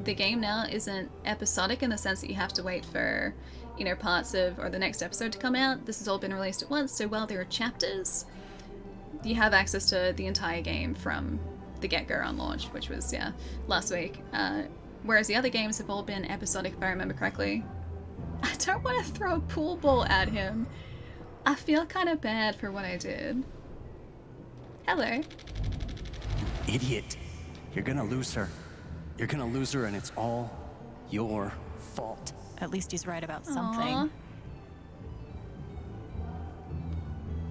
the game now isn't episodic in the sense that you have to wait for, you know, parts of or the next episode to come out. This has all been released at once, so while there are chapters, you have access to the entire game from the get-go on launch, which was, yeah, last week. Whereas the other games have all been episodic, if I remember correctly. I don't want to throw a pool ball at him. I feel kind of bad for what I did. Hello. Idiot. You're gonna lose her. You're gonna lose her, and it's all your fault. At least he's right about something. Aww.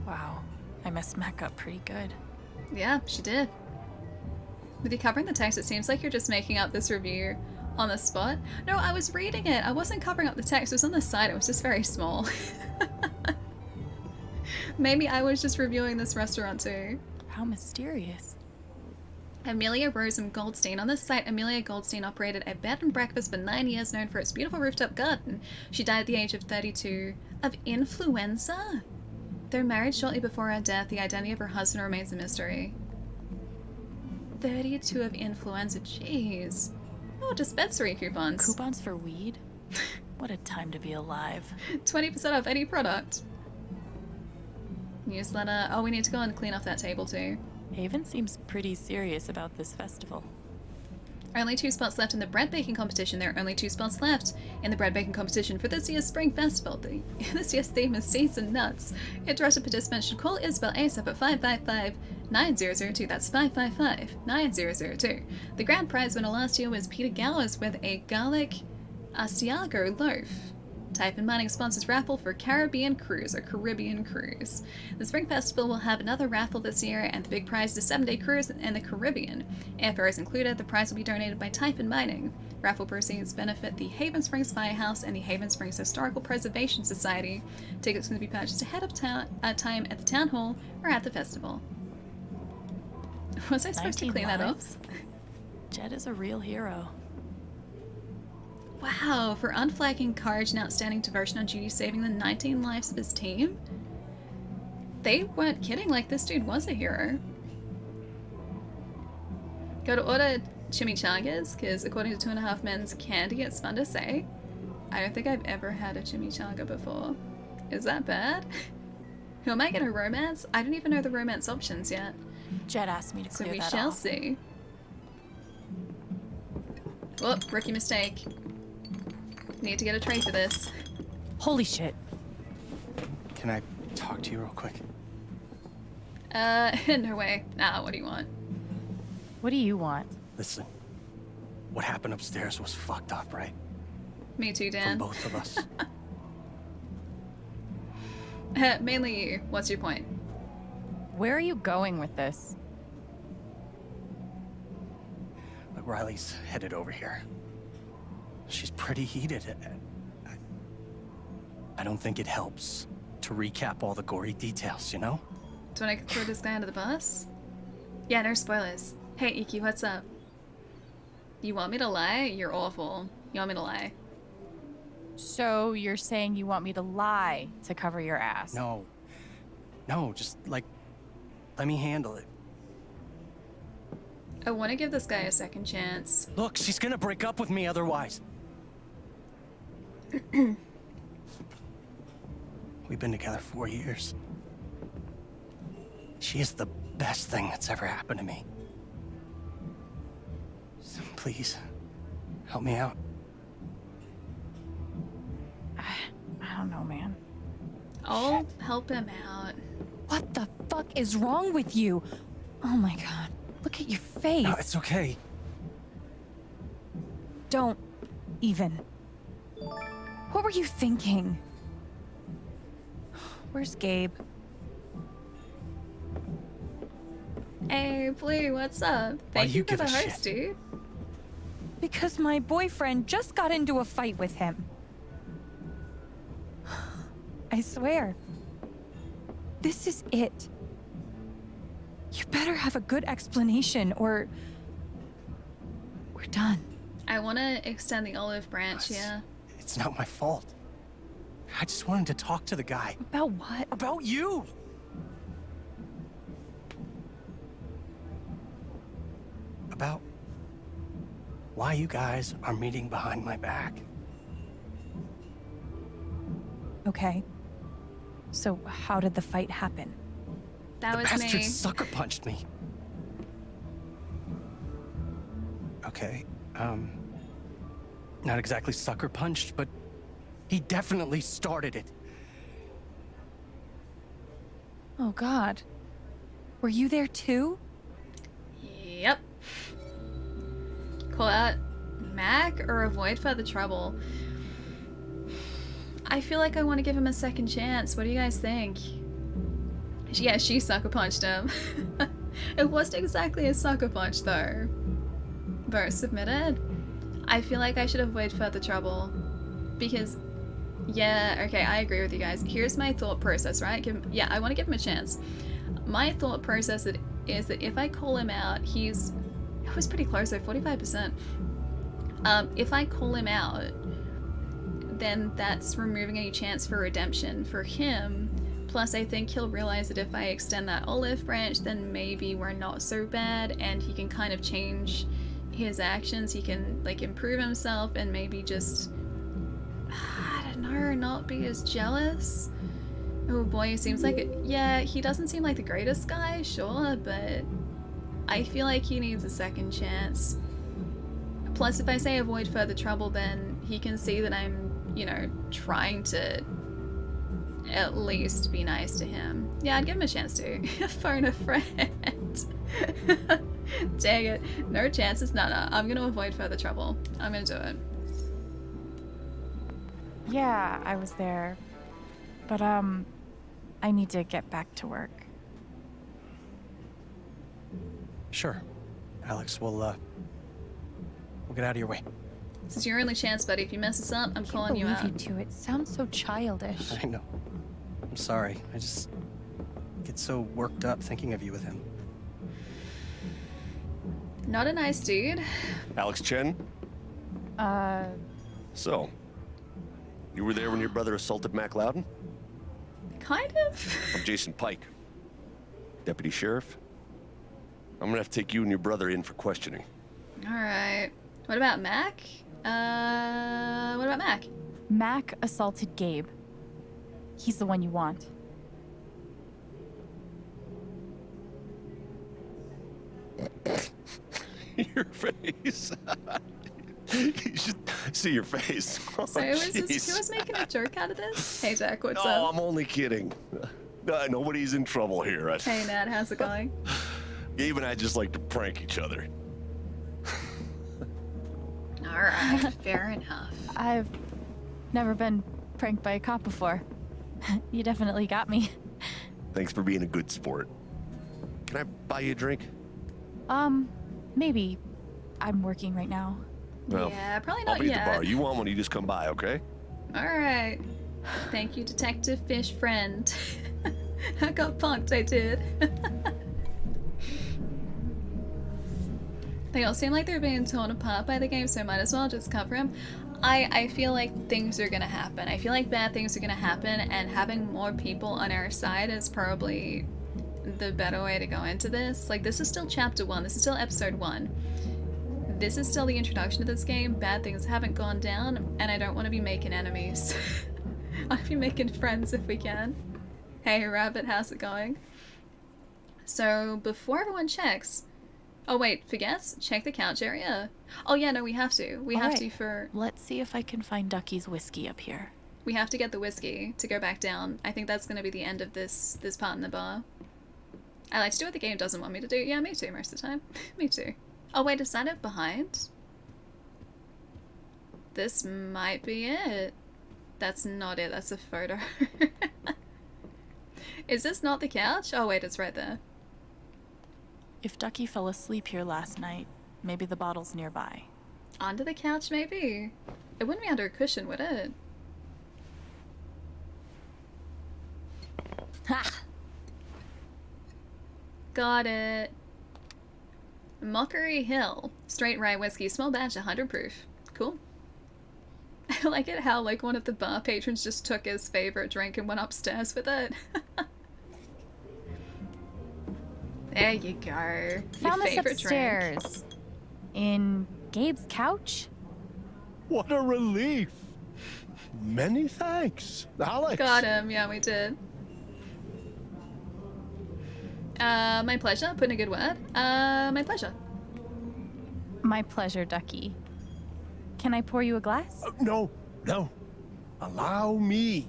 Wow. I messed Mac up pretty good. Yeah, she did. With you covering the text, it seems like you're just making up this review on the spot. No, I was reading it. I wasn't covering up the text. It was on the side. It was just very small. Maybe I was just reviewing this restaurant too. How mysterious. Amelia Rosen Goldstein. On this site, Amelia Goldstein operated a bed and breakfast for 9 years, known for its beautiful rooftop garden. She died at the age of 32 of influenza. Though married shortly before her death, the identity of her husband remains a mystery. 32 of influenza, jeez. Oh, dispensary coupons. Coupons for weed? What a time to be alive. 20% off any product. Newsletter. Oh, we need to go and clean off that table too. Haven seems pretty serious about this festival. Only 2 spots left in the bread baking competition. There are only 2 spots left in the bread baking competition for this year's Spring Festival. This year's theme is seeds and nuts. Interested participants should call Isabel ASAP at 555-9002. That's 555-9002. The grand prize winner last year was Peter Gowers with a garlic Asiago loaf. Type in Mining sponsors raffle for Caribbean Cruise. The Spring Festival will have another raffle this year, and the big prize is a 7-day cruise in the Caribbean. Airfare is included. The prize will be donated by Typhon Mining. Raffle proceeds benefit the Haven Springs Firehouse and the Haven Springs Historical Preservation Society. Tickets can be purchased ahead of time at the town hall or at the festival. Was I supposed to clean that up? Jed is a real hero. Wow, for unflagging courage and outstanding devotion on duty, saving the 19 lives of his team? They weren't kidding, like, this dude was a hero. Go to order chimichangas, because according to 2.5 Men's Candy, it's fun to say. I don't think I've ever had a chimichanga before. Is that bad? Who am I gonna romance? I don't even know the romance options yet. Jed asked me to clear that off. So we shall see. Oh, rookie mistake. Need to get a tray for this. Holy shit. Can I talk to you real quick? No way. Nah, what do you want? What do you want? Listen, what happened upstairs was fucked up, right? Me too, Dan. For both of us. Mainly you. What's your point? Where are you going with this? Look, Riley's headed over here. She's pretty heated. I don't think it helps to recap all the gory details, you know? Do you want to throw this guy under the bus? Yeah, no spoilers. Hey, Iki, what's up? You want me to lie? You're awful. You want me to lie? So you're saying you want me to lie to cover your ass? No. No, just, like, let me handle it. I want to give this guy a second chance. Look, she's gonna break up with me otherwise. We've been together 4 years. She is the best thing that's ever happened to me. So please, help me out. I don't know, man. I'll help him out. What the fuck is wrong with you? Oh my god. Look at your face. No, it's okay. Don't even. What were you thinking? Where's Gabe? Hey, Blue, what's up? Thank you for the host, dude. Because my boyfriend just got into a fight with him. I swear. This is it. You better have a good explanation or we're done. I want to extend the olive branch, yeah. It's not my fault. I just wanted to talk to the guy. About what? About you! About why you guys are meeting behind my back. Okay. So how did the fight happen? That was Bastard me. sucker punched me. Okay, not exactly sucker punched, but he definitely started it. Oh god. Were you there too? Yep. Call out Mac or avoid further trouble. I feel like I want to give him a second chance. What do you guys think? Yeah, she sucker punched him. It wasn't exactly a sucker punch though. Vote submitted. I feel like I should avoid further trouble because, yeah, okay, I agree with you guys. Here's my thought process, right? Yeah, I want to give him a chance. My thought process is that if I call him out, it was pretty close though, 45%. If I call him out, then that's removing any chance for redemption for him. Plus, I think he'll realize that if I extend that olive branch, then maybe we're not so bad, and he can kind of change his actions. He can, like, improve himself and maybe just, I don't know, not be as jealous. Oh boy, he seems like yeah, he doesn't seem like the greatest guy, sure, but I feel like he needs a second chance. Plus, if I say avoid further trouble, then he can see that I'm, you know, trying to at least be nice to him. Yeah, I'd give him a chance to. Phone a friend. Dang it. No chances. No, I'm gonna avoid further trouble. I'm gonna do it. Yeah, I was there. But, I need to get back to work. Sure. Alex, we'll get out of your way. This is your only chance, buddy. If you mess this up, I'm calling you out. You two. It sounds so childish. I know. I'm sorry. I just get so worked up thinking of you with him. Not a nice dude. Alex Chen? So, you were there when your brother assaulted Mac Loudon? Kind of. I'm Jason Pike, Deputy Sheriff. I'm gonna have to take you and your brother in for questioning. Alright. What about Mac? What about Mac? Mac assaulted Gabe. He's the one you want. Your face. You should see your face. Oh, So who jeez. was making a joke out of this? Hey Jack, what's No, up? I'm only kidding. Nobody's in trouble here. Hey Nat, how's it going? Gabe and I just like to prank each other. Alright, fair enough. I've never been pranked by a cop before. You definitely got me. Thanks for being a good sport. Can I buy you a drink? Maybe. I'm working right now. Well, Yeah, probably I'll not be at the yet. bar. You want one, you just come by, okay? Alright. Thank you, Detective Fish Friend. I got punked, I did. They all seem like they're being torn apart by the game, so might as well just cover them. I feel like things are gonna happen. I feel like bad things are gonna happen, and having more people on our side is probably the better way to go into this. Like, this is still chapter 1, this is still episode 1. This is still the introduction to this game. Bad things haven't gone down, and I don't want to be making enemies. I want to be making friends if we can. Hey Rabbit, how's it going? So, before everyone checks... Oh wait, forgets? Check the couch area. Oh yeah, no, we have to. We have to for... Let's see if I can find Ducky's whiskey up here. We have to get the whiskey to go back down. I think that's going to be the end of this part in the bar. I like to do what the game doesn't want me to do. Yeah, me too most of the time. Me too. Oh wait, is that it behind? This might be it. That's not it, that's a photo. Is this not the couch? Oh wait, it's right there. If Ducky fell asleep here last night, maybe the bottle's nearby. Under the couch, maybe? It wouldn't be under a cushion, would it? Ha! Got it. Mockery Hill. Straight rye whiskey, small batch, 100 proof. Cool. I like it how, like, one of the bar patrons just took his favorite drink and went upstairs with it. There you go. Found Your this favorite upstairs. drink. In Gabe's couch? What a relief. Many thanks, Alex. Got him. Yeah, we did. My pleasure. Put in a good word. My pleasure. My pleasure, Ducky. Can I pour you a glass? No. Allow me.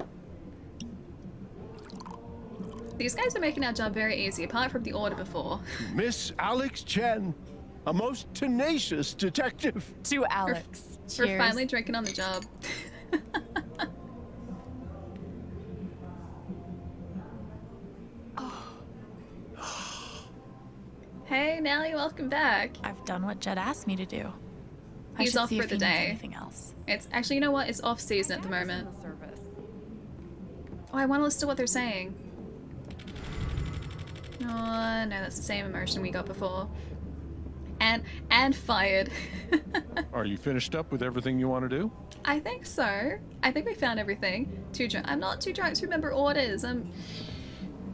These guys are making our job very easy, apart from the order before. Miss Alex Chen, a most tenacious detective. To Alex. We're finally drinking on the job. Hey, Nelly, welcome back. I've done what Jed asked me to do. He's off for the day. Anything else? It's actually, you know what? It's off season at the moment. Oh, I want to listen to what they're saying. Oh, no, that's the same emotion we got before. And fired. Are you finished up with everything you want to do? I think so. I think we found everything. Too drunk. I'm not too drunk to remember orders. I'm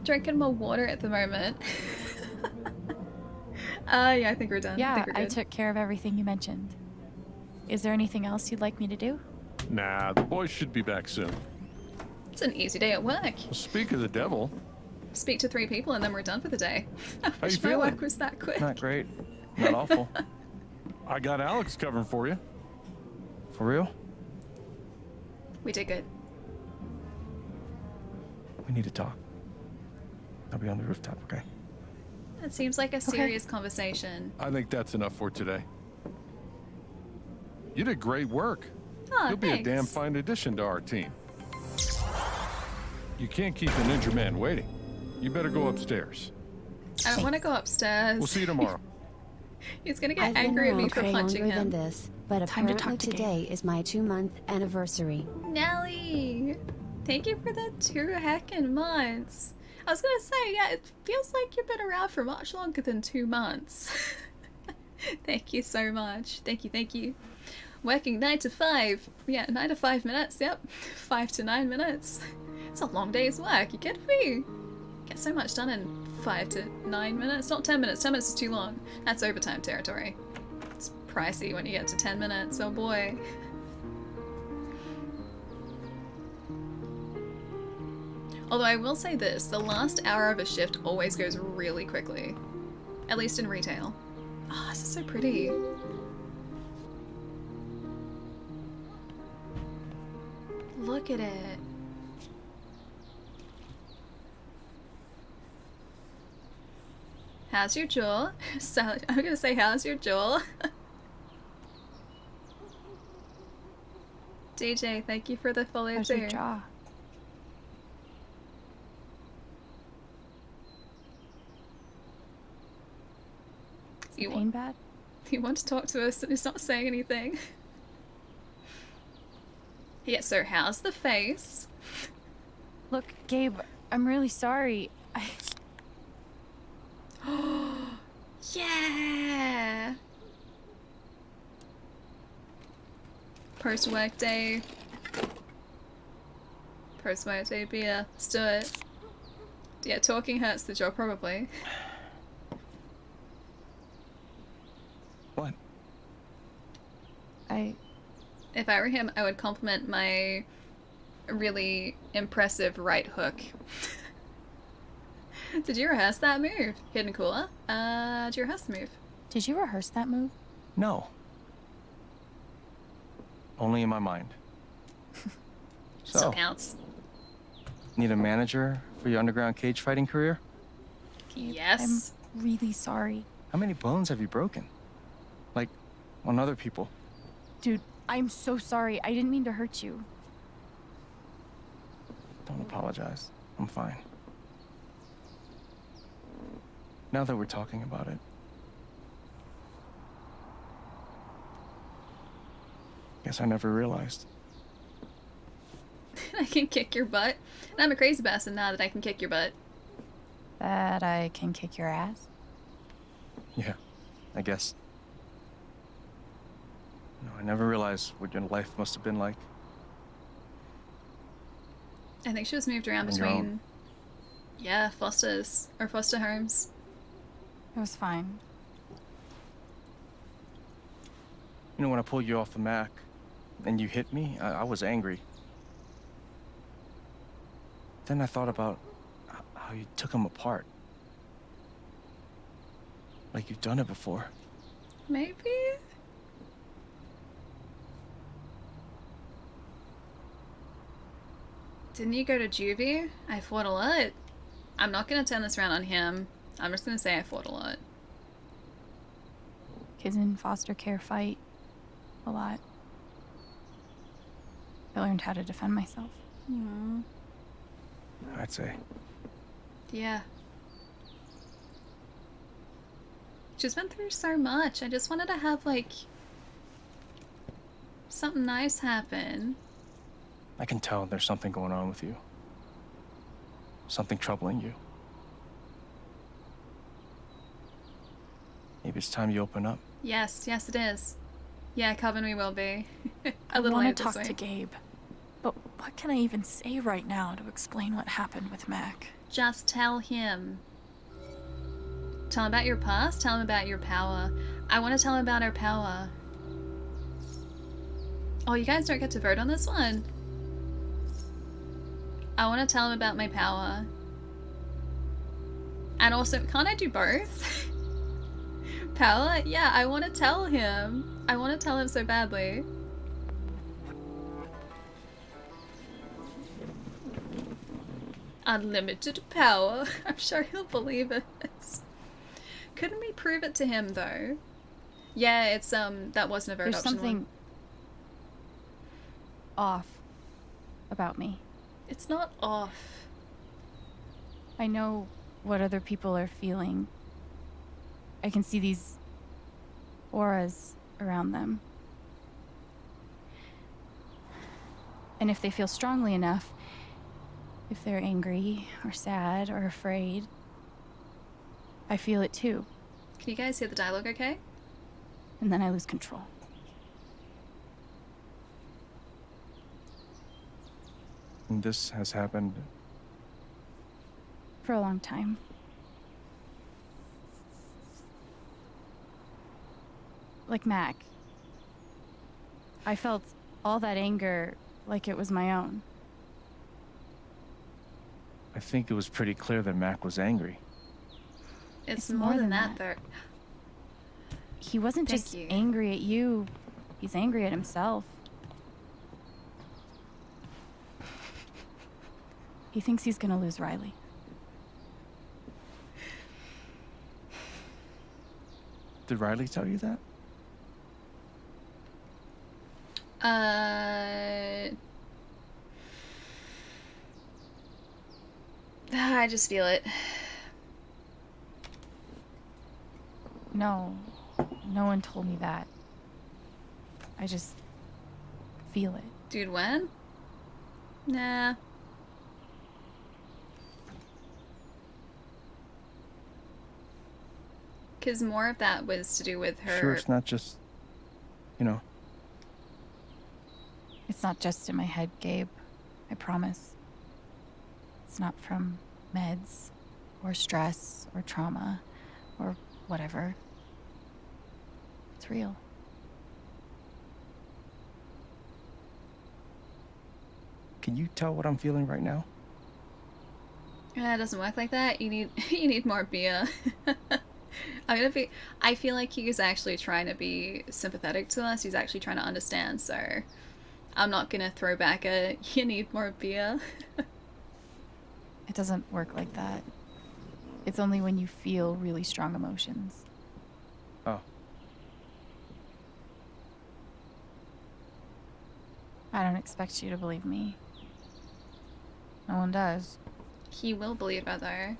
drinking more water at the moment. Yeah, I think we're done. Yeah, I, think we're I good. took care of everything you mentioned. Is there anything else you'd like me to do? Nah, the boys should be back soon. It's an easy day at work. Well, speak of the devil. Speak to 3 people and then we're done for the day. I How you wish my feeling? work was that quick. Not great. Not awful. I got Alex covering for you. For real? We did good. We need to talk. I'll be on the rooftop, okay? That seems like a serious conversation. I think that's enough for today. You did great work. Oh, You'll be a damn thanks. fine addition to our team. You can't keep an injured man waiting. You better go upstairs. I don't want to go upstairs. We'll see you tomorrow. He's gonna get I've been angry at me around for way punching longer him. than this, but Time to apparently talk to today is my 2-month anniversary. Nelly, thank you for the 2 heckin' months. I was gonna say, yeah, it feels like you've been around for much longer than 2 months. Thank you so much. Thank you. Working 9 to 5. Yeah, 9 to 5 minutes. Yep, 5 to 9 minutes. It's a long day's work. You kidding me? Get so much done in 5 to 9 minutes. Not 10 minutes. 10 minutes is too long. That's overtime territory. It's pricey when you get to 10 minutes. Oh boy. Although I will say this, the last hour of a shift always goes really quickly. At least in retail. Oh, this is so pretty. Look at it. How's your jaw? So, I'm gonna say, how's your jaw? DJ, thank you for the follow How's too. your jaw? Is the pain bad? He wants to talk to us and he's not saying anything. Yeah, so how's the face? Look, Gabe, I'm really sorry. Yeah! Post-work day. Post-work day beer. Let's do it. Yeah, talking hurts the jaw, probably. What? If I were him, I would compliment my really impressive right hook. Did you rehearse that move? Hidden cooler? Did you rehearse the move? Did you rehearse that move? No. Only in my mind. Still counts. Need a manager for your underground cage fighting career? Yes. I'm really sorry. How many bones have you broken? Like, on other people? Dude, I'm so sorry. I didn't mean to hurt you. Don't apologize. I'm fine. Now that we're talking about it, guess I never realized. I can kick your butt. And I'm a crazy bastard now that I can kick your butt. That I can kick your ass? Yeah, I guess. No, I never realized what your life must have been like. I think she was moved around On your between... own. Yeah, fosters. Or foster homes. It was fine. You know, when I pulled you off the Mac and you hit me, I was angry. Then I thought about how you took him apart. Like you've done it before. Maybe? Didn't you go to juvie? I fought a lot. I'm not gonna turn this around on him. I'm just gonna say I fought a lot. Kids in foster care fight a lot. I learned how to defend myself. Aww. I'd say. Yeah. She's been through so much. I just wanted to have, like, something nice happen. I can tell there's something going on with you. Something troubling you. Maybe it's time you open up. Yes, yes it is. Yeah, Coven we will be. I little want later to this talk to week. Gabe. But what can I even say right now to explain what happened with Mac? Just tell him. Tell him about your past, tell him about your power. I want to tell him about our power. Oh, you guys don't get to vote on this one. I want to tell him about my power. And also, can't I do both? Power? Yeah, I want to tell him. I want to tell him so badly. Unlimited power. I'm sure he'll believe it. Couldn't we prove it to him though? Yeah, it's that wasn't a vote There's option something one. off about me. It's not off. I know what other people are feeling. I can see these auras around them. And if they feel strongly enough, if they're angry or sad or afraid, I feel it too. Can you guys hear the dialogue okay? And then I lose control. And this has happened. For a long time. Like Mac. I felt all that anger like it was my own. I think it was pretty clear that Mac was angry. It's more than that though. He wasn't Thank just you. angry at you. He's angry at himself. He thinks he's gonna lose Riley. Did Riley tell you that? I just feel it. No, no one told me that. I just feel it. Dude, when? Nah. Because more of that was to do with her. Sure, it's not just, you know. It's not just in my head, Gabe. I promise. It's not from meds, or stress, or trauma, or whatever. It's real. Can you tell what I'm feeling right now? It doesn't work like that. You need more beer. I feel like he is actually trying to be sympathetic to us. He's actually trying to understand, so I'm not gonna throw back a you need more beer. It doesn't work like that. It's only when you feel really strong emotions. Oh. I don't expect you to believe me. No one does. He will believe her, though.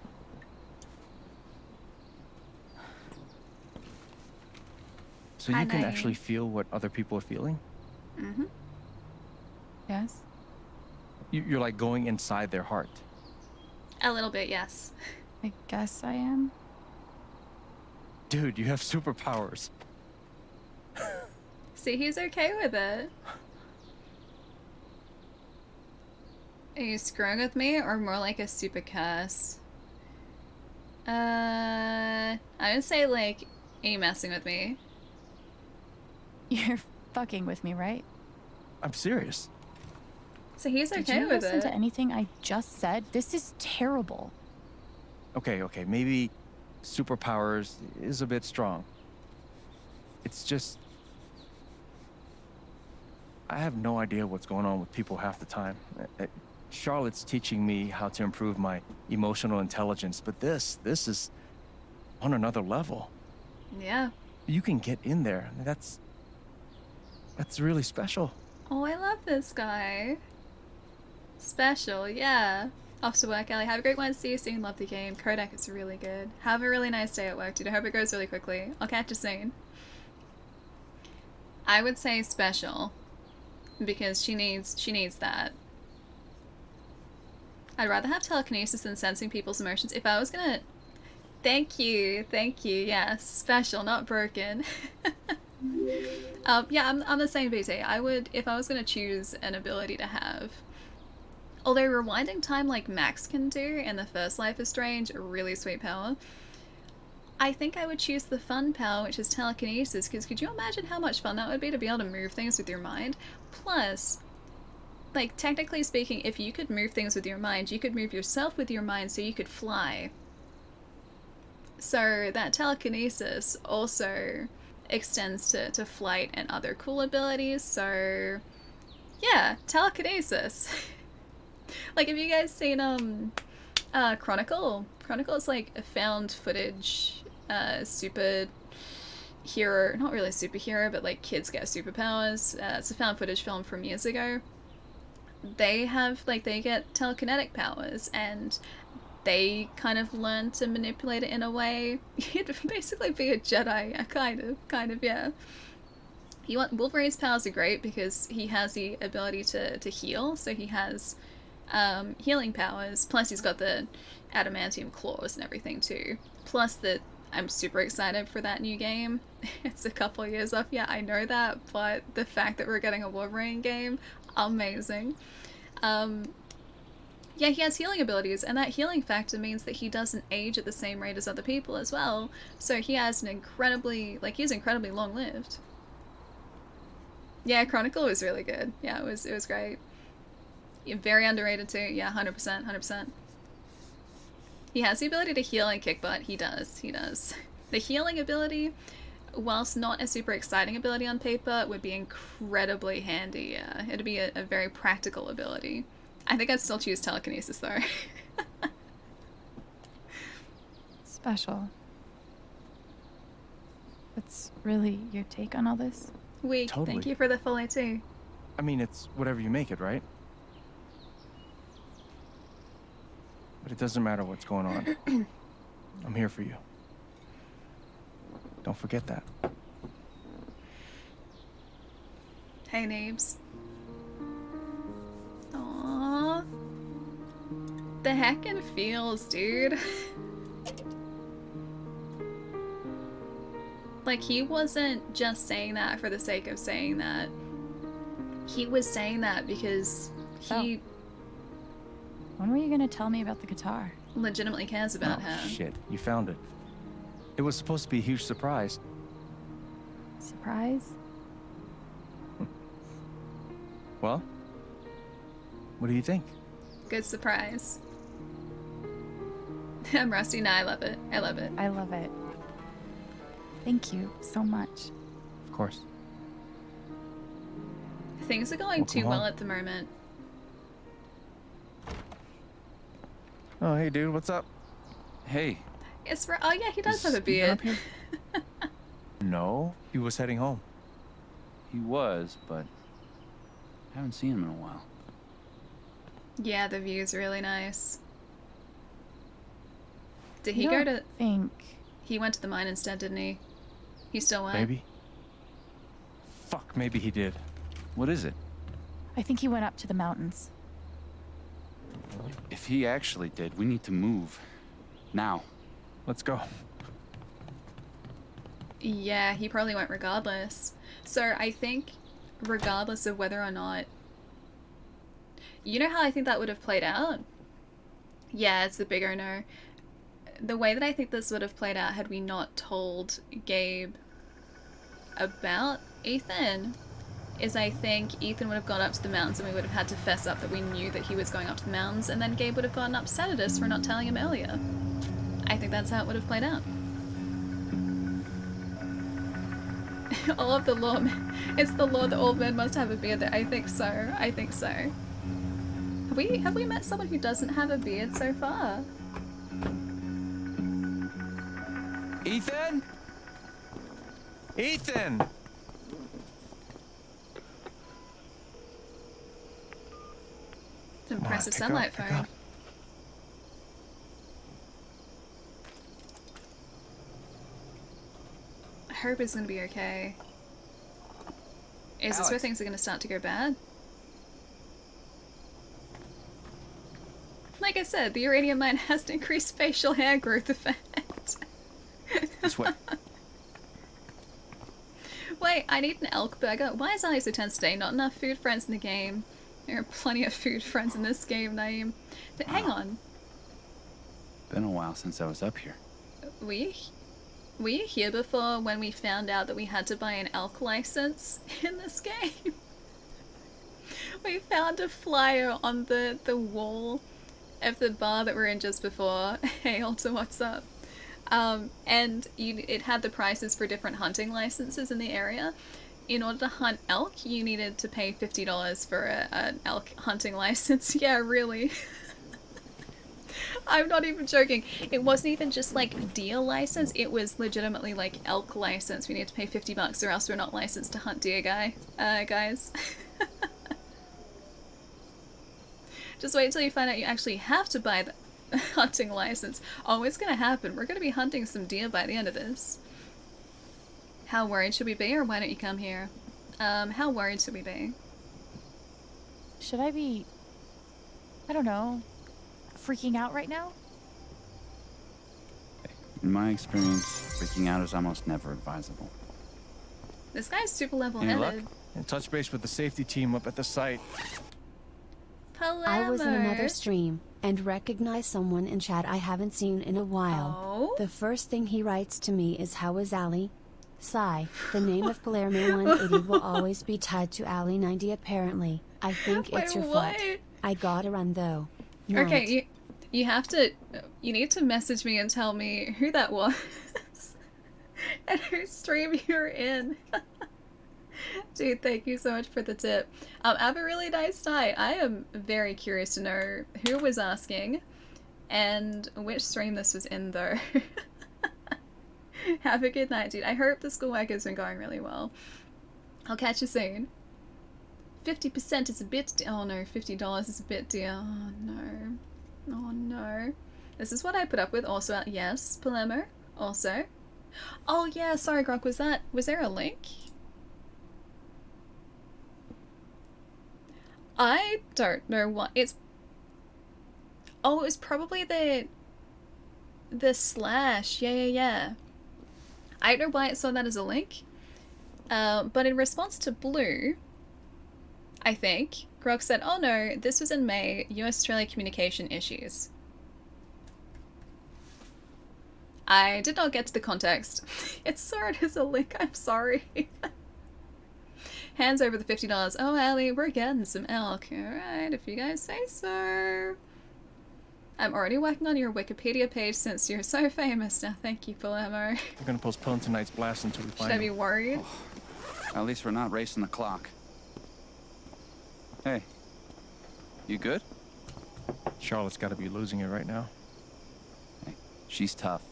So you can actually feel what other people are feeling? Mm-hmm. Yes? You're like going inside their heart. A little bit, yes. I guess I am. Dude, you have superpowers. See, he's okay with it. Are you screwing with me, or more like a super curse? I would say, like, are you messing with me? You're fucking with me, right? I'm serious. So he's okay Did you with listen it. to anything I just said? This is terrible. Okay, maybe superpowers is a bit strong. It's just... I have no idea what's going on with people half the time. Charlotte's teaching me how to improve my emotional intelligence, but this is on another level. Yeah. You can get in there. That's really special. Oh, I love this guy. Special, yeah. Off to work, Ellie. Have a great one. See you soon. Love the game. Kodak is really good. Have a really nice day at work, dude. I hope it goes really quickly. I'll catch you soon. I would say special, because she needs that. I'd rather have telekinesis than sensing people's emotions. If I was gonna... Thank you, yes. Special, not broken. Yeah, I'm the same, BT. I would, if I was gonna choose an ability to have... Although rewinding time like Max can do in the first Life is Strange, a really sweet power, I think I would choose the fun power, which is telekinesis, because could you imagine how much fun that would be to be able to move things with your mind? Plus... like, technically speaking, if you could move things with your mind, you could move yourself with your mind so you could fly. So that telekinesis also extends to flight and other cool abilities, so yeah, telekinesis. Like, have you guys seen Chronicle? Chronicle is like a found footage super hero, not really superhero, but like kids get superpowers. It's a found footage film from years ago. They have, like, they get telekinetic powers, and they kind of learn to manipulate it in a way. You'd basically be a Jedi, kind of, yeah. Wolverine's powers are great because he has the ability to heal, so he has healing powers, plus he's got the adamantium claws and everything too. Plus that I'm super excited for that new game. It's a couple years off, yeah, I know that, but the fact that we're getting a Wolverine game, amazing. Yeah, he has healing abilities, and that healing factor means that he doesn't age at the same rate as other people as well, so he has an incredibly, like, he's incredibly long-lived. Yeah, Chronicle was really good. Yeah, it was great. Yeah, very underrated too. Yeah, 100%. He has the ability to heal and kick butt. He does. The healing ability, whilst not a super exciting ability on paper, would be incredibly handy, yeah. It'd be a very practical ability. I think I'd still choose telekinesis, though. Special. That's really your take on all this? Weak. Totally. Thank you for the follow, too. I mean, it's whatever you make it, right? But it doesn't matter what's going on. I'm here for you. Don't forget that. Hey, Neebs. Aww. The heckin' feels, dude. Like, he wasn't just saying that for the sake of saying that. He was saying that because he When were you gonna tell me about the guitar? legitimately cares about Oh, her. shit. You found it. It was supposed to be a huge surprise. Surprise? Well, what do you think? Good surprise. I'm rusty. No, I love it. I love it. I love it. Thank you so much. Of course. Things are going Welcome too well home. at the moment. Oh, hey, dude. What's up? Hey. It's oh yeah, he does have a Ethan up beard. here? No. He was heading home. He was, but I haven't seen him in a while. Yeah, the view's really nice. Did You he go don't to think He went to the mine instead, didn't he? He still went? Maybe. Fuck, maybe he did. What is it? I think he went up to the mountains. If he actually did, we need to move. Now. Let's go. Yeah, he probably went regardless. So I think regardless of whether or not... You know how I think that would have played out? Yeah, it's the bigger no. The way that I think this would have played out had we not told Gabe about Ethan is I think Ethan would have gone up to the mountains and we would have had to fess up that we knew that he was going up to the mountains, and then Gabe would have gotten upset at us for not telling him earlier. I think that's how it would have played out. All of the law, it's the law that all men must have a beard. I think so. I think so. Have we met someone who doesn't have a beard so far? Ethan? Ethan! It's an Come on, impressive pick sunlight up, pick phone. up. I hope it's gonna be okay. Is this where Alex. things are gonna start to go bad? Like I said, the uranium mine has an increased facial hair growth effect. This way. Wait, I need an elk burger. Why is Ali so tense today? Not enough food friends in the game. There are plenty of food friends in this game, Naeem. But hang on. Been a while since I was up here. Were you here before when we found out that we had to buy an elk license in this game? We found a flyer on the wall of the bar that we're in just before. Hey, Alta, what's up? And it had the prices for different hunting licenses in the area. In order to hunt elk, you needed to pay $50 for an elk hunting license. Yeah, really. I'm not even joking. It wasn't even just like deer license, it was legitimately like elk license. We need to pay $50 or else we're not licensed to hunt deer, guys. Just wait until you find out you actually have to buy the hunting license. Oh, it's gonna happen. We're gonna be hunting some deer by the end of this. How worried should we be, or why don't you come here? How worried should we be? Should I be, I don't know, freaking out right now? In my experience, freaking out is almost never advisable. This guy's super Any luck? level-headed. And touch base with the safety team up at the site. I was in another Palermo. stream, and recognized someone in chat I haven't seen in a while. Oh? The first thing he writes to me is, "How is Ali?" Sigh, the name of Palermo 180 will always be tied to Ali 90 apparently. I think Wait, it's your what? fault. I gotta run though. Okay, Night. you need to message me and tell me who that was and whose stream you're in. Dude, thank you so much for the tip. Have a really nice night. I am very curious to know who was asking and which stream this was in though. Have a good night, dude. I hope the schoolwork has been going really well. I'll catch you soon. 50% is a bit... Oh no, $50 is a bit dear. Oh no. Oh no. This is what I put up with also. Yes, Palermo. Also. Oh yeah, sorry Grok, was there a link? I don't know what it's. Oh, it was probably the slash. Yeah. I don't know why it saw that as a link. But in response to Blue, I think, Grok said, "Oh no, this was in May, US-Australia communication issues." I did not get to the context. It saw it as a link, I'm sorry. Hands over the $50. Oh, Allie, we're getting some elk. Alright, if you guys say so. I'm already working on your Wikipedia page since you're so famous now. Thank you, Palermo. We're gonna postpone tonight's blast until we find Should I be him. worried? At least we're not racing the clock. Hey, you good? Charlotte's gotta be losing it right now. Hey, she's tough.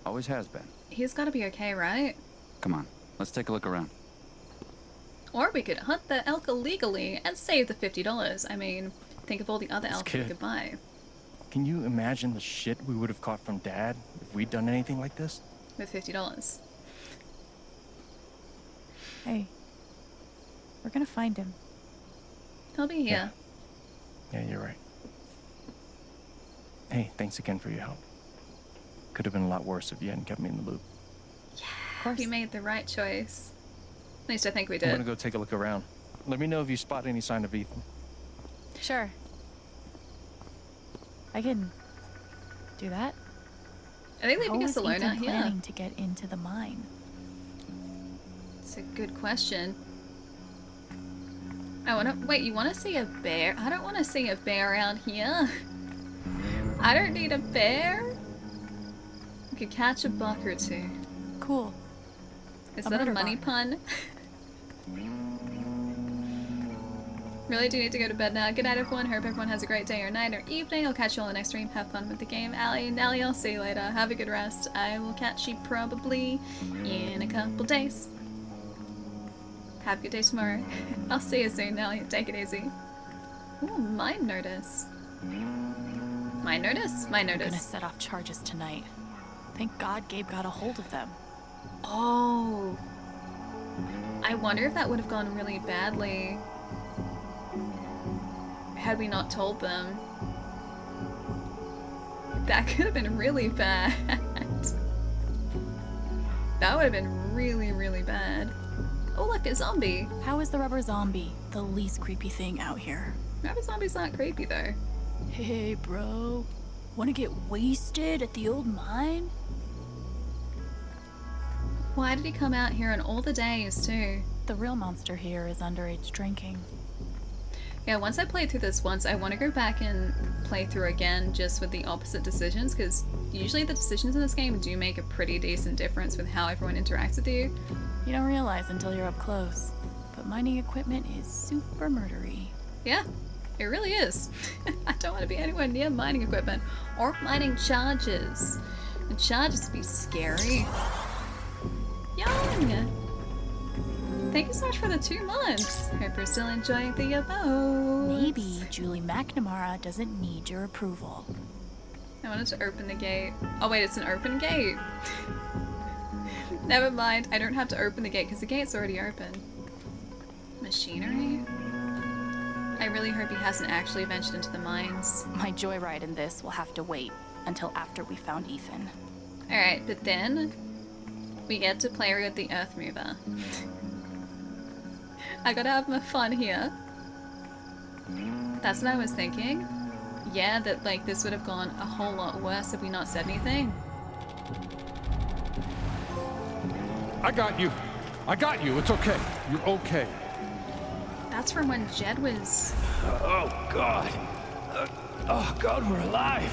Always has been. He's gotta be okay, right? Come on, let's take a look around. Or we could hunt the elk illegally and save the $50. I mean, think of all the other elk we could buy. Can you imagine the shit we would have caught from Dad if we'd done anything like this? With $50. Hey, we're gonna find him. He'll be here. Yeah, you're right. Hey, thanks again for your help. Could have been a lot worse if you hadn't kept me in the loop. Yeah, we made the right choice. At least I think we I'm did. gonna go take a look around. Let me know if you spot any sign of Ethan. Sure. I can do that. Are they leaving us alone out here? Planning to get into the mine. It's a good question. Wait, you wanna see a bear? I don't wanna see a bear out here. I don't need a bear. We could catch a buck or two. Cool. Is that a money pun? Really do need to go to bed now. Good night, everyone. Hope everyone has a great day or night or evening. I'll catch you all in the next stream. Have fun with the game. Allie, I'll see you later. Have a good rest. I will catch you probably in a couple days. Have a good day tomorrow. I'll see you soon, Allie. Take it easy. Ooh, mine notice. Mine notice? Mine I'm notice. gonna set off charges tonight. Thank God Gabe got a hold of them. Oh. I wonder if that would have gone really badly had we not told them. That could have been really bad. That would have been really, really bad. Oh look, a zombie. How is the rubber zombie the least creepy thing out here? Rubber zombie's not creepy though. Hey bro, wanna get wasted at the old mine? Why did he come out here on all the days too? The real monster here is underage drinking. Yeah, once I played through this once, I want to go back and play through again just with the opposite decisions, because usually the decisions in this game do make a pretty decent difference with how everyone interacts with you. You don't realize until you're up close, but mining equipment is super murdery. Yeah, it really is. I don't want to be anywhere near mining equipment or mining charges. And charges would be scary. Young! Thank you so much for the 2 months. Hope you're still enjoying the abode. Maybe Julie McNamara doesn't need your approval. I wanted to open the gate. Oh wait, it's an open gate. Never mind, I don't have to open the gate because the gate's already open. Machinery? I really hope he hasn't actually ventured into the mines. My joyride in this will have to wait until after we found Ethan. Alright, but then we get to play with the Earth Mover. I gotta have my fun here. That's what I was thinking. Yeah, that like this would have gone a whole lot worse if we not said anything. I got you. I got you. It's okay. You're okay. That's from when Jed was... Oh, God. Oh, God, we're alive.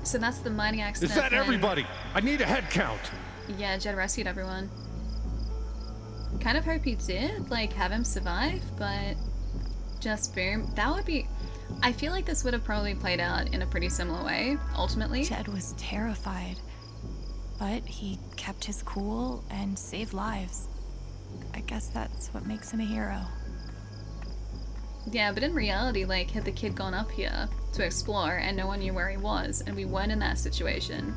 So that's the mining accident. Is that when... everybody? I need a head count. Yeah, Jed rescued everyone. Kind of hope he did, like, have him survive, but just boom. That would be... I feel like this would have probably played out in a pretty similar way, ultimately. Jed was terrified, but he kept his cool and saved lives. I guess that's what makes him a hero. Yeah, but in reality, like, had the kid gone up here to explore and no one knew where he was, and we weren't in that situation,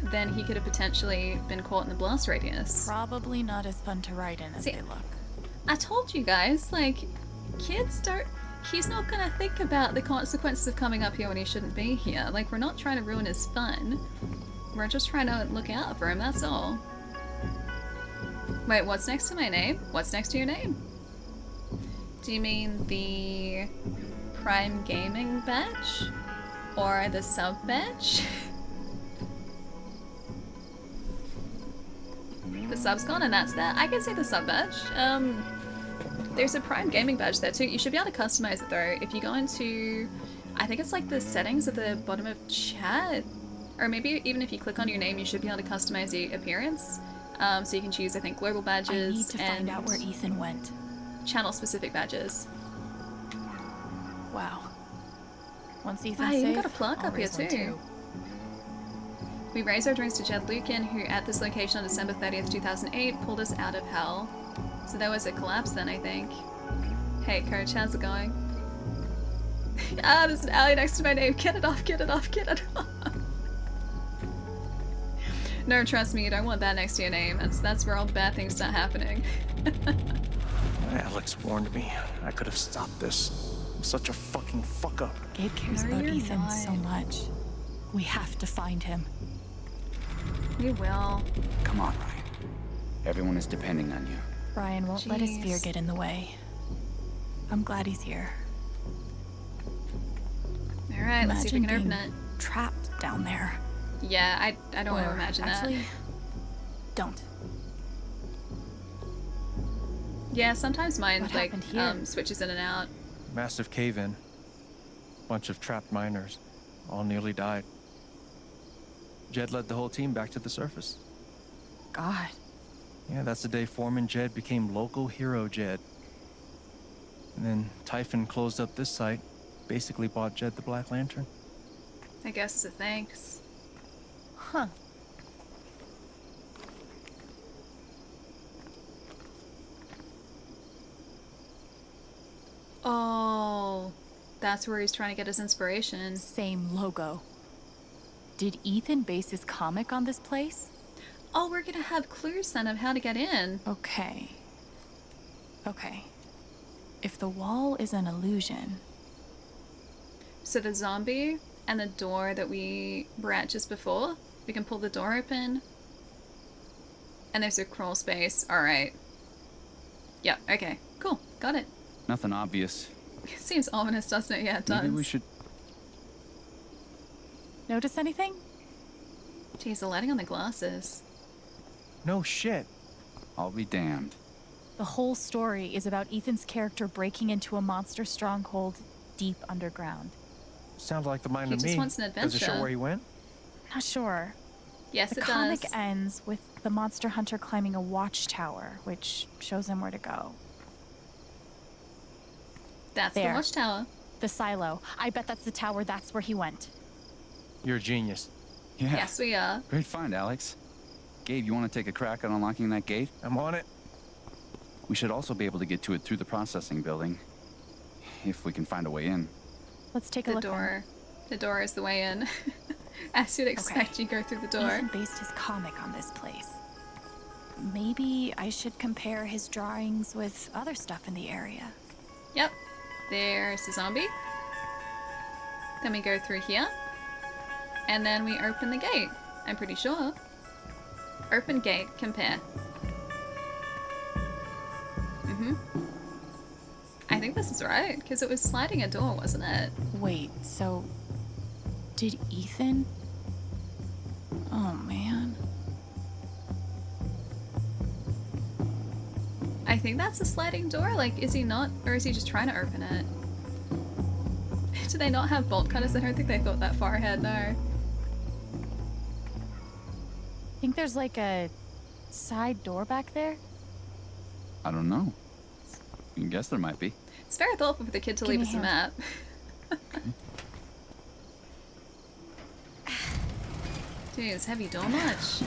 then he could have potentially been caught in the blast radius. Probably not as fun to ride in as they look. I told you guys, like, kids don't... He's not gonna think about the consequences of coming up here when he shouldn't be here. Like, we're not trying to ruin his fun. We're just trying to look out for him, that's all. Wait, what's next to my name? What's next to your name? Do you mean the Prime Gaming badge? Or the sub badge? The sub's gone and that's that. I can say the sub badge. There's a Prime Gaming badge there too. You should be able to customize it though. If you go into, I think it's like the settings at the bottom of chat, or maybe even if you click on your name, you should be able to customize the appearance. So you can choose, I think, global badges. I need to find out where Ethan went. Channel-specific badges. Wow. Once Ethan's Wow, you safe, even got a plaque I'll up here raise one too. We raised our drinks to Jed Lucan, who at this location on December 30th, 2008, pulled us out of hell. So there was a collapse then, I think. Hey, Coach, how's it going? Ah, there's an alley next to my name. Get it off, get it off, get it off. No, trust me, you don't want that next to your name. That's where all the bad things start happening. Alex warned me. I could have stopped this. I'm such a fucking fuck up. Gabe cares about Ethan so much. We have to find him. We will. Come on, Ryan. Everyone is depending on you. Ryan won't let his fear get in the way. I'm glad he's here. Alright, let's see if we can open it. Trapped down there. Yeah, I don't want to imagine actually, that. Don't. Yeah, sometimes mine What like happened here? switches in and out. Massive cave-in. Bunch of trapped miners. All nearly died. Jed led the whole team back to the surface. God. Yeah, that's the day Foreman Jed became local hero Jed. And then Typhon closed up this site, basically bought Jed the Black Lantern. I guess it's a thanks. Huh. Oh, that's where he's trying to get his inspiration. Same logo. Did Ethan base his comic on this place? Oh, we're gonna have clues then of how to get in. Okay. Okay. If the wall is an illusion... So the zombie and the door that we were at just before, we can pull the door open. And there's a crawl space. Alright. Yep, okay. Cool. Got it. Nothing obvious. Seems ominous, doesn't it? Yeah, it does. Maybe we should... Notice anything? Jeez, the lighting on the glasses. No shit. I'll be damned. The whole story is about Ethan's character breaking into a monster stronghold deep underground. Sounds like the mind He of just me. wants an Does it show adventure. where he went? Not sure. Yes, the it comic does. ends with the monster hunter climbing a watchtower, which shows him where to go. That's There. the watchtower. The silo. I bet that's the tower. That's where he went. You're a genius. Yeah. Yes, we are. Great find, Alex. Gabe, you want to take a crack at unlocking that gate? I'm on it. We should also be able to get to it through the processing building. If we can find a way in. Let's take a The look. door. The door is the way in. As you'd expect, you go through the door. Ethan based his comic on this place. Maybe I should compare his drawings with other stuff in the area. Yep. There's the zombie. Then we go through here. And then we open the gate. I'm pretty sure. Open gate, compare. I think this is right, because it was sliding a door, wasn't it? Wait, so did Ethan? Oh man. I think that's a sliding door. Like, is he not, or is he just trying to open it? Do they not have bolt cutters? I don't think they thought that far ahead, no. Think there's like a side door back there? I don't know. I guess there might be. It's very thoughtful for the kid to leave us a map. Jeez, heavy door much.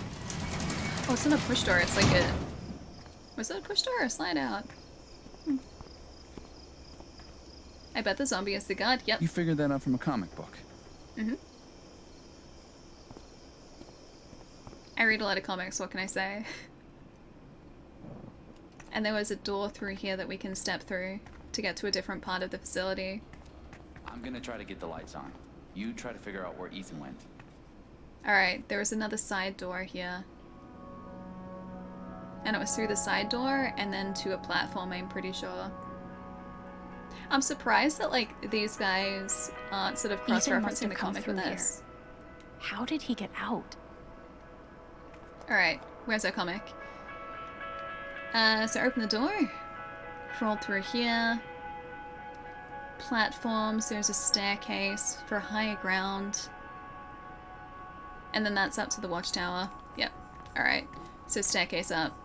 Oh, it's not a push door, it's like a... Was it a push door or a slide out? I bet the zombie is the guard. Yep. You figured that out from a comic book. Mm-hmm. I read a lot of comics, what can I say? And there was a door through here that we can step through to get to a different part of the facility. I'm gonna try to get the lights on. You try to figure out where Ethan went. Alright, there was another side door here. And it was through the side door and then to a platform, I'm pretty sure. I'm surprised that, like, these guys aren't sort of cross-referencing the comic with this. How did he get out? Alright, where's our comic? So open the door. Crawl through here. Platforms, there's a staircase for higher ground. And then that's up to the watchtower. Yep. Alright, so staircase up.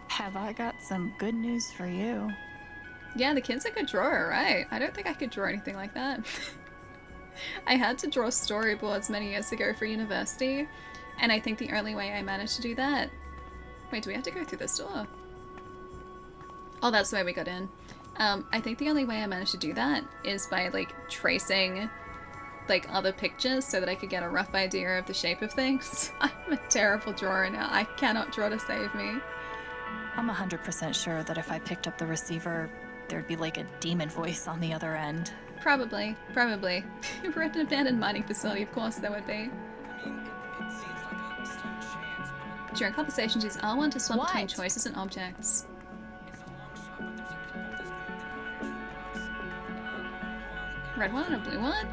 Have I got some good news for you? Yeah, the kid's a good drawer, right? I don't think I could draw anything like that. I had to draw storyboards many years ago for university, and I think the only way I managed to do that... Wait, do we have to go through this door? Oh, that's the way we got in. I think the only way I managed to do that is by, like, tracing, like, other pictures so that I could get a rough idea of the shape of things. I'm a terrible drawer now. I cannot draw to save me. I'm 100% sure that if I picked up the receiver, there'd be like a demon voice on the other end. Probably. Probably. We're at an abandoned mining facility, of course there would be. During conversations, use R1 to swap between choices and objects. Red one and a blue one?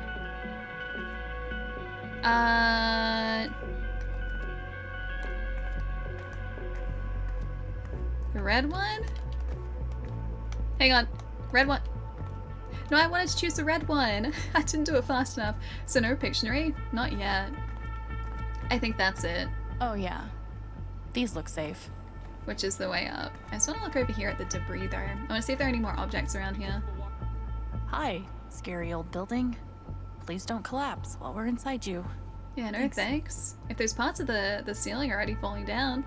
The red one? Hang on. Red one. No, I wanted to choose the red one. I didn't do it fast enough. So no Pictionary? Not yet. I think that's it. Oh yeah. These look safe. Which is the way up. I just want to look over here at the debris though. I want to see if there are any more objects around here. Hi, scary old building. Please don't collapse while we're inside you. Yeah, no thanks. If those parts of the ceiling are already falling down.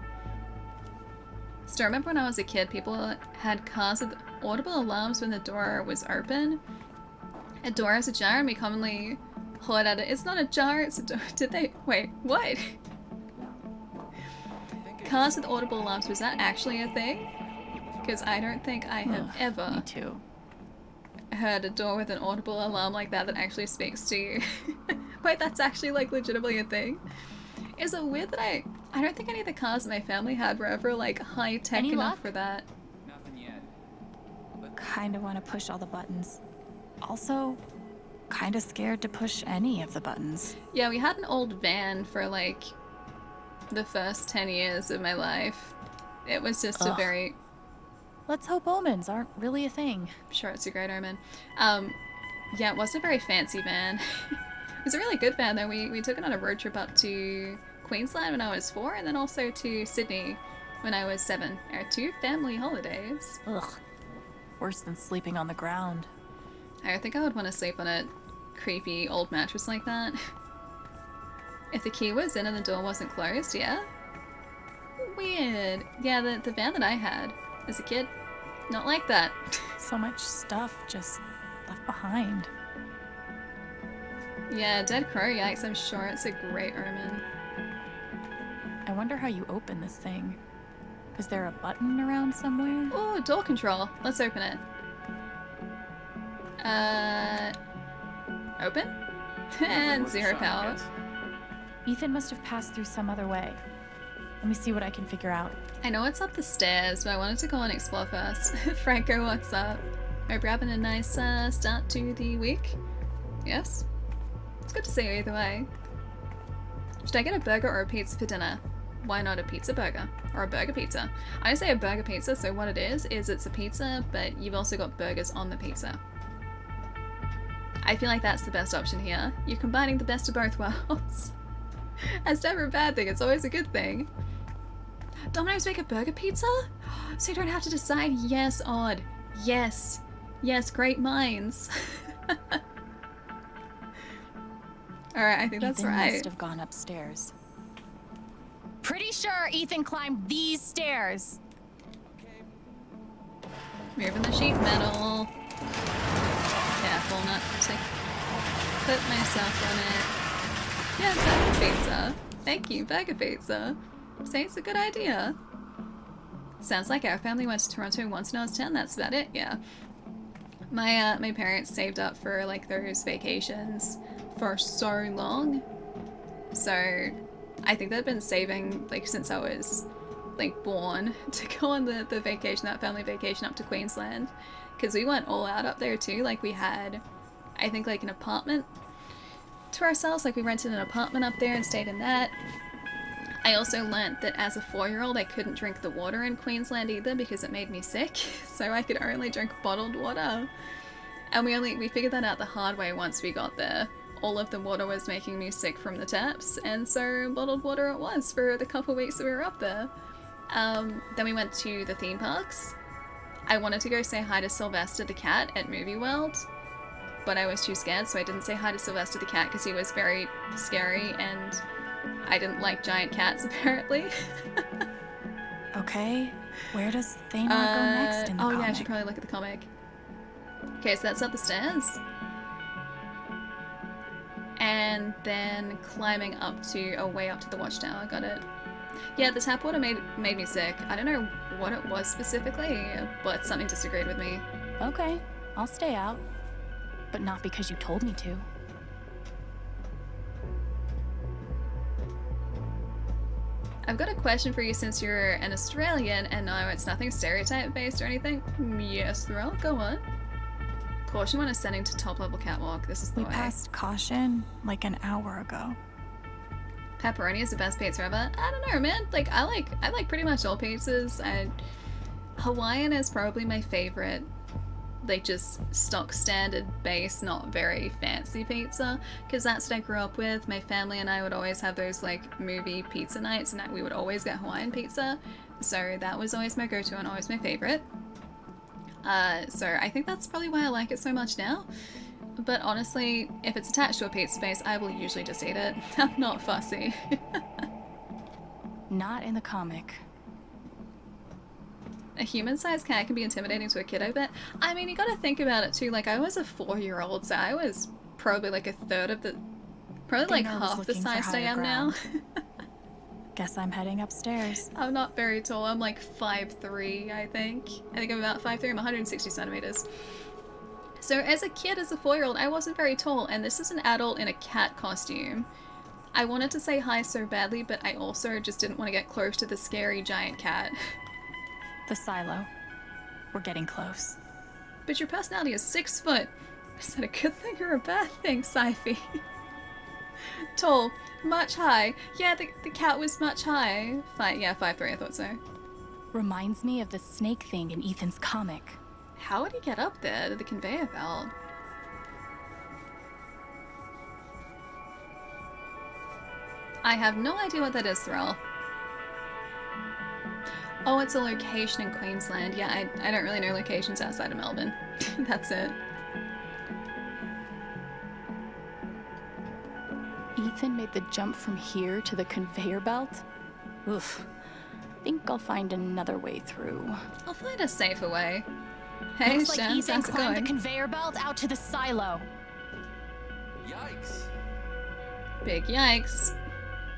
Still remember when I was a kid, people had cars with audible alarms when the door was open. A door is ajar and we commonly hoard at it. It's not a jar, it's a door. Did they? Wait, what? Cars with audible alarms, was that actually a thing? Because I don't think I have ever heard a door with an audible alarm like that that actually speaks to you. Wait, that's actually like legitimately a thing? Is it weird that I don't think any of the cars in my family had were ever like high tech enough for that. Nothing yet. Kinda want to push all the buttons. Also, kinda scared to push any of the buttons. Yeah, we had an old van for like the first 10 years of my life. It was just a very... Let's hope omens aren't really a thing. I'm sure it's a great omen. Yeah, it wasn't a very fancy van. It was a really good van though. We took it on a road trip up to Queensland when I was 4 and then also to Sydney when I was 7. Our 2 family holidays. Ugh. Worse than sleeping on the ground. I don't think I would want to sleep on a creepy old mattress like that. If the key was in and the door wasn't closed, yeah? Weird. Yeah, the van that I had as a kid, not like that. So much stuff just left behind. Yeah, dead crow, yikes, I'm sure it's a great omen. I wonder how you open this thing. Is there a button around somewhere? Oh, door control. Let's open it. Open? And 0 power. Ethan must have passed through some other way. Let me see what I can figure out. I know it's up the stairs, but I wanted to go and explore first. Franco, what's up? Hope you're having a nice start to the week? Yes? It's good to see you either way. Should I get a burger or a pizza for dinner? Why not a pizza burger? Or a burger pizza? I say a burger pizza, so what it is it's a pizza, but you've also got burgers on the pizza. I feel like that's the best option here. You're combining the best of both worlds. That's never a bad thing, it's always a good thing. Domino's make a burger pizza? So you don't have to decide? Yes, Odd. Yes. Yes, great minds. Alright, I think that's Ethan right. must have gone upstairs. Pretty sure Ethan climbed these stairs. Moving the sheet metal. to put myself on it. Yeah, burger pizza. Thank you, burger pizza. Say it's a good idea. Sounds like our family went to Toronto once when I was 10. That's about it. Yeah. My parents saved up for like those vacations for so long. So I think they've been saving like since I was like born to go on the vacation, that family vacation up to Queensland. Because we went all out up there too. Like we had, I think like an apartment to ourselves. Like we rented an apartment up there and stayed in that. I also learnt that as a 4-year-old I couldn't drink the water in Queensland either because it made me sick. So I could only drink bottled water. And we figured that out the hard way once we got there. All of the water was making me sick from the taps, and so bottled water it was for the couple weeks that we were up there. Then we went to the theme parks. I wanted to go say hi to Sylvester the cat at Movie World, but I was too scared, so I didn't say hi to Sylvester the cat because he was very scary and I didn't like giant cats apparently. Okay, where does Thanar go next in the comic? Yeah, I should probably look at the comic. Okay, so that's up the stairs. And then climbing up to, way up to the watchtower, got it. Yeah, the tap water made me sick. I don't know what it was specifically, but something disagreed with me. Okay, I'll stay out. But not because you told me to. I've got a question for you since you're an Australian, and no, it's nothing stereotype-based or anything. Yes, Thrall, go on. Caution when ascending to top-level catwalk. This is the way. We passed caution like an hour ago. Pepperoni is the best pizza ever. I don't know, man. Like I like pretty much all pizzas. Hawaiian is probably my favorite. Like just stock standard base, not very fancy pizza, because that's what I grew up with. My family and I would always have those like movie pizza nights, and we would always get Hawaiian pizza. So that was always my go-to and always my favorite. So I think that's probably why I like it so much now. But honestly, if it's attached to a pizza base, I will usually just eat it. I'm not fussy. Not in the comic. A human-sized cat can be intimidating to a kid, I bet. I mean, you gotta think about it too. Like, I was a 4-year-old, so I was probably like a third of the... Probably like half the size I am now. Guess I'm heading upstairs. I'm not very tall. I'm like 5'3", I think. I think I'm about 5'3". I'm 160 centimeters. So as a kid, as a 4-year-old, I wasn't very tall, and this is an adult in a cat costume. I wanted to say hi so badly, but I also just didn't want to get close to the scary giant cat. The silo. We're getting close. But your personality is 6 foot. Is that a good thing or a bad thing, Sci-Fi? Tall. Much high. Yeah, the cat was much high. 5'3", I thought so. Reminds me of the snake thing in Ethan's comic. How would he get up there to the conveyor belt? I have no idea what that is, Thrall. Oh, it's a location in Queensland. Yeah, I don't really know locations outside of Melbourne. That's it. Ethan made the jump from here to the conveyor belt? Oof. Think I'll find another way through. I'll find a safer way. Hey, Looks like Chen, Ethan how's it climbed the going? conveyor belt out to the silo. Yikes. Big yikes.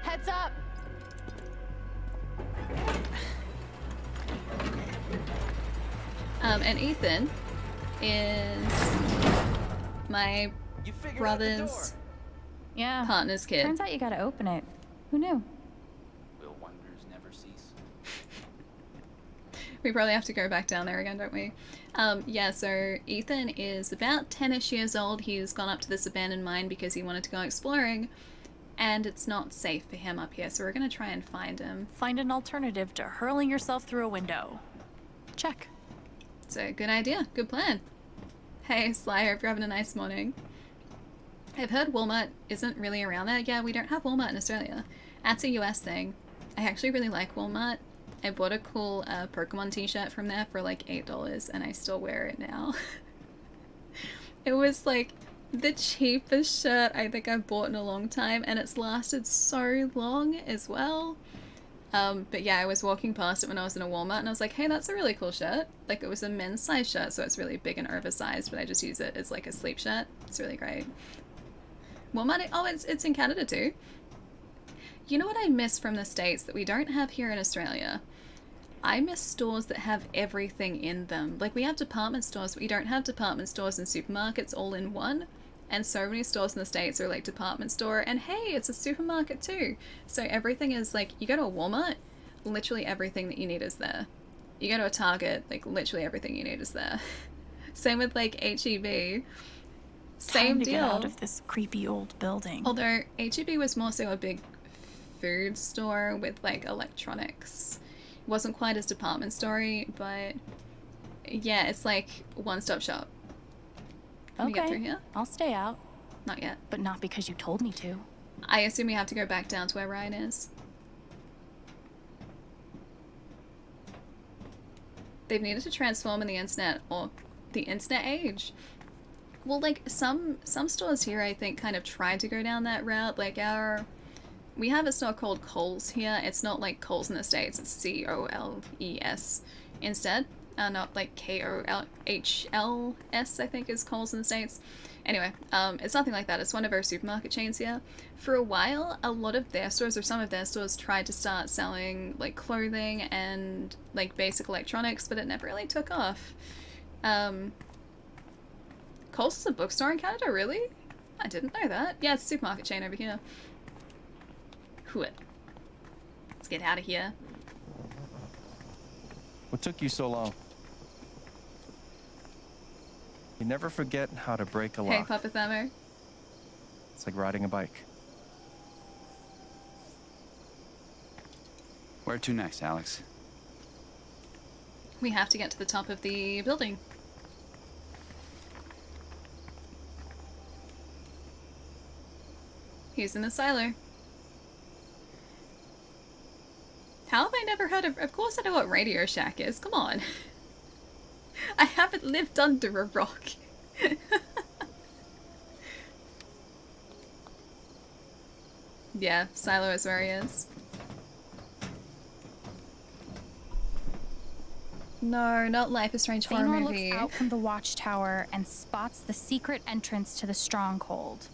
Heads up. And Ethan is my brother's partner's kid. Turns out you gotta open it. Who knew? Will wonders never cease? We probably have to go back down there again, don't we? Yeah, so Ethan is about 10-ish years old. He's gone up to this abandoned mine because he wanted to go exploring, and it's not safe for him up here, so we're gonna try and find him. Find an alternative to hurling yourself through a window. Check. So, good idea. Good plan. Hey, Sly, hope you're having a nice morning. I've heard Walmart isn't really around there. Yeah, we don't have Walmart in Australia. That's a US thing. I actually really like Walmart. I bought a cool Pokemon t-shirt from there for like $8, and I still wear it now. It was like the cheapest shirt I think I've bought in a long time, and it's lasted so long as well. But yeah, I was walking past it when I was in a Walmart and I was like, hey, that's a really cool shirt. Like, it was a men's size shirt, so it's really big and oversized, but I just use it as like a sleep shirt. It's really great. Walmart, oh, it's in Canada too. You know what I miss from the States that we don't have here in Australia? I miss stores that have everything in them. Like, we have department stores, but we don't have department stores and supermarkets all in one. And so many stores in the States are like department store, and hey, it's a supermarket too. So everything is like, you go to a Walmart, literally everything that you need is there. You go to a Target, like literally everything you need is there. Same with like HEB. Same Time to deal. get out of this creepy old building. Although HEB was more so a big food store with like electronics. It wasn't quite as department store-y, but yeah, it's like one-stop shop. Can we get through here? I'll stay out. Not yet. But not because you told me to. I assume we have to go back down to where Ryan is. They've needed to transform in the internet, or the internet age. Well, like, some stores here, I think, kind of tried to go down that route. Like, we have a store called Kohl's here. It's not like Kohl's in the States. It's C-O-L-E-S instead. Not like K-O-H-L-S, I think, is Kohl's in the States. Anyway, it's nothing like that. It's one of our supermarket chains here. For a while, a lot of their stores, or some of their stores, tried to start selling, like, clothing and, like, basic electronics, but it never really took off. Kohl's is a bookstore in Canada, really? I didn't know that. Yeah, it's a supermarket chain over here. Hooit. Let's get out of here. What took you so long? You never forget how to break a lock. Hey, Papa Thumber. It's like riding a bike. Where to next, Alex? We have to get to the top of the building. He's in the silo. How have I never heard of course I know what Radio Shack is, come on. I haven't lived under a rock. Yeah, Silo is where he is. No, not Life is Strange horror Thanor movie. looks out from the watchtower and spots the secret entrance to the stronghold.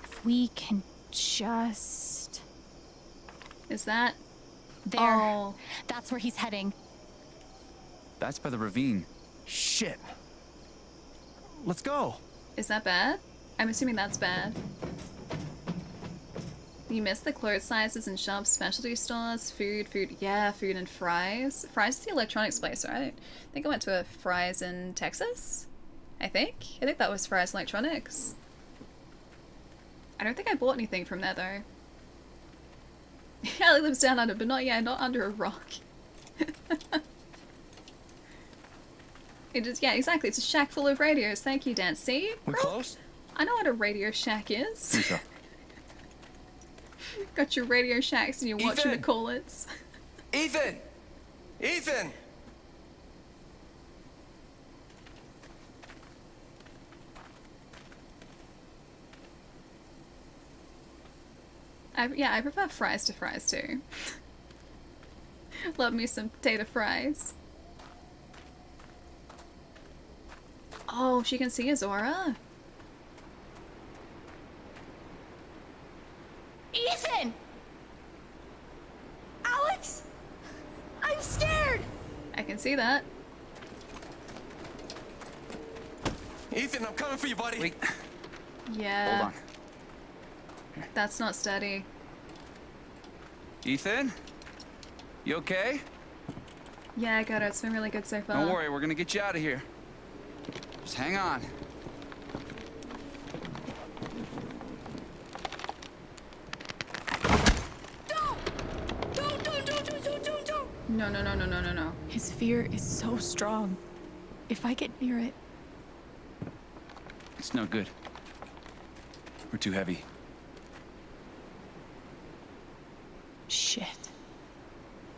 If we can just... Is that... There. Oh. That's where he's heading. That's by the ravine. Shit. Let's go. Is that bad? I'm assuming that's bad. You missed the clothes sizes in shops, specialty stores, food, yeah, food and Fry's. Fry's is the electronics place, right? I think I went to a Fry's in Texas. I think that was Fry's Electronics. I don't think I bought anything from there though. Ellie lives down under, but not under a rock. It is, yeah, exactly. It's a shack full of radios. Thank you, Dan. See? We close? I know what a Radio Shack is. Got your Radio Shacks and you're watching the call-its. Ethan! Ethan! I prefer fries to fries too. Love me some potato fries. Oh, she can see Azora. Ethan! Alex! I'm scared! I can see that. Ethan, I'm coming for you, buddy. Wait. Yeah. Hold on. That's not steady. Ethan? You okay? Yeah, I got it. It's been really good so far. Don't worry, we're gonna get you out of here. Just hang on. No. His fear is so strong. If I get near it... It's no good. We're too heavy. Shit.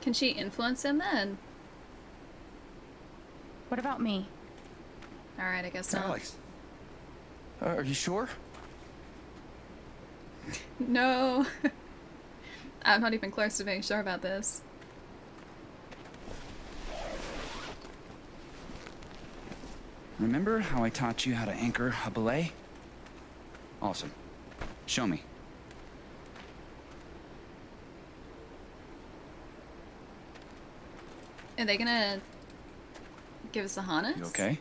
Can she influence him then? What about me? Alright, I guess not. Alex. Are you sure? No. I'm not even close to being sure about this. Remember how I taught you how to anchor a belay? Awesome. Show me. Are they gonna give us a harness? You okay?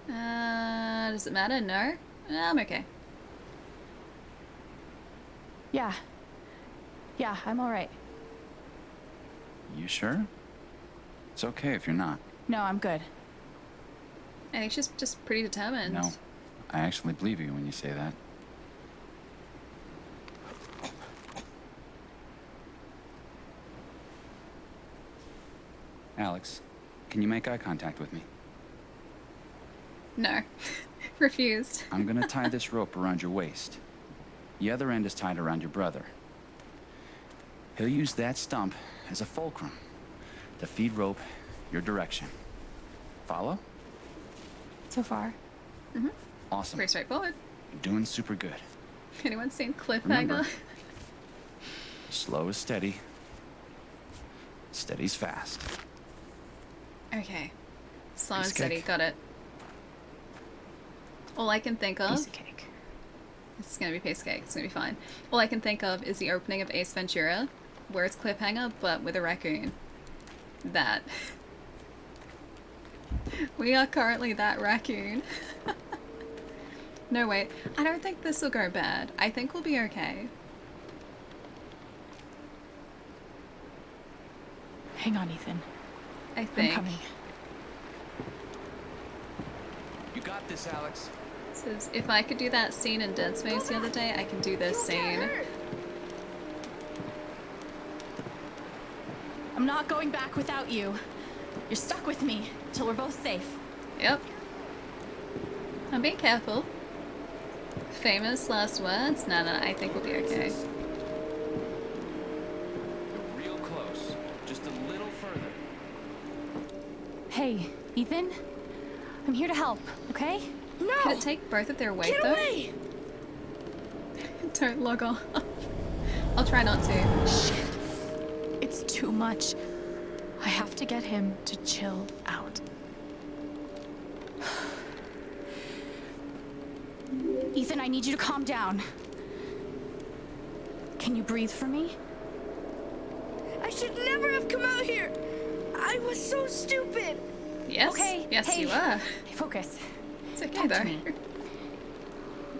Does it matter? No? I'm okay. Yeah. Yeah, I'm alright. You sure? It's okay if you're not. No, I'm good. I think she's just pretty determined. No, I actually believe you when you say that. Alex, can you make eye contact with me? No. Refused. I'm gonna tie this rope around your waist. The other end is tied around your brother. He'll use that stump as a fulcrum to feed rope your direction. Follow? So far. Mm-hmm. Awesome. Pretty straightforward. You're doing super good. Anyone seen Cliffhanger? Remember, slow is steady. Steady's fast. Okay. Slow and Piece of steady. cake. Got it. All I can think of... Piece of cake. It's gonna be piece of cake. It's gonna be fine. All I can think of is the opening of Ace Ventura, where it's Cliffhanger, but with a raccoon. That. We are currently that raccoon. No, wait. I don't think this will go bad. I think we'll be okay. Hang on, Ethan. I think. I'm coming. You got this, Alex. Says, if I could do that scene in Dead Space the other day, I can do this scene. I'm not going back without you. You're stuck with me till we're both safe. Yep. And be careful. Famous last words? No, I think we'll be okay. You're real close. Just a little further. Hey, Ethan? I'm here to help, okay? No! Can it take both of their weight, Get though? away! Don't log off. I'll try not to. Shit. It's too much. I have to get him to chill out. Ethan, I need you to calm down. Can you breathe for me? I should never have come out here! I was so stupid! Yes. Okay. Yes, hey. you were. Hey, focus. It's okay, Talk though. to me.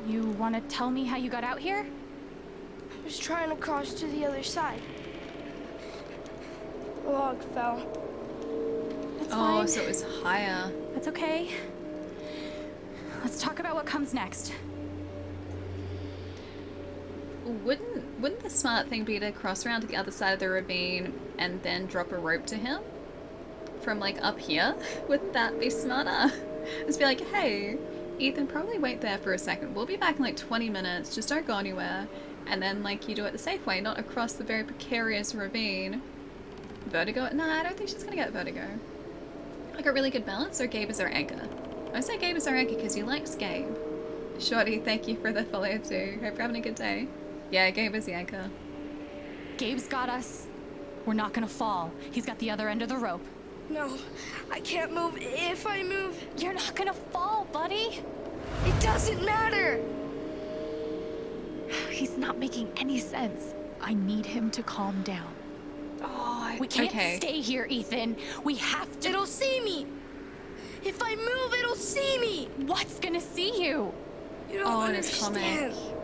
You want to tell me how you got out here? I was trying to cross to the other side. The log fell. That's Oh, fine. so it was higher. That's okay. Let's talk about what comes next. Wouldn't the smart thing be to cross around to the other side of the ravine and then drop a rope to him? From, like, up here? Would that be smarter? Just be like, hey, Ethan, probably wait there for a second. We'll be back in, like, 20 minutes. Just don't go anywhere. And then, like, you do it the safe way, not across the very precarious ravine. Vertigo? Nah, I don't think she's gonna get vertigo. Like, a really good balance, or Gabe is our anchor? I would say Gabe is our anchor because he likes Gabe. Shorty, thank you for the follow, too. Hope you're having a good day. Yeah, Gabe is the anchor. Gabe's got us. We're not gonna fall. He's got the other end of the rope. No, I can't move. If I move... You're not gonna fall, buddy. It doesn't matter! He's not making any sense. I need him to calm down. Oh, We can't okay. stay here, Ethan. We have to. It'll see me! If I move, it'll see me! What's gonna see you? You don't Oh, and his comic. understand.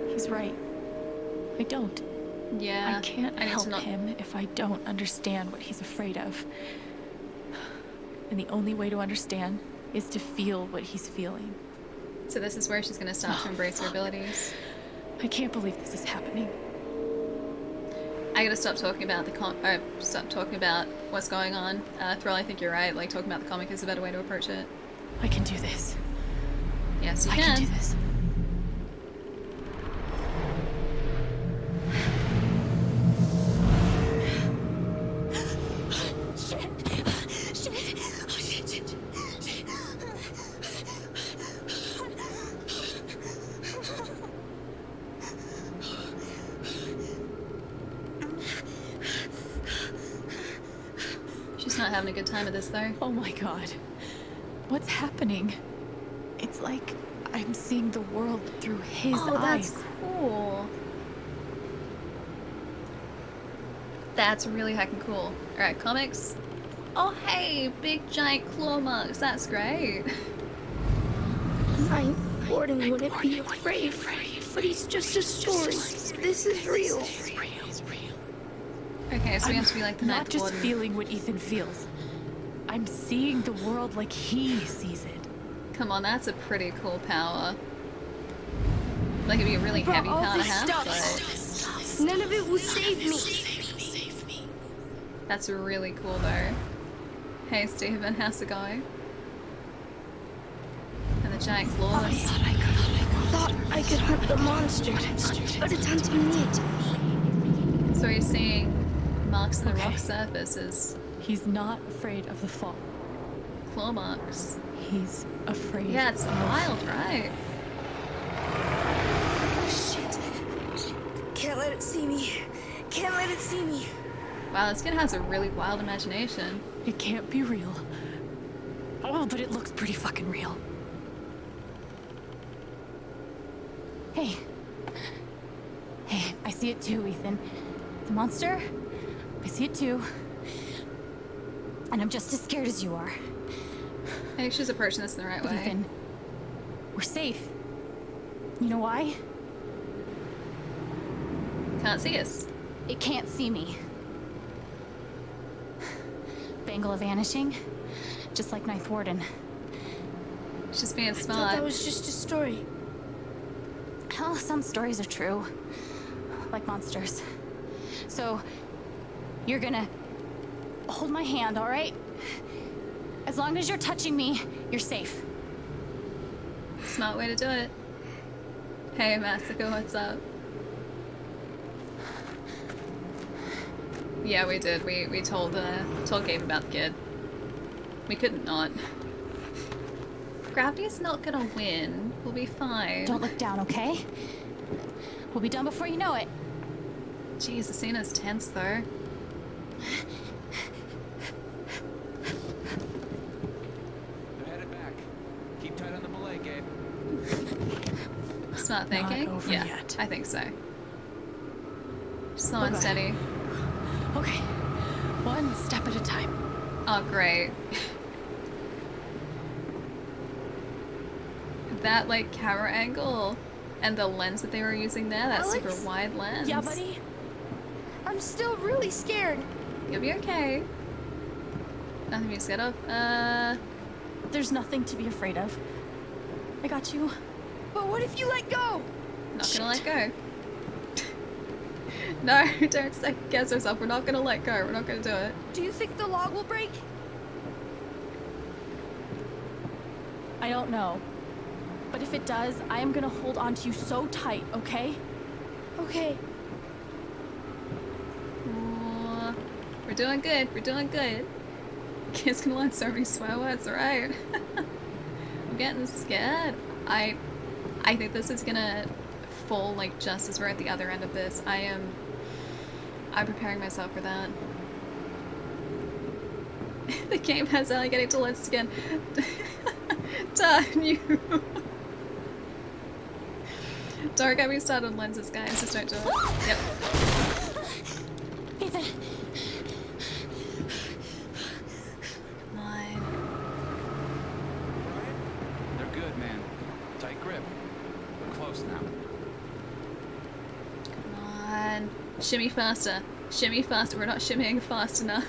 He's right. I don't. Yeah. I can't I need help to not... him if I don't understand what he's afraid of. And the only way to understand is to feel what he's feeling. So this is where she's gonna start to embrace her abilities. I can't believe this is happening. I gotta stop talking about the stop talking about what's going on. Thrill, I think you're right. Like, talking about the comic is a better way to approach it. I can do this. Yes, you I can. can do this. He's not having a good time at this, though. Oh my god. What's happening? It's like I'm seeing the world through his eyes. That's cool. That's really heckin' cool. Alright, comics. Oh, hey, big giant claw marks. That's great. Gordon wouldn't be afraid, but he's just a story. This is real. Okay, so we have to be like the not Ninth just Warden. feeling what Ethan feels. I'm seeing the world like he sees it. Come on, that's a pretty cool power. Like, it'd be a really heavy all power to this have, stuff. but None of it will save me. that's really cool, though. Hey, Stephen, how's it going? And the giant claws. Thought I could hunt the monster, but it's hunting me. So you're seeing marks on the rock surfaces. He's not afraid of the fall. Claw marks. He's afraid. Yeah, it's wild, right? Shit. Can't let it see me. Can't let it see me. Wow, this kid has a really wild imagination. It can't be real. Oh, but it looks pretty fucking real. Hey. Hey, I see it too, Ethan. The monster, I see it too. And I'm just as scared as you are. I think she's approaching this in the right way. Ethan, we're safe. You know why? Can't see us. It can't see me. Bangle vanishing, just like Ninth Warden. She's being I thought smart. that was just a story. Well, some stories are true. Like monsters. So, you're gonna hold my hand, all right? As long as you're touching me, you're safe. Smart way to do it. Hey, Massacre, what's up? Yeah, we did. We told Gabe about the kid. We couldn't not. Gravity's not gonna win. We'll be fine. Don't look down, okay? We'll be done before you know it. Jeez, the scene is tense though. They're headed back. Keep tight on the belay, Gabe. Smart thinking? Not over Yeah, yet. I think so. Slow and steady. Okay, one step at a time. Oh, great. That, like, camera angle and the lens that they were using there, that Alex? super wide lens. Yeah, buddy? I'm still really scared. You'll be okay. Nothing to be scared of. There's nothing to be afraid of. I got you. But what if you let go? Not gonna let go. No, don't second guess yourself. We're not gonna let go. We're not gonna do it. Do you think the log will break? I don't know. But if it does, I am gonna hold on to you so tight, okay? Okay. Ooh, we're doing good. We're doing good. Kids can learn so many swear words, right? I'm getting scared. I think this is gonna fall like just as we're at the other end of this. I'm preparing myself for that. The game has Ellie getting to lens again. Darn you. Don't get me started on lenses, guys. Just don't do it. Yep. Ethan. Come on. They're good, man. Tight grip. We're close now. Come on. Shimmy faster. Shimmy faster. We're not shimmying fast enough.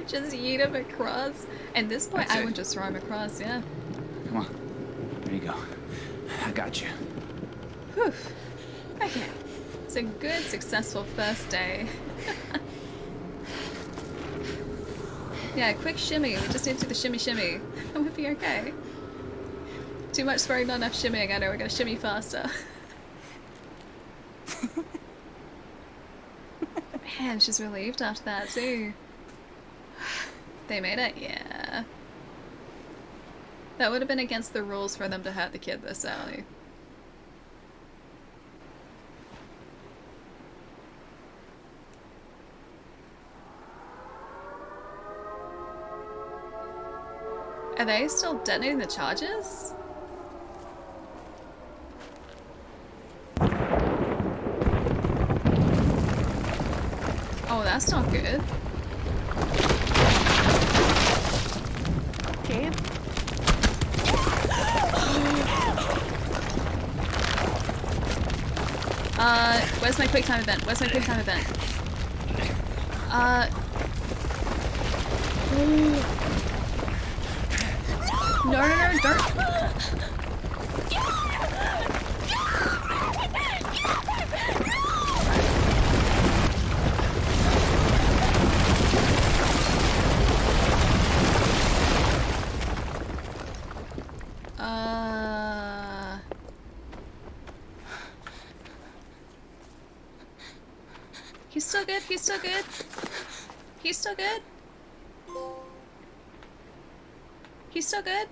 Just yeet him across. At this point, That's I it. would just throw him across, yeah. Come on. There you go. I got you. Whew. Okay. It's a good, successful first day. Yeah, quick shimmy. We just need to do the shimmy shimmy. That would be okay. Too much swearing, not enough shimmying. I know, we're gonna shimmy faster. Man, she's relieved after that too. They made it? Yeah. That would have been against the rules for them to hurt the kid this early. Are they still detonating the charges? Oh, that's not good. Gabe? Where's my quick time event? Where's my quick time event? No, don't. He's still good, he's still good. He's still good. He's still good.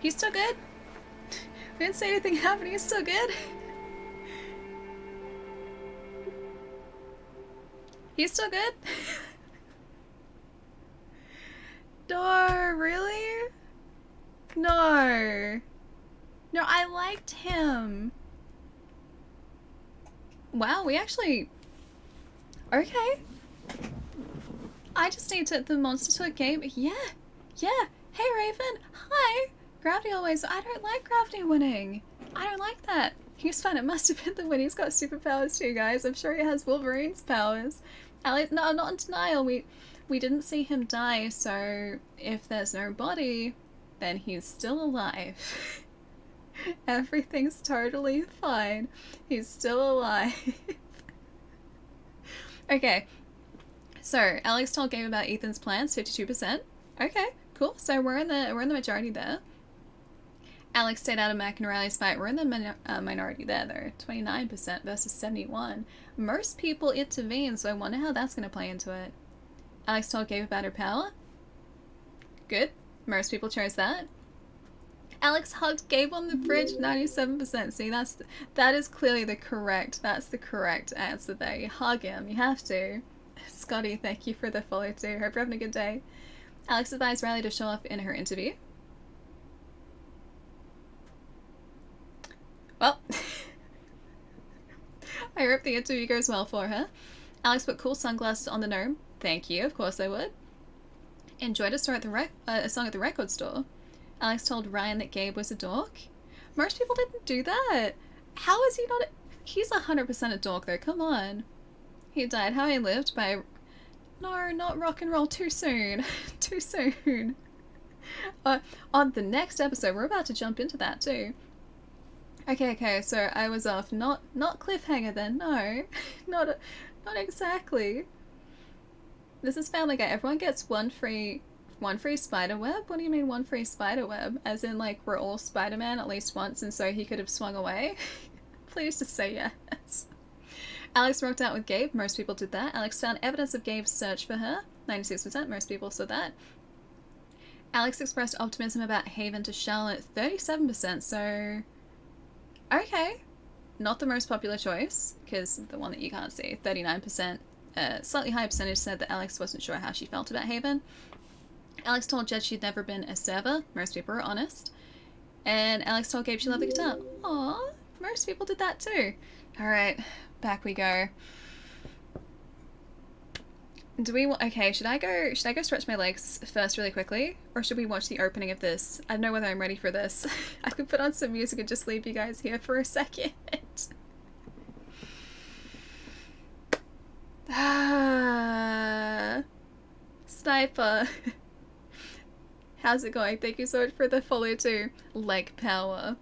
He's still good. We didn't say anything happened, he's still good. He's still good. No, really? No. No, I liked him. Wow, we actually... Okay. I just need to... The monster to a game. Yeah. Yeah. Hey, Raven. Hi. Gravity always... I don't like Gravity winning. I don't like that. He's fun. It must have been the win. He's got superpowers too, guys. I'm sure he has Wolverine's powers. Alex, no, I'm not in denial. We didn't see him die, so if there's no body, then he's still alive. Everything's totally fine. He's still alive. Okay. So Alex told Gabe about Ethan's plans, 52%. Okay, cool. So we're in the majority there. Alex stayed out of Mac and Riley's fight. We're in the minority there, though. 29% versus 71. Most people intervene, so I wonder how that's going to play into it. Alex told Gabe about her power. Good. Most people chose that. Alex hugged Gabe on the bridge, 97%. See, that is clearly the correct answer there. You hug him, you have to. Scotty, thank you for the follow too. Hope you're having a good day. Alex advised Riley to show off in her interview. Well, I hope the interview goes well for her. Alex put cool sunglasses on the gnome. Thank you, of course I would. Enjoyed a song at the record store. Alex told Ryan that Gabe was a dork. Most people didn't do that. How is he not? He's 100% a dork though, come on. He died how he lived by... No, not rock and roll, too soon. Too soon. On the next episode, we're about to jump into that too. Okay, so I was off. Not cliffhanger then, no. Not exactly. This is Family Guy. Everyone gets one free spider web? What do you mean one free spider web? As in like we're all Spider-Man at least once and so he could have swung away? Please just say yes. Alex worked out with Gabe. Most people did that. Alex found evidence of Gabe's search for her. 96%. Most people saw that. Alex expressed optimism about Haven to Charlotte. 37%. So... Okay. Not the most popular choice, because the one that you can't see. 39%. Slightly higher percentage said that Alex wasn't sure how she felt about Haven. Alex told Jed she'd never been a server. Most people were honest. And Alex told Gabe she loved the guitar. Aww. Most people did that too. Alright. Back we go. Okay, should I go stretch my legs first really quickly? Or should we watch the opening of this? I don't know whether I'm ready for this. I could put on some music and just leave you guys here for a second. Sniper. How's it going? Thank you so much for the follow too. Leg power.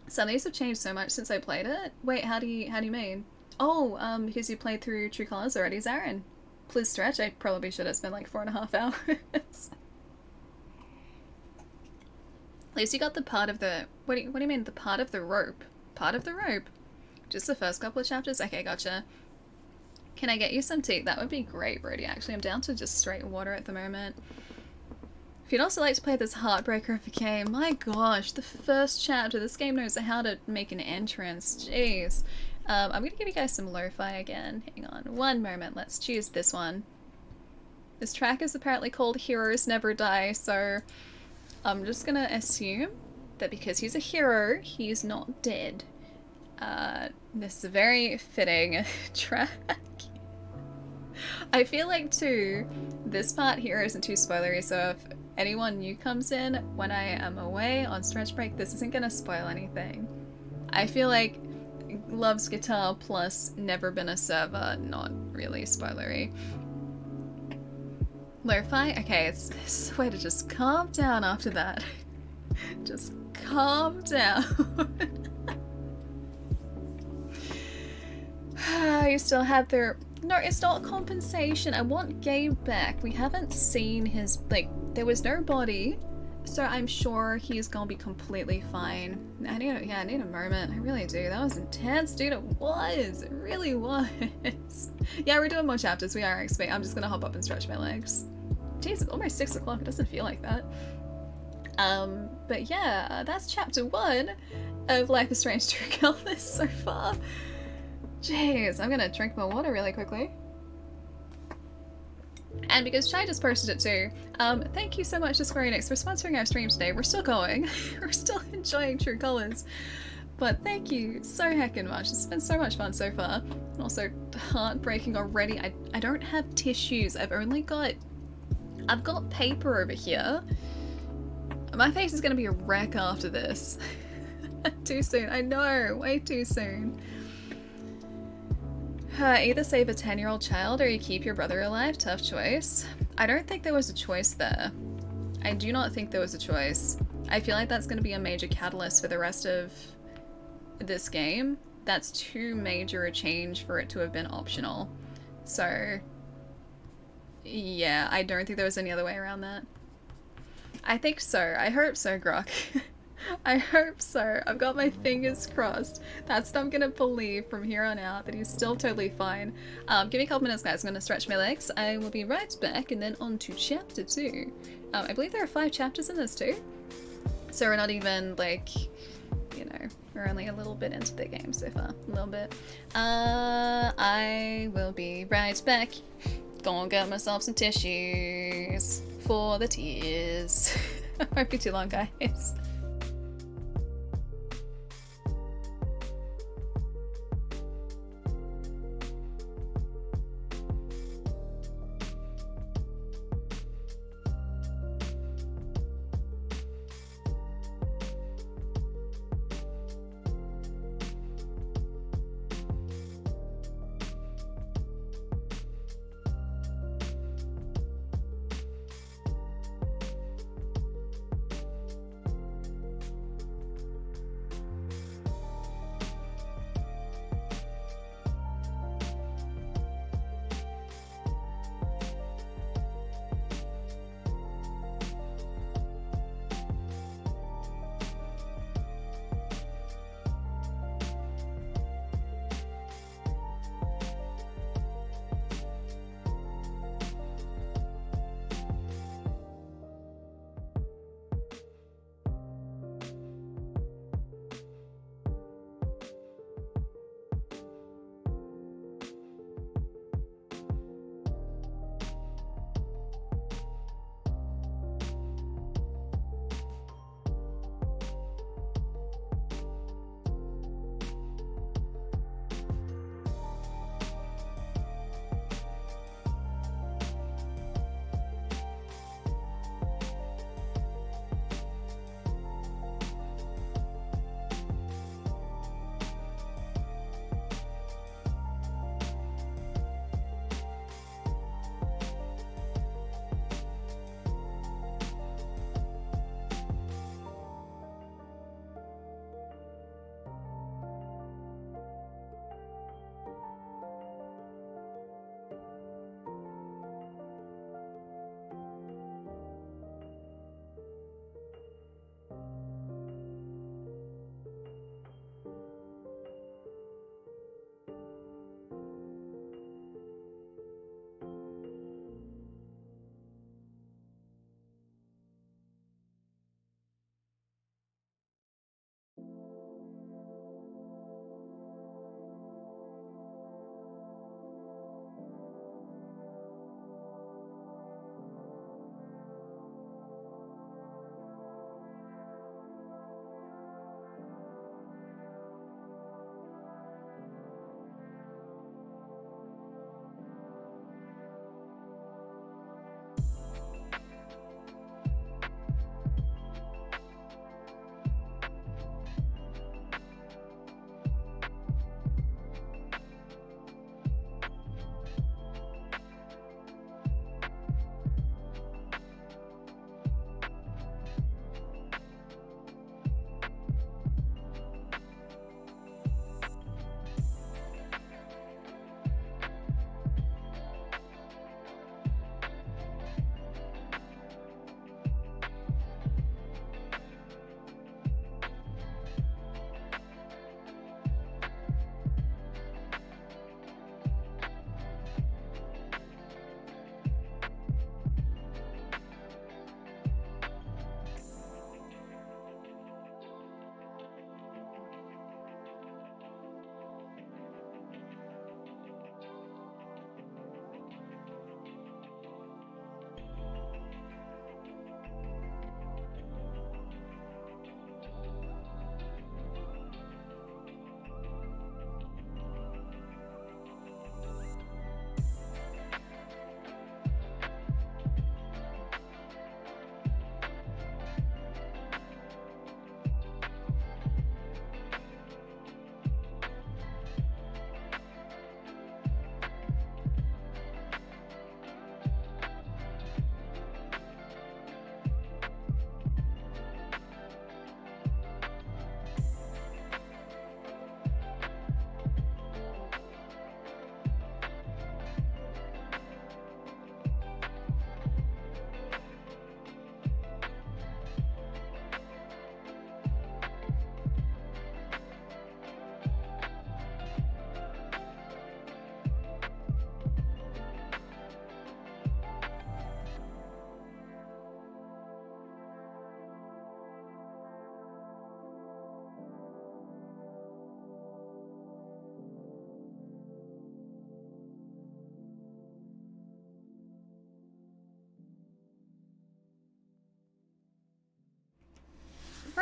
Some of these have changed so much since I played it. Wait, how do you mean? Oh, because you played through True Colors already, Zarin. Please stretch. I probably should have spent like 4.5 hours. At least you got the part of the... What do you mean, the part of the rope? Part of the rope? Just the first couple of chapters? Okay, gotcha. Can I get you some tea? That would be great, Brody. Actually, I'm down to just straight water at the moment. If you'd also like to play this heartbreaker of a game, my gosh, the first chapter, this game knows how to make an entrance. Jeez. I'm gonna give you guys some lo-fi again. Hang on one moment. Let's choose this one. This track is apparently called Heroes Never Die, so I'm just gonna assume that because he's a hero, he's not dead. This is a very fitting track. I feel like too, this part here isn't too spoilery, so if anyone new comes in when I am away on stretch break, this isn't gonna spoil anything. I feel like loves guitar plus never been a server, not really spoilery. Lo-fi? Okay, it's a way to just calm down after that. Just calm down. You still have their... No, it's not compensation. I want Gabe back. We haven't seen his... Like, there was no body, so I'm sure he's gonna be completely fine. I need a moment. I really do. That was intense, dude. It was. It really was. Yeah, we're doing more chapters. We are actually. I'm just gonna hop up and stretch my legs. Jeez, it's almost 6 o'clock. It doesn't feel like that. But yeah, that's chapter 1 of Life is Strange True Colors so far. Jeez, I'm gonna drink my water really quickly. And because Chai just posted it too, thank you so much to Square Enix for sponsoring our stream today. We're still going. We're still enjoying True Colors. But thank you so heckin' much. It's been so much fun so far. And also heartbreaking already. I don't have tissues. I've got paper over here. My face is gonna be a wreck after this. Too soon. I know, way too soon. Either save a 10-year-old child or you keep your brother alive. Tough choice. I don't think there was a choice there. I do not think there was a choice. I feel like that's going to be a major catalyst for the rest of this game. That's too major a change for it to have been optional. So, yeah, I don't think there was any other way around that. I think so. I hope so, Grok. I hope so. I've got my fingers crossed. That's what I'm gonna believe from here on out, that he's still totally fine. Give me a couple minutes, guys. I'm gonna stretch my legs. I will be right back, and then on to chapter 2. I believe there are 5 chapters in this too. So we're not even, like, you know, we're only a little bit into the game so far. A little bit. I will be right back. Gonna get myself some tissues for the tears. Won't be too long, guys.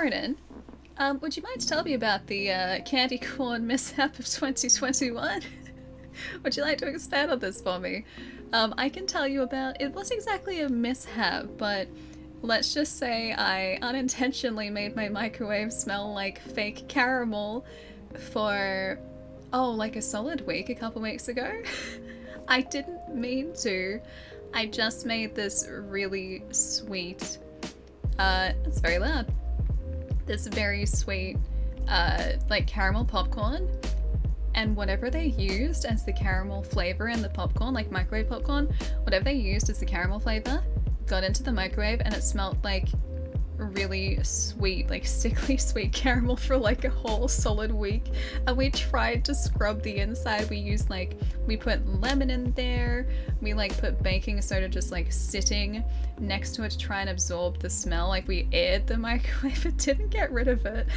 Ronan, would you mind telling me about the candy corn mishap of 2021? Would you like to expand on this for me? I can tell you about, it wasn't exactly a mishap, but let's just say I unintentionally made my microwave smell like fake caramel for, oh, like a solid week a couple weeks ago. I didn't mean to. I just made this really sweet, it's very loud, this very sweet, like caramel popcorn, and whatever they used as the caramel flavor in the popcorn, like microwave popcorn, whatever they used as the caramel flavor got into the microwave and it smelled like really sweet, like sickly sweet caramel for like a whole solid week. And we tried to scrub the inside. We used like, we put lemon in there, we like put baking soda just like sitting next to it to try and absorb the smell. Like we aired the microwave, it didn't get rid of it.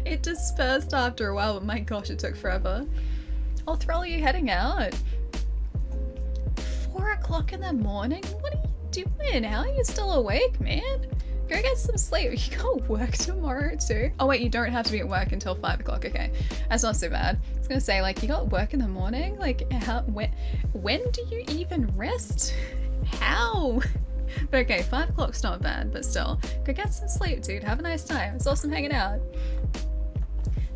It dispersed after a while, but my gosh, it took forever. Oh, Thrall, are you heading out? 4 o'clock in the morning? What are you doing? How are you still awake, man? Go get some sleep. You got work tomorrow too? Oh wait, you don't have to be at work until 5 o'clock. Okay, that's not so bad. I was gonna say, like, you got work in the morning? Like, how, when do you even rest? How? But okay, 5 o'clock's not bad, but still. Go get some sleep, dude. Have a nice time. It's awesome hanging out.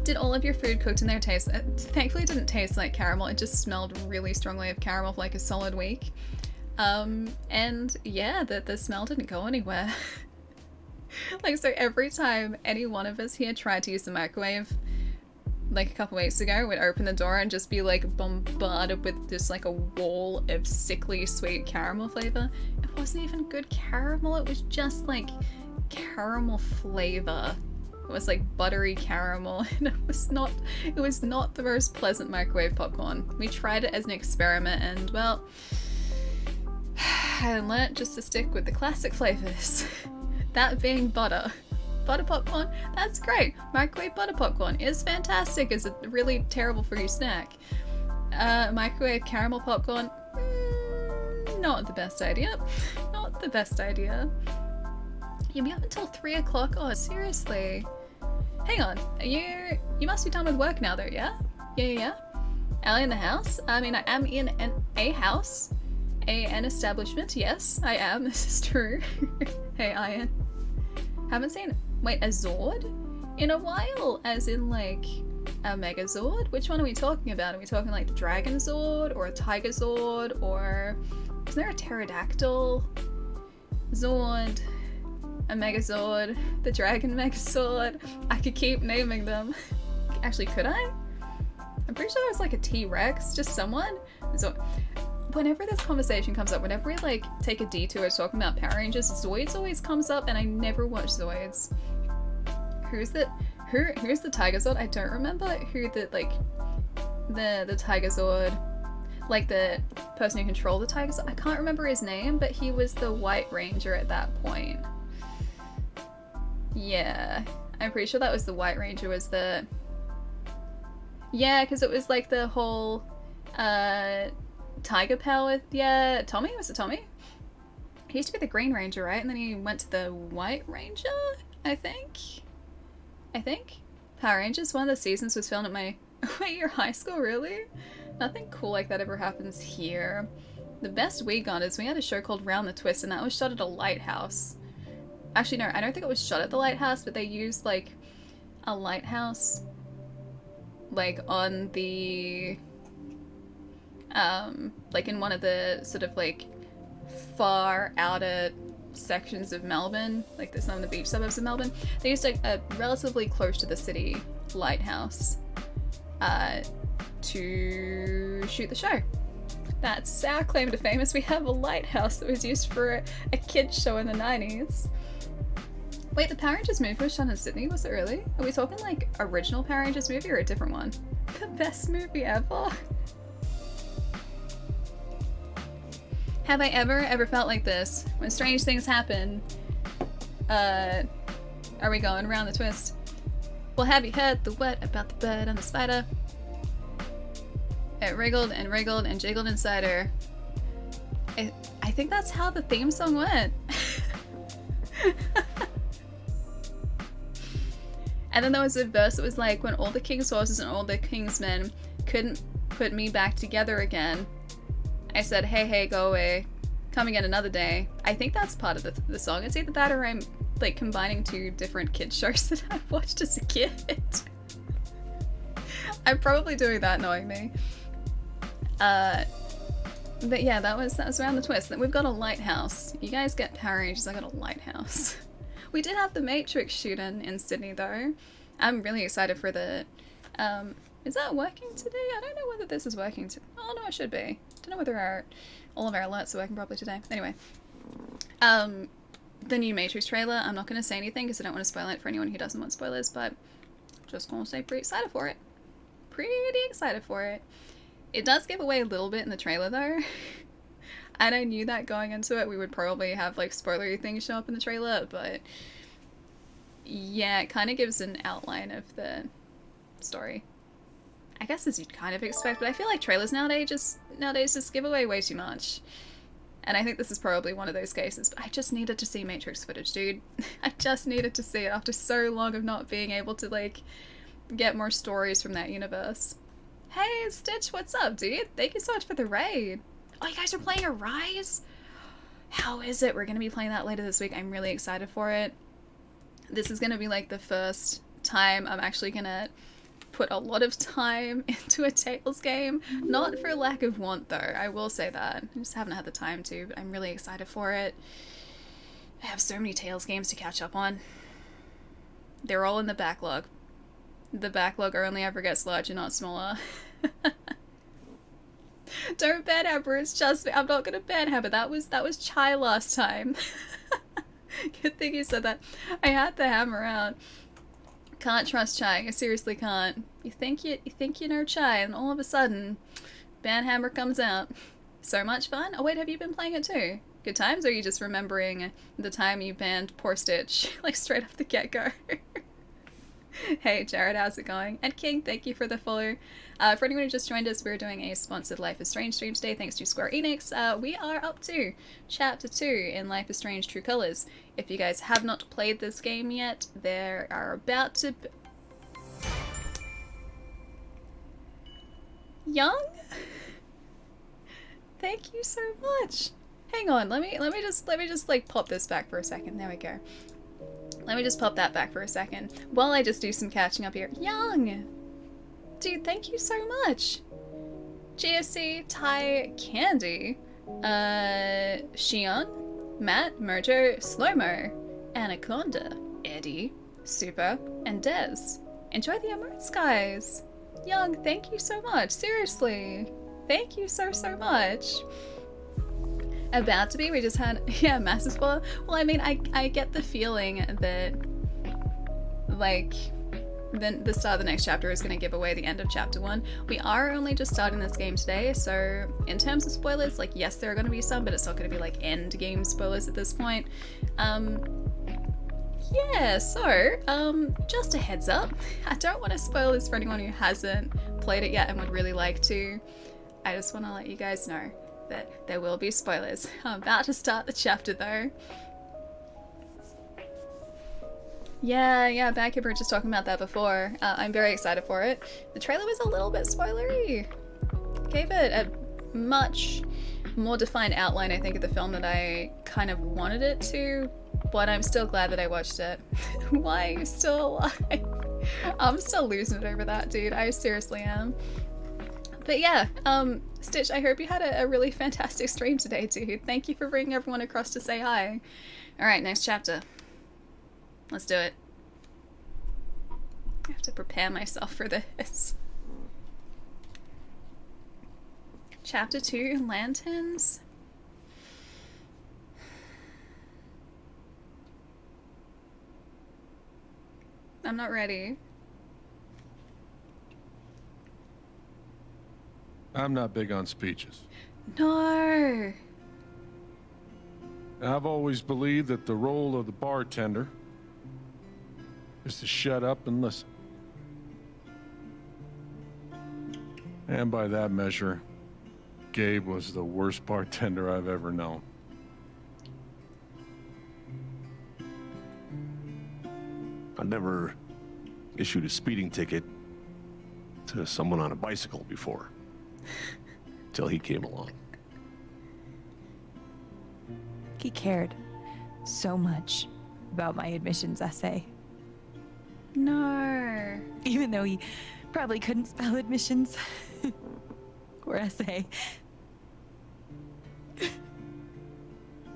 Did all of your food cooked in there taste? Thankfully it didn't taste like caramel. It just smelled really strongly of caramel for like a solid week. And yeah, the smell didn't go anywhere. Like, so every time any one of us here tried to use the microwave, like a couple weeks ago, we'd open the door and just be like bombarded with just like a wall of sickly sweet caramel flavor. It wasn't even good caramel, it was just like caramel flavor. It was like buttery caramel, and it was not the most pleasant microwave popcorn. We tried it as an experiment and, well, I learnt just to stick with the classic flavors. That being butter. Butter popcorn, that's great. Microwave butter popcorn is fantastic. It's a really terrible for you snack. Microwave caramel popcorn, not the best idea. Not the best idea. You'll be up until 3 o'clock? Oh, seriously? Hang on, you must be done with work now though, yeah? Yeah. Ellie in the house? I mean, I am in a house. An establishment, yes, I am, this is true. Hey, Ian. Haven't seen, wait, a Zord in a while? As in like a Megazord? Which one are we talking about? Are we talking like the Dragon Zord or a Tiger Zord, or is there a Pterodactyl Zord? A Megazord, the Dragon Megazord. I could keep naming them. Actually, could I? I'm pretty sure there was like a T-Rex, just someone. So, whenever this conversation comes up, whenever we like take a detour talking about Power Rangers, Zoids always comes up, and I never watch Zoids. Who's the Tiger Zord? I don't remember who the Tiger Zord, like the person who controlled the Tiger Zord. I can't remember his name, but he was the White Ranger at that point. Yeah, I'm pretty sure that was the White Ranger was the... Yeah, because it was like the whole tiger power. Yeah, Tommy? Was it Tommy? He used to be the Green Ranger, right? And then he went to the White Ranger, I think? Power Rangers, one of the seasons was filmed at my... Wait, your high school, really? Nothing cool like that ever happens here. The best we got is we had a show called Round the Twist, and that was shot at a lighthouse. Actually, no, I don't think it was shot at the lighthouse, but they used, like, a lighthouse, like, on the, like, in one of the sort of, like, far outer sections of Melbourne, like some of the beach suburbs of Melbourne. They used, like, a relatively close to the city lighthouse, to shoot the show. That's our claim to fame, is we have a lighthouse that was used for a kid's show in the 90s. Wait, the Power Rangers movie was shot in Sydney, was it really? Are we talking like original Power Rangers movie or a different one? The best movie ever. Have I ever felt like this? When strange things happen, are we going around the twist? Well, have you heard the what about the bird and the spider? It wriggled and wriggled and jiggled inside her. I think that's how the theme song went. And then there was a verse that was like, when all the king's horses and all the king's men couldn't put me back together again, I said, hey, hey, go away. Come again another day. I think that's part of the song. It's either that or I'm like combining two different kids shows that I watched as a kid. I'm probably doing that knowing me. But yeah, that was around the twist. We've got a lighthouse. You guys get Power Rangers, I got a lighthouse. We did have the Matrix shooting in Sydney though. I'm really excited for the is that working today? I don't know whether this is working oh no, it should be. Don't know whether all of our alerts are working properly today. Anyway. The new Matrix trailer, I'm not gonna say anything because I don't want to spoil it for anyone who doesn't want spoilers, but just gonna say pretty excited for it. Pretty excited for it. It does give away a little bit in the trailer though. And I knew that going into it we would probably have like spoilery things show up in the trailer, but yeah, it kind of gives an outline of the story. I guess as you'd kind of expect, but I feel like trailers nowadays just give away way too much. And I think this is probably one of those cases, but I just needed to see Matrix footage, dude. I just needed to see it after so long of not being able to like get more stories from that universe. Hey, Stitch, what's up, dude? Thank you so much for the raid. Oh, you guys are playing Arise? How is it? We're going to be playing that later this week. I'm really excited for it. This is going to be like the first time I'm actually going to put a lot of time into a Tales game. Not for lack of want, though. I will say that. I just haven't had the time to, but I'm really excited for it. I have so many Tales games to catch up on. They're all in the backlog. The backlog only ever gets larger, not smaller. Don't banhammer, it's just me. I'm not gonna banhammer. That was Chai last time. Good thing you said that. I had the hammer out. Can't trust Chai. I seriously can't. You think you know Chai, and all of a sudden, banhammer comes out. So much fun. Oh wait, have you been playing it too? Good times, or are you just remembering the time you banned poor Stitch like straight off the get-go? Hey Jared, how's it going? And King, thank you for the follow. For anyone who just joined us, we're doing a sponsored Life is Strange stream today thanks to Square Enix. We are up to Chapter 2 in Life is Strange True Colors. If you guys have not played this game yet, there are about to be... Young? Thank you so much. Hang on, let me just like pop this back for a second. There we go. Let me just pop that back for a second while I just do some catching up here. Young! Dude, thank you so much! GFC, Ty, Candy, Shion, Matt, Mojo, Slow-Mo, Anaconda, Eddie, Super, and Dez. Enjoy the Emerald Skies! Young, thank you so much, seriously! Thank you so much! About to be, we just had, yeah, massive spoiler. Well, I mean, I get the feeling that, like, then the start of the next chapter is going to give away the end of chapter 1. We are only just starting this game today, so in terms of spoilers, like, yes, there are going to be some, but it's not going to be, like, end game spoilers at this point. Yeah, so, just a heads up. I don't want to spoil this for anyone who hasn't played it yet and would really like to. I just want to let you guys know that there will be spoilers. I'm about to start the chapter though. Yeah, back here we were just talking about that before. I'm very excited for it. The trailer was a little bit spoilery. Gave it a much more defined outline, I think, of the film that I kind of wanted it to, but I'm still glad that I watched it. Why are you still alive? I'm still losing it over that, dude. I seriously am. But yeah, Stitch, I hope you had a really fantastic stream today, dude. Thank you for bringing everyone across to say hi. Alright, next chapter. Let's do it. I have to prepare myself for this. Chapter 2, Lanterns. I'm not ready. I'm not big on speeches. No. I've always believed that the role of the bartender is to shut up and listen. And by that measure, Gabe was the worst bartender I've ever known. I never issued a speeding ticket to someone on a bicycle before. Till he came along. He cared so much about my admissions essay. No. Even though he probably couldn't spell admissions or essay.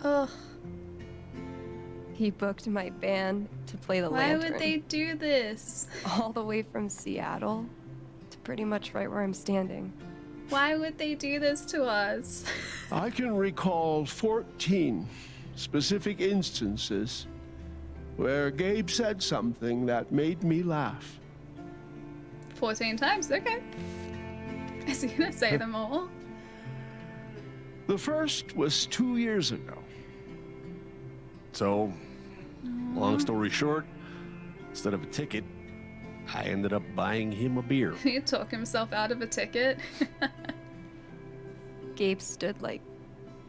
Ugh. He booked my band to play the Why lantern. would they do this? All the way from Seattle to pretty much right where I'm standing. Why would they do this to us? I can recall 14 specific instances where Gabe said something that made me laugh. 14 times, okay. Is he gonna say them all? The first was 2 years ago. So, long story short, instead of a ticket, I ended up buying him a beer. He talk himself out of a ticket. Gabe stood like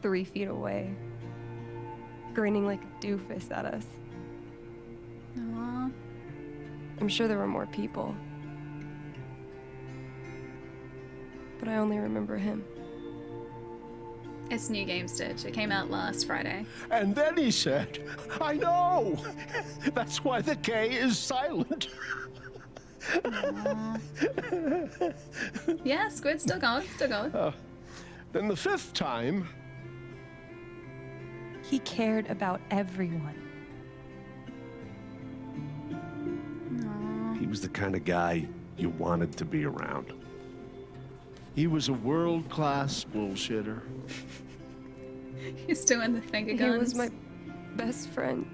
3 feet away, grinning like a doofus at us. Aww. I'm sure there were more people, but I only remember him. It's New Game Stitch. It came out last Friday. And then he said, I know! That's why the K is silent. Yeah, Squid's still going, still going. Then the 5th time... He cared about everyone. He was the kind of guy you wanted to be around. He was a world-class bullshitter. He's doing the finger guns. He was my best friend.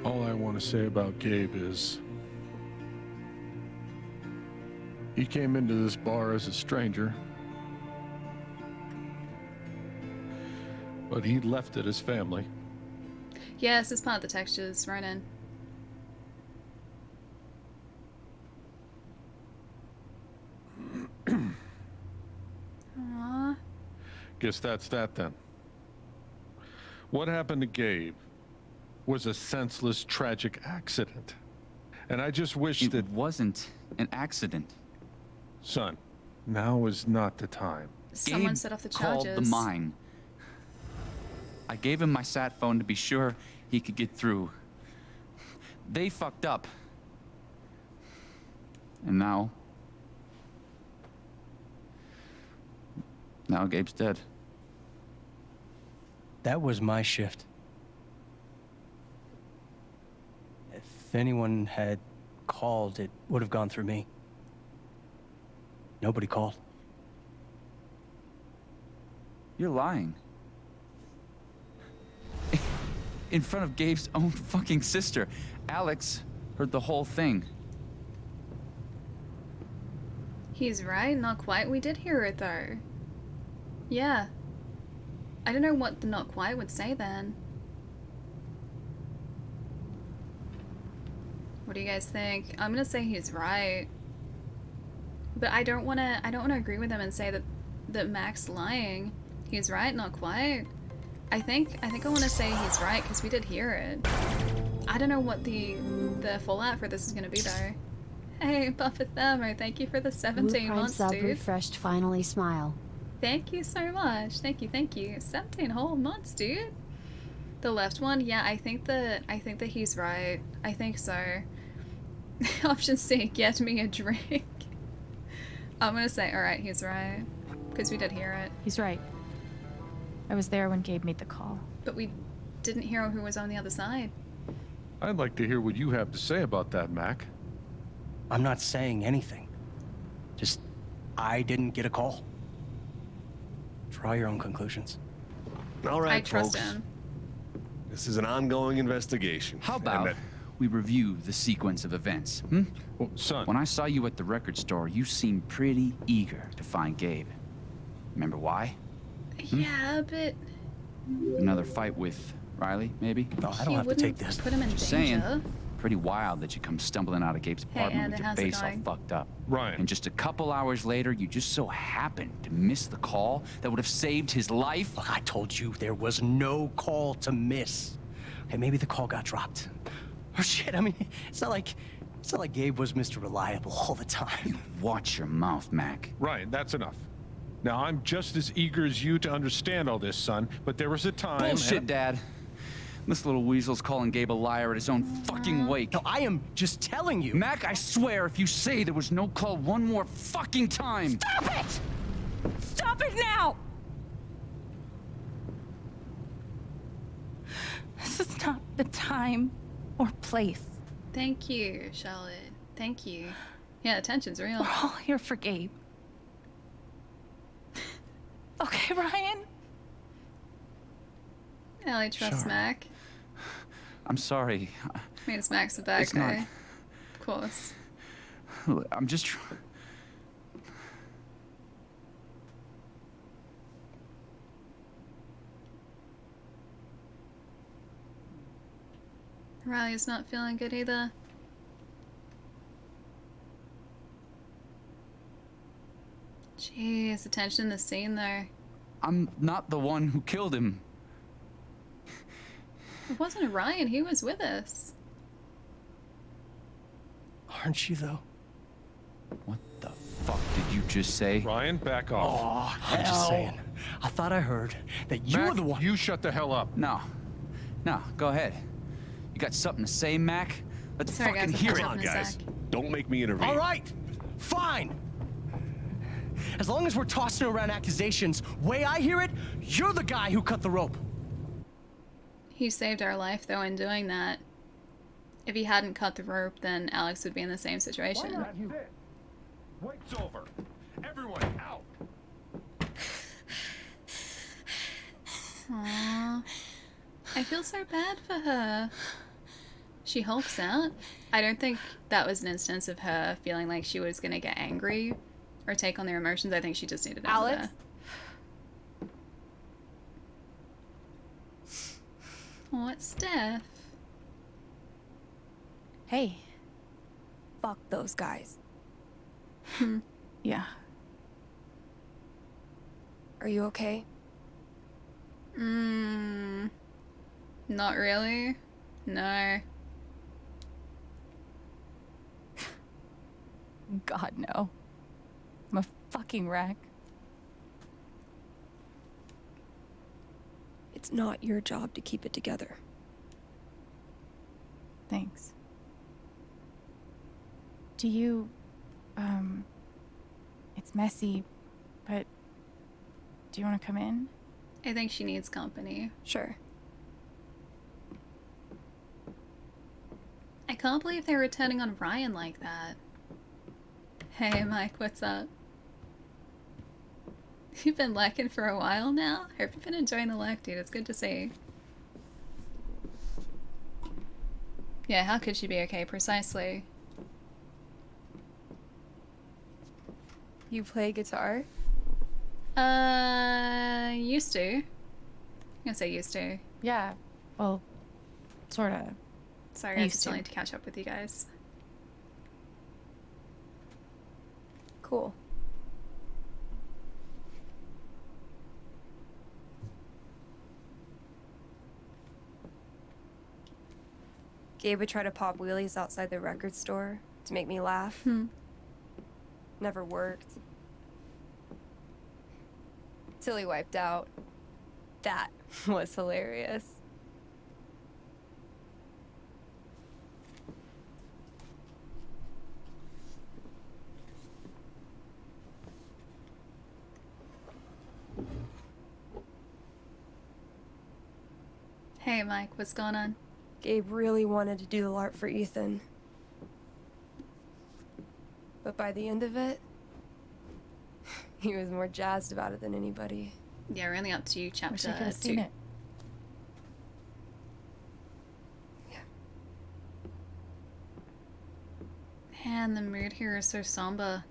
All I want to say about Gabe is he came into this bar as a stranger, but he left it as family. Yes, it's part of the textures, right in. Aww. Guess that's that then. What happened to Gabe was a senseless, tragic accident. And I just wish that... It wasn't an accident. Son, now is not the time. Someone Gabe set off the called charges. the mine. I gave him my sat phone to be sure he could get through. They fucked up. And now Gabe's dead. That was my shift. If anyone had called, it would have gone through me. Nobody called. You're lying. In front of Gabe's own fucking sister. Alex heard the whole thing. He's right, not quite. We did hear it though. Yeah. I don't know what the not quite would say then. What do you guys think? I'm gonna say he's right. But I don't wanna agree with him and say that Mac's lying. He's right, not quite. I think I wanna say he's right because we did hear it. I don't know what the fallout for this is gonna be though. Hey, Buffett Thermo, thank you for the 17 months, sub dude. refreshed, finally smile. Thank you so much. Thank you. 17 whole months, dude. The left one, yeah, I think that he's right. I think so. Option C, get me a drink. I'm gonna say, alright, he's right. Because we did hear it. He's right. I was there when Gabe made the call. But we didn't hear who was on the other side. I'd like to hear what you have to say about that, Mac. I'm not saying anything. Just, I didn't get a call. Draw your own conclusions. All right, I trust folks. him. This is an ongoing investigation. How about we review the sequence of events, Well, son. When I saw you at the record store, you seemed pretty eager to find Gabe. Remember why? Yeah, but Another fight with Riley, maybe? No, I he don't have to wouldn't take this. put him in Just danger. saying. Pretty wild that you come stumbling out of Gabe's apartment Anna, with your how's it face all going? fucked up. Right. And just a couple hours later, you just so happened to miss the call that would have saved his life. Look, I told you there was no call to miss. Hey, maybe the call got dropped. Or shit, I mean, it's not like Gabe was Mr. Reliable all the time. You watch your mouth, Mac. Right, that's enough. Now, I'm just as eager as you to understand all this, son, but there was a time... Bullshit, Dad. This little weasel's calling Gabe a liar at his own fucking wake. No, I am just telling you. Mac, I swear, if you say there was no call one more fucking time... Stop it! Stop it now! This is not the time or place. Thank you, Charlotte. Thank you. Yeah, the tension's real. We're all here for Gabe. Okay, Ryan? Ellie trusts Sure. Mac. I'm sorry. I mean, it's Mac's the bad It's guy. not- Of course. I'm just trying... Riley's not feeling good either. Jeez, the tension in the scene there. I'm not the one who killed him. It wasn't Ryan, he was with us. Aren't you, though? What the fuck did you just say? Ryan, back off. Oh, I'm just saying. I thought I heard that you Mac, were the one. you shut the hell up. No. No, go ahead. You got something to say, Mac? Let's Sorry, fucking guys, hear I'll it. catch up in a Guys, sec. don't make me intervene. All right, fine. As long as we're tossing around accusations, way I hear it, you're the guy who cut the rope. He saved our life, though, in doing that. If he hadn't cut the rope, then Alex would be in the same situation. Wait's over. Everyone, out. Aww. I feel so bad for her. She hulks out. I don't think that was an instance of her feeling like she was gonna get angry or take on their emotions. I think she just needed out Alex? Oh, it's Steph. Hey. Fuck those guys. Yeah. Are you okay? Not really. No. God, no. I'm a fucking wreck. It's not your job to keep it together. Thanks. Do you, it's messy, but do you want to come in? I think she needs company. Sure. I can't believe they're returning on Ryan like that. Hey, Mike, what's up? You've been lurking for a while now? Hope you've been enjoying the lurk, dude. It's good to see. Yeah, how could she be okay? Precisely. You play guitar? Used to. I'm gonna say used to. Yeah. Well, sorta. Sorry, I Used still to. need to catch up with you guys. Cool. Gabe would try to pop wheelies outside the record store to make me laugh. Never worked. Till he wiped out. That was hilarious. Hey, Mike, what's going on? Gabe really wanted to do the LARP for Ethan. But by the end of it, he was more jazzed about it than anybody. Yeah, we're only up to chapter Wish I could have 2. seen it. Man, the mood here is so somber.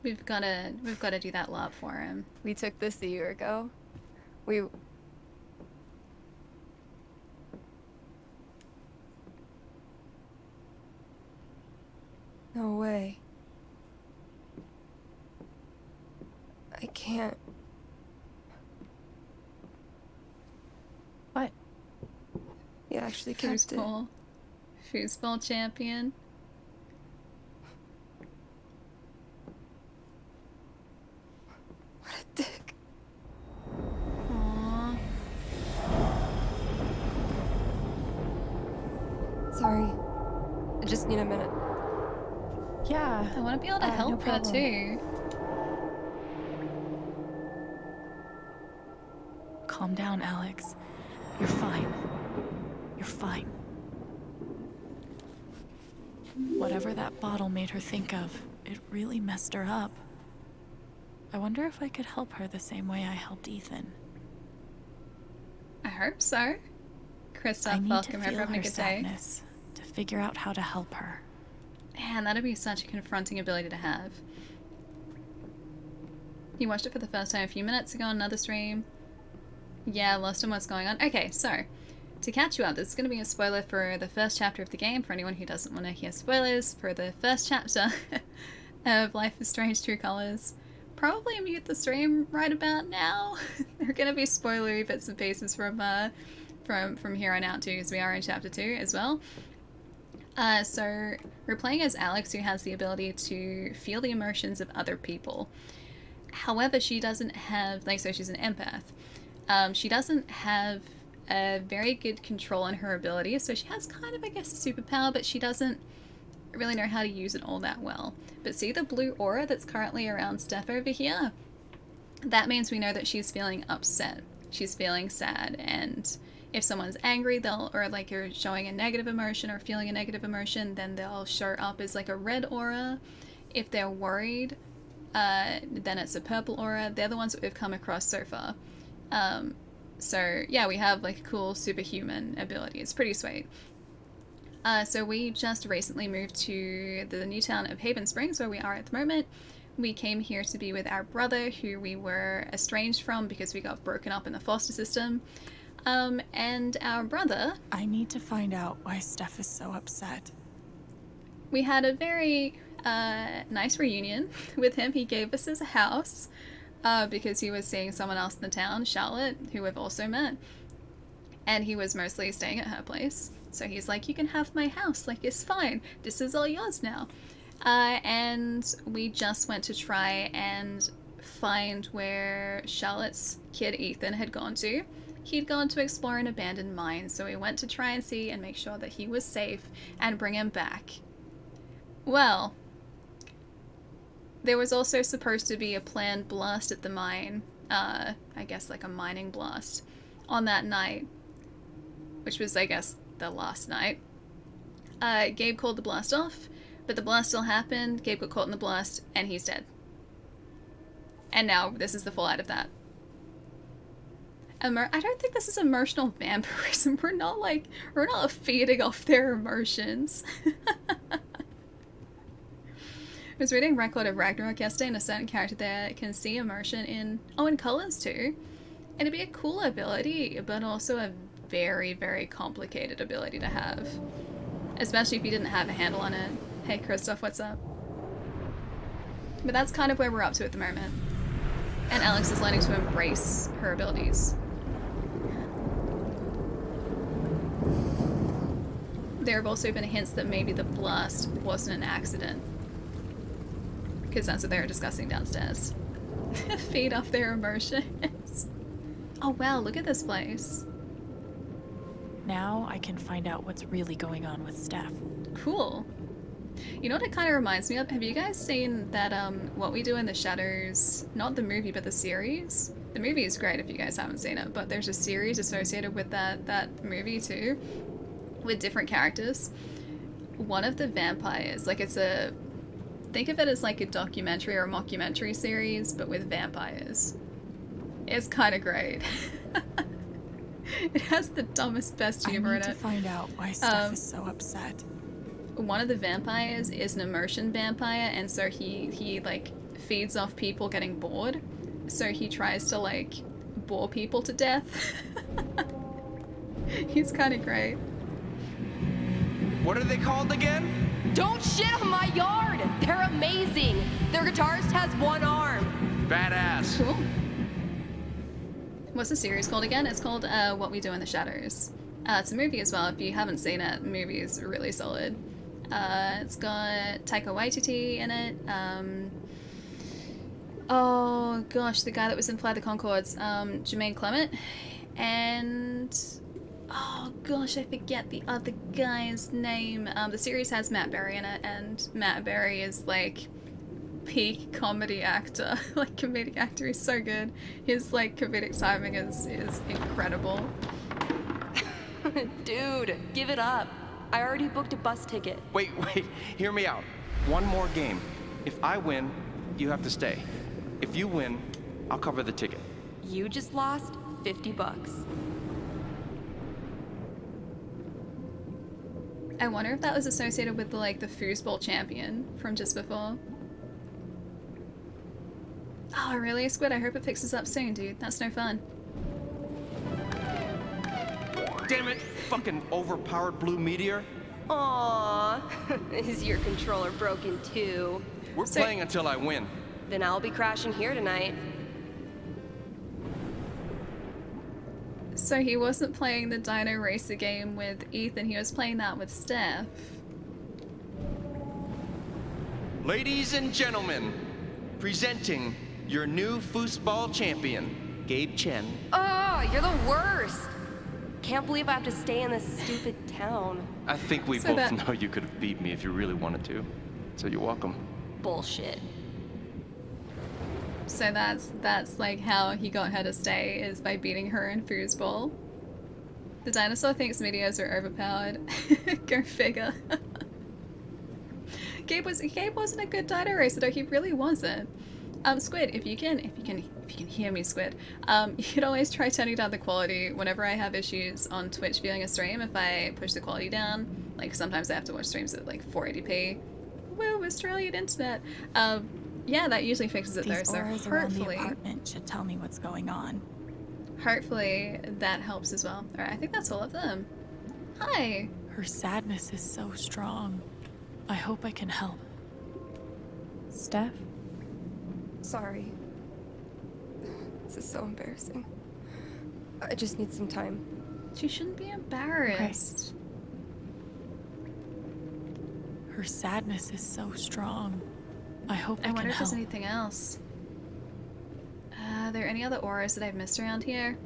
We've gotta do that lap for him. We took this a year ago. We can't. What? You actually kept it. Foosball champion. What a dick. Aww. Sorry. I just need a minute. Yeah. I want to be able to help her too. Calm down, Alex. You're fine. You're fine. Whatever that bottle made her think of, it really messed her up. I wonder if I could help her the same way I helped Ethan. I hope so. Kristoff, I need welcome. to Hope feel you're having a her good day. sadness to figure out how to help her. Man, that'd be such a confronting ability to have. You watched it for the first time a few minutes ago on another stream. Yeah, lost on what's going on. Okay, so, to catch you up, this is going to be a spoiler for the first chapter of the game, for anyone who doesn't want to hear spoilers for the first chapter of Life is Strange True Colors. Probably mute the stream right about now. There are going to be spoilery bits and pieces from here on out too, because we are in chapter 2 as well. So we're playing as Alex, who has the ability to feel the emotions of other people. However, she doesn't have, like, so she's an empath. She doesn't have a very good control on her abilities, so she has kind of, I guess, a superpower, but she doesn't really know how to use it all that well. But see the blue aura that's currently around Steph over here? That means we know that she's feeling upset. She's feeling sad, and if someone's angry, or like you're showing a negative emotion or feeling a negative emotion, then they'll show up as like a red aura. If they're worried, then it's a purple aura. They're the ones that we've come across so far. So yeah, we have like cool superhuman ability. It's pretty sweet. So we just recently moved to the new town of Haven Springs, where we are at the moment. We came here to be with our brother, who we were estranged from because we got broken up in the foster system. And our brother... I need to find out why Steph is so upset. We had a very nice reunion with him. He gave us his house because he was seeing someone else in the town, Charlotte, who we've also met. And he was mostly staying at her place. So he's like, you can have my house, like, it's fine. This is all yours now. And we just went to try and find where Charlotte's kid Ethan had gone to. He'd gone to explore an abandoned mine, so we went to try and see and make sure that he was safe and bring him back. Well, there was also supposed to be a planned blast at the mine, I guess like a mining blast, on that night, which was, I guess, the last night. Gabe called the blast off, but the blast still happened. Gabe got caught in the blast, and he's dead. And now this is the fallout of that. I don't think this is emotional vampirism. We're not feeding off their emotions. I was reading Record of Ragnarok yesterday, and a certain character there can see emotion in colors too. And it'd be a cool ability, but also a very, very complicated ability to have. Especially if you didn't have a handle on it. Hey, Kristoff, what's up? But that's kind of where we're up to at the moment. And Alex is learning to embrace her abilities. There have also been hints that maybe the blast wasn't an accident. Because that's what they were discussing downstairs. Feed off their emotions. Oh wow, look at this place. Now I can find out what's really going on with Steph. Cool. You know what it kind of reminds me of? Have you guys seen that, What We Do in the Shadows, not the movie, but the series? The movie is great if you guys haven't seen it, but there's a series associated with that movie too, with different characters. One of the vampires, like think of it as like a documentary or a mockumentary series, but with vampires. It's kind of great. It has the dumbest, best humor in it. I need to find out why Steph is so upset. One of the vampires is an immersion vampire, and so he like feeds off people getting bored. So he tries to like bore people to death. He's kind of great. What are they called again? Don't shit on my yard! They're amazing! Their guitarist has one arm. Badass. Cool. What's the series called again? It's called What We Do in the Shadows. It's a movie as well. If you haven't seen it, the movie is really solid. It's got Taika Waititi in it. Oh gosh, the guy that was in Fly the Conchords, Jermaine Clement, and oh gosh, I forget the other guy's name. The series has Matt Berry in it, and Matt Berry is like peak comedy actor. Like comedic actor, he's so good. His like comedic timing is incredible. Dude, give it up. I already booked a bus ticket. Wait, hear me out. One more game. If I win, you have to stay. If you win, I'll cover the ticket. You just lost $50. I wonder if that was associated with the the foosball champion from just before. Oh, really, Squid? I hope it fixes up soon, dude. That's no fun. Damn it! Fucking overpowered blue meteor. Aww. Is your controller broken too? We're playing until I win. Then I'll be crashing here tonight. So he wasn't playing the Dino Racer game with Ethan, he was playing that with Steph. Ladies and gentlemen, presenting your new foosball champion, Gabe Chen. Oh, you're the worst. Can't believe I have to stay in this stupid town. I think we So both know you could have beat me if you really wanted to. So you're welcome. Bullshit. So that's like how he got her to stay, is by beating her in foosball. The dinosaur thinks meteors are overpowered. Go figure. Gabe wasn't a good dino racer though, he really wasn't. Squid, if you can hear me, Squid, you can always try turning down the quality whenever I have issues on Twitch viewing a stream. If I push the quality down, like sometimes I have to watch streams at like 480p. Woo, Australian internet. Yeah, that usually fixes it though, so auras around the hopefully... apartment should tell me what's going on. Hopefully that helps as well. Alright, I think that's all of them. Hi! Her sadness is so strong. I hope I can help. Steph? Sorry. This is so embarrassing. I just need some time. She shouldn't be embarrassed. Okay. Her sadness is so strong. I hope I wonder can if there's help. anything else. Are there any other auras that I've missed around here?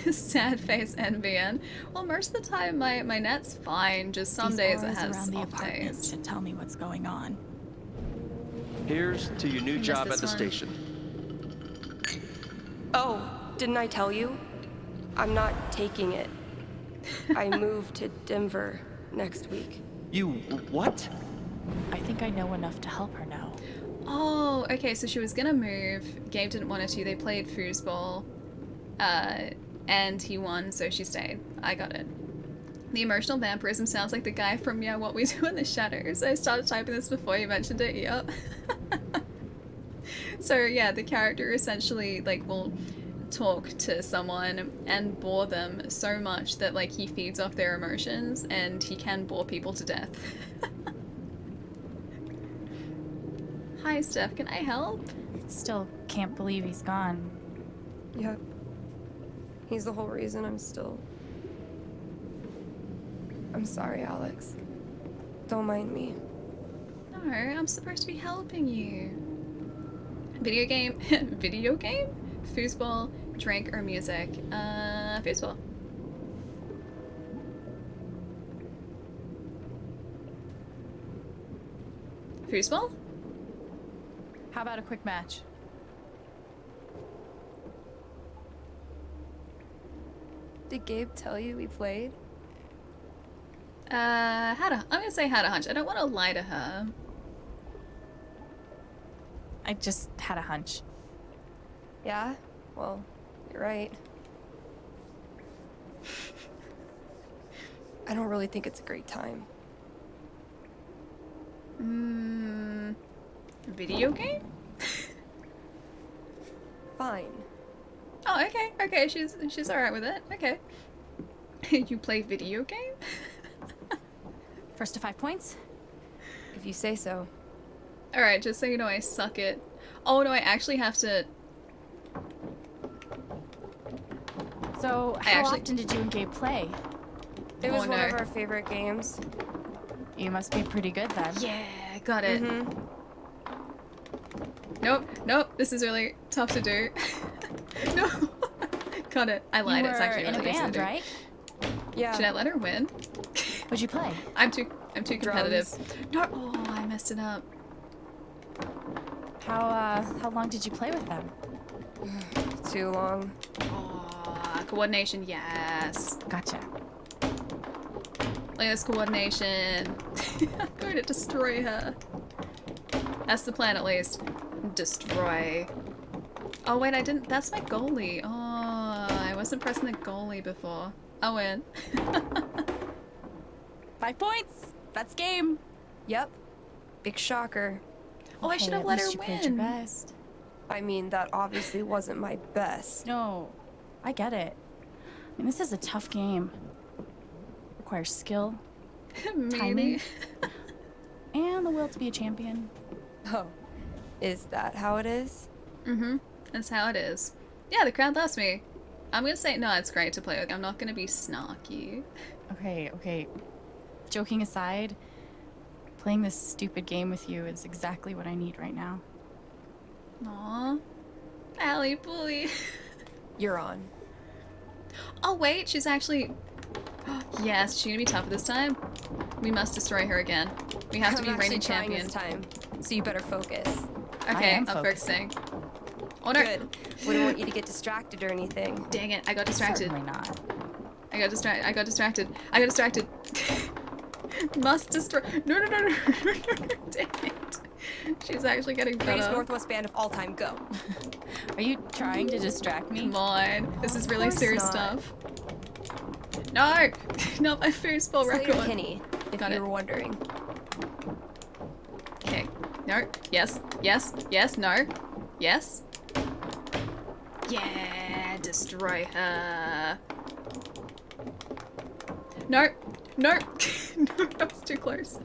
Sad face NBN. Well, most of the time my net's fine, just some These days it auras has around the off apartment days. should tell me what's going on. Here's to your new missed job this at the one. station. Oh, didn't I tell you? I'm not taking it. I move to Denver next week. You what? I think I know enough to help her now. Oh, okay, so she was gonna move. Gabe didn't want her to. They played foosball. And he won, so she stayed. I got it. The emotional vampirism sounds like the guy from What We Do in the Shadows. I started typing this before you mentioned it, yep. So yeah, the character essentially will talk to someone and bore them so much that he feeds off their emotions, and he can bore people to death. Hi Steph, can I help? Still can't believe he's gone. Yep. He's the whole reason I'm still... I'm sorry, Alex. Don't mind me. No, I'm supposed to be helping you. Video game? Video game? Foosball, drink, or music? Foosball. Foosball? How about a quick match? Did Gabe tell you we played? I'm gonna say had a hunch. I don't want to lie to her. I just had a hunch. Yeah? Well, you're right. I don't really think it's a great time. Video game? Fine. Oh, okay. Okay, she's alright with it. Okay. You play video game? First to 5 points? If you say so. Alright, just so you know, I suck at... Oh no, I actually have to. So, how often did you and Gabe play? It was one of our favorite games. You must be pretty good then. Yeah, got it. Nope, nope. This is really tough to do. No, got it. I lied. It's actually really in a easy to band, do. right? Yeah. Should I let her win? What'd you play? I'm too competitive. No. Oh, I messed it up. How long did you play with them? Too long. Oh, coordination. Yes. Gotcha. Look at this coordination. I'm going to destroy her. That's the plan, at least. Destroy. Oh wait, I didn't. That's my goalie. Oh, I wasn't pressing the goalie before. I win. 5 points. That's game. Yep. Big shocker. Oh, I should have let her You played your win. best. I mean, that obviously wasn't my best. No, I get it. I mean, this is a tough game. Requires skill, timing, and the will to be a champion. Oh, is that how it is? Mm-hmm. That's how it is. Yeah, the crowd loves me. I'm gonna say, no, it's great to play with. I'm not gonna be snarky. Okay. Joking aside, playing this stupid game with you is exactly what I need right now. Aw. Allie, bully. You're on. Oh, wait, she's actually... Yes, she's gonna be tougher this time. We must destroy her again. We have to be reigning champion. This time, so you better focus. Okay, I'm focusing. Oh no! Good. Wouldn't want you to get distracted or anything. Dang it! I got distracted. Certainly not. I got distracted. Must destroy. No! Dang it! She's actually getting better. Greatest Northwest band of all time. Go. Are you trying to distract me? Come on. This is really course serious not. stuff. No! Not my first ball record. Kenny, if you were wondering. Okay. No. Yes. No. Yes. Yeah. Destroy her. No. No. No, that was too close.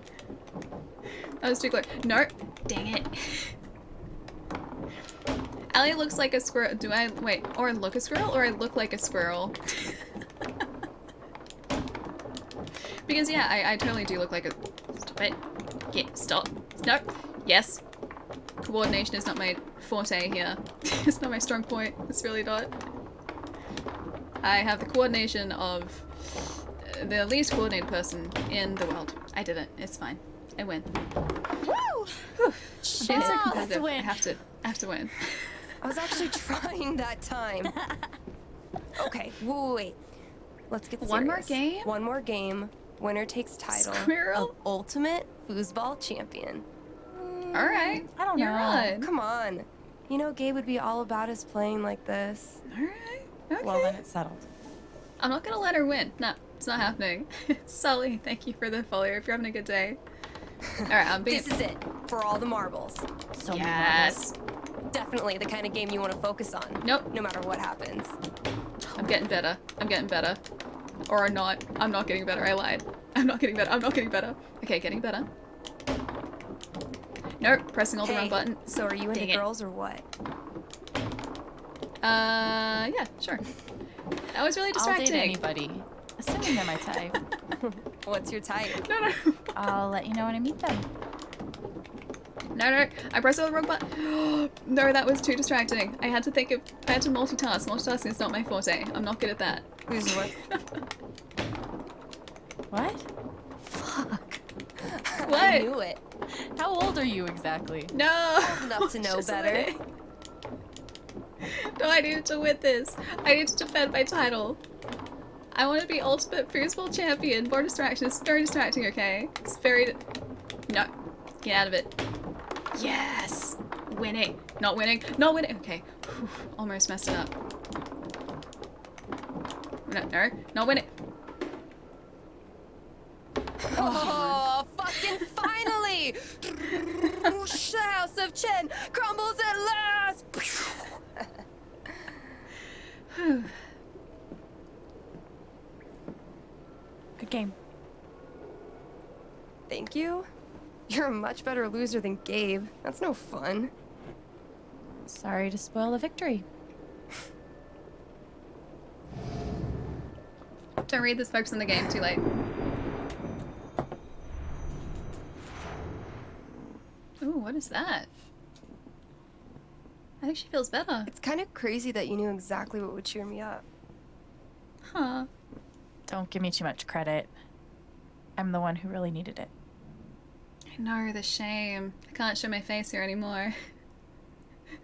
No. Dang it. Allie looks like a squirrel. Do I wait? Or look a squirrel? Or I look like a squirrel? Because yeah, I totally do look like a... Stop it. Yeah, stop. No. Yes. Coordination is not my forte here. It's not my strong point. It's really not. I have the coordination of the least coordinated person in the world. I did it. It's fine. I win. Woo! Being so competitive, I have to win. I was actually trying that time. Okay, wait. Let's get serious. One more game? One more game. Winner takes title of Ultimate Foosball Champion. Alright. I don't You're know. on. Come on. You know Gabe would be all about us playing like this. Alright. Okay. Well, then it's settled. I'm not gonna let her win. No, it's not happening. Sully, thank you for the follow. If you're having a good day. Alright, I'm being... This is it. For all the marbles. So many Yes. Definitely the kind of game you want to focus on. Nope. No matter what happens. I'm getting better. Or not. I'm not getting better. I lied. I'm not getting better. Okay, getting better. Nope, pressing all the wrong button. So are you into Dang it. girls or what? Yeah, sure. That was really distracting. I'll date anybody, assuming they're my type. What's your type? No. I'll let you know when I meet them. No, I pressed all the wrong button. No, that was too distracting. I had to multitask. Multitasking is not my forte. I'm not good at that. Who's what? What? Fuck. What? I knew it. How old are you exactly? No. Old enough to know Just better. wait. No, I needed to win this. I need to defend my title. I want to be ultimate foosball champion. More distraction. It's very distracting, okay? It's very... No. Get out of it. Yes! Winning. Not winning. Not winning. Okay. Whew. Almost messed it up. No. Not winning. Oh, fucking finally! The house of Chen crumbles at last! Good game. Thank you. You're a much better loser than Gabe. That's no fun. Sorry to spoil the victory. Don't read this, focus on the game. Too late. Ooh, what is that? I think she feels better. It's kind of crazy that you knew exactly what would cheer me up. Huh. Don't give me too much credit. I'm the one who really needed it. I know, the shame. I can't show my face here anymore.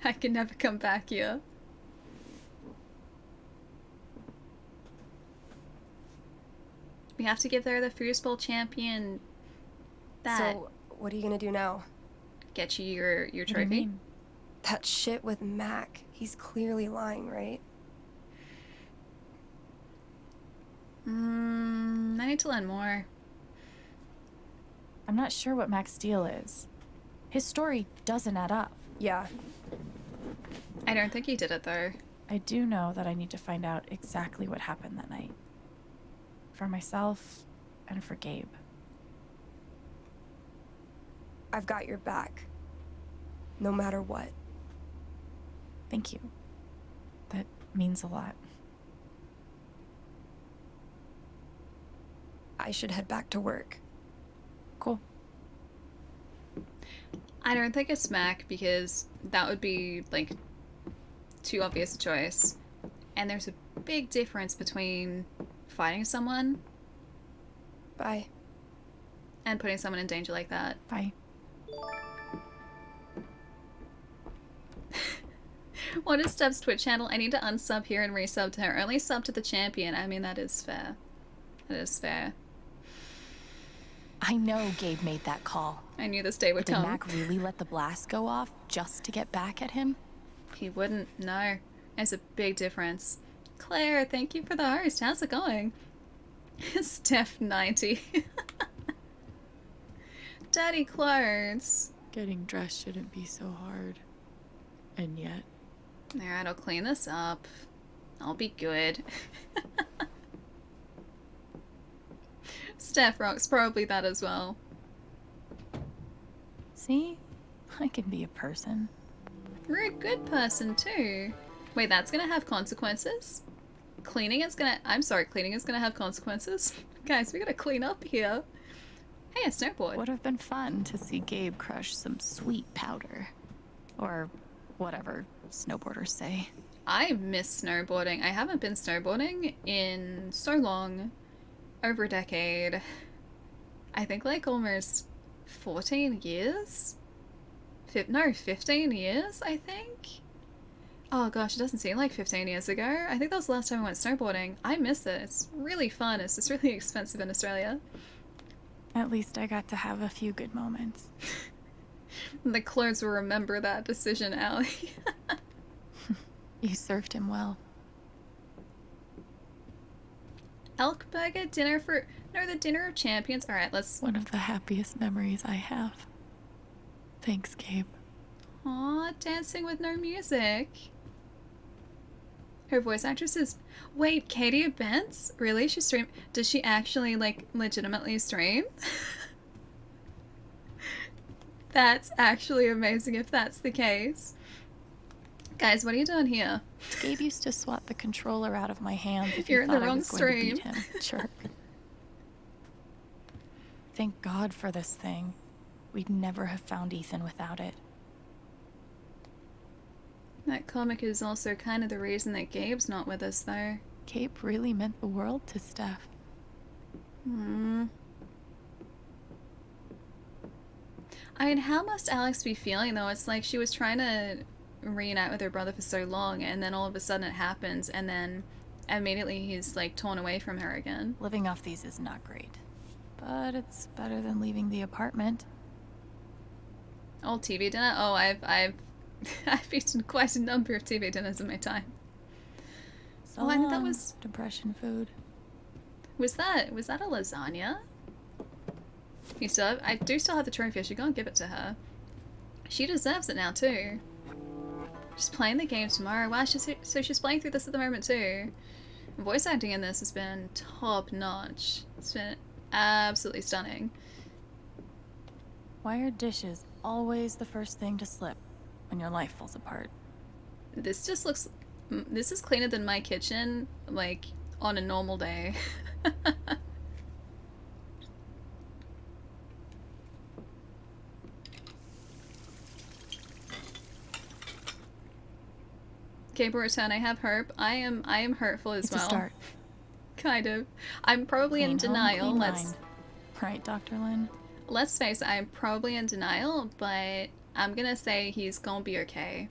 I can never come back here. We have to give her the foosball champion that. So, what are you gonna do now? Get you your What do you trophy? mean? That shit with Mac. He's clearly lying, right? I need to learn more. I'm not sure what Mac's deal is. His story doesn't add up. Yeah. I don't think he did it, though. I do know that I need to find out exactly what happened that night. For myself and for Gabe. I've got your back. No matter what. Thank you. That means a lot. I should head back to work. Cool. I don't think it's Mac because that would be, like, too obvious a choice. And there's a big difference between fighting someone. Bye. And putting someone in danger like that. Bye. What is Steph's Twitch channel? I need to unsub here and resub to her. Only sub to the champion. I mean, that is fair. That is fair. I know Gabe made that call. I knew this day would Did come. Mac really let the blast go off just to get back at him? He wouldn't. No. There's a big difference. Claire, thank you for the host. How's it going? Steph 90. Daddy clothes. Getting dressed shouldn't be so hard. And yet. Alright, I'll clean this up. I'll be good. Steph rocks, probably that as well. See? I can be a person. You're a good person too. Wait, that's gonna have consequences? Cleaning is gonna have consequences? Guys, we gotta clean up here. Hey, a snowboard. Would have been fun to see Gabe crush some sweet powder. Or whatever snowboarders say. I miss snowboarding. I haven't been snowboarding in so long. Over a decade. I think like almost 14 years? No, 15 years, I think? Oh gosh, it doesn't seem like 15 years ago. I think that was the last time I went snowboarding. I miss it. It's really fun. It's just really expensive in Australia. At least I got to have a few good moments. The clones will remember that decision, Allie. You served him well. Elk burger dinner for... No, the dinner of champions. Alright, let's... One of the happiest memories I have. Thanks, Gabe. Aw, dancing with no music. Her voice actress is... Wait, Katie Bentz? Really? She stream... Does she actually, like, legitimately stream? That's actually amazing if that's the case. Guys, what are you doing here? Gabe used to swat the controller out of my hands if You're he in thought the I wrong was going to stream. beat him. Jerk. Thank God for this thing. We'd never have found Ethan without it. That comic is also kind of the reason that Gabe's not with us, though. Gabe really meant the world to Steph. I mean, how must Alex be feeling, though? It's like she was trying to reunite with her brother for so long, and then all of a sudden it happens, and then immediately he's, like, torn away from her again. Living off these is not great. But it's better than leaving the apartment. Old TV dinner? Oh, I've eaten quite a number of TV dinners in my time. Oh, I think that was... depression food. Was that a lasagna? You still have, I do still have the trophy. I should go and give it to her. She deserves it now too. She's playing the game tomorrow. Wow, so she's playing through this at the moment too. Voice acting in this has been top notch. It's been absolutely stunning. Why are dishes always the first thing to slip when your life falls apart? This just looks... This is cleaner than my kitchen, like, on a normal day. Gabriel return, I have hope. I am hurtful as well. It's a start. Kind of. I'm probably in Clean home, denial. clean Let's... mind. Right, Dr. Lin? Let's face it, I'm probably in denial, but I'm gonna say he's gonna be okay.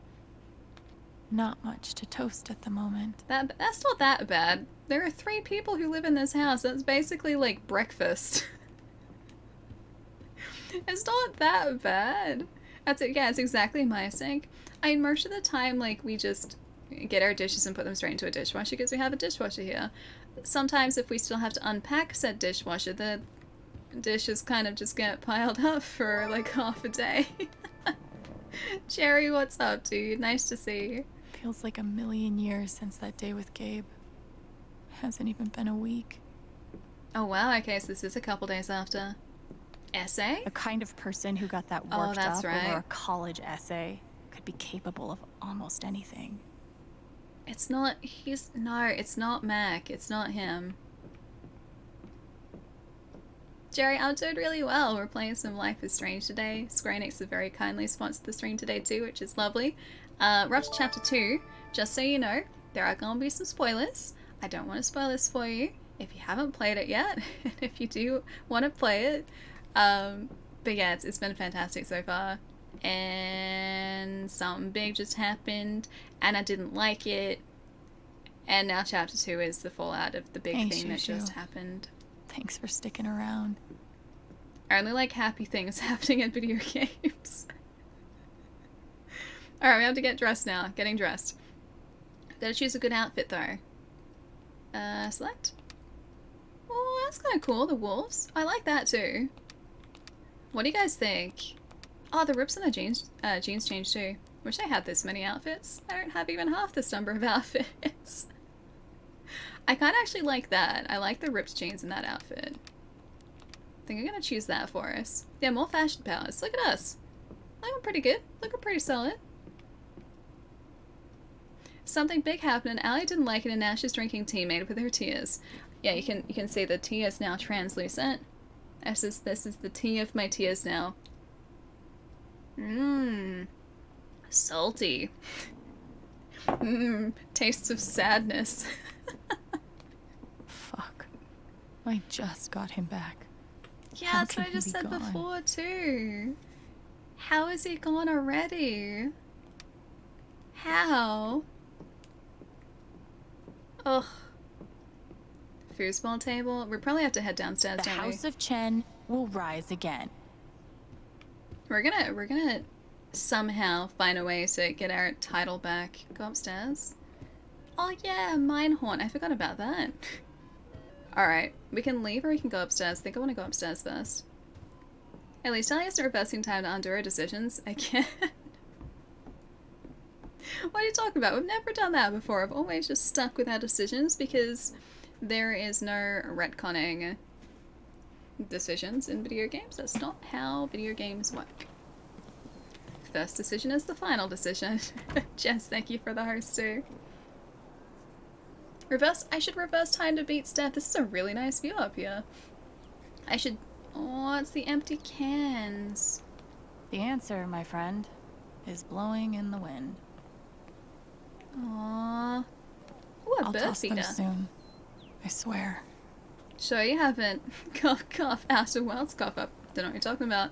Not much to toast at the moment. That's not that bad. There are 3 people who live in this house. That's basically like breakfast. It's not that bad. That's it. Yeah, it's exactly my sink. I mean, most of the time, like, we just get our dishes and put them straight into a dishwasher because we have a dishwasher here. Sometimes if we still have to unpack said dishwasher, the dishes kind of just get piled up for like half a day. Jerry, what's up, dude? Nice to see you. Feels like a million years since that day with Gabe. Hasn't even been a week. Oh wow, okay, so this is a couple days after. Essay? The kind of person who got that Oh, worked that's up right. over a college essay could be capable of almost anything. It's not, no, it's not Mac. It's not him. Jerry, I'm doing really well. We're playing some Life is Strange today. Square Enix have very kindly sponsored the stream today too, which is lovely. We're up to chapter 2. Just so you know, there are going to be some spoilers. I don't want to spoil this for you if you haven't played it yet. And if you do want to play it. But yeah, it's been fantastic so far. And something big just happened, and I didn't like it. And now chapter 2 is the fallout of the big Hey, thing that Shushu. just happened. Thanks for sticking around. I only like happy things happening in video games. Alright, we have to get dressed now. Getting dressed. Gotta choose a good outfit though. Select. Oh, that's kind of cool, the wolves. I like that too. What do you guys think? Oh, the rips on the jeans changed too. Wish I had this many outfits. I don't have even half this number of outfits. I kind of actually like that. I like the ripped jeans in that outfit. I think I'm gonna choose that for us. Yeah, more fashion powers. Look at us. Looking pretty good. Looking pretty solid. Something big happened and Allie didn't like it and now she's drinking tea made with her tears. Yeah, you can see the tea is now translucent. This is the tea of my tears now. Mmm. Salty. Mmm. Tastes of sadness. Fuck. I just got him back. Yeah, How that's can what I he just be said gone? before too. How is he gone already? How? Ugh. Foosball table? We probably have to head downstairs, The don't House we? of Chen will rise again. We're gonna somehow find a way to get our title back. Go upstairs. Oh yeah, Minehorn. I forgot about that. Alright, we can leave or we can go upstairs. I think I want to go upstairs first. At least Ellie has the reversing time to undo her decisions. I can't. What are you talking about? We've never done that before. I've always just stuck with our decisions because there is no retconning decisions in video games. That's not how video games work. First decision is the final decision. Jess, thank you for the host too. I should reverse time to beat Steph. This is a really nice view up here. I should... Oh, it's the empty cans. The answer, my friend, is blowing in the wind. Aww. Ooh, a I'll bird toss them feeder. soon. I swear. Sure you haven't. Cough, cough, Outer Worlds cough up. Don't know what you're talking about.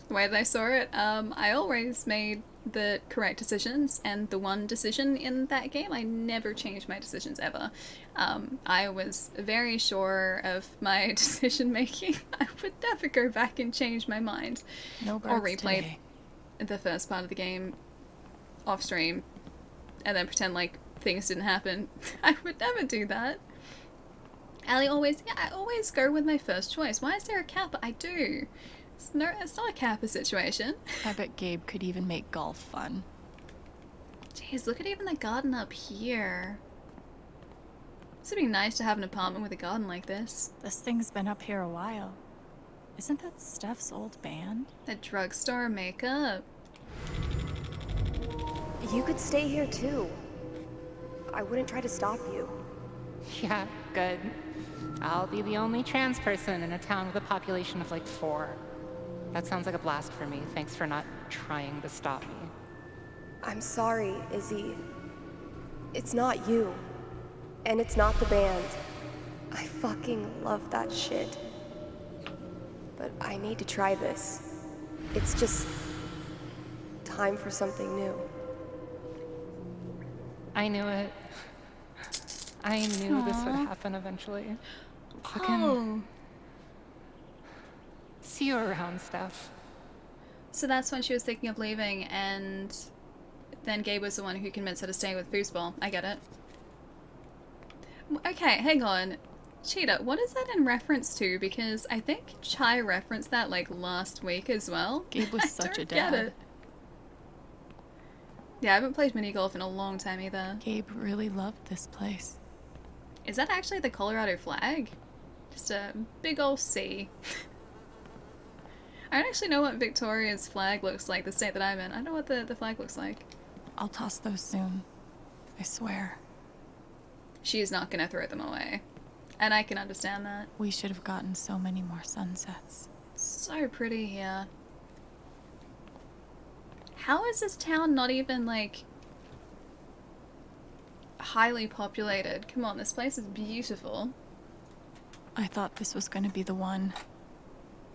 The way that I saw it, I always made the correct decisions, and the one decision in that game, I never changed my decisions ever. I was very sure of my decision making. I would never go back and change my mind. No Or birds replay today. the first part of the game off stream and then pretend like things didn't happen. I would never do that. Allie always, yeah, I always go with my first choice. Why is there a Kappa? I do. It's not a Kappa situation. I bet Gabe could even make golf fun. Jeez, look at even the garden up here. This would be nice to have an apartment with a garden like this. This thing's been up here a while. Isn't that Steph's old band? The drugstore makeup. You could stay here too. I wouldn't try to stop you. Yeah, good. I'll be the only trans person in a town with a population of like 4. That sounds like a blast for me. Thanks for not trying to stop me. I'm sorry, Izzy. It's not you. And it's not the band. I fucking love that shit. But I need to try this. It's just time for something new. I knew it. I knew this would Aw. happen eventually. Oh. See you around, Steph. So that's when she was thinking of leaving, and then Gabe was the one who convinced her to stay with Foosball. I get it. Okay, hang on. Cheetah, what is that in reference to? Because I think Chai referenced that like last week as well. Gabe was I such a don't get dad. it. Yeah, I haven't played mini golf in a long time either. Gabe really loved this place. Is that actually the Colorado flag? Just a big old C. I don't actually know what Victoria's flag looks like, the state that I'm in. I don't know what the flag looks like. I'll toss those soon. I swear. She's not gonna throw them away. And I can understand that. We should have gotten so many more sunsets. So pretty here. How is this town not even, like, highly populated? Come on, this place is beautiful. I thought this was going to be the one.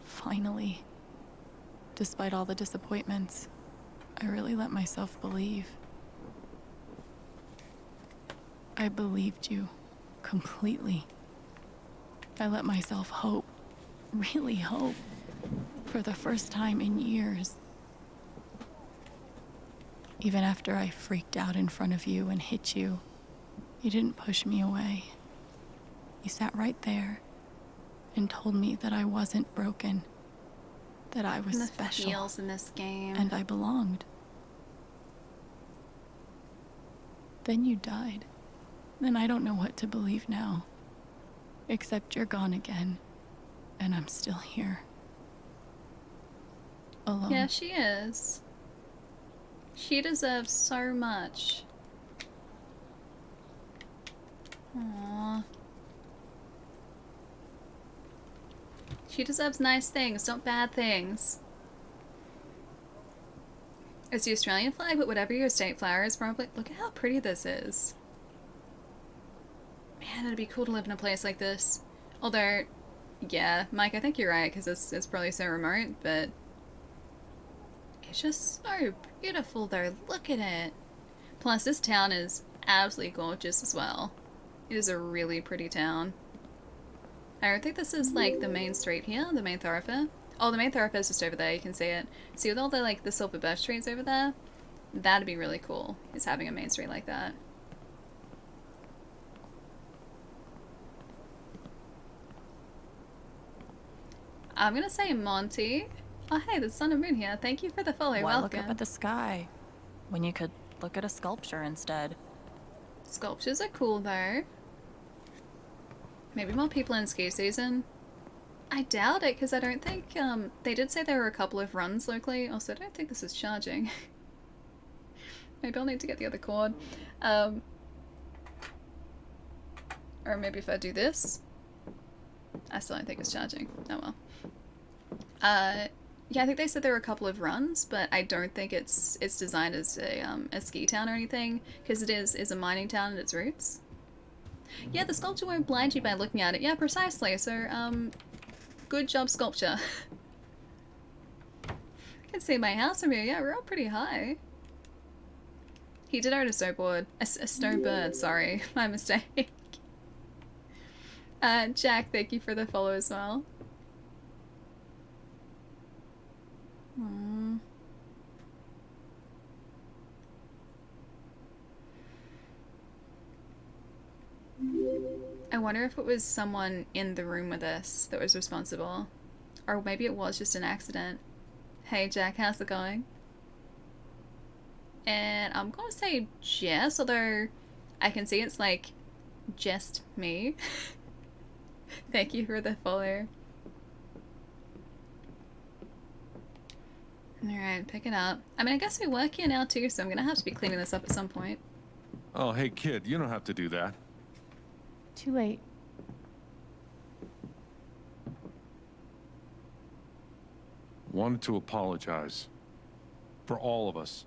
Finally. Despite all the disappointments, I really let myself believe. I believed you. Completely. I let myself hope. Really hope. For the first time in years. Even after I freaked out in front of you and hit you, you didn't push me away. You sat right there and told me that I wasn't broken, that I was And the special, feels in this game. and I belonged. Then you died. Then I don't know what to believe now, except you're gone again, and I'm still here. Alone. Yeah, she is. She deserves so much. Aww. She deserves nice things, not bad things. It's the Australian flag, but whatever your state flower is, probably. Look at how pretty this is. Man, it'd be cool to live in a place like this. Although, yeah, Mike, I think you're right, because it's probably so remote, but it's just so beautiful though. Look at it. Plus, this town is absolutely gorgeous as well. It is a really pretty town. I don't think this is like the main street here, the main thoroughfare. Oh, the main thoroughfare is just over there, you can see it. See with all the like the silver birch trees over there? That'd be really cool, is having a main street like that. I'm gonna say Monty. Oh hey, the sun and moon here. Thank you for the follow. Why look Welcome. up at the sky when you could look at a sculpture instead? Sculptures are cool though. Maybe more people in ski season. I doubt it, because I don't think, they did say there were a couple of runs locally. Also, I don't think this is charging. Maybe I'll need to get the other cord. Or maybe if I do this. I still don't think it's charging. Oh well. Yeah, I think they said there were a couple of runs, but I don't think it's designed as a ski town or anything, because it is a mining town at its roots. Yeah, the sculpture won't blind you by looking at it. Yeah, precisely. So, good job, sculpture. I can see my house from here. Yeah, we're all pretty high. He did own a snowboard. A snowbird, sorry. My mistake. Jack, thank you for the follow as well. Aww. I wonder if it was someone in the room with us that was responsible. Or maybe it was just an accident. Hey Jack, how's it going? And I'm gonna say Jess, although I can see it's like just me. Thank you for the follow. Alright, pick it up. I mean, I guess we work here now too, so I'm gonna have to be cleaning this up at some point. Oh, hey, kid, you don't have to do that. Too late. Wanted to apologize. For all of us.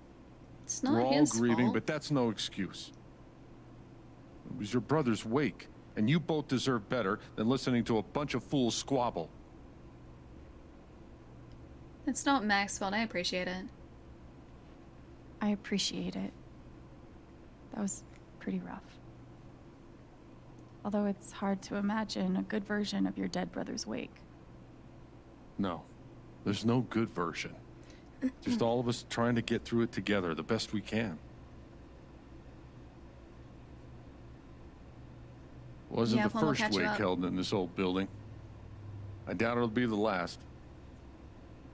It's not We're all his grieving, fault. but that's no excuse. It was your brother's wake, and you both deserve better than listening to a bunch of fools squabble. It's not Mac's fault, I appreciate it. I appreciate it. That was pretty rough. Although it's hard to imagine a good version of your dead brother's wake. No, there's no good version. Just all of us trying to get through it together the best we can. Wasn't Yeah, the well, we'll first catch you wake up. held in this old building. I doubt it'll be the last.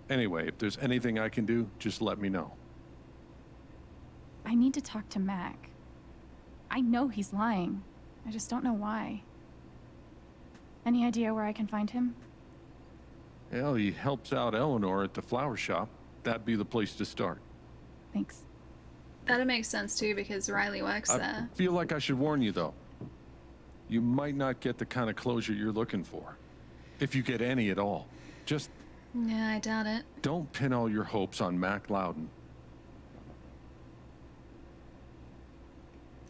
Anyway, if there's anything I can do, just let me know. I need to talk to Mac. I know he's lying. I just don't know why. Any idea where I can find him? Hell, he helps out Eleanor at the flower shop. That'd be the place to start. Thanks. That'd make sense too, because Riley works there. I feel like I should warn you, though. You might not get the kind of closure you're looking for. If you get any at all. Just Yeah, I doubt it. don't pin all your hopes on Mac Loudon.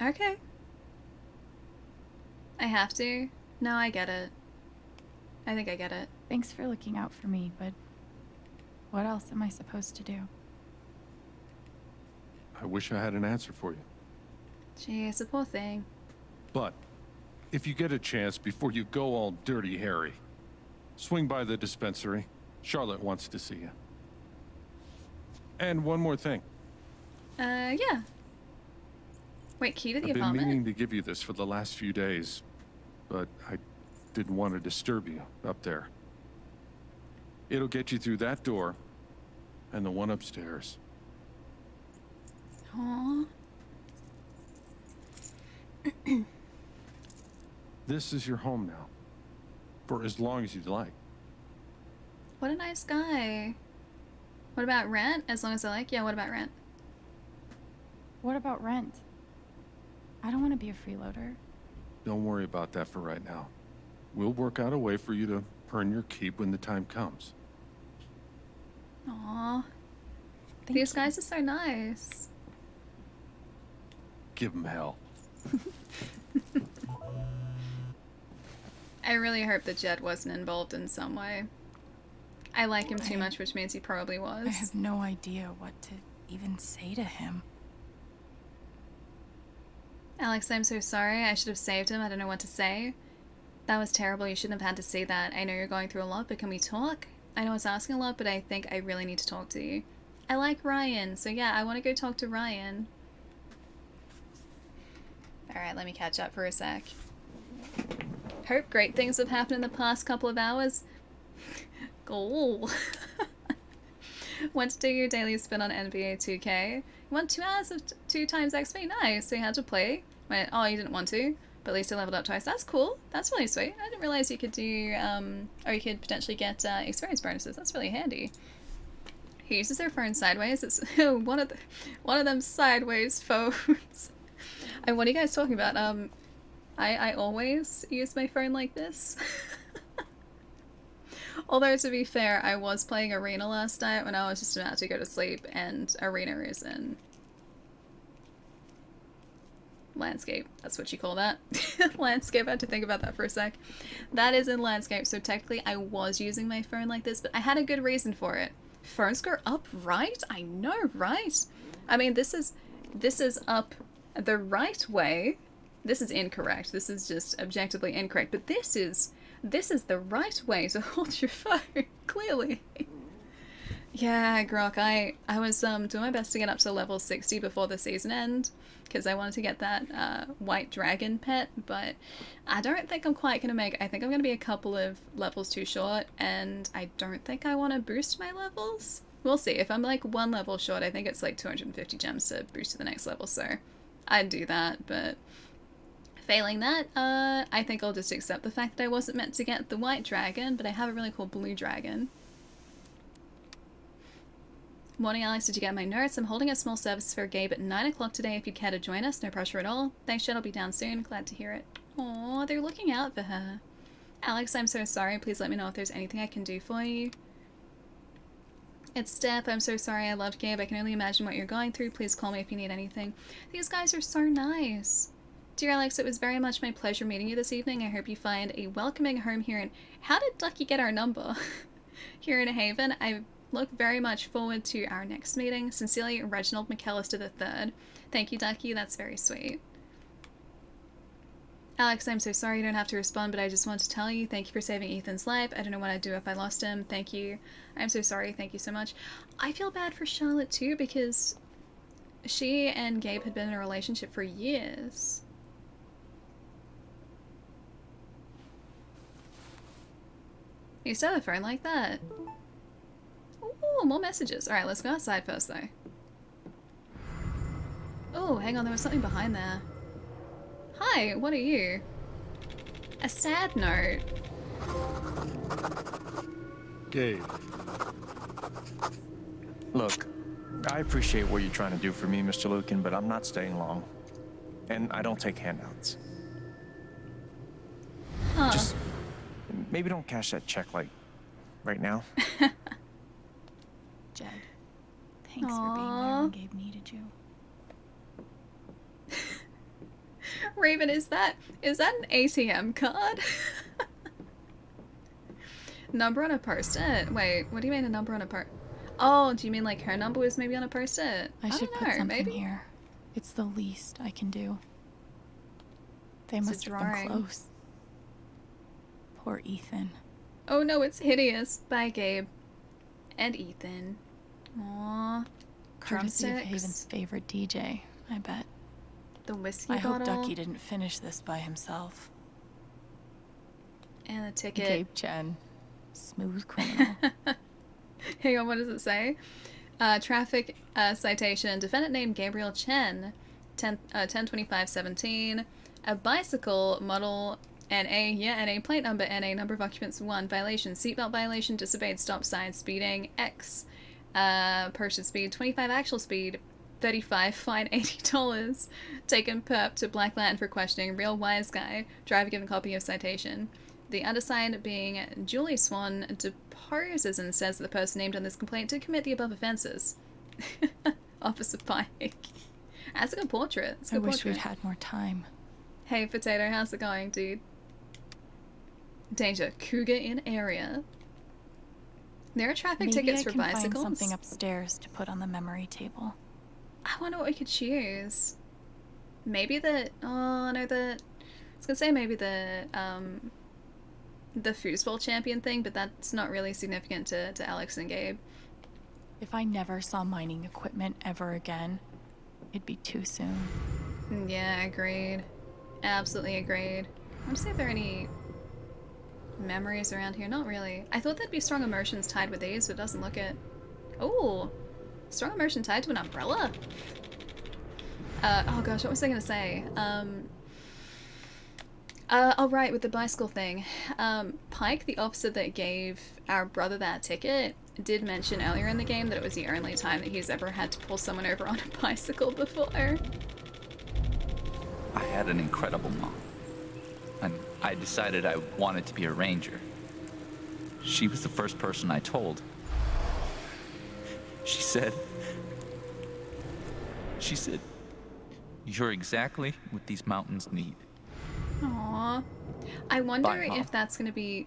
Okay. I have to? No, I get it. I think I get it. Thanks for looking out for me, but what else am I supposed to do? I wish I had an answer for you. Jeez, a poor thing. But if you get a chance before you go all dirty Harry, swing by the dispensary. Charlotte wants to see you. And one more thing. Yeah. Wait, key to the I've been apartment? meaning to give you this for the last few days, but I didn't want to disturb you up there. It'll get you through that door and the one upstairs. Aww. This is your home now. For as long as you'd like. What a nice guy. What about rent? As long as I like? Yeah, what about rent? What about rent? I don't want to be a freeloader. Don't worry about that for right now. We'll work out a way for you to earn your keep when the time comes. Aww. These guys are so nice. Give 'em hell. I really hope that Jed wasn't involved in some way. I like him too much, which means he probably was. I have no idea what to even say to him. Alex, I'm so sorry. I should have saved him. I don't know what to say. That was terrible. You shouldn't have had to say that. I know you're going through a lot, but can we talk? I know it's asking a lot, but I think I really need to talk to you. I like Ryan, so yeah, I want to go talk to Ryan. Alright, let me catch up for a sec. Hope great things have happened in the past couple of hours. Goal. Went to do your daily spin on NBA 2K. Won 2 hours of 2 times XP. Nice. So you had to play. Went, oh, you didn't want to, but at least I leveled up twice. That's cool. That's really sweet. I didn't realize you could do, or you could potentially get experience bonuses. That's really handy. Who uses their phone sideways? It's one of them sideways phones. And what are you guys talking about? I always use my phone like this. Although, to be fair, I was playing Arena last night when I was just about to go to sleep, and Arena is in landscape. That's what you call that. Landscape. I had to think about that for a sec. That is in landscape, so technically I was using my phone like this, but I had a good reason for it. Phones go up right? I know, right? I mean, this is up the right way. This is incorrect. This is just objectively incorrect, but this is the right way to hold your phone, clearly. Yeah, Grok, I was doing my best to get up to level 60 before the season end, because I wanted to get that white dragon pet, but I don't think I'm quite going to make it. I think I'm going to be a couple of levels too short, and I don't think I want to boost my levels. We'll see. If I'm like 1 level short, I think it's like 250 gems to boost to the next level, so I'd do that, but failing that, I think I'll just accept the fact that I wasn't meant to get the white dragon, but I have a really cool blue dragon. Morning, Alex. Did you get my notes? I'm holding a small service for Gabe at 9 o'clock today. If you'd care to join us, no pressure at all. Thanks, Jen. I'll be down soon. Glad to hear it. Aw, they're looking out for her. Alex, I'm so sorry. Please let me know if there's anything I can do for you. It's Steph. I'm so sorry. I loved Gabe. I can only imagine what you're going through. Please call me if you need anything. These guys are so nice. Dear Alex, it was very much my pleasure meeting you this evening. I hope you find a welcoming home here in... How did Ducky get our number? Here in Haven. I look very much forward to our next meeting. Sincerely, Reginald McAllister III. Thank you, Ducky. That's very sweet. Alex, I'm so sorry you don't have to respond, but I just want to tell you, thank you for saving Ethan's life. I don't know what I'd do if I lost him. Thank you. I'm so sorry. Thank you so much. I feel bad for Charlotte too, because she and Gabe had been in a relationship for years. You still have a phone like that? Ooh, more messages. Alright, let's go outside first though. Oh, hang on, there was something behind there. Hi, what are you? A sad note. Gabe. Look, I appreciate what you're trying to do for me, Mr. Lucan, but I'm not staying long. And I don't take handouts. Huh. Just maybe don't cash that check, like, right now. Jed, thanks for being there when Gabe needed you. Raven, is that an ATM card? Number on a post-it? Wait, what do you mean a number on a Oh, do you mean like her number was maybe on a post-it? I should don't put know, something maybe? here. It's the least I can do. They It's a must have been drawing. close. Poor Ethan. Oh no, it's hideous. Bye, Gabe. And Ethan. Aww. Courtesy of Drumsticks. Haven's favorite DJ, I bet. The whiskey I hope bottle. Ducky didn't finish this by himself. And the ticket. Gabe Chen. Smooth criminal. Hang on, what does it say? Traffic citation. Defendant named Gabriel Chen. 10/25/17. A bicycle model NA. Yeah, NA. Plate number NA. Number of occupants 1. Violation. Seatbelt violation. Disobeyed stop sign. Speeding. X. Posted speed 25. Actual speed 35. Fine $80. Taken perp to Black Lantern for questioning. Real wise guy. Driver given copy of citation. The undersigned, being Julie Swan, deposes and says that the person named on this complaint did commit the above offences. Officer Pike. That's a good portrait. That's a I good wish portrait. we'd had more time. Hey, Potato, how's it going, dude? Danger. Cougar in area. There are traffic Maybe tickets I for can bicycles. find something upstairs to put on the memory table. I wonder what we could choose. Maybe the... Oh, no, the... I was gonna say maybe the foosball champion thing, but that's not really significant to Alex and Gabe. If I never saw mining equipment ever again, it'd be too soon. Yeah, agreed. Absolutely agreed. I want to see if there are any memories around here. Not really. I thought there'd be strong emotions tied with these, but it doesn't look it. Oh, strong emotion tied to an umbrella? Oh gosh, what was I gonna say? Oh right, with the bicycle thing. Pike, the officer that gave our brother that ticket, did mention earlier in the game that it was the only time that he's ever had to pull someone over on a bicycle before. I had an incredible mom, and I decided I wanted to be a ranger. She was the first person I told. She said, "You're exactly what these mountains need." Aww. I wonder Bye, Mom. if that's gonna be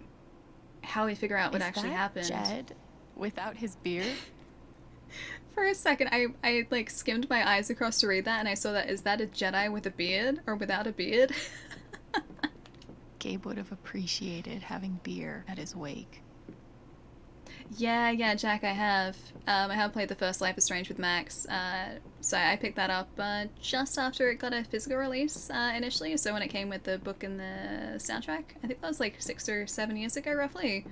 how we figure out what Is actually that happened. Jed without his beard? For a second, I like skimmed my eyes across to read that, and I saw that. Is that a Jedi with a beard or without a beard? Gabe would have appreciated having beer at his wake. Yeah, Jack, I have. I have played the first Life is Strange with Max, so I picked that up just after it got a physical release initially, so when it came with the book and the soundtrack. I think that was like 6 or 7 years ago, roughly.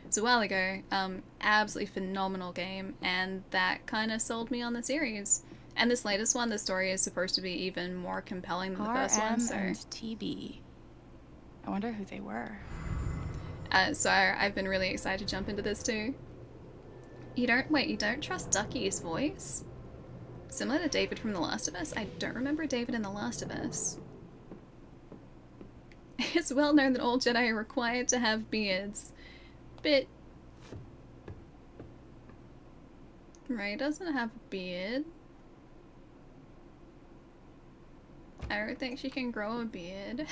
It's a while ago. Absolutely phenomenal game, and that kind of sold me on the series. And this latest one, the story is supposed to be even more compelling than the first one, RM so... and TB. I wonder who they were. So I've been really excited to jump into this too. You don't trust Ducky's voice? Similar to David from The Last of Us? I don't remember David in The Last of Us. It's well known that all Jedi are required to have beards. But Rey doesn't have a beard. I don't think she can grow a beard.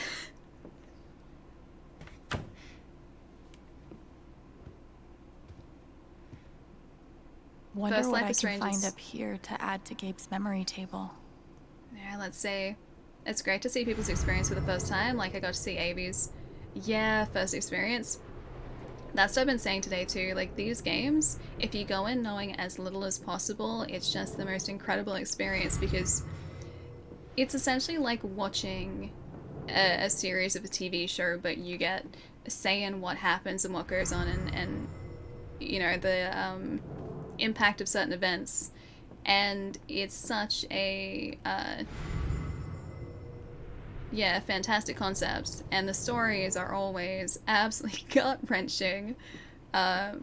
Wonder First what Life I is can Strange find is- up here to add to Gabe's memory table. Yeah, let's see. It's great to see people's experience for the first time. Like, I got to see Avi's, first experience. That's what I've been saying today too. Like, these games, if you go in knowing as little as possible, it's just the most incredible experience because it's essentially like watching a series of a TV show, but you get a say in what happens and what goes on and you know, the impact of certain events. And it's such a fantastic concept, and the stories are always absolutely gut-wrenching. I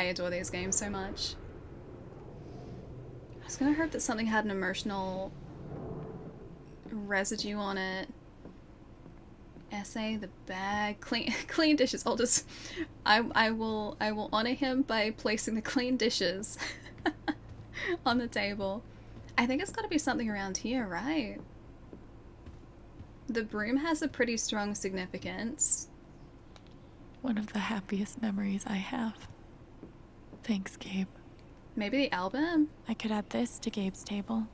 adore these games so much. I was gonna hope that something had an emotional residue on it. Essay, the bag, clean dishes. I will honor him by placing the clean dishes on the table. I think it's got to be something around here, right? The broom has a pretty strong significance. One of the happiest memories I have. Thanks, Gabe. Maybe the album? I could add this to Gabe's table.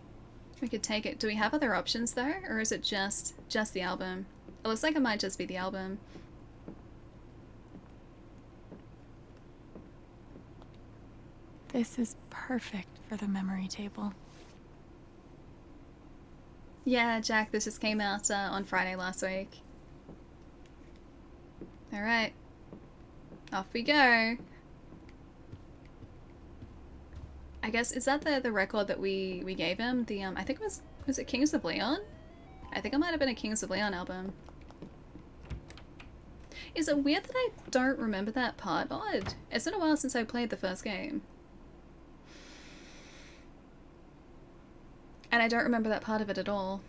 We could take it. Do we have other options though? Or is it just the album? It looks like it might just be the album. This is perfect for the memory table. Yeah, Jack, this just came out on Friday last week. Alright. Off we go. I guess, is that the record that we gave him? The, I think was it Kings of Leon? I think it might have been a Kings of Leon album. Is it weird that I don't remember that part? Odd. It's been a while since I played the first game. And I don't remember that part of it at all.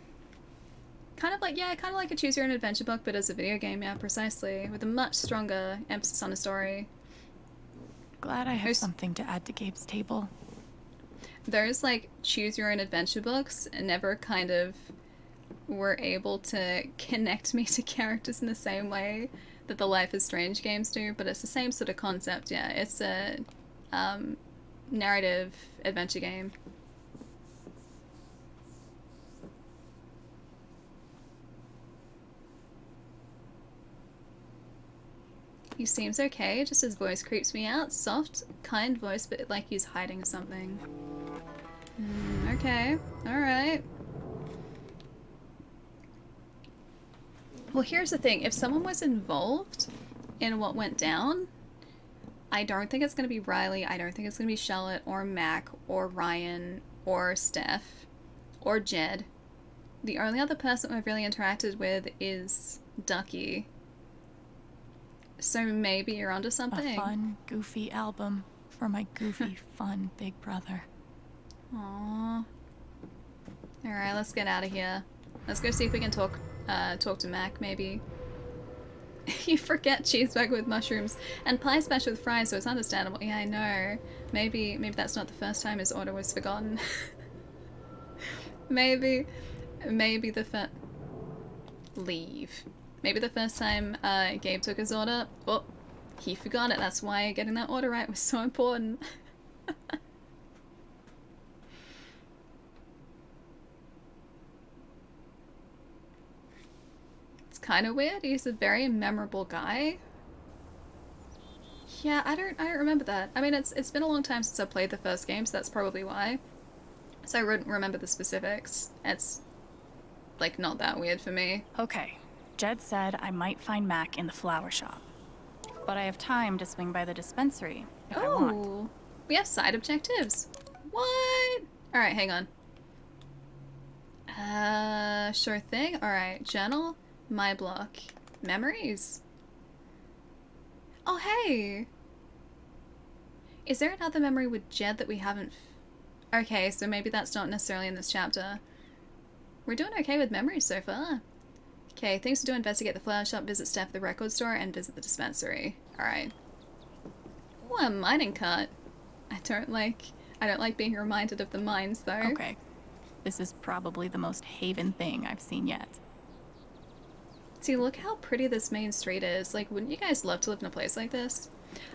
Kind of like a choose your own adventure book, but as a video game, yeah, precisely. With a much stronger emphasis on the story. Glad I have something to add to Gabe's table. Those, like, choose your own adventure books never kind of were able to connect me to characters in the same way that the Life is Strange games do, but it's the same sort of concept, yeah. It's a narrative adventure game. He seems okay, just his voice creeps me out. Soft, kind voice, but like he's hiding something. Okay, alright. Well, here's the thing. If someone was involved in what went down, I don't think it's going to be Riley. I don't think it's going to be Charlotte or Mac or Ryan or Steph or Jed. The only other person we've really interacted with is Ducky. So maybe you're onto something. A fun, goofy album for my goofy, fun big brother. Aww. Alright, let's get out of here. Let's go see if we can talk to Mac, maybe. You forget cheeseburger with mushrooms and pie smash with fries, so it's understandable. Yeah, I know. Maybe that's not the first time his order was forgotten. maybe the first... Leave. Maybe the first time Gabe took his order, oh, he forgot it. That's why getting that order right was so important. It's kind of weird. He's a very memorable guy. Yeah, I don't remember that. I mean, it's been a long time since I played the first game, so that's probably why. So I wouldn't remember the specifics. It's like not that weird for me. Okay. Jed said I might find Mac in the flower shop. But I have time to swing by the dispensary if I want. We have side objectives. What? Alright, hang on. Sure thing. Alright, journal, my block, memories. Oh, hey! Is there another memory with Jed that we haven't... Okay, so maybe that's not necessarily in this chapter. We're doing okay with memories so far. Okay, things to do: investigate the flower shop, visit Steph at the record store, and visit the dispensary. Alright. Ooh, a mining cart. I don't like being reminded of the mines, though. Okay. This is probably the most Haven thing I've seen yet. See, look how pretty this main street is. Like, wouldn't you guys love to live in a place like this?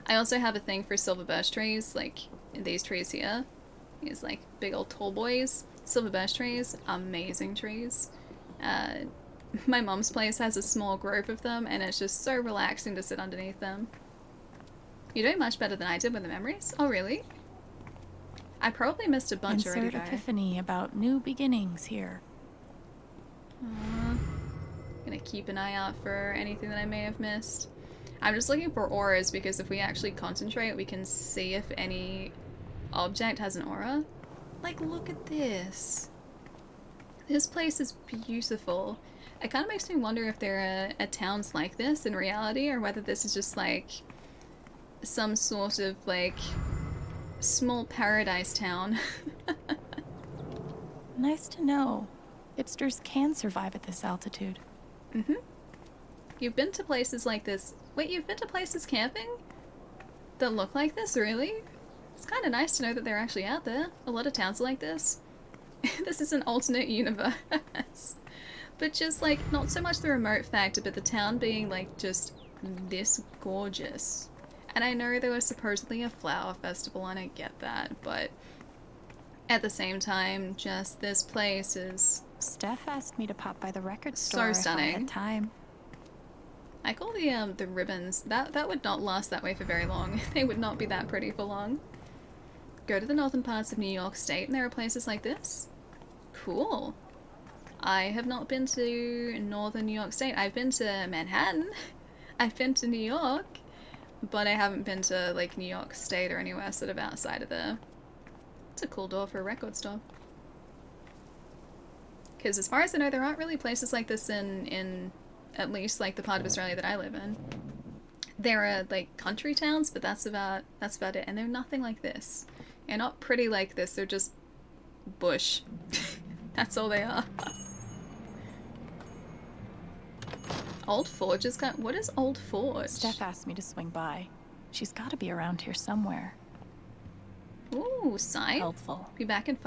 I also have a thing for silver birch trees, like these trees here. These, like, big old tall boys. Silver birch trees, amazing trees. My mom's place has a small grove of them, and it's just so relaxing to sit underneath them. You're doing much better than I did with the memories? Oh, really? I probably missed a bunch already, though. Epiphany about new beginnings here. Gonna keep an eye out for anything that I may have missed. I'm just looking for auras, because if we actually concentrate, we can see if any object has an aura. Like, look at this. This place is beautiful. It kind of makes me wonder if there are towns like this in reality, or whether this is just like some sort of like small paradise town. Nice to know. Hipsters can survive at this altitude. Mm-hmm. You've been to places like this. Wait, you've been to places camping that look like this, really? It's kind of nice to know that they're actually out there. A lot of towns are like this. This is an alternate universe. But just, like, not so much the remote factor, but the town being, like, just this gorgeous. And I know there was supposedly a flower festival, and I get that, but at the same time, just this place is... Steph asked me to pop by the record store so stunning. if I had time. I call the ribbons, that would not last that way for very long. They would not be that pretty for long. Go to the northern parts of New York State, and there are places like this. Cool. I have not been to northern New York State. I've been to Manhattan. I've been to New York. But I haven't been to, like, New York State or anywhere sort of outside of there. It's a cool door for a record store. Because as far as I know, there aren't really places like this in at least, like, the part of Australia that I live in. There are, like, country towns, but that's about it. And they're nothing like this. They're not pretty like this. They're just bush. That's all they are. Old Forge is kind. What is Old Forge? Steph asked me to swing by. She's got to be around here somewhere. Ooh, sign. Helpful. Be back in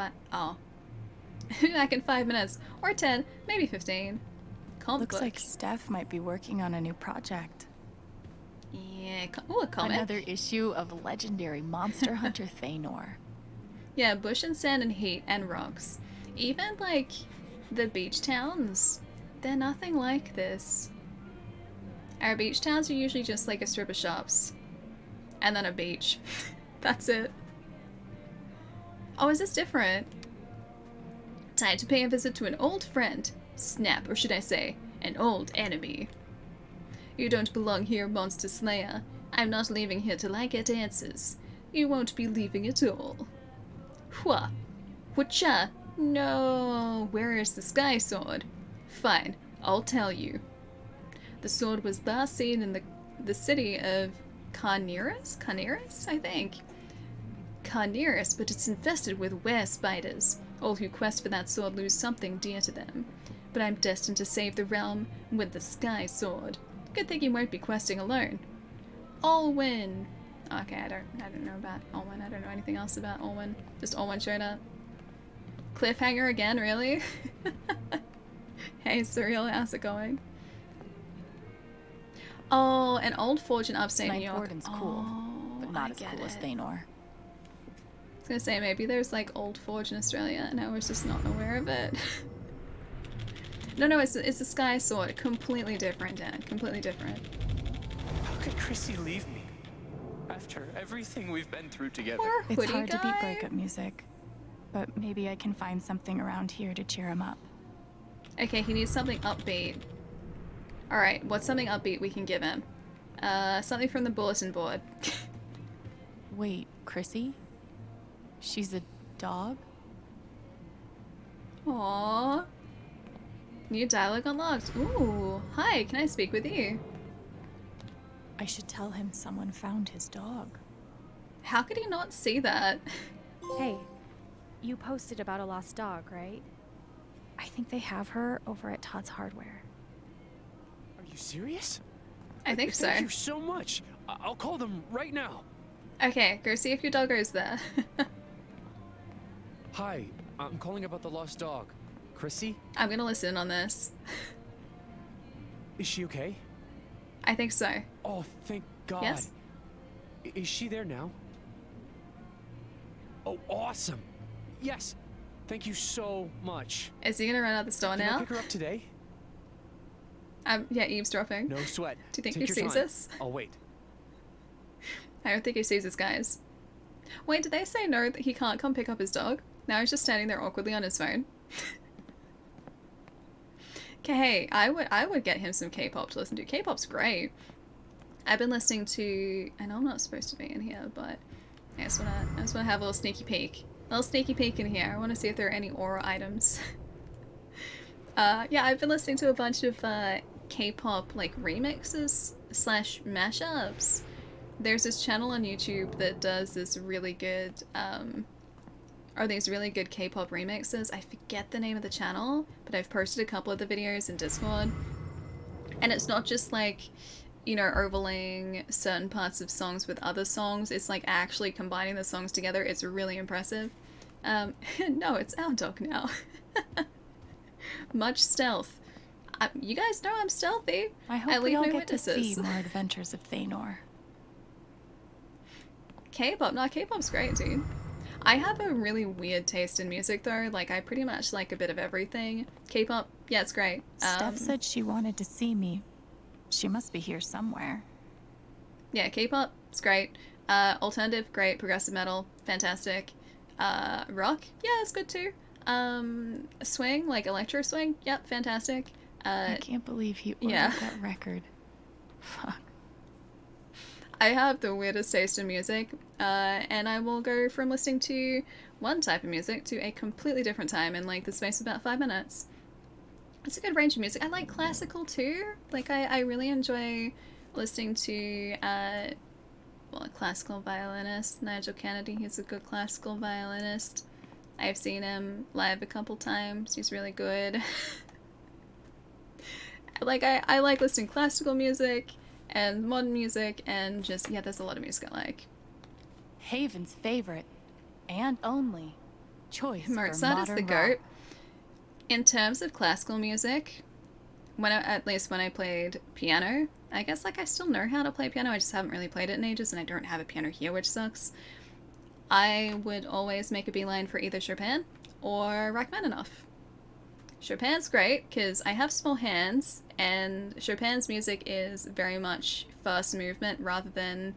Be back in 5 minutes or 10, maybe 15. Comic Looks book. like Steph might be working on a new project. Yeah. Ooh, a comic. Another issue of legendary monster hunter Thanor. Yeah, bush and sand and heat and rocks. Even like the beach towns, they're nothing like this. Our beach towns are usually just like a strip of shops. And then a beach. That's it. Oh, is this different? Time to pay a visit to an old friend. Snap, or should I say, an old enemy. You don't belong here, Monster Slayer. I'm not leaving here till I get answers. You won't be leaving at all. Hua. Whatcha? No. Where is the Sky Sword? Fine, I'll tell you. The sword was last seen in the city of Carneris, I think. Carneris, but it's infested with were-spiders. All who quest for that sword lose something dear to them. But I'm destined to save the realm with the Sky Sword. Good thing you won't be questing alone. Alwyn. Okay, I don't know about Alwyn. I don't know anything else about Alwyn. Just Alwyn showed up. Cliffhanger again, really? Hey, Surreal, how's it going? Oh, an old Forge in upstate New York. Warden's cool, but not as cool as Thanor. I was gonna say, maybe there's like Old Forge in Australia and I was just not aware of it. No, it's a Sky Sword. Completely different, Dad. Completely different. How could Chrissy leave me? After everything we've been through together. It's hard to beat breakup music, but maybe I can find something around here to cheer him up. Okay, he needs something upbeat. Alright, what's something upbeat we can give him? Something from the bulletin board. Wait, Chrissy? She's a dog? Aww. New dialogue unlocked. Ooh, hi, can I speak with you? I should tell him someone found his dog. How could he not see that? Hey, you posted about a lost dog, right? I think they have her over at Todd's Hardware. Are you serious? I think so. Thank you so much. I'll call them right now. Okay, go see if your doggo's there. Hi, I'm calling about the lost dog. Chrissy? I'm gonna listen on this. Is she okay? I think so. Oh, thank God. Yes? Is she there now? Oh, awesome. Yes. Thank you so much. Is he gonna run out the store Can now? I pick her up today? Yeah, eavesdropping. No sweat. Do you think Take he your sees time. us? I'll wait. I don't think he sees us, guys. Wait, did they say no that he can't come pick up his dog? Now he's just standing there awkwardly on his phone. Okay, hey, I would get him some K-pop to listen to. K-pop's great. I've been listening to, I know I'm not supposed to be in here, but I just wanna have a little sneaky peek. A little sneaky peek in here. I wanna see if there are any aura items. Yeah, I've been listening to a bunch of K-pop like remixes / mashups. There's this channel on YouTube that does this really good these really good K-pop remixes. I forget the name of the channel, but I've posted a couple of the videos in Discord. And it's not just like, you know, overlaying certain parts of songs with other songs. It's like actually combining the songs together. It's really impressive. No, it's our dog now. Much stealth. You guys know I'm stealthy. I hope we all get to see more adventures of Thanor. K-pop, no, K-pop's great, dude. I have a really weird taste in music, though. Like, I pretty much like a bit of everything. K-pop, yeah, it's great. Steph said she wanted to see me. She must be here somewhere. Yeah, K-pop, it's great. Alternative, great. Progressive metal, fantastic. Rock, yeah, it's good too. Swing, like electro swing, yep, fantastic. I can't believe he ordered that record. Fuck. I have the weirdest taste in music, and I will go from listening to one type of music to a completely different time in like the space of about 5 minutes. It's a good range of music. I like classical too. Like I really enjoy listening to a classical violinist, Nigel Kennedy. He's a good classical violinist. I've seen him live a couple times. He's really good. Like I like listening to classical music and modern music, and just, yeah, there's a lot of music I like. Haven's favorite and only choice Mozart for is the modern goat. rock. In terms of classical music, at least when I played piano, I guess like I still know how to play piano, I just haven't really played it in ages, and I don't have a piano here, which sucks. I would always make a beeline for either Chopin or Rachmaninoff. Chopin's great because I have small hands, and Chopin's music is very much fast movement rather than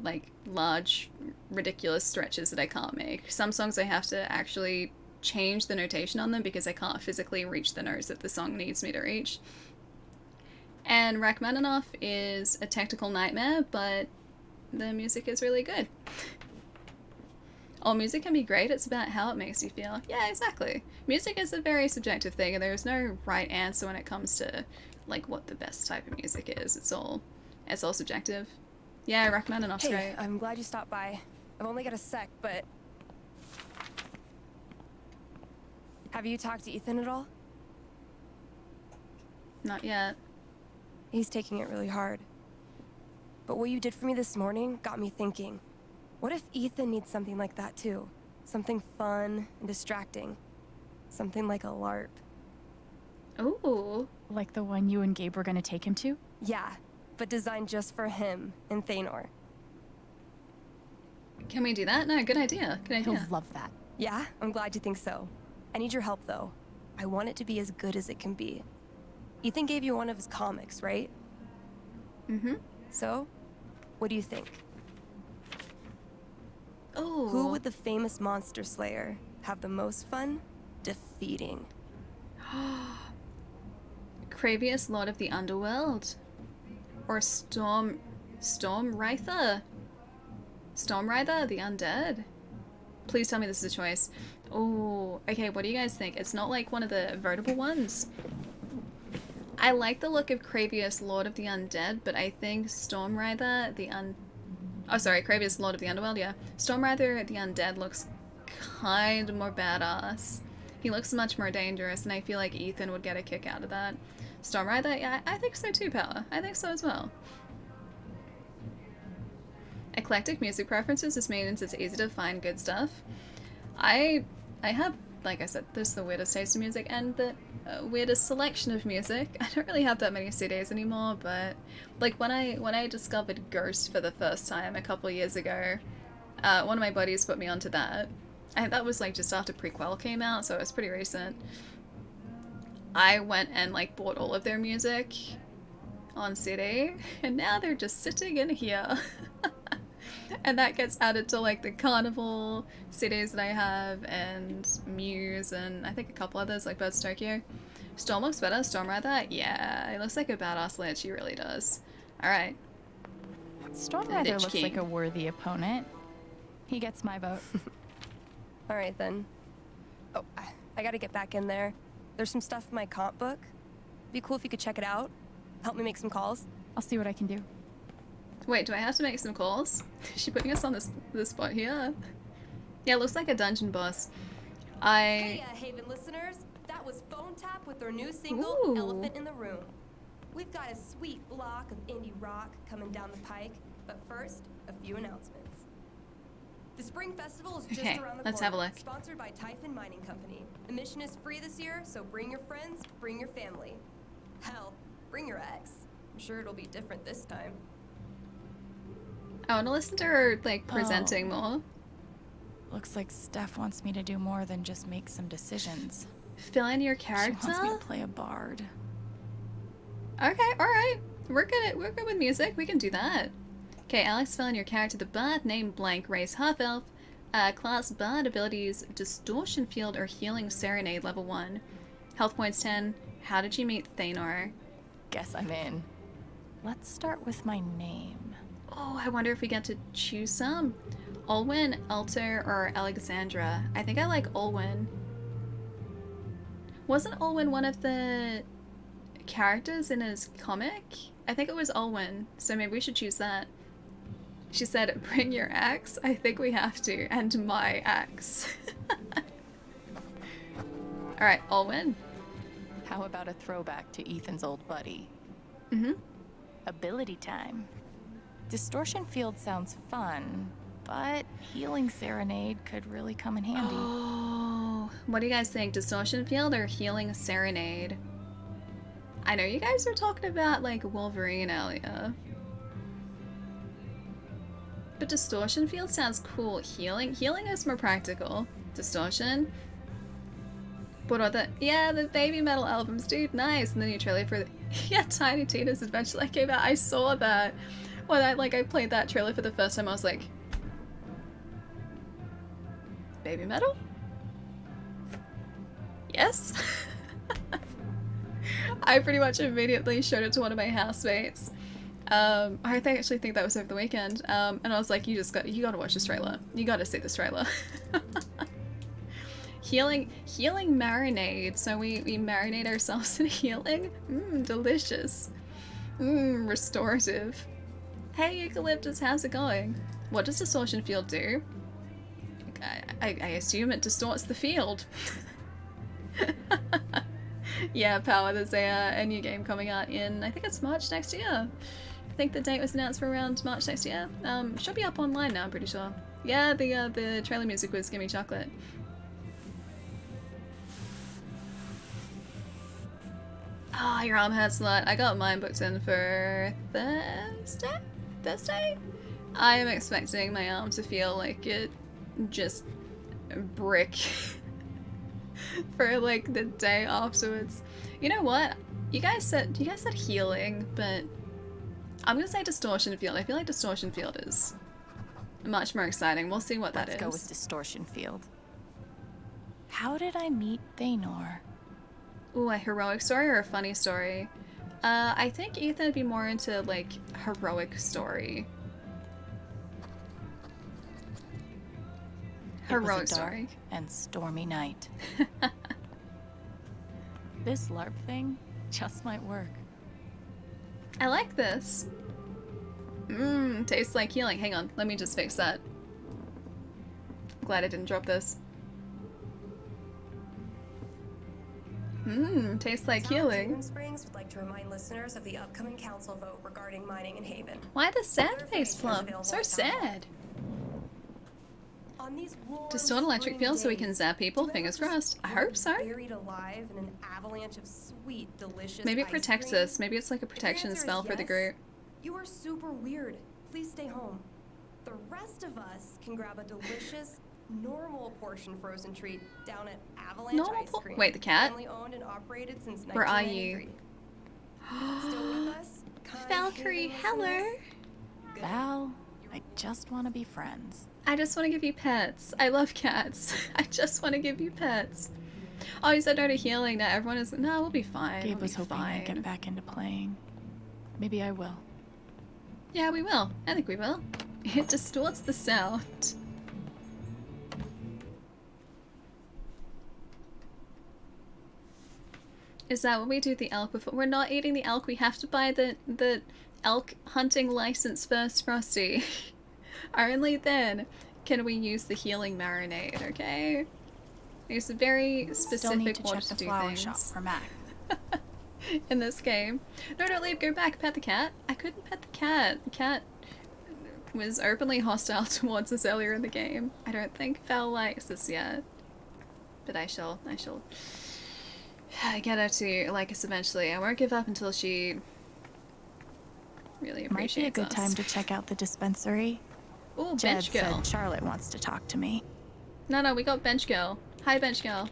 like large, ridiculous stretches that I can't make. Some songs I have to actually change the notation on them because I can't physically reach the notes that the song needs me to reach. And Rachmaninoff is a technical nightmare, but the music is really good. All music can be great, it's about how it makes you feel. Yeah, exactly. Music is a very subjective thing, and there's no right answer when it comes to like what the best type of music is. It's all subjective. Yeah, Rachmaninoff's great. I'm glad you stopped by. I've only got a sec, but have you talked to Ethan at all? Not yet. He's taking it really hard. But what you did for me this morning got me thinking. What if Ethan needs something like that too? Something fun and distracting. Something like a LARP. Ooh. Like the one you and Gabe were gonna take him to? Yeah, but designed just for him and Thanor. Can we do that? No, good idea. Good idea. He'll love that. Yeah, I'm glad you think so. I need your help though. I want it to be as good as it can be. Ethan gave you one of his comics, right? Mm-hmm. So, what do you think? Oh. Who would the famous monster slayer have the most fun defeating? Kravius, Lord of the Underworld. Or Stormwrither, the undead. Please tell me this is a choice. Oh, okay, what do you guys think? It's not like one of the votable ones. I like the look of Kravius, Lord of the Undead, but I think Stormwrither, Oh, sorry, Kravius, Lord of the Underworld, yeah. Stormrider the Undead looks kind of more badass. He looks much more dangerous, and I feel like Ethan would get a kick out of that. Stormrider, yeah, I think so too, Power. I think so as well. Eclectic music preferences just means it's easy to find good stuff. I have, like I said, there's the weirdest taste in music and the weirdest selection of music. I don't really have that many CDs anymore, but like when I discovered Ghost for the first time a couple of years ago, one of my buddies put me onto that. That was like just after Prequel came out, so it was pretty recent. I went and like bought all of their music on CD, and now they're just sitting in here. And that gets added to like the Carnival CDs that I have, and Muse, and I think a couple others like Birds Tokyo. Storm looks better. Stormrider, yeah, it looks like a badass lich. She really does. All right. Stormrider looks like a worthy opponent. He gets my vote. All right, then. Oh, I gotta get back in there. There's some stuff in my comp book. Be cool if you could check it out. Help me make some calls. I'll see what I can do. Wait, do I have to make some calls? Is she putting us on this spot here? Yeah, it looks like a dungeon boss. Hey, Haven listeners. That was Phone Tap with their new single, Ooh. Elephant in the Room. We've got a sweet block of indie rock coming down the pike, but first, a few announcements. The Spring Festival is just around the let's corner, have a look. sponsored by Typhon Mining Company. Admission is free this year, so bring your friends, bring your family. Hell, bring your ex. I'm sure it'll be different this time. I want to listen to her, like, presenting more. Looks like Steph wants me to do more than just make some decisions. Fill in your character? She wants me to play a bard. Okay, alright. We're good with music. We can do that. Okay, Alex, fill in your character. The bard, name blank, race half-elf. Class bard, abilities, distortion field or healing serenade, level 1. Health points 10. How did you meet Thanor? Guess I'm in. Let's start with my name. Oh, I wonder if we get to choose some. Olwyn, Alter, or Alexandra. I think I like Olwyn. Wasn't Olwyn one of the characters in his comic? I think it was Olwyn, so maybe we should choose that. She said, bring your axe. I think we have to, and my axe. Alright, Olwyn. How about a throwback to Ethan's old buddy? Mm-hmm. Ability time. Distortion field sounds fun, but healing serenade could really come in handy. Oh, what do you guys think? Distortion field or healing serenade? I know you guys were talking about like Wolverine earlier, but distortion field sounds cool. Healing is more practical. Distortion. What are the Baby Metal albums, dude? Nice. And the new trailer for Tiny Tina's Adventure that came out. I saw that. When I played that trailer for the first time, I was like, Baby Metal? Yes? I pretty much immediately showed it to one of my housemates. I actually think that was over the weekend. And I was like, you gotta watch this trailer. You gotta see this trailer. Healing marinade. So we marinate ourselves in healing. Delicious. Restorative. Hey Eucalyptus, how's it going? What does distortion field do? I assume it distorts the field. Yeah, Power, there's a new game coming out in, I think it's March next year. I think the date was announced for around March next year. Should be up online now, I'm pretty sure. Yeah, the trailer music was Gimme Chocolate. Oh, your arm hurts a lot. I got mine booked in for Thursday? I am expecting my arm to feel like it just brick for like the day afterwards. You know what? You guys said healing, but I'm gonna say distortion field. I feel like distortion field is much more exciting. We'll see what that is. Let's go with distortion field. How did I meet Thanor? Ooh, a heroic story or a funny story? I think Ethan would be more into like heroic story. Heroic story. And stormy night. This LARP thing just might work. I like this. Tastes like healing. Hang on, let me just fix that. Glad I didn't drop this. Tastes like healing. Haven Springs would like to remind listeners of the upcoming council vote regarding mining in Haven. Why the sad face plum? So sad. Distort electric field so we can zap people. Fingers crossed. I hope so. Buried alive in an avalanche of sweet, delicious Maybe it ice protects cream? us. Maybe it's like a protection If the spell answer for is the yes, group. You are super weird. Please stay home. The rest of us can grab a delicious, normal portion frozen treat down at Avalanche Normal Ice Cream. Wait, the cat? Family owned and operated since Where are you? 1993. Still with us? Kind Valkyrie, Haven hello. listeners? Val, I just want to be friends. I just want to give you pets. I love cats. I just want to give you pets. Oh, you said no to healing. Now everyone is. No, we'll be fine. Gabe We'll was be hoping fine. I'd get back into playing. Maybe I will. Yeah, we will. I think we will. It distorts the sound. Is that what we do the elk before? We're not eating the elk. We have to buy the elk hunting license first, Frosty. Only then can we use the healing marinade, okay? There's a very specific Still need to way check to the do flower things shop for Mac. in this game. No, don't leave. Go back. Pet the cat. I couldn't pet the cat. The cat was openly hostile towards us earlier in the game. I don't think Val likes us yet, but I shall get her to like us eventually. I won't give up until she really Might be a appreciates good us. time to check out the dispensary. Ooh, Jed bench girl. said Charlotte wants to talk to me. No, we got bench girl. Hi, bench girl.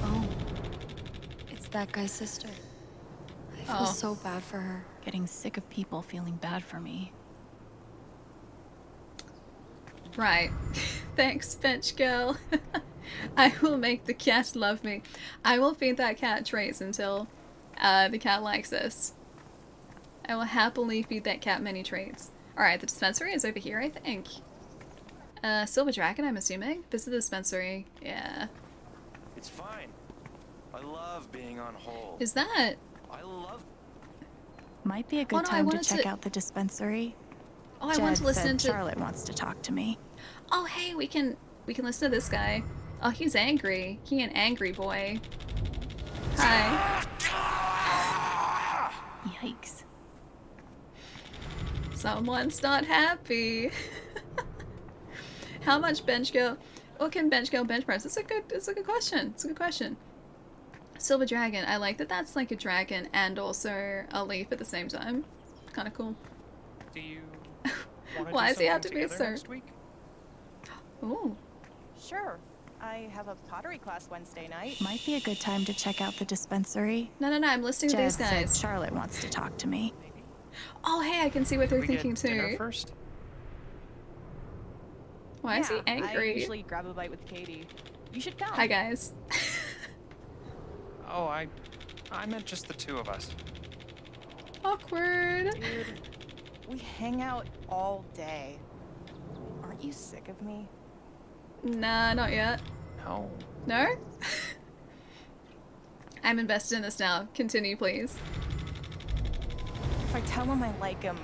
Oh, it's that guy's sister. I feel so bad for her. Getting sick of people feeling bad for me. Right. Thanks, bench girl. I will make the cat love me. I will feed that cat treats until the cat likes us. I will happily feed that cat many treats. Alright, the dispensary is over here, I think. Silver Dragon, I'm assuming. This is the dispensary. Yeah. It's fine. I love being on hold. Is that? I love. Might be a good Oh, no, I time to wanted check to- out the dispensary. Oh, I Jed want to listen said to. Charlotte wants to talk to me. Oh, hey, we can listen to this guy. Oh, he's angry. He an angry boy. Hi. Yikes. Someone's not happy. How much bench girl? What can bench girl bench press? It's a good question. It's a good question. Silver Dragon. I like that that's like a dragon and also a leaf at the same time. Kind of cool. Do you want to Why do does he have to something be together so? next week? Ooh. Sure. I have a pottery class Wednesday night. Might be a good time to check out the dispensary. No, I'm listening to Jed these guys. said Charlotte wants to talk to me. Oh, hey, I can see what they're Should we thinking get dinner too. first? Why is he I angry? usually grab a bite with Katie. You should come. Hi, guys. Oh, I meant just the two of us. Awkward. Dude, we hang out all day. Aren't you sick of me? Nah, not yet. No. No? I'm invested in this now. Continue, please. If I tell him I like him,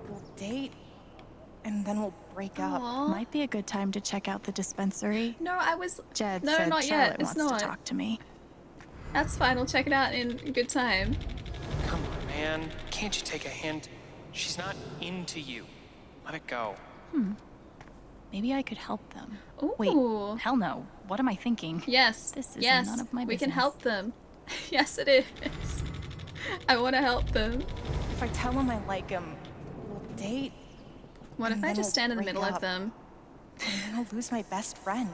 we'll date, and then we'll break up. Aw. Might be a good time to check out the dispensary. No, I was. Jed No, said not Charlotte yet. It's wants not. to talk to me. That's fine. I'll check it out in good time. Come on, man. Can't you take a hint? She's not into you. Let it go. Maybe I could help them. Ooh. Wait, hell no. What am I thinking? Yes. This is yes. none of my We can business. help them. Yes, it is. I want to help them. If I tell him I like him, we'll date. What if and I then just we'll stand in the break middle of up. them? And then I'll lose my best friend.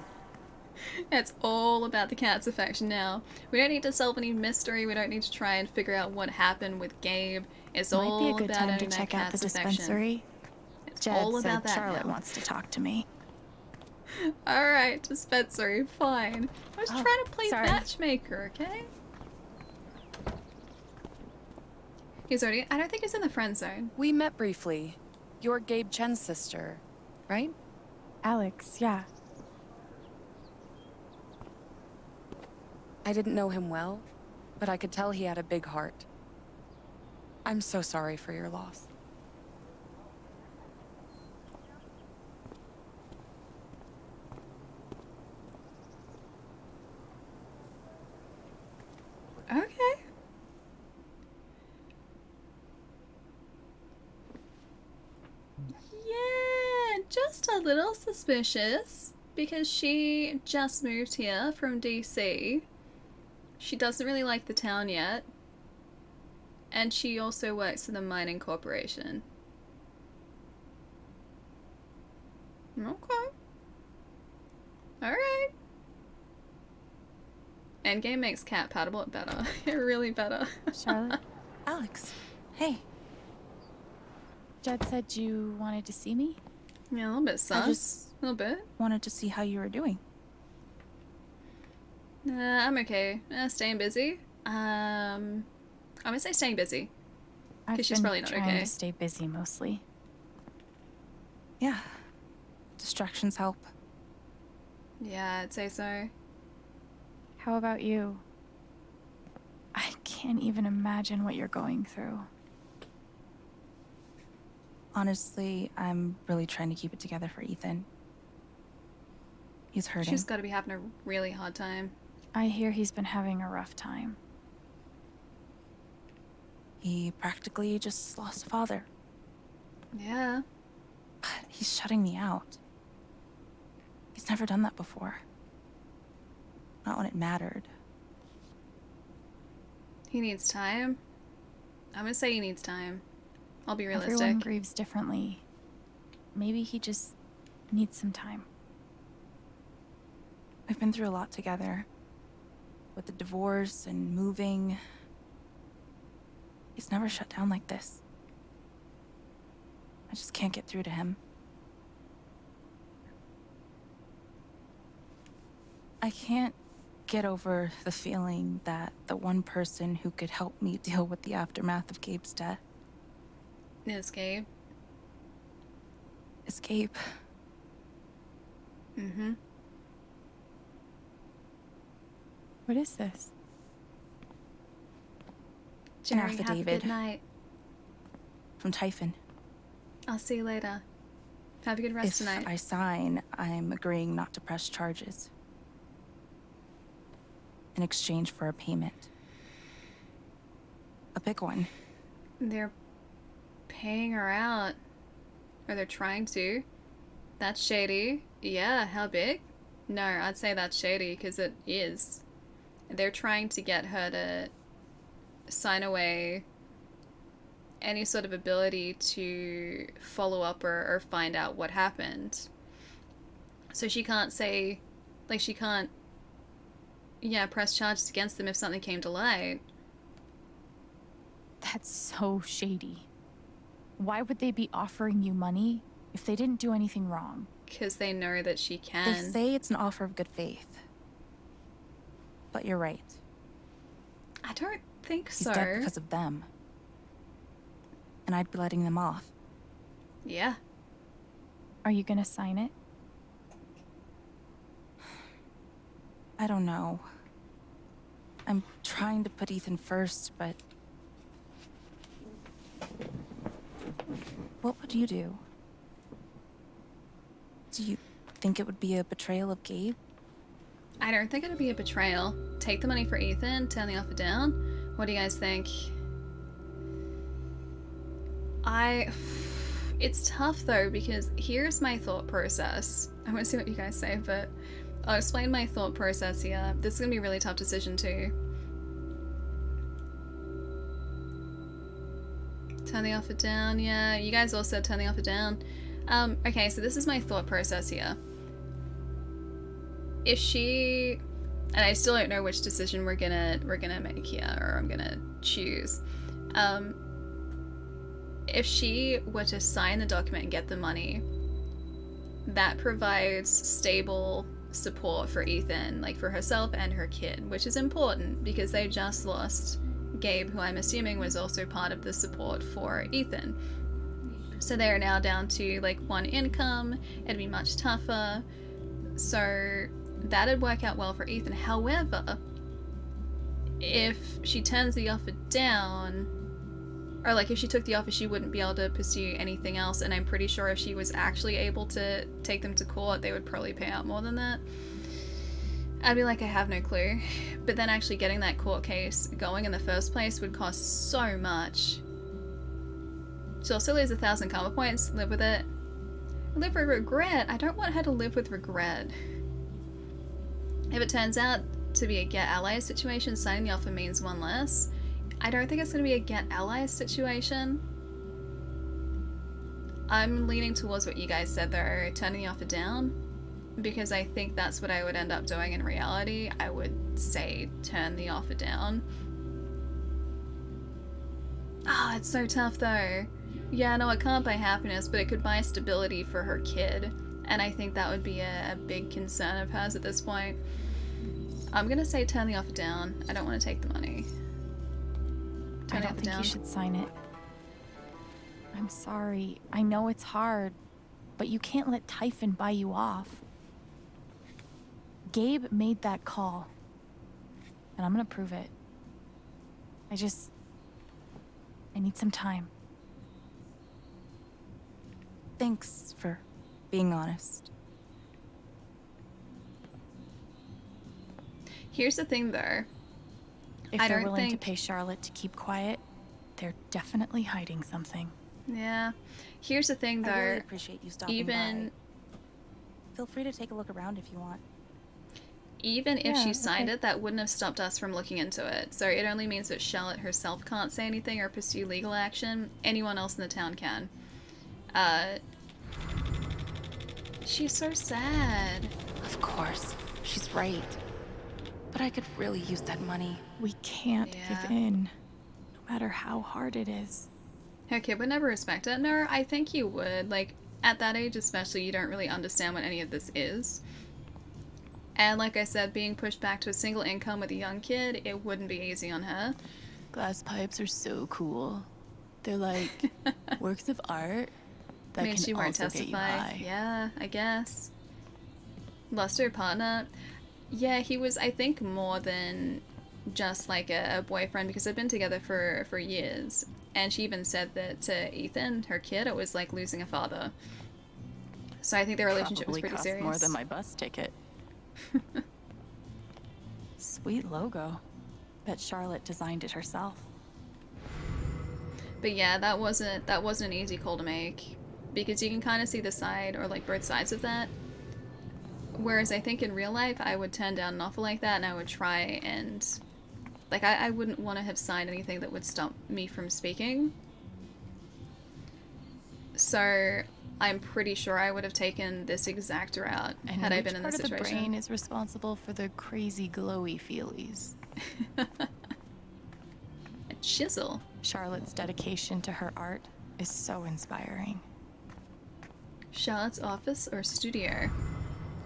It's all about the cat's affection now. We don't need to solve any mystery. We don't need to try and figure out what happened with Gabe. It's Might all be a good about time to owning that check out the cat's affection. dispensary. It's Jed all said about that Charlotte now. wants to talk to me. Alright, dispensary, fine. I was trying to play sorry. matchmaker, okay? He's already. I don't think he's in the friend zone. We met briefly. You're Gabe Chen's sister, right? Alex, yeah. I didn't know him well, but I could tell he had a big heart. I'm so sorry for your loss. Yeah, just a little suspicious because she just moved here from DC. She doesn't really like the town yet. And she also works for the mining corporation. Okay. Alright. Endgame makes cat paddle better. Really better. Charlotte? Alex, hey. Jed said you wanted to see me? Yeah, a little bit sus. I just a little bit. wanted to see how you were doing. I'm okay. Staying busy. I'm gonna say staying busy. Because she's probably not trying okay. to stay busy mostly. Yeah. Distractions help. Yeah, I'd say so. How about you? I can't even imagine what you're going through. Honestly, I'm really trying to keep it together for Ethan. He's hurting. She's gotta be having a really hard time. I hear he's been having a rough time. He practically just lost a father. Yeah. But he's shutting me out. He's never done that before. Not when it mattered. He needs time. I'm gonna say he needs time. I'll be realistic. Everyone grieves differently. Maybe he just needs some time. We've been through a lot together. With the divorce and moving. He's never shut down like this. I just can't get through to him. I can't get over the feeling that the one person who could help me deal with the aftermath of Gabe's death is Gabe. is Gabe. Mm-hmm. What is this? Jerry, An have a affidavit good night. from Typhon. I'll see you later. Have a good rest If tonight. I sign, I'm agreeing not to press charges in exchange for a payment. A big one. They're paying her out. Or they're trying to. That's shady. Yeah, how big? No, I'd say that's shady because it is. They're trying to get her to sign away any sort of ability to follow up or find out what happened. So she can't say, like, she can't, yeah, press charges against them if something came to light. That's so shady. Why would they be offering you money if they didn't do anything wrong? Because they know that she They can. say it's an offer of good faith. But you're right. I don't think He's so. dead because of them. And I'd be letting them off. Yeah. Are you gonna sign it? I don't know. I'm trying to put Ethan first, but... What would you do? Do you think it would be a betrayal of Gabe? I don't think it'd be a betrayal. Take the money for Ethan, turn the offer down. What do you guys think? It's tough though, because here's my thought process. I want to see what you guys say, but I'll explain my thought process here. This is gonna be a really tough decision too. Turn the offer down, yeah. You guys all said turn the offer down. Okay, so this is my thought process here. If she, and I still don't know which decision we're gonna make here, or I'm gonna choose. If she were to sign the document and get the money, that provides stable support for Ethan, like for herself and her kid, which is important because they just lost Gabe, who I'm assuming was also part of the support for Ethan. So they're now down to like one income. It'd be much tougher. So that'd work out well for Ethan. However, if she turns the offer down, or like if she took the offer, she wouldn't be able to pursue anything else. And I'm pretty sure if she was actually able to take them to court, they would probably pay out more than that. I'd be like, I have no clue. But then actually getting that court case going in the first place would cost so much. She'll still lose 1,000 karma points, live with it. Live with regret? I don't want her to live with regret. If it turns out to be a get allies situation, signing the offer means one less. I don't think it's going to be a get allies situation. I'm leaning towards what you guys said though, turning the offer down, because I think that's what I would end up doing in reality. I would say turn the offer down. Ah, it's so tough though. Yeah, no, it can't buy happiness, but it could buy stability for her kid, and I think that would be a big concern of hers at this point. I'm gonna say turn the offer down. I don't want to take the money. I don't think you should sign it. I'm sorry. I know it's hard, but you can't let Typhon buy you off. Gabe made that call, and I'm gonna prove it. I need some time. Thanks for being honest. Here's the thing though. If they're willing to pay Charlotte to keep quiet, they're definitely hiding something. Yeah. Here's the thing though. I really appreciate you stopping by. Feel free to take a look around if you want. Even if she signed it, that wouldn't have stopped us from looking into it. So it only means that Charlotte herself can't say anything or pursue legal action. Anyone else in the town can. She's so sad. Of course. She's right. But I could really use that money. We can't give in, no matter how hard it is. Her kid would never respect it. No, I think you would. Like, at that age especially, you don't really understand what any of this is. And like I said, being pushed back to a single income with a young kid, it wouldn't be easy on her. Glass pipes are so cool. They're like works of art that Means can she won't also get you testify. high. Yeah, I guess. Lost her partner. Yeah, he was, I think, more than just like a boyfriend, because they've been together for years. And she even said that to Ethan, her kid, it was like losing a father. So I think their relationship was Probably pretty cost serious. more than my bus ticket. Sweet logo. Bet Charlotte designed it herself. But yeah, that wasn't an easy call to make, because you can kind of see the side, or like both sides of that. Whereas I think in real life, I would turn down an offer like that, and I would try and, like, I wouldn't want to have signed anything that would stop me from speaking. So I'm pretty sure I would have taken this exact route had I been in this situation. Which part of the brain is responsible for the crazy glowy feelies? A chisel. Charlotte's dedication to her art is so inspiring. Charlotte's office or studio?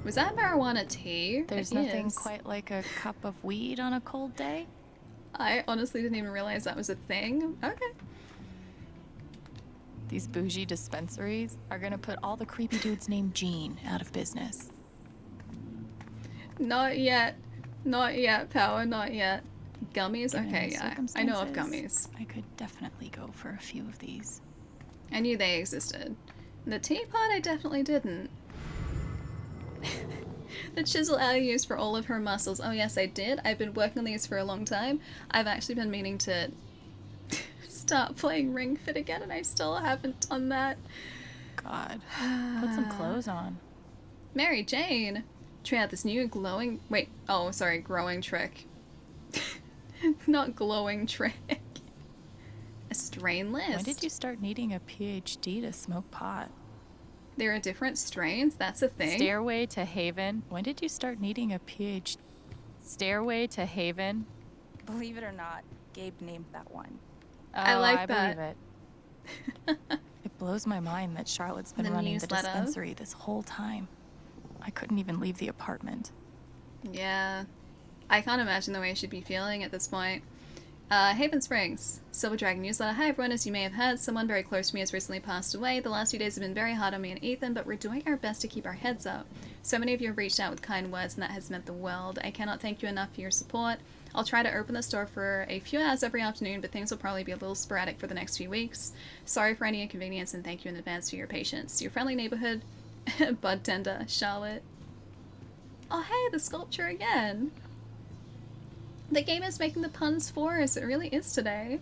Was that marijuana tea? There's nothing quite like a cup of weed on a cold day. I honestly didn't even realize that was a thing. Okay. These bougie dispensaries are gonna put all the creepy dudes named Gene out of business. Not yet. Not yet, Power, not yet. Gummies? Given Okay, the yeah. I know of circumstances, gummies. I could definitely go for a few of these. I knew they existed. The teapot, I definitely didn't. The chisel Allie used for all of her muscles. Oh yes, I did. I've been working on these for a long time. I've actually been meaning to start playing Ring Fit again, and I still haven't done that. God. Put some clothes on. Mary Jane! Try out this new glowing... Wait, oh, sorry, growing trick. Not glowing trick. A strain list. When did you start needing a PhD to smoke pot? There are different strains? That's a thing? Stairway to Haven. When did you start needing a PhD? Stairway to Haven. Believe it or not, Gabe named that one. I like I that. believe it. It blows my mind that Charlotte's been running the dispensary this whole time. I couldn't even leave the apartment. Yeah. I can't imagine the way she'd be feeling at this point. Haven Springs. Silver Dragon newsletter. Hi everyone, as you may have heard, someone very close to me has recently passed away. The last few days have been very hard on me and Ethan, but we're doing our best to keep our heads up. So many of you have reached out with kind words, and that has meant the world. I cannot thank you enough for your support. I'll try to open the store for a few hours every afternoon, but things will probably be a little sporadic for the next few weeks. Sorry for any inconvenience, and thank you in advance for your patience. Your friendly neighborhood, Bud Tender, Charlotte. Oh hey, the sculpture again! The game is making the puns for us, it really is today.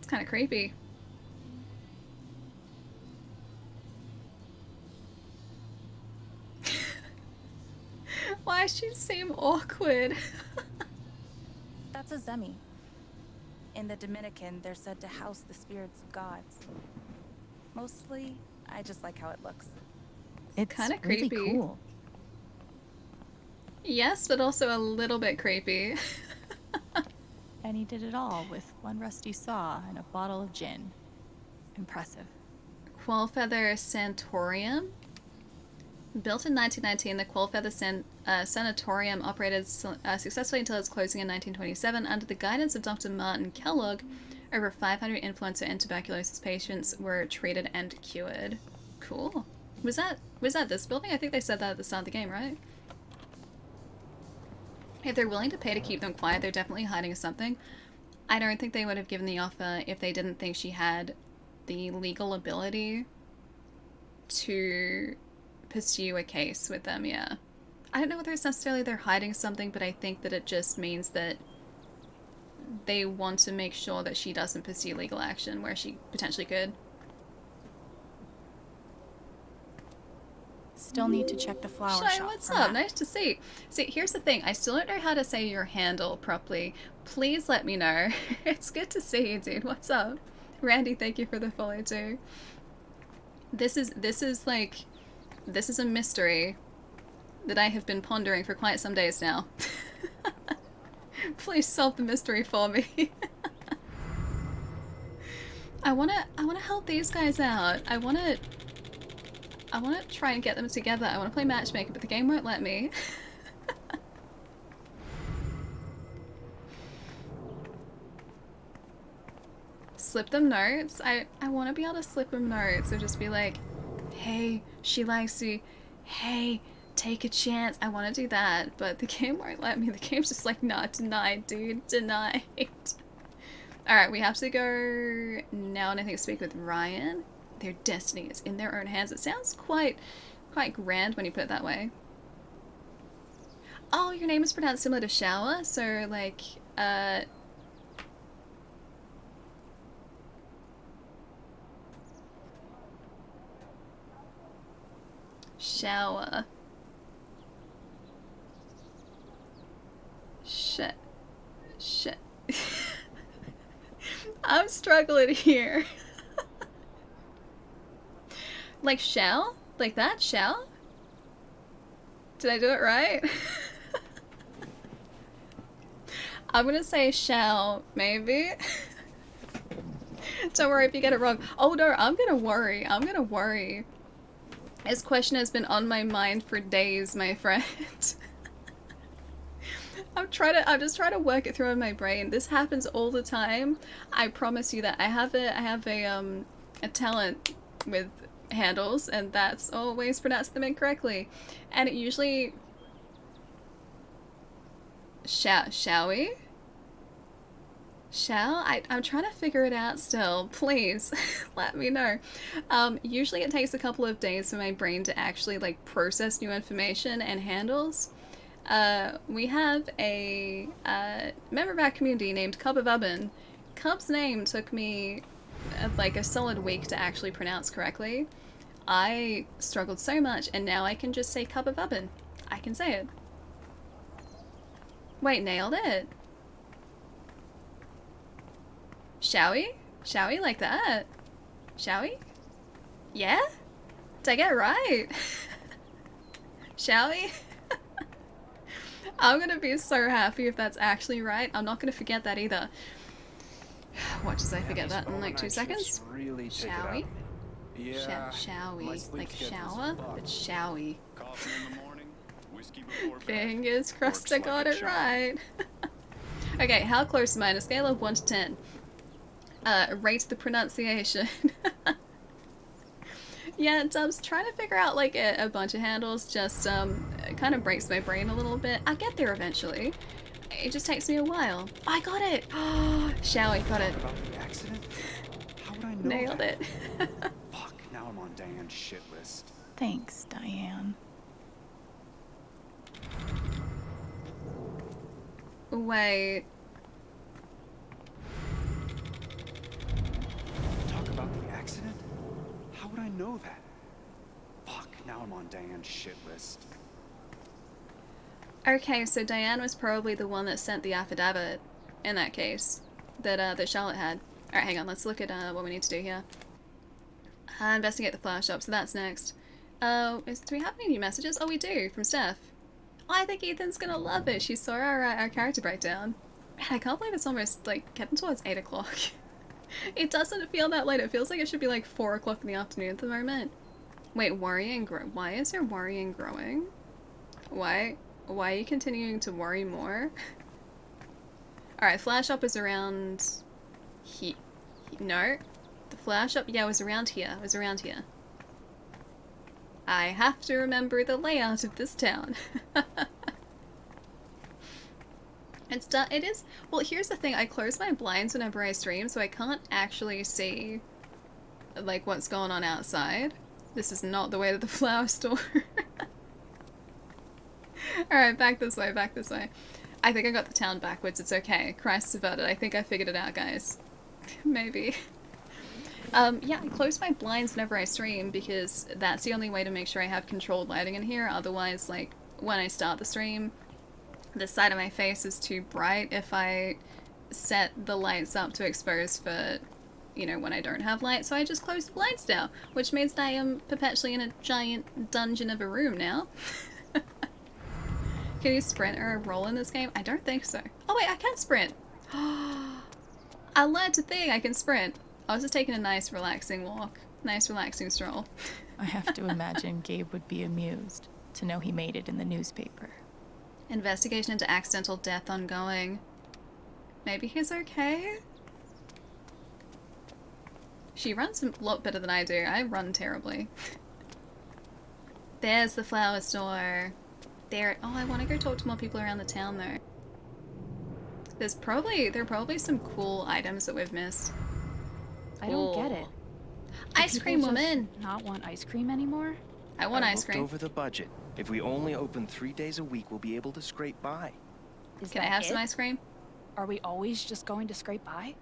It's kind of creepy. Why does she seem awkward? That's a Zemi. In the Dominican, they're said to house the spirits of gods. Mostly, I just like how it looks. It's kind of really creepy. cool. Yes, but also a little bit creepy. And he did it all with one rusty saw and a bottle of gin. Impressive. Quillfeather Sanatorium. Built in 1919, the Quillfeather Sanatorium operated successfully until its closing in 1927 under the guidance of Dr. Martin Kellogg. Over 500 influenza and tuberculosis patients were treated and cured. Cool. Was that this building? I think they said that at the start of the game, right? If they're willing to pay to keep them quiet, they're definitely hiding something. I don't think they would have given the offer if they didn't think she had the legal ability to pursue a case with them, yeah. I don't know whether it's necessarily they're hiding something, but I think that it just means that they want to make sure that she doesn't pursue legal action where she potentially could. Still need to check the flower Shy, shop. what's for up? Matt. Nice to see. See, here's the thing. I still don't know how to say your handle properly. Please let me know. It's good to see you, dude. What's up? Randy, thank you for the follow too. This is a mystery that I have been pondering for quite some days now. Please solve the mystery for me. I wanna help these guys out. I wanna try and get them together. I wanna play matchmaker, but the game won't let me. Slip them notes. I wanna be able to slip them notes or just be like, hey, she likes you. Hey, take a chance. I want to do that, but the game won't let me. The game's just like, nah, denied, dude, denied. Alright, we have to go now and I think speak with Ryan. Their destiny is in their own hands. It sounds quite grand when you put it that way. Oh, your name is pronounced similar to shower, so like, shower. Shit. I'm struggling here. Like shell? Like that? Shell? Did I do it right? I'm gonna say shell, maybe. Don't worry if you get it wrong. Oh no, I'm gonna worry. This question has been on my mind for days, my friend. I'm just trying to work it through in my brain. This happens all the time. I promise you that I have a talent with handles, and that's always pronounced them incorrectly. And it usually shall we? I'm trying to figure it out still. Please let me know. Usually it takes a couple of days for my brain to actually like process new information and handles. We have a member of our community named Cub of Oven. Cub's name took me like a solid week to actually pronounce correctly. I struggled so much, and now I can just say Cub of Oven. I can say it. Wait, nailed it. Shall we? Shall we like that? Shall we? Yeah? Did I get it right? Shall we? I'm gonna be so happy if that's actually right. I'm not gonna forget that either. Watch as I forget that in like 2 seconds. Really Shall we? Yeah. Shall we? my sleep Like schedule's shower? fucked. But shall we? Coffee in the morning, whiskey before bed. Fingers crossed I Works got like a it charm. right. Okay, how close am I on a scale of 1 to 10? Rate the pronunciation. Yeah, Dubs, trying to figure out like a bunch of handles just kind of breaks my brain a little bit. I get there eventually. It just takes me a while. I got it! Shall we? Got it. About the accident? How would I know Nailed that? it. Fuck, now I'm on Diane's shit list. Thanks, Diane. Wait. know that? Fuck, now I'm on Diane's shit list. Okay, so Diane was probably the one that sent the affidavit in that case that Charlotte had. Alright, hang on, let's look at what we need to do here. Investigate the flower shop, so that's next. Do we have any new messages? Oh, we do, from Steph. Oh, I think Ethan's gonna love it. She saw our character breakdown. Man, I can't believe it's almost, like, getting towards 8 o'clock. It doesn't feel that late. It feels like it should be, like, 4 o'clock in the afternoon at the moment. Wait, worrying why is your worrying growing? Why are you continuing to worry more? Alright, flower shop is around... No? The flower shop? Yeah, it was around here. It was around here. I have to remember the layout of this town. It is... Well, here's the thing. I close my blinds whenever I stream, so I can't actually see, like, what's going on outside. This is not the way to the flower store. Alright, back this way, back this way. I think I got the town backwards. It's okay. Christ averted. I think I figured it out, guys. Maybe. Yeah, I close my blinds whenever I stream because that's the only way to make sure I have controlled lighting in here. Otherwise, like, when I start the stream, the side of my face is too bright if I set the lights up to expose for, you know, when I don't have light. So I just close the blinds now, which means that I am perpetually in a giant dungeon of a room now. Can you sprint or roll in this game? I don't think so. Oh wait, I can sprint! I learned a thing, I can sprint. I was just taking a nice relaxing walk. Nice relaxing stroll. I have to imagine Gabe would be amused to know he made it in the newspaper. Investigation into accidental death ongoing. Maybe he's okay? She runs a lot better than I do. I run terribly. There's the flower store. There. Oh, I want to go talk to more people around the town though. There are probably some cool items that we've missed. I don't get it. Ice cream woman! Not want ice cream anymore? I want ice cream. Looked over the budget. If we only open 3 days a week, we'll be able to scrape by. Can I have some ice cream? Are we always just going to scrape by?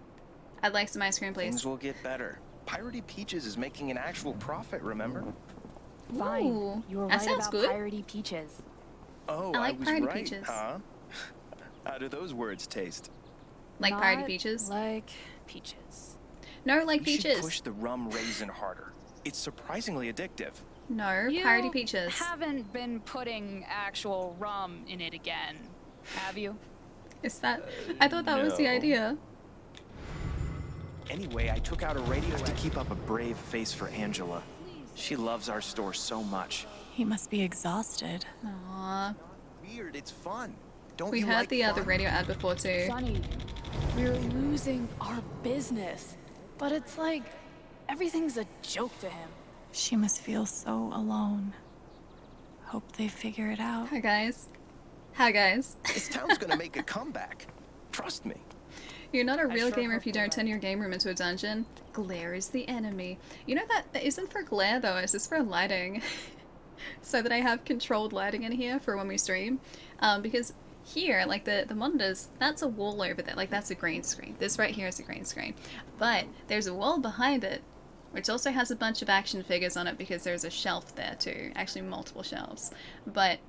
I'd like some ice cream, please. Things will get better. Piratey Peaches is making an actual profit, remember? Fine. Ooh, You were that right sounds about good. Piratey Peaches. Oh, I like was Piratey right, Peaches. huh? How do those words taste? Like Not Piratey Peaches? Like peaches. No, like You should peaches. push the rum raisin harder. It's surprisingly addictive. No, You Piratey Peaches. haven't been putting actual rum in it again, have you? Is that... I thought that was the no. idea. Anyway, I took out a radio to keep up a brave face for Angela. She loves our store so much. He must be exhausted. Aww. Weird, it's fun. Don't We you heard like the fun? radio ad before too. Sonny, we're losing our business. But it's like everything's a joke to him. She must feel so alone. Hope they figure it out. Hi guys. Hi guys. This town's gonna make a comeback. Trust me. You're not a real gamer if you don't turn your game room into a dungeon. Glare is the enemy. You know that isn't for glare though, it's just for lighting. So that I have controlled lighting in here for when we stream. Because here, like the monitors, that's a wall over there. Like that's a green screen. This right here is a green screen. But there's a wall behind it, which also has a bunch of action figures on it because there's a shelf there too. Actually multiple shelves. But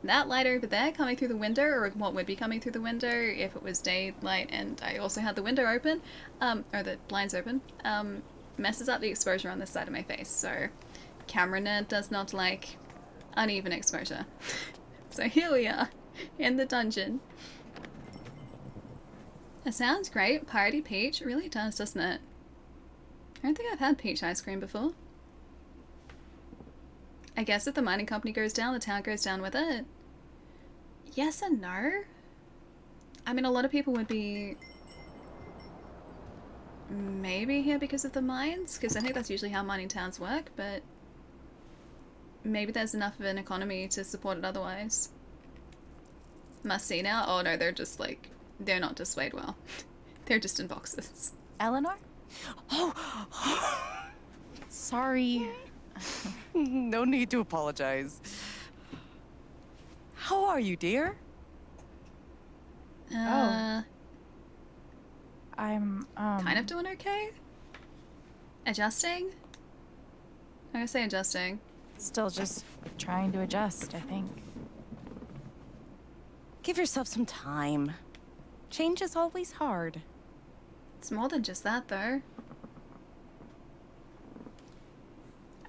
that light over there coming through the window, or what would be coming through the window if it was daylight and I also had the window open, or the blinds open, messes up the exposure on this side of my face. So camera nerd does not like uneven exposure. So here we are, in the dungeon. It sounds great. Piratey Peach. It really does, doesn't it? I don't think I've had peach ice cream before. I guess if the mining company goes down, the town goes down with it. Yes and no. I mean, a lot of people would be maybe here because of the mines, because I think that's usually how mining towns work, but maybe there's enough of an economy to support it otherwise. Must see now? Oh no, they're just like, they're not displayed well. They're just in boxes. Eleanor? Oh, Sorry. no need to apologize. How are you, dear? I'm kind of doing okay. Adjusting. I'm gonna say adjusting. Still just trying to adjust, I think. Give yourself some time. Change is always hard. It's more than just that, though.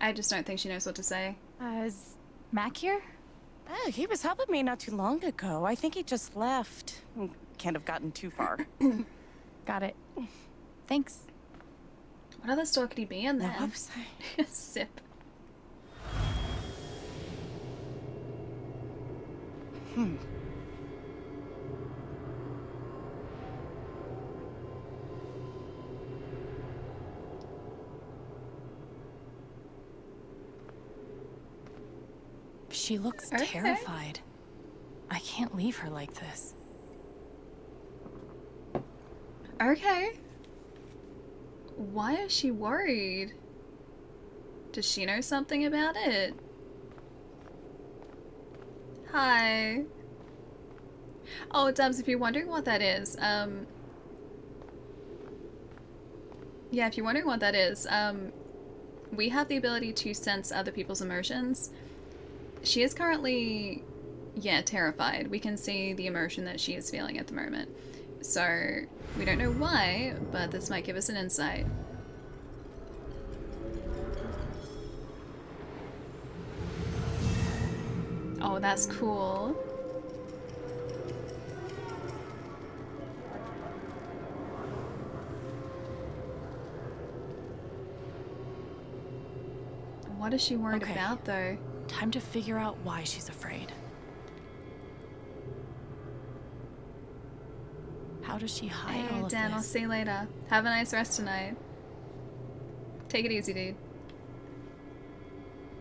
I just don't think she knows what to say. Is Mac here? Oh, he was helping me not too long ago. I think he just left. Can't have gotten too far. Got it. Thanks. What other store could he be in then? Whoops. Sip. She looks terrified. I can't leave her like this. Okay. Why is she worried? Does she know something about it? Hi. Oh, Dubs, if you're wondering what that is, yeah, if you're wondering what that is, we have the ability to sense other people's emotions. She is currently, yeah, terrified. We can see the emotion that she is feeling at the moment. So, we don't know why, but this might give us an insight. Oh, that's cool. What is she worried about, though? Time to figure out why she's afraid. How does she hide Hey, all of Dan, this? I'll see you later. Have a nice rest tonight. Take it easy, dude.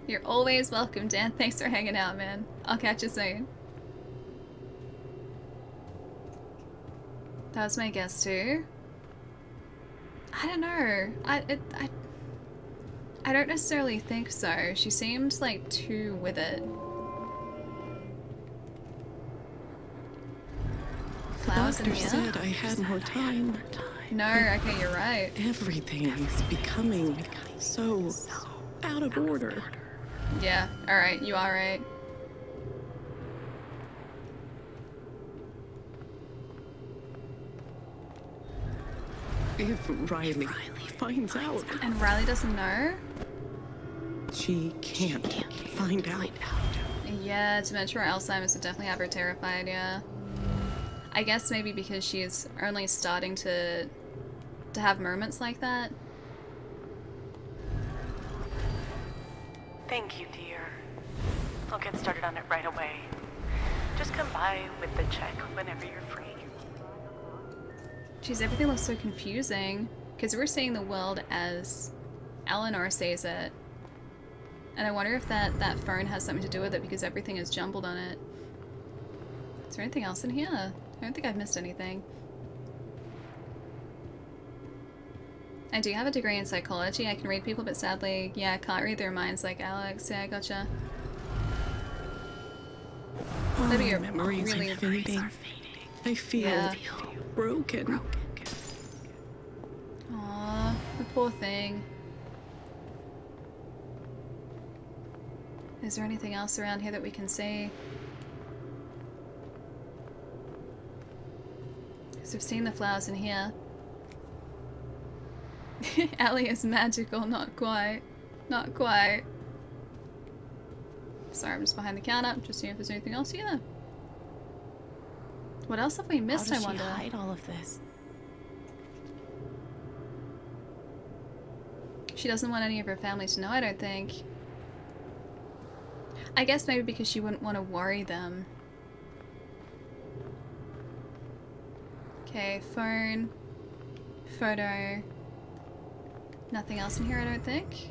You're always welcome, Dan. Thanks for hanging out, man. I'll catch you soon. That was my guess, too. I don't know. I don't necessarily think so. She seemed, like, too with it. Flowers in Doctor here? said I had more time. No, okay, you're right. Everything is becoming so out of order. Yeah, alright, you are right. If Riley finds out, And Riley doesn't know? she can't find out. Yeah, dementia or Alzheimer's would definitely have her terrified, yeah. I guess maybe because she's only starting to have moments like that. Thank you, dear. I'll get started on it right away. Just come by with the check whenever you're free. Jeez, everything looks so confusing. Because we're seeing the world as Eleanor sees it. And I wonder if that phone has something to do with it because everything is jumbled on it. Is there anything else in here? I don't think I've missed anything. I do have a degree in psychology. I can read people, but sadly, yeah, I can't read their minds like Alex. Yeah, I gotcha. That'd be a Memories really are fading. I feel broken. Aw, the poor thing. Is there anything else around here that we can see? Because we've seen the flowers in here. Ellie is magical, not quite. Not quite. Sorry, I'm just behind the counter, just seeing if there's anything else here. What else have we missed, How does I wonder? she hide all of this? She doesn't want any of her family to know, I don't think. I guess maybe because she wouldn't want to worry them. Okay, phone. Photo. Nothing else in here, I don't think.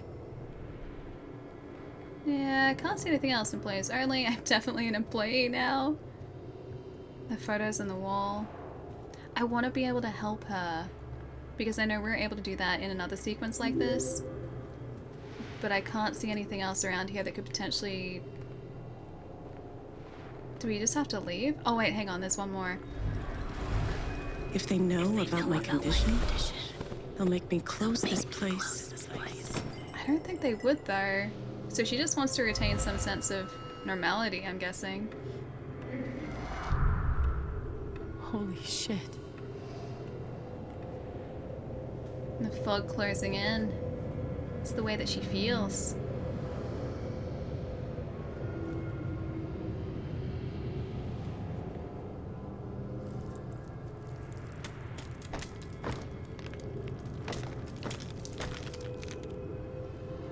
Yeah, I can't see anything else in place. Only I'm definitely an employee now. The photos on the wall. I want to be able to help her. Because I know we're able to do that in another sequence like this. But I can't see anything else around here that could potentially... Do we just have to leave? Oh wait, hang on, there's one more. If they know about my condition, they'll make me close this place. I I don't think they would though. So she just wants to retain some sense of normality, I'm guessing. Holy shit. The fog closing in. It's the way that she feels.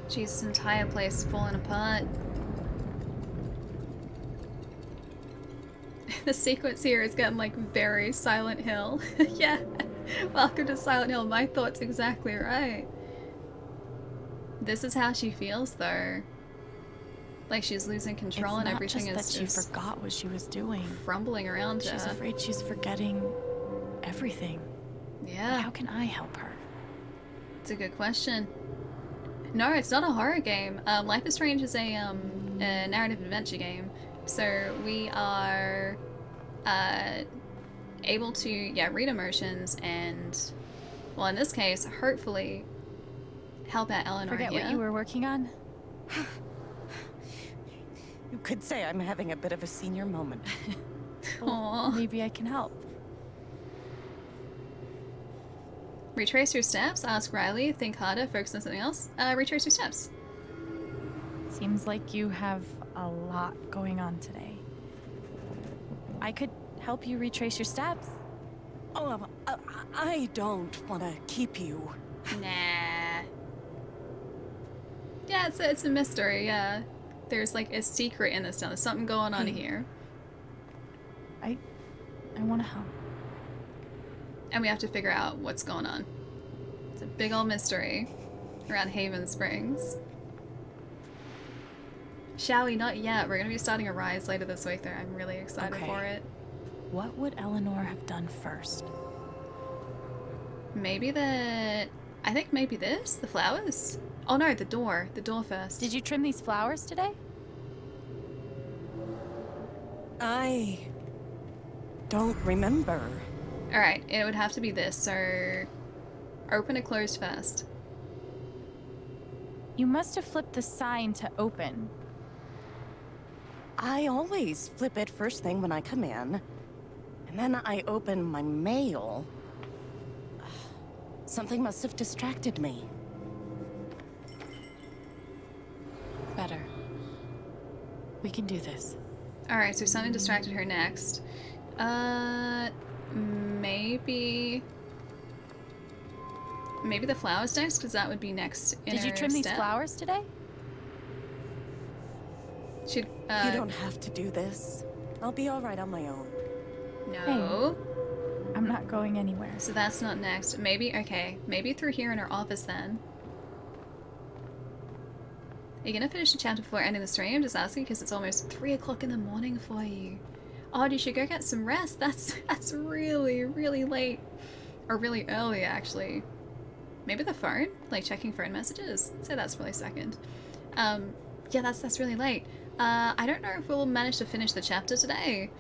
Jesus, entire place is falling apart. The sequence here is getting like very Silent Hill. Yeah. Welcome to Silent Hill. My thoughts exactly right. This is how she feels though. Like she's losing control and everything just is that she forgot what she was doing. Crumbling around her. She's afraid she's forgetting everything. Yeah. But how can I help her? It's a good question. No, it's not a horror game. Life is Strange is a narrative adventure game. So we are able to, read emotions and, well, in this case, hopefully help out Eleanor Forget here. what you were working on? You could say I'm having a bit of a senior moment. Well, maybe I can help. Retrace your steps, ask Riley, think harder, focus on something else. Retrace your steps. Seems like you have a lot going on today. I could help you retrace your steps. Oh, I don't want to keep you. Nah. Yeah, it's a mystery, yeah. There's like a secret in this town. There's something going on here. I want to help. And we have to figure out what's going on. It's a big old mystery around Haven Springs. Shall we? Not yet. We're going to be starting a rise later this week there. I'm really excited for it. What would Eleanor have done first? Maybe I think maybe this? The flowers? Oh no, the door. The door first. Did you trim these flowers today? I don't remember. Alright, it would have to be this, so open and close first. You must have flipped the sign to open. I always flip it first thing when I come in, and then I open my mail. Something must have distracted me. Better. We can do this. Alright, so something distracted her next. Maybe the flowers next, because that would be next in Did you her trim these step. flowers today? Should, You don't have to do this. I'll be all right on my own. No. Hey, I'm not going anywhere. So that's not next. Maybe, okay. Maybe through here in her office then. Are you gonna finish the chapter before ending the stream? Just asking because it's almost 3 o'clock in the morning for you. Oh, you should go get some rest. That's really, really late. Or really early, actually. Maybe the phone? Like checking phone messages? I'd say that's really second. Yeah, that's really late. I don't know if we'll manage to finish the chapter today.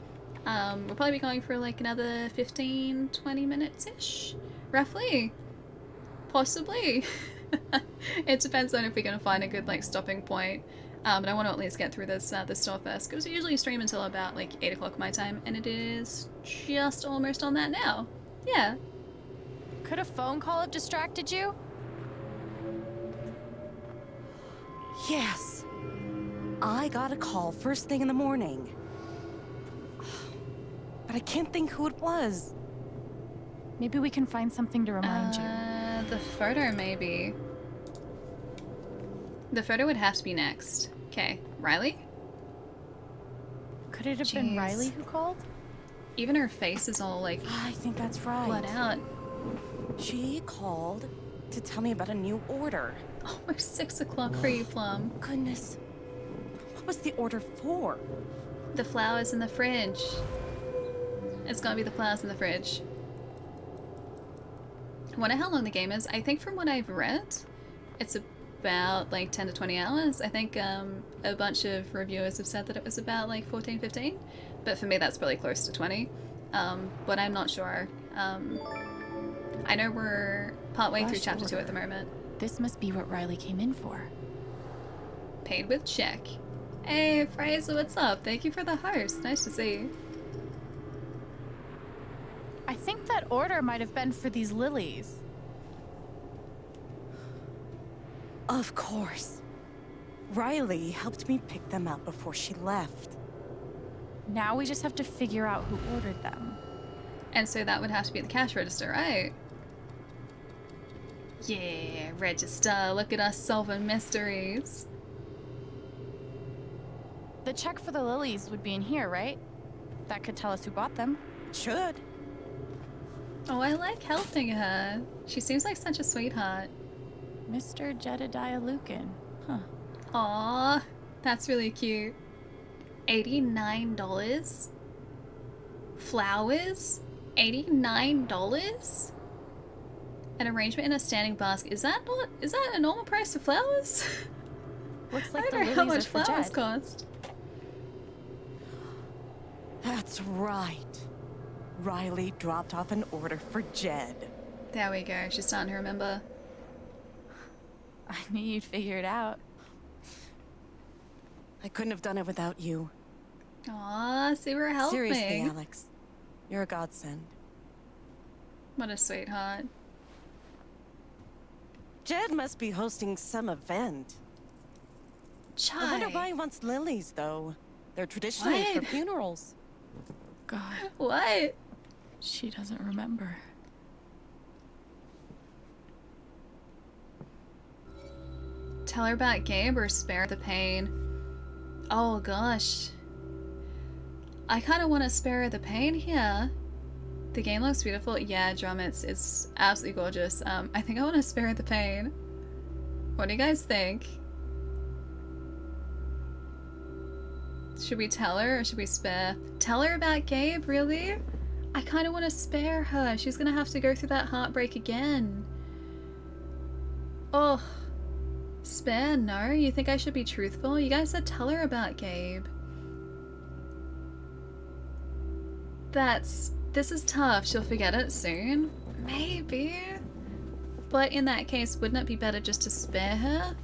We'll probably be going for like another 15-20 minutes-ish, roughly. Possibly. It depends on if we're gonna find a good like stopping point. But I want to at least get through this store first, because we usually stream until about like 8 o'clock my time, and it is just almost on that now. Yeah. Could a phone call have distracted you? Yes. I got a call first thing in the morning. But I can't think who it was. Maybe we can find something to remind you. The photo, maybe. The photo would have to be next. Okay, Riley? Could it have been Riley who called? Even her face is all like... I think that's right. Bled out. She called to tell me about a new order. Almost 6 o'clock for you, Plum. Goodness. What was the order for? The flowers in the fridge. It's gotta be the flowers in the fridge. I wonder how long the game is. I think from what I've read, it's about like 10 to 20 hours. I think a bunch of reviewers have said that it was about like 14, 15. But for me, that's probably close to 20. But I'm not sure. I know we're partway through chapter 2 at the moment. This must be what Riley came in for. Paid with check. Hey, Fraser, what's up? Thank you for the host. Nice to see you. I think that order might have been for these lilies. Of course. Riley helped me pick them out before she left. Now we just have to figure out who ordered them. And so that would have to be the cash register, right? Yeah, register. Look at us solving mysteries. The check for the lilies would be in here, right? That could tell us who bought them. Should. Oh, I like helping her. She seems like such a sweetheart. Mr. Jedediah Lucan. Huh. Aww, that's really cute. $89? Flowers? $89? An arrangement in a standing basket. Is that a normal price for flowers? Looks like I the don't know how lilies much are for flowers Jed. cost. That's right. Riley dropped off an order for Jed. There we go. She's starting to remember. I knew you'd figure it out. I couldn't have done it without you. Aw, see, we're helping. Seriously, Alex. You're a godsend. What a sweetheart. Jed must be hosting some event. I wonder why he wants lilies, though. They're traditionally for What? funerals. God. What? She doesn't remember. Tell her about Gabe or spare the pain? Oh gosh. I kind of want to spare her the pain here. The game looks beautiful. Yeah, Drum, it's absolutely gorgeous. I think I want to spare her the pain. What do you guys think? Should we tell her or should we spare? Tell her about Gabe, really? I kind of want to spare her. She's gonna have to go through that heartbreak again. Oh. Spare? No? You think I should be truthful? You guys said tell her about Gabe. This is tough. She'll forget it soon. Maybe. But in that case, wouldn't it be better just to spare her?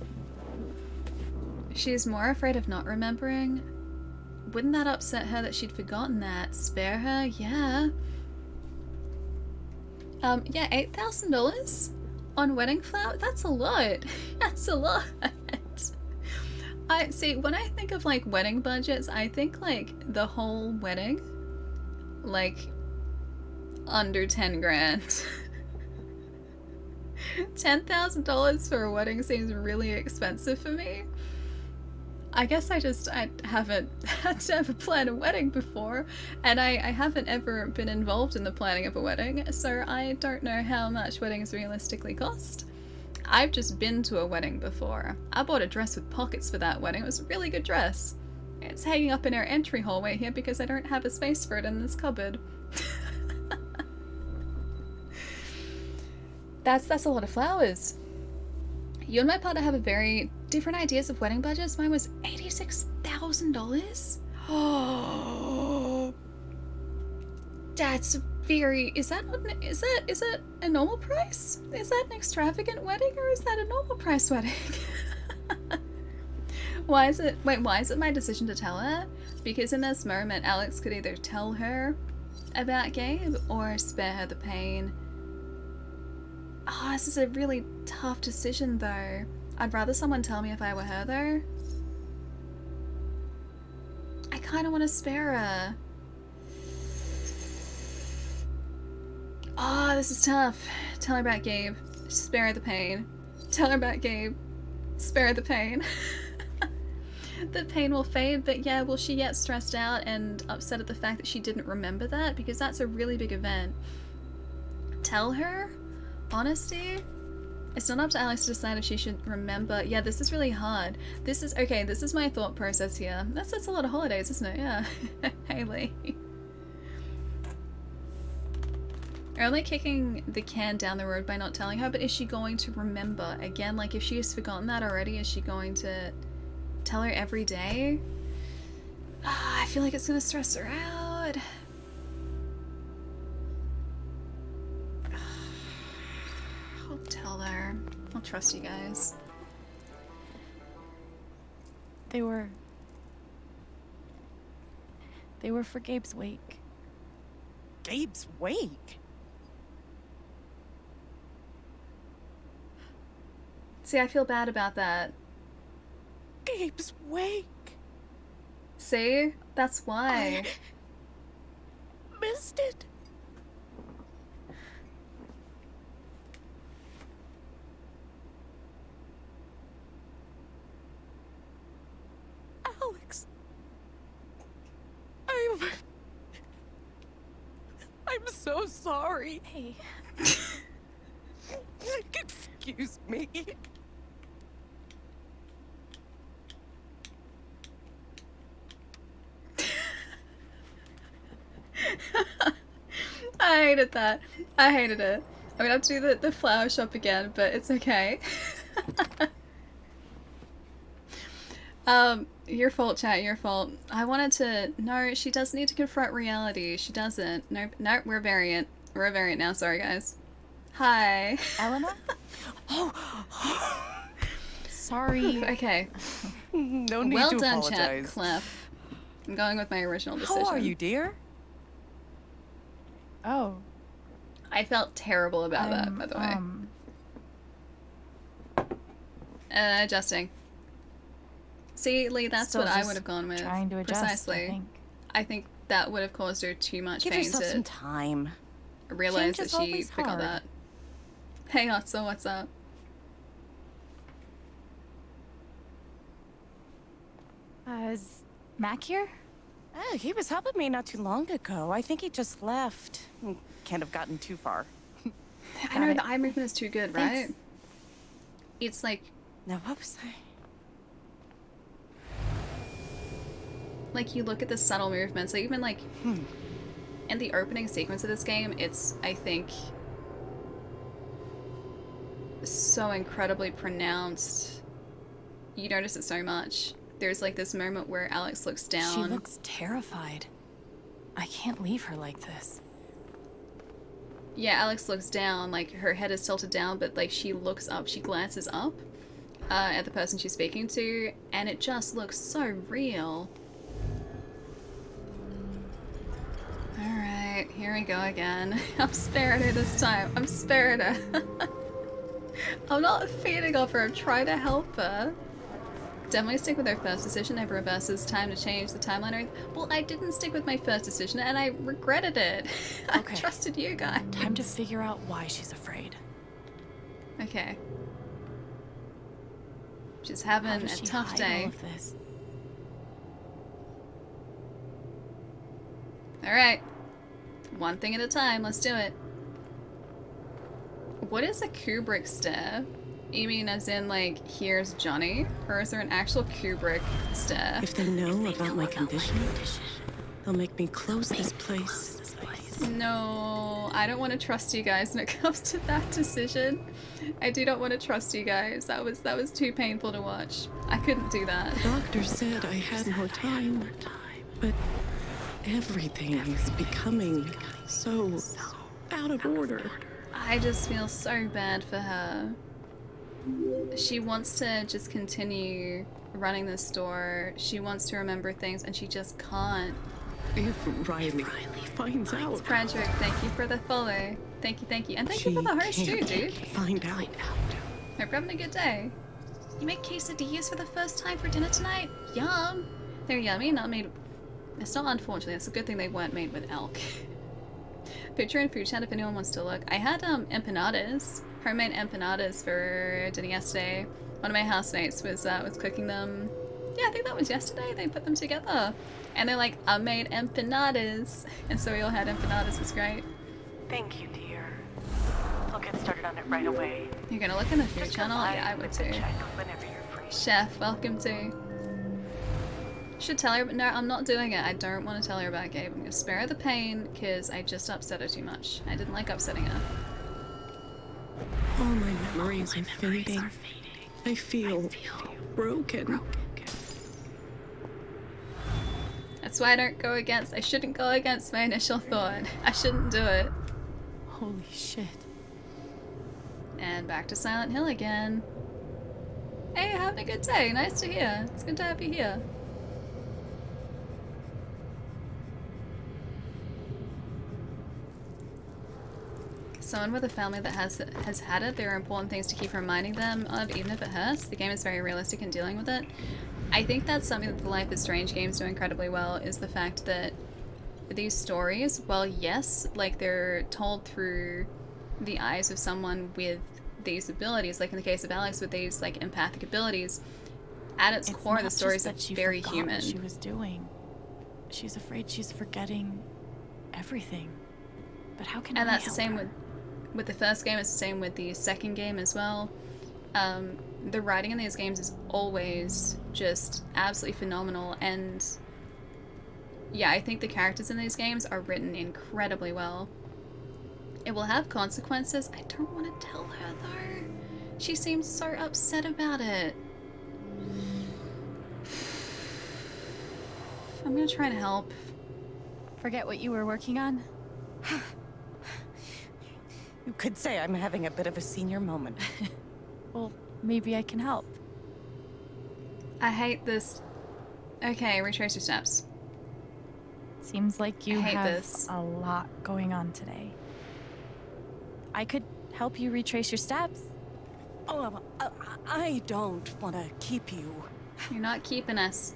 She's more afraid of not remembering. Wouldn't that upset her that she'd forgotten that? Spare her? Yeah. Yeah, $8,000 on wedding flower? That's a lot. That's a lot. I see, when I think of like wedding budgets, I think like the whole wedding, like under 10 grand. $10,000 for a wedding seems really expensive for me. I guess I haven't had to ever plan a wedding before, and I haven't ever been involved in the planning of a wedding, so I don't know how much weddings realistically cost. I've just been to a wedding before. I bought a dress with pockets for that wedding. It was a really good dress. It's hanging up in our entry hallway here because I don't have a space for it in this cupboard. That's a lot of flowers. You and my partner have a very different ideas of wedding budgets. Mine was $86,000. Oh, that's very. Is that a normal price? Is that an extravagant wedding or is that a normal price wedding? Why is it my decision to tell her? Because in this moment, Alex could either tell her about Gabe or spare her the pain. Oh, this is a really tough decision though. I'd rather someone tell me if I were her though. I kind of want to spare her. Oh, this is tough. Tell her about Gabe. Spare her the pain. Tell her about Gabe. Spare her the pain. The pain will fade, but yeah, will she get stressed out and upset at the fact that she didn't remember that? Because that's a really big event. Tell her? Honesty? It's not up to Alex to decide if she should remember. Yeah, this is really hard. This is my thought process here. That's a lot of holidays, isn't it? Yeah. Haley. Only kicking the can down the road by not telling her, but is she going to remember? Again, like if she has forgotten that already, is she going to tell her every day? I feel like it's gonna stress her out. I'll tell her. there. I'll trust you guys. They were for Gabe's wake. Gabe's wake? See, I feel bad about that. Gabe's wake? See? That's why. I missed it. Alex. I'm so sorry. Hey. Excuse me. I hated that. I hated it. I'm gonna have to do the flower shop again, but it's okay. Your fault, chat, your fault. I wanted to... No, she does need to confront reality. She doesn't. Nope, nope, we're variant. We're a variant now, sorry guys. Hi. Elena? Sorry. Okay. No need well to done, apologize. chat, Clef. I'm going with my original decision. How are you, dear? Oh. I felt terrible about that, by the way. Adjusting. See, Lee, that's Still what I just would have gone with. trying to adjust, Precisely. I think that would have caused her too much Give pain yourself to some time. realize Change that is she always forgot hard. that. Hey, Otso, what's up? Is Mac here? Oh, he was helping me not too long ago. I think he just left. Can't have gotten too far. I know the eye movement is too good, Thanks. right? It's like... Now, what was I? Like, you look at the subtle movements, like, even, like, in the opening sequence of this game, it's, I think, so incredibly pronounced. You notice it so much. There's, like, this moment where Alex looks down. She looks terrified. I can't leave her like this. Yeah, Alex looks down, like, her head is tilted down, but, like, she looks up, she glances up at the person she's speaking to, and it just looks so real. Alright, here we go again. I'm sparing her this time. I'm sparing her. I'm not feeding off her, I'm trying to help her. Definitely stick with her first decision, never reverses time to change the timeline. Well, I didn't stick with my first decision and I regretted it. I trusted you guys. Time to figure out why she's afraid. Okay. She's having How a does she tough hide day. all of this? Alright. One thing at a time, let's do it. What is a Kubrick stare? You mean as in, like, here's Johnny? Or is there an actual Kubrick stare? If they know about my condition, they'll make me close this place. No, I don't want to trust you guys when it comes to that decision. I do not want to trust you guys. That was too painful to watch. I couldn't do that. The doctor said I had more time, but everything is becoming so out of order. I just feel so bad for her. She wants to just continue running the store. She wants to remember things and she just can't. If Riley finds out. Frederick, thank you for the follow. Thank you. And thank you for the host too, dude. Find out. Hope you're having a good day. You make quesadillas for the first time for dinner tonight? Yum! They're yummy, not made... It's not unfortunately, it's a good thing they weren't made with elk. Picture in food chat if anyone wants to look. I had empanadas, homemade empanadas for dinner yesterday. One of my housemates was cooking them. Yeah, I think that was yesterday. They put them together. And they're like, I made empanadas. And so we all had empanadas. It was great. Thank you, dear. I'll get started on it right away. You're gonna look in the food Just channel? reply Yeah, I would with the too. check whenever you're free. Chef, welcome to. Should tell her, but no, I'm not doing it. I don't want to tell her about Gabe. I'm gonna spare her the pain because I just upset her too much. I didn't like upsetting her. All my memories are fading. I feel broken. That's why I don't go against. I shouldn't go against my initial thought. I shouldn't do it. Holy shit. And back to Silent Hill again. Hey, having a good day. Nice to hear. It's good to have you here. Someone with a family that has had it, there are important things to keep reminding them of, even if it hurts. The game is very realistic in dealing with it. I think that's something that the Life is Strange games do incredibly well, is the fact that these stories, well, yes, like they're told through the eyes of someone with these abilities, like in the case of Alex with these like empathic abilities, at its core the stories are very human. What she was doing. She's afraid she's forgetting everything. But how can And I that's the help same her? with the first game, it's the same with the second game as well. The writing in these games is always just absolutely phenomenal, and yeah, I think the characters in these games are written incredibly well. It will have consequences. I don't want to tell her though. She seems so upset about it. I'm gonna try and help. Forget what you were working on? You could say I'm having a bit of a senior moment. Well, maybe I can help. I hate this. Okay, retrace your steps. Seems like you I hate have this. a lot going on today. I could help you retrace your steps. Oh, I don't want to keep you. You're not keeping us.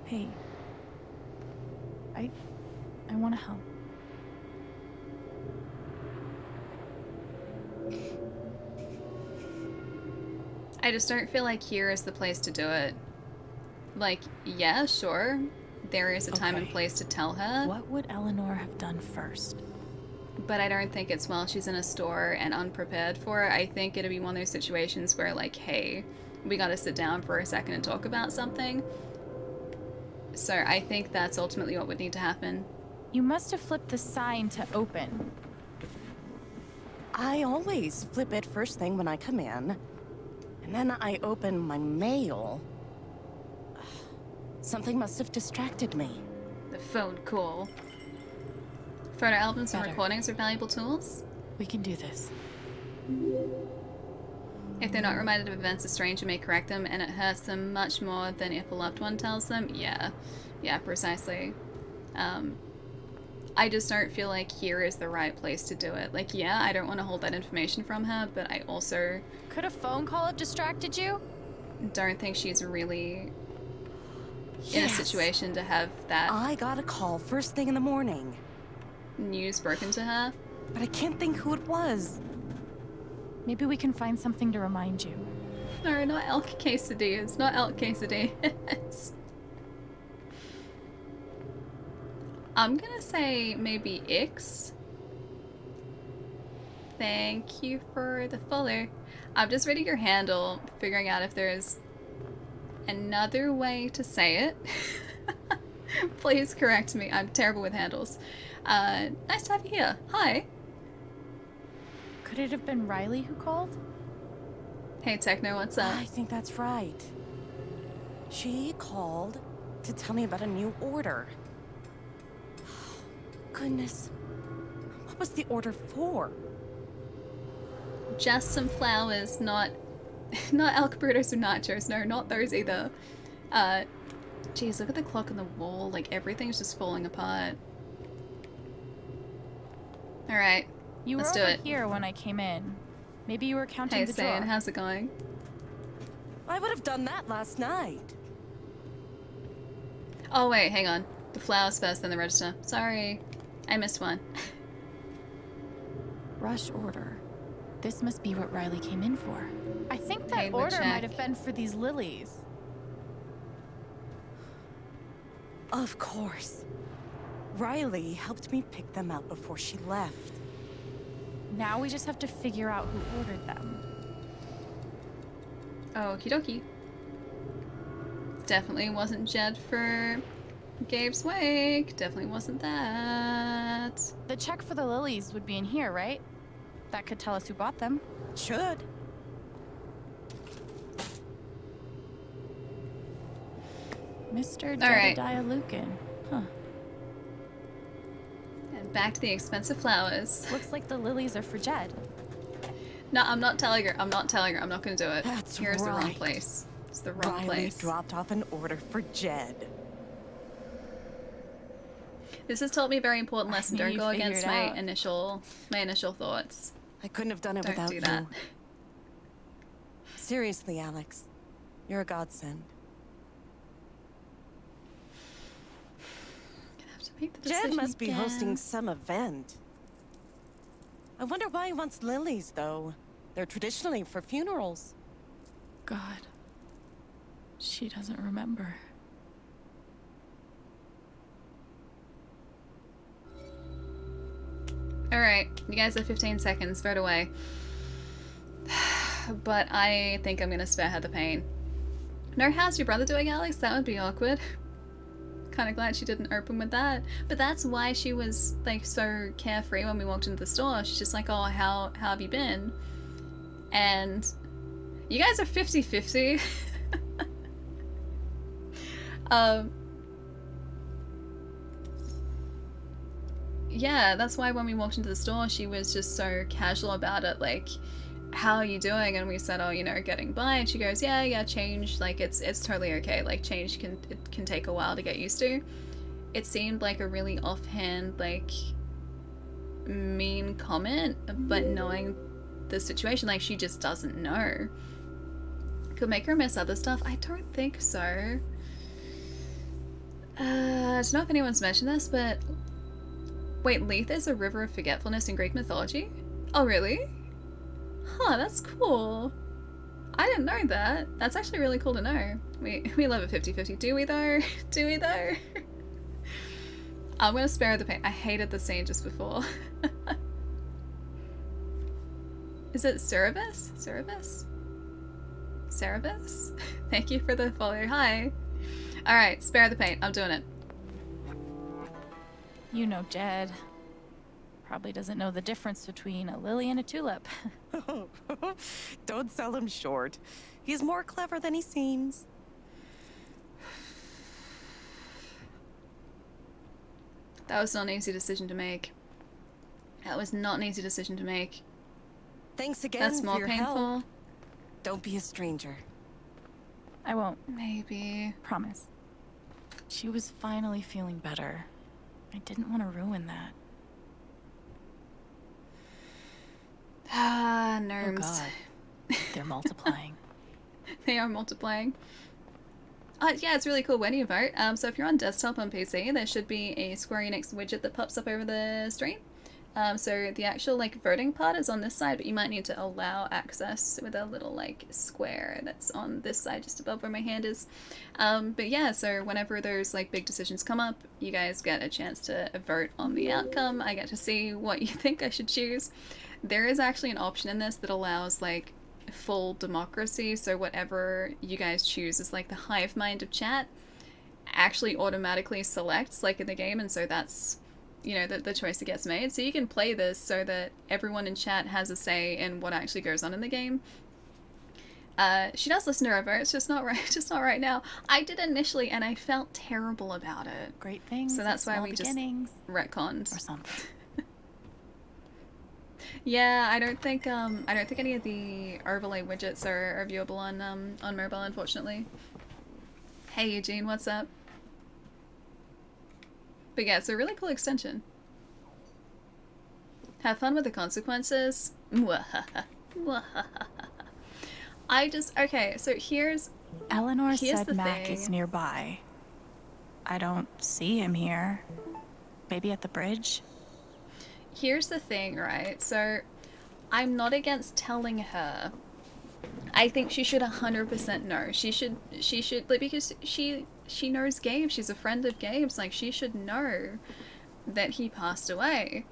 Hey. I want to help. I just don't feel like here is the place to do it. Like, yeah, sure. There is a time and place to tell her. What would Eleanor have done first? But I don't think it's while she's in a store and unprepared for it. I think it'd be one of those situations where, like, hey, we gotta sit down for a second and talk about something. So I think that's ultimately what would need to happen. You must have flipped the sign to open. I always flip it first thing when I come in. And then I open my mail. Something must have distracted me. The phone call. Photo albums and recordings are valuable tools. We can do this. If they're not reminded of events, a stranger may correct them, and it hurts them much more than if a loved one tells them. Yeah, precisely. I just don't feel like here is the right place to do it. Like, yeah, I don't want to hold that information from her, but I also... Could a phone call have distracted you? Don't think she's really in a situation to have that... I got a call first thing in the morning. News broken to her? But I can't think who it was. Maybe we can find something to remind you. No, not elk quesadillas. Not elk quesadillas. I'm gonna say maybe Ix. Thank you for the follow. I'm just reading your handle, figuring out if there's another way to say it. Please correct me. I'm terrible with handles. Nice to have you here. Hi. Could it have been Riley who called? Hey, Techno, what's up? I think that's right. She called to tell me about a new order. Goodness. What was the order for? Just some flowers, not elk burritos or nachos. No, not those either. Geez, look at the clock on the wall. Like, everything's just falling apart. Alright, You let's were do over it. here when I came in. Maybe you were counting Hey, the Sayan, drawer. how's it going? I would have done that last night. Oh, wait, hang on. The flowers first, then the register. Sorry, I missed one. Rush order. This must be what Riley came in for. I think that Hey, the order check. might have been for these lilies. Of course. Riley helped me pick them out before she left. Now we just have to figure out who ordered them. Okie dokie. Definitely wasn't Jed for Gabe's wake. Definitely wasn't that. The check for the lilies would be in here, right? That could tell us who bought them. Should. Mr. All right. Jedediah Lucan. Huh. Back to the expensive flowers. Looks like the lilies are for Jed. No, I'm not telling her. I'm not telling her. I'm not gonna do it. That's Here's the wrong right. place. It's the wrong Riley place. dropped off an order for Jed. This has taught me a very important lesson. knew Don't you'd go figure against it my out. initial thoughts. I couldn't have done it Don't without do you. that. Seriously, Alex. You're a godsend. Gonna have to make the Jed decision must be again. hosting some event. I wonder why he wants lilies, though. They're traditionally for funerals. God. She doesn't remember. Alright, you guys have 15 seconds. Vote away. But I think I'm gonna spare her the pain. No, how's your brother doing, Alex? That would be awkward. Kind of glad she didn't open with that. But that's why she was like so carefree when we walked into the store. She's just like, oh, how have you been? And you guys are 50-50. Yeah, that's why when we walked into the store, she was just so casual about it, like, how are you doing? And we said, oh, you know, getting by. And she goes, yeah, change, like, it's totally okay. Like, change can take a while to get used to. It seemed like a really offhand, like, mean comment, but knowing the situation, like, she just doesn't know. Could make her miss other stuff? I don't think so. I don't know if anyone's mentioned this, but wait, Lethe is a river of forgetfulness in Greek mythology? Oh, really? Huh, that's cool. I didn't know that. That's actually really cool to know. We love it 50-50. Do we though? Do we though? I'm gonna spare her the pain. I hated the scene just before. Is it Cerebus? Cerebus? Cerebus? Thank you for the follow. Hi. Alright, spare the pain. I'm doing it. You know Jed. Probably doesn't know the difference between a lily and a tulip. Don't sell him short. He's more clever than he seems. That was not an easy decision to make. That was not an easy decision to make. Thanks again That's more for your painful. help. Don't be a stranger. I won't. Maybe. Promise. She was finally feeling better. I didn't want to ruin that. Ah, Oh nerves. God. They're multiplying. They are multiplying. Yeah, it's really cool when you vote. So if you're on desktop on PC, there should be a Square Enix widget that pops up over the stream. So the actual like voting part is on this side, but you might need to allow access with a little like square that's on this side just above where my hand is. But yeah, so whenever those like big decisions come up, you guys get a chance to vote on the outcome. I get to see what you think I should choose. There is actually an option in this that allows like full democracy, so whatever you guys choose is like the hive mind of chat actually automatically selects like in the game, and so that's, you know, the choice that gets made. So you can play this so that everyone in chat has a say in what actually goes on in the game. She does listen to her votes, just not right now. I did initially, and I felt terrible about it. Great things. So that's why we just retconned or something. Yeah, I don't think any of the overlay widgets are viewable on mobile, unfortunately. Hey Eugene, what's up? But yeah, it's a really cool extension. Have fun with the consequences. Okay, so here's Eleanor here's said the Mac thing. is nearby. I don't see him here. Maybe at the bridge? Here's the thing, right? So, I'm not against telling her. I think she should 100% know. She should, like, because she knows Gabe. She's a friend of Gabe's. Like, she should know that he passed away.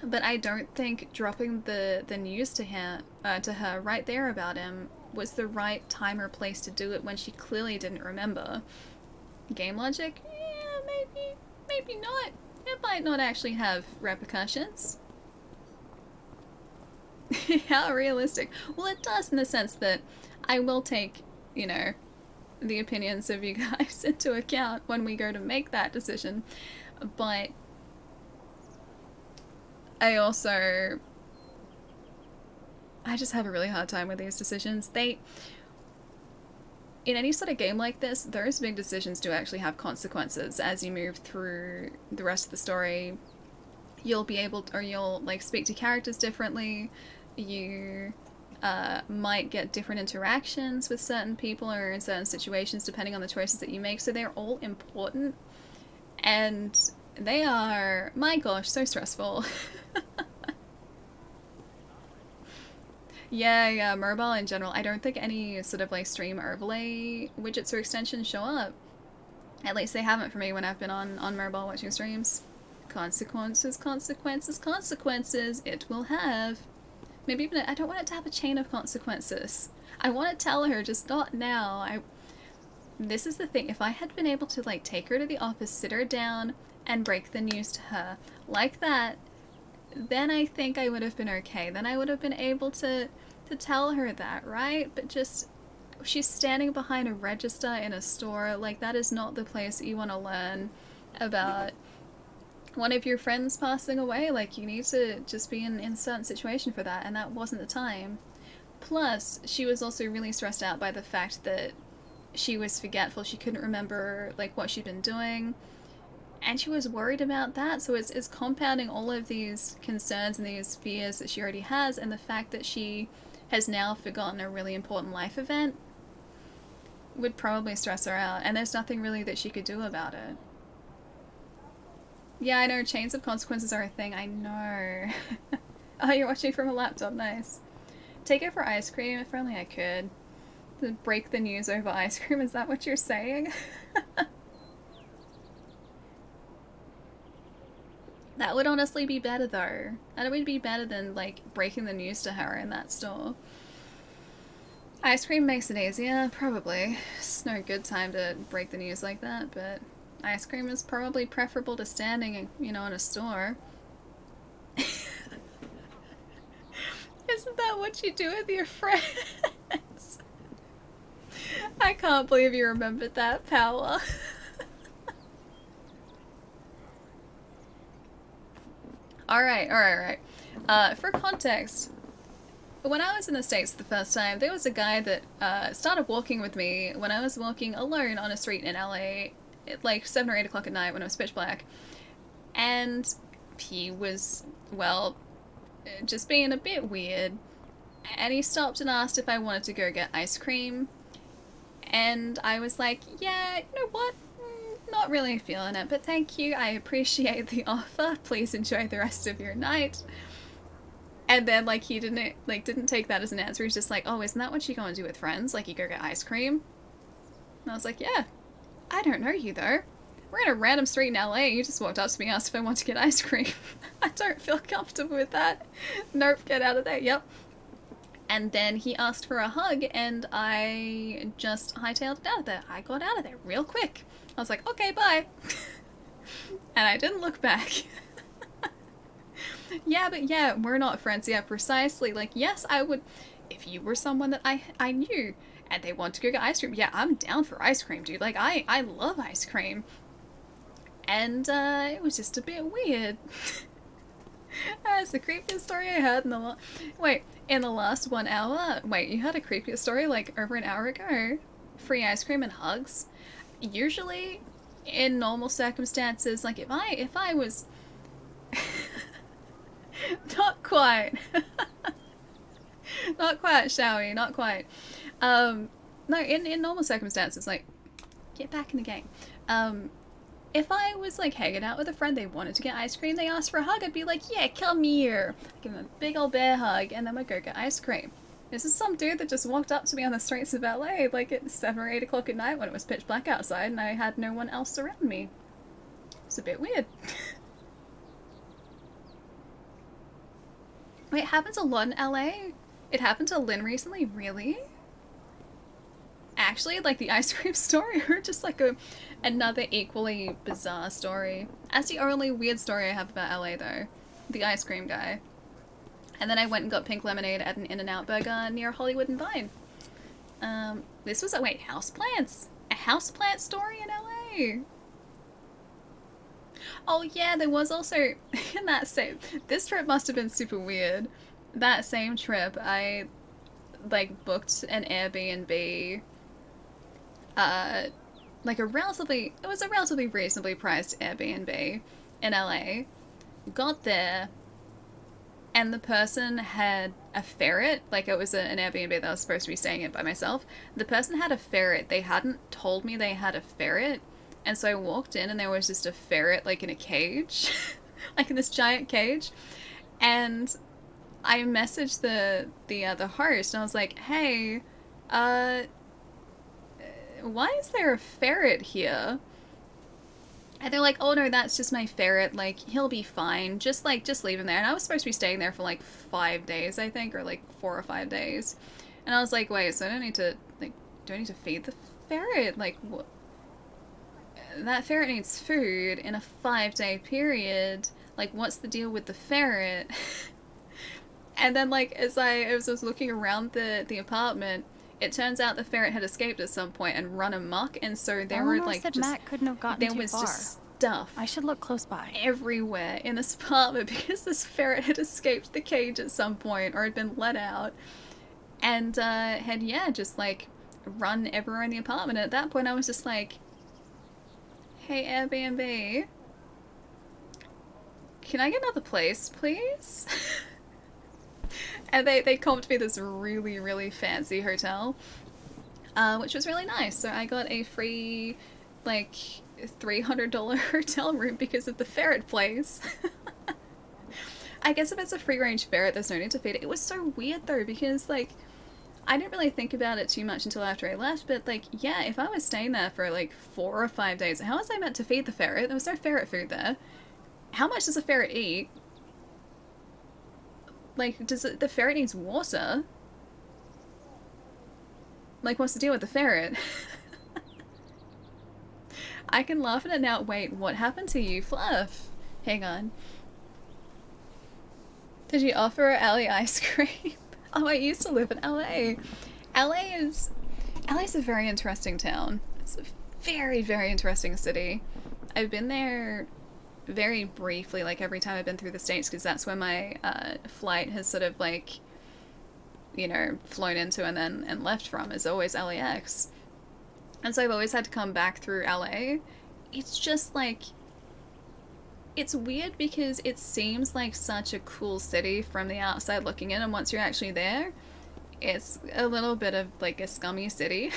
But I don't think dropping the news to her right there about him was the right time or place to do it when she clearly didn't remember. Game logic? Yeah, maybe not. It might not actually have repercussions. How realistic? Well, it does in the sense that I will take, you know, the opinions of you guys into account when we go to make that decision. But I just have a really hard time with these decisions. In any sort of game like this, those big decisions do actually have consequences as you move through the rest of the story. You'll be able to, or you'll like speak to characters differently. You might get different interactions with certain people or in certain situations depending on the choices that you make. So they're all important, and they are, my gosh, so stressful. Yeah, mobile in general. I don't think any sort of like stream overlay widgets or extensions show up. At least they haven't for me when I've been on mobile watching streams. Consequences, consequences, consequences it will have. Maybe even, I don't want it to have a chain of consequences. I want to tell her, just not now. This is the thing, if I had been able to like take her to the office, sit her down, and break the news to her like that, then I think I would have been okay. Then I would have been able to tell her that, right? But just, she's standing behind a register in a store. Like, that is not the place that you want to learn about one of your friends passing away. Like, you need to just be in a certain situation for that, and that wasn't the time. Plus, she was also really stressed out by the fact that she was forgetful. She couldn't remember, like, what she'd been doing. And she was worried about that, so it's compounding all of these concerns and these fears that she already has, and the fact that she has now forgotten a really important life event would probably stress her out, and there's nothing really that she could do about it. Yeah, I know, chains of consequences are a thing, I know. Oh, you're watching from a laptop, nice. Take it for ice cream, if only I could. To break the news over ice cream, is that what you're saying? That would honestly be better though. That would be better than like breaking the news to her in that store. Ice cream makes it easier, probably. It's no good time to break the news like that, but ice cream is probably preferable to standing, you know, in a store. Isn't that what you do with your friends? I can't believe you remembered that, Power. Alright. For context, when I was in the States the first time, there was a guy that started walking with me when I was walking alone on a street in LA at like 7 or 8 o'clock at night when it was pitch black. And he was, well, just being a bit weird. And he stopped and asked if I wanted to go get ice cream. And I was like, yeah, you know what? Not really feeling it, but thank you. I appreciate the offer. Please enjoy the rest of your night. And then, like, he didn't take that as an answer. He's just like, oh, isn't that what you go and do with friends? Like, you go get ice cream? And I was like, yeah. I don't know you, though. We're in a random street in LA. You just walked up to me and asked if I want to get ice cream. I don't feel comfortable with that. Nope, get out of there. Yep. And then he asked for a hug, and I just hightailed it out of there. I got out of there real quick. I was like, okay, bye. And I didn't look back. Yeah, but yeah, we're not friends. Yeah, precisely. Like, yes, I would, if you were someone that I knew and they want to go get ice cream, yeah, I'm down for ice cream, dude. Like, I love ice cream. And it was just a bit weird. That's the creepiest story I heard in the in the last 1 hour. Wait, you had a creepiest story like over an hour ago? Free ice cream and hugs? Usually, in normal circumstances, like if I was not quite, not quite, shall we? Not quite. No, in normal circumstances, like get back in the game. If I was like hanging out with a friend, they wanted to get ice cream, they asked for a hug, I'd be like, yeah, come here. I'd give them a big old bear hug, and then we'd go get ice cream. This is some dude that just walked up to me on the streets of LA, like at 7 or 8 o'clock at night when it was pitch black outside, and I had no one else around me. It's a bit weird. Wait, it happens a lot in LA? It happened to Lynn recently? Really? Actually, like the ice cream story, or just like another equally bizarre story. That's the only weird story I have about LA though. The ice cream guy. And then I went and got pink lemonade at an In-N-Out burger near Hollywood and Vine. This was houseplants. A houseplant story in LA. Oh yeah, there was also in that same. This trip must have been super weird. That same trip, I like booked an Airbnb. Like it was a relatively reasonably priced Airbnb in LA. Got there, and the person had a ferret. Like it was an Airbnb that I was supposed to be staying in by myself. The person had a ferret. They hadn't told me they had a ferret. And so I walked in and there was just a ferret like in a cage. Like in this giant cage. And I messaged the host and I was like, hey, why is there a ferret here? And they're like, oh no, that's just my ferret, like, he'll be fine, just leave him there. And I was supposed to be staying there for like 5 days, I think, or like 4 or 5 days. And I was like, wait, so I don't need to, like, do I need to feed the ferret? Like, what? That ferret needs food in a 5-day period. Like, what's the deal with the ferret? And then, like, as I was looking around the apartment, it turns out the ferret had escaped at some point and run amok, and so there were like said just Matt couldn't have gotten there too was far. just stuff. I should look close by. Everywhere in this apartment because this ferret had escaped the cage at some point or had been let out, and had just like run everywhere in the apartment. And at that point, I was just like, "Hey Airbnb, can I get another place, please?" And they comped me this really, really fancy hotel, which was really nice. So I got a free, like, $300 hotel room because of the ferret place. I guess if it's a free-range ferret, there's no need to feed it. It was so weird, though, because, like, I didn't really think about it too much until after I left, but, like, yeah, if I was staying there for, like, 4 or 5 days, how was I meant to feed the ferret? There was no ferret food there. How much does a ferret eat? Like, the ferret needs water? Like, what's the deal with the ferret? I can laugh at it now. Wait, what happened to you, Fluff? Hang on. Did you offer Allie ice cream? Oh, I used to live in LA. LA's a very interesting town. It's a very, very interesting city. I've been there very briefly, like every time I've been through the States, because that's where my flight has sort of like, you know, flown into and left from, is always LAX. And so I've always had to come back through LA. It's just like, it's weird because it seems like such a cool city from the outside looking in, and once you're actually there, it's a little bit of like a scummy city.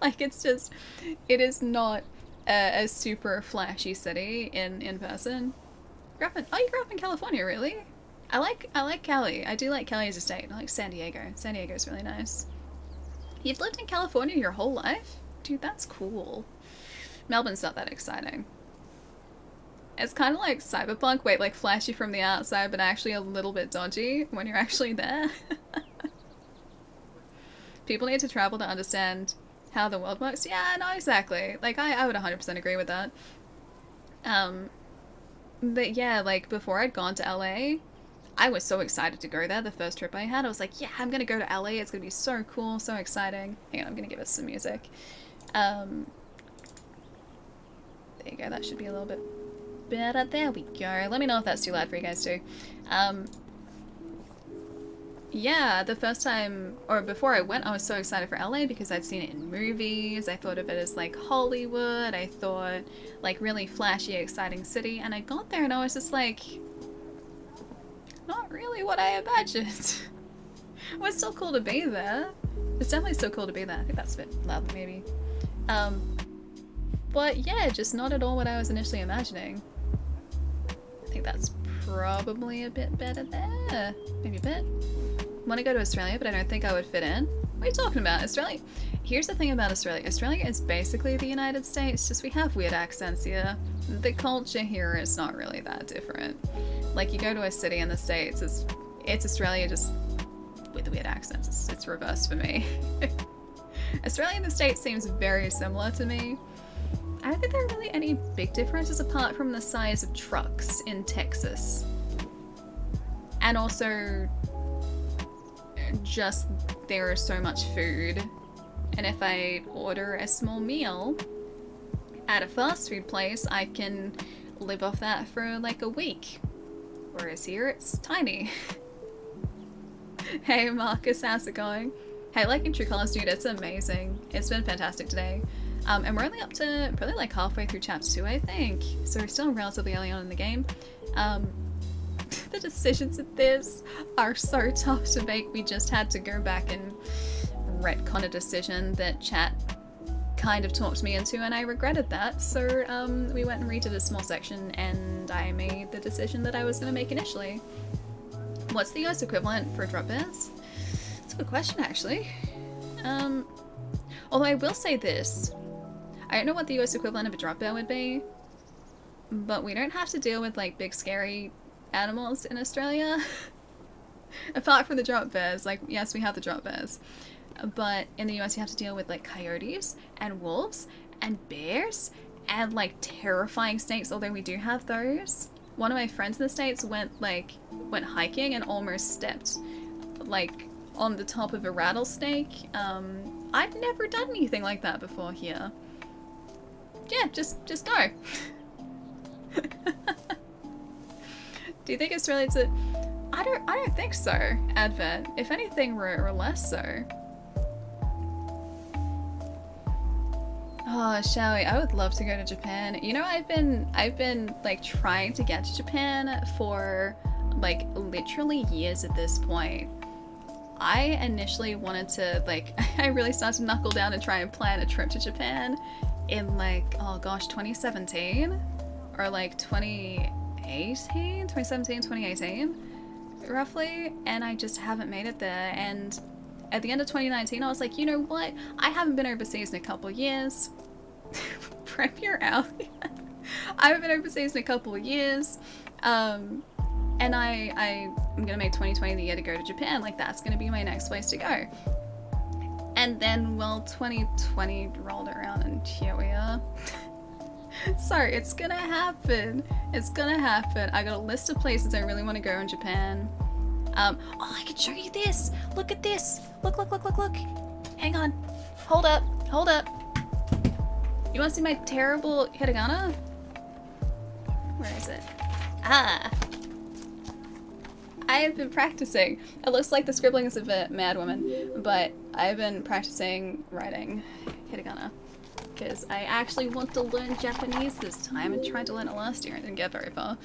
Like it is not a super flashy city in person. You grew up in California, really? I like Cali. I do like Cali as a state. I like San Diego. San Diego's really nice. You've lived in California your whole life? Dude, that's cool. Melbourne's not that exciting. It's kind of like Cyberpunk, wait, like flashy from the outside, but actually a little bit dodgy when you're actually there. People need to travel to understand how the world works. Yeah, no, exactly. Like, I would 100% agree with that. But yeah, like, before I'd gone to LA, I was so excited to go there. The first trip I had, I was like, yeah, I'm gonna go to LA. It's gonna be so cool, so exciting. Hang on, I'm gonna give us some music. There you go, that should be a little bit better. There we go. Let me know if that's too loud for you guys too. Yeah, the first time, or before I went, I was so excited for LA because I'd seen it in movies. I thought of it as like Hollywood. I thought like really flashy, exciting city. And I got there and I was just like, not really what I imagined. It was still cool to be there. It's definitely still cool to be there. I think that's a bit loud, maybe. But yeah, just not at all what I was initially imagining. I think that's probably a bit better there. Maybe a bit. I want to go to Australia, but I don't think I would fit in. What are you talking about? Australia? Here's the thing about Australia. Australia is basically the United States, just we have weird accents here. The culture here is not really that different. Like, you go to a city in the States, it's Australia just with the weird accents. It's reversed for me. Australia and the States seems very similar to me. I don't think there are really any big differences apart from the size of trucks in Texas. And also, just there is so much food. And if I order a small meal at a fast food place, I can live off that for like a week. Whereas here it's tiny. Hey Marcus, how's it going? Hey, liking True Colors, dude, it's amazing. It's been fantastic today. And we're only up to probably like halfway through chapter 2, I think. So we're still relatively early on in the game. The decisions of this are so tough to make. We just had to go back and retcon a decision that chat kind of talked me into, and I regretted that. So we went and redid a small section, and I made the decision that I was going to make initially. What's the US equivalent for drop bears? That's a good question, actually. Although I will say this. I don't know what the US equivalent of a drop bear would be, but we don't have to deal with like big scary animals in Australia. Apart from the drop bears, like yes, we have the drop bears, but in the US you have to deal with like coyotes and wolves and bears and like terrifying snakes, although we do have those. One of my friends in the States went hiking and almost stepped like on the top of a rattlesnake. I've never done anything like that before here. Yeah, just go. Do you think Australians are... I don't think so, Advent. If anything, we're less so. Oh, shall we? I would love to go to Japan. You know, I've been like trying to get to Japan for like literally years at this point. I initially wanted to like I really started to knuckle down and try and plan a trip to Japan in like, oh gosh, 2017 or like 2017, 2018 roughly, and I just haven't made it there. And at the end of 2019 I was like, you know what, I haven't been overseas in a couple years. Premier Alley. I haven't been overseas in a couple of years, and I'm gonna make 2020 the year to go to Japan. Like that's gonna be my next place to go. And then, well, 2020 rolled around and here we are. So it's gonna happen. It's gonna happen. I got a list of places I really want to go in Japan. Oh, I can show you this. Look at this. Look. Hang on. Hold up. You want to see my terrible hiragana? Where is it? Ah. I have been practicing. It looks like the scribblings of a madwoman, but I've been practicing writing hiragana because I actually want to learn Japanese this time. I tried to learn it last year and didn't get very far.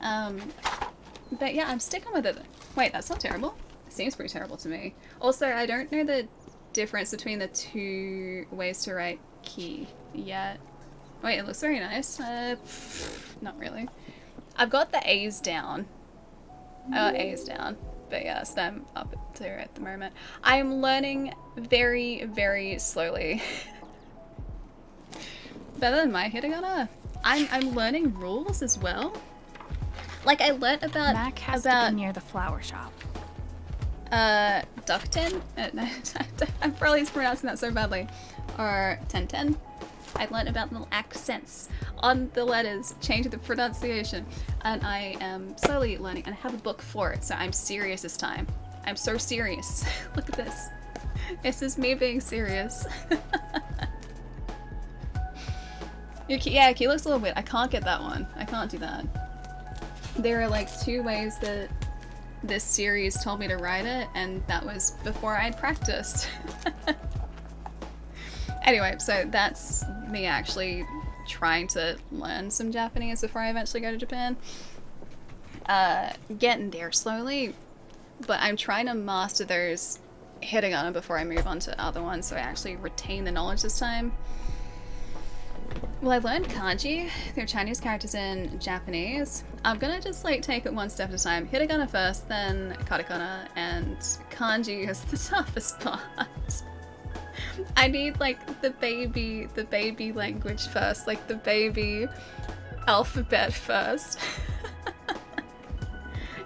But yeah, I'm sticking with it. Wait, that's not terrible. It seems pretty terrible to me. Also, I don't know the difference between the two ways to write ki yet. Wait, it looks very nice. Not really. I've got the A's down. A's down, but yes, I'm up to at the moment. I'm learning very, very slowly. Better than my hiragana. I'm learning rules as well. Like I learnt about Mac has to be near the flower shop. Duckton? I'm probably pronouncing that so badly. Or 1010. I learned about little accents on the letters, changing the pronunciation, and I am slowly learning, and I have a book for it, so I'm serious this time. I'm so serious. Look at this. This is me being serious. Yeah, Ki looks a little weird. I can't get that one. I can't do that. There are like two ways that this series told me to write it, and that was before I'd practiced. Anyway, so that's me actually trying to learn some Japanese before I eventually go to Japan. Getting there slowly, but I'm trying to master those hiragana before I move on to other ones so I actually retain the knowledge this time. Well, I learned kanji. They're Chinese characters in Japanese. I'm gonna just like take it one step at a time. Hiragana first, then katakana, and kanji is the toughest part. I need like the baby language first, like the baby alphabet first.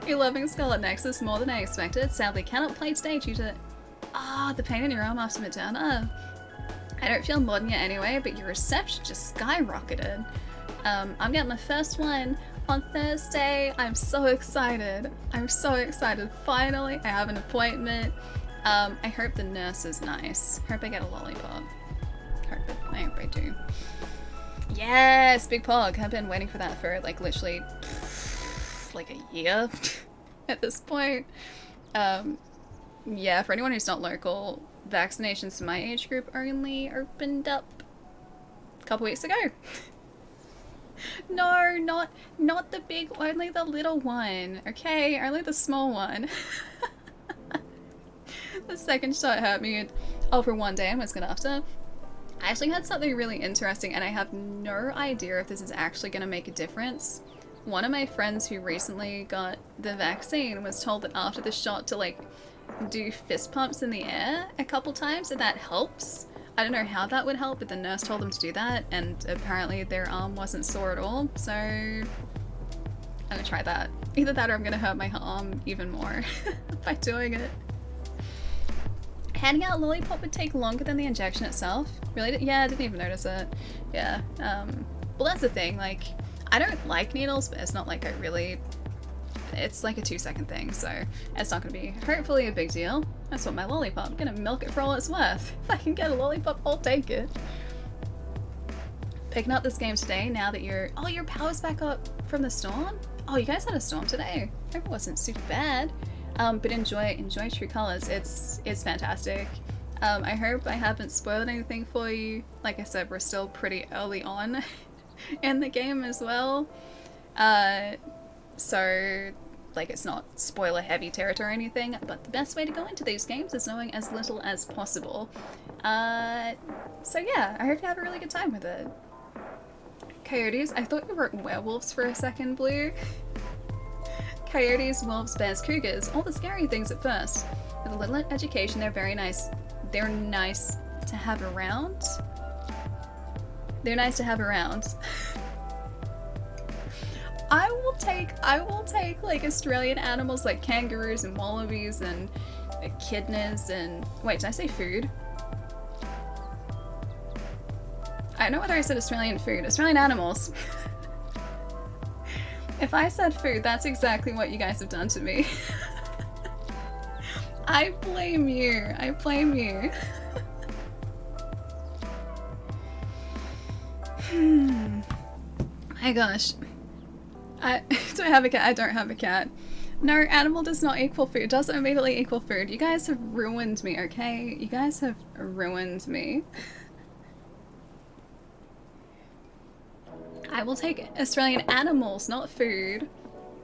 You're loving Scarlet Nexus more than I expected. Sadly cannot play today due to the pain in your arm after Moderna. I don't feel modern yet anyway, but your reception just skyrocketed. I'm getting my first one on Thursday. I'm so excited. I'm so excited. Finally, I have an appointment. I hope the nurse is nice. Hope I get a lollipop. I hope I do. Yes, Big Pog. I've been waiting for that for like literally like a year at this point. Yeah, for anyone who's not local, vaccinations for my age group only opened up a couple weeks ago. No, not the big, only the little one. Okay, only the small one. The second shot hurt me for one day and was good after. I actually had something really interesting, and I have no idea if this is actually going to make a difference. One of my friends who recently got the vaccine was told that after the shot to like do fist pumps in the air a couple times, and that helps. I don't know how that would help, but the nurse told them to do that, and apparently their arm wasn't sore at all, so I'm gonna try that. Either that or I'm gonna hurt my arm even more by doing it. Handing out a lollipop would take longer than the injection itself. Really? Yeah, I didn't even notice it. Yeah, well that's the thing, like, I don't like needles, but it's not like I really... It's like a 2-second thing, so it's not gonna be hopefully a big deal. That's what my lollipop, I'm gonna milk it for all it's worth. If I can get a lollipop, I'll take it. Picking up this game today now that your power's back up from the storm? Oh, you guys had a storm today. Hope it wasn't super bad. But enjoy True Colors. It's fantastic. I hope I haven't spoiled anything for you. Like I said, we're still pretty early on in the game as well. So, like, it's not spoiler heavy territory or anything, but the best way to go into these games is knowing as little as possible. So yeah, I hope you have a really good time with it. Coyotes, I thought you wrote werewolves for a second, Blue. Coyotes, wolves, bears, cougars, all the scary things at first. With a little education, they're very nice. They're nice to have around. They're nice to have around. I will take like Australian animals like kangaroos and wallabies and echidnas and... Wait, did I say food? I don't know whether I said Australian food. Australian animals. If I said food, that's exactly what you guys have done to me. I blame you. I blame you. My gosh. Do I have a cat? I don't have a cat. No, animal does not equal food. Doesn't immediately equal food. You guys have ruined me, okay? You guys have ruined me. I will take Australian animals, not food,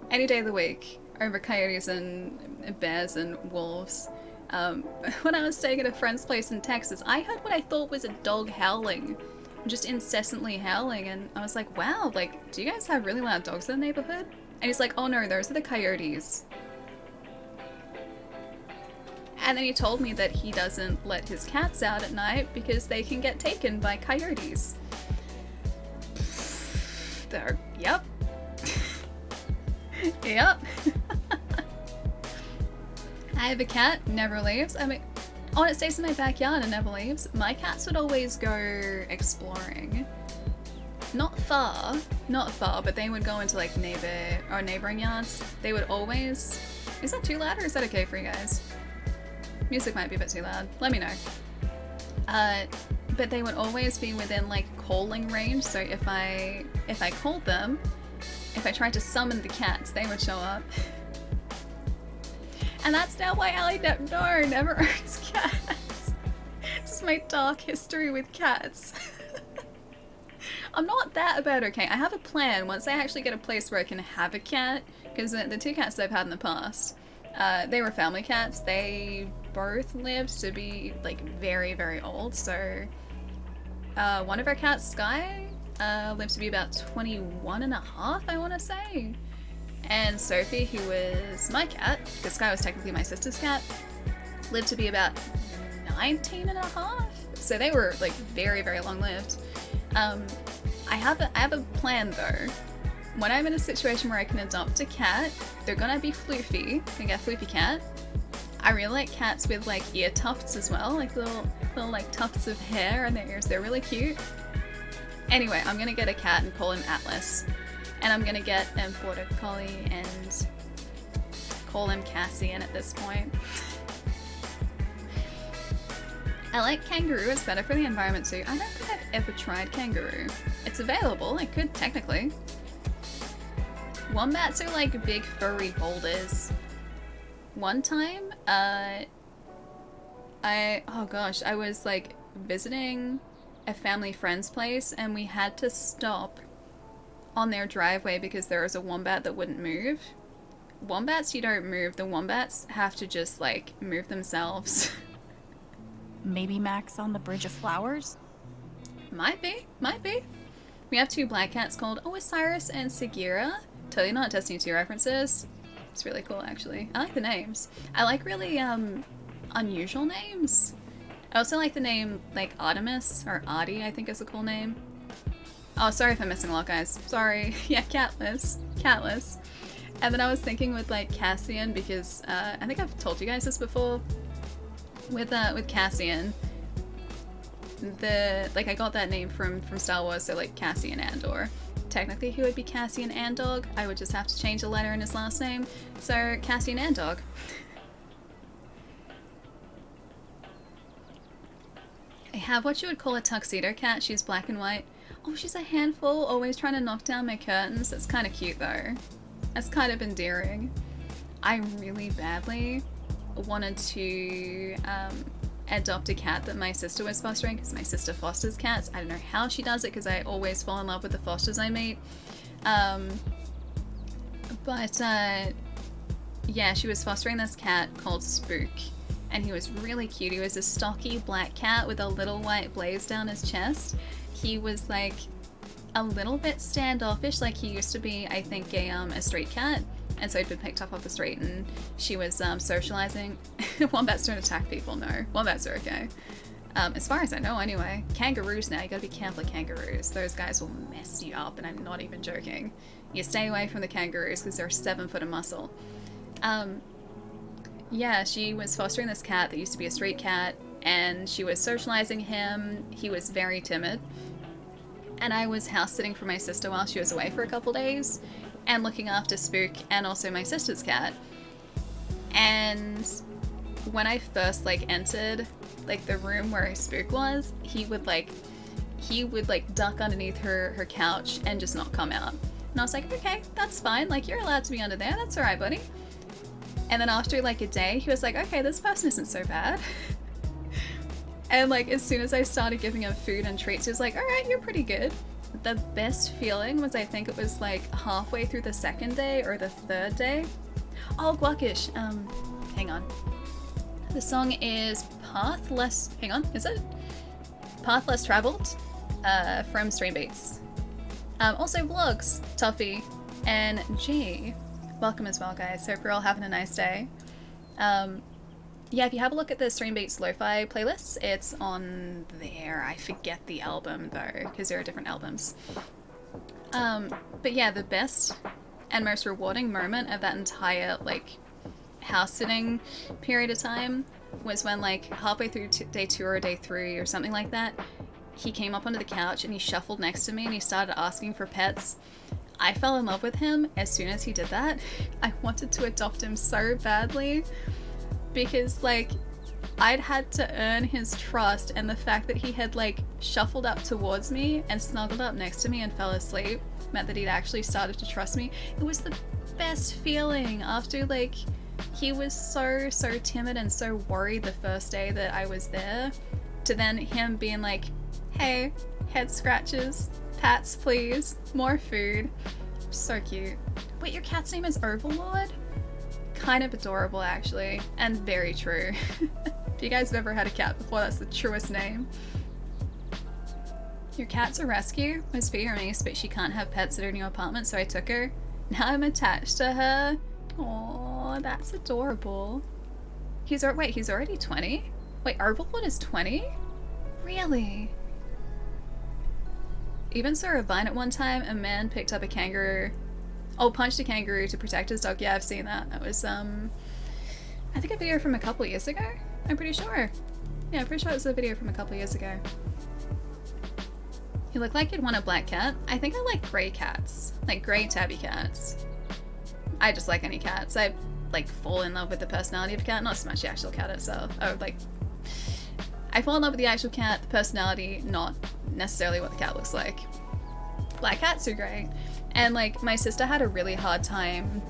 any day of the week over coyotes and bears and wolves. When I was staying at a friend's place in Texas, I heard what I thought was a dog howling. Just incessantly howling, and I was like, wow, like, do you guys have really loud dogs in the neighborhood? And he's like, oh no, those are the coyotes. And then he told me that he doesn't let his cats out at night because they can get taken by coyotes. Yep. Yep. I have a cat, never leaves. I mean, oh, it stays in my backyard and never leaves. My cats would always go exploring. Not far, but they would go into like neighboring yards. They would always... Is that too loud or is that okay for you guys? Music might be a bit too loud. Let me know. But they would always be within like calling range, so if I called them, if I tried to summon the cats, they would show up. And that's now why Allie never owns cats. This is my dark history with cats. I'm not that bad, okay? I have a plan once I actually get a place where I can have a cat, because the 2 cats that I've had in the past, they were family cats. They both lived to be like very, very old, so one of our cats, Sky, lived to be about 21 and a half, I want to say. And Sophie, who was my cat, because Sky was technically my sister's cat, lived to be about 19 and a half. So they were like very, very long lived. I have a plan though. When I'm in a situation where I can adopt a cat, they're gonna be floofy. I can get a floofy cat. I really like cats with like ear tufts as well, like little like tufts of hair on their ears. They're really cute. Anyway, I'm gonna get a cat and call him Atlas. And I'm gonna get a border collie and call him Cassian at this point. I like kangaroo, it's better for the environment too. I don't think I've ever tried kangaroo. It's available. I could technically. Wombats are like big furry boulders. One time, I was like visiting a family friend's place and we had to stop on their driveway because there was a wombat that wouldn't move. Wombats, you don't move. The wombats have to just like move themselves. Maybe Max on the Bridge of Flowers? Might be. We have 2 black cats called Osiris and Sagira. Totally not Destiny 2 references. It's really cool, actually. I like the names. I like really unusual names. I also like the name like Artemis or Adi, I think is a cool name. Oh, sorry if I'm missing a lot, guys. Sorry. Yeah, Catless. And then I was thinking with like Cassian because I think I've told you guys this before. With Cassian, I got that name from Star Wars, so like Cassian Andor. Technically he would be Cassian Andog. I would just have to change a letter in his last name. So Cassian Andog. I have what you would call a tuxedo cat. She's black and white. Oh, she's a handful, always trying to knock down my curtains. That's kind of cute though. That's kind of endearing. I really badly wanted to adopt a cat that my sister was fostering because my sister fosters cats. I don't know how she does it because I always fall in love with the fosters I meet. Yeah, she was fostering this cat called Spook and he was really cute. He was a stocky black cat with a little white blaze down his chest. He was like a little bit standoffish, like he used to be, I think, a street cat. And so he'd been picked up off the street and she was socializing. Wombats don't attack people, no. Wombats are okay. As far as I know anyway. Kangaroos now, you gotta be careful of kangaroos. Those guys will mess you up and I'm not even joking. You stay away from the kangaroos because they're 7 foot of muscle. Yeah, she was fostering this cat that used to be a street cat and she was socializing him. He was very timid. And I was house sitting for my sister while she was away for a couple days and looking after Spook and also my sister's cat. And when I first entered the room where Spook was, he would duck underneath her couch and just not come out. And I was like, okay, that's fine. You're allowed to be under there. That's all right, buddy. And then after a day, he was like, okay, this person isn't so bad. And as soon as I started giving him food and treats, he was like, all right, you're pretty good. The best feeling was, I think it was halfway through the 2nd day or the 3rd day. Oh, Guakish. Hang on. The song is Path Less... Hang on, is it? Path Less Traveled from Stream Beats. Also Vlogs, Tuffy, and G. Welcome as well, guys. Hope you're all having a nice day. Yeah, if you have a look at the Stream Beats Lo-Fi playlists, it's on there. I forget the album, though, because there are different albums. But yeah, the best and most rewarding moment of that entire, house-sitting period of time was when, halfway through day 2 or day 3 or something like that, he came up onto the couch and he shuffled next to me and he started asking for pets. I fell in love with him as soon as he did that. I wanted to adopt him so badly. Because, I'd had to earn his trust, and the fact that he had, shuffled up towards me and snuggled up next to me and fell asleep meant that he'd actually started to trust me. It was the best feeling after, he was so timid and so worried the first day that I was there, to then him being like, hey, head scratches, pats please, more food. So cute. Wait, your cat's name is Overlord? Kind of adorable, actually, and very true. If you guys have ever had a cat before, that's the truest name. Your cat's a rescue? Was Vietnamese, but she can't have pets at her new apartment, so I took her. Now I'm attached to her. Aww, that's adorable. He's already 20? Wait, Overlord is 20? Really? Even saw a vine at one time, a man picked up a kangaroo. Oh, punched a kangaroo to protect his dog. Yeah, I've seen that. That was, I think a video from a couple years ago. I'm pretty sure. Yeah, I'm pretty sure it was a video from a couple years ago. You look like you'd want a black cat. I think I like gray cats. Gray tabby cats. I just like any cats. I, fall in love with the personality of a cat, not so much the actual cat itself. Oh, I fall in love with the actual cat, the personality, not necessarily what the cat looks like. Black cats are great. And like my sister had a really hard time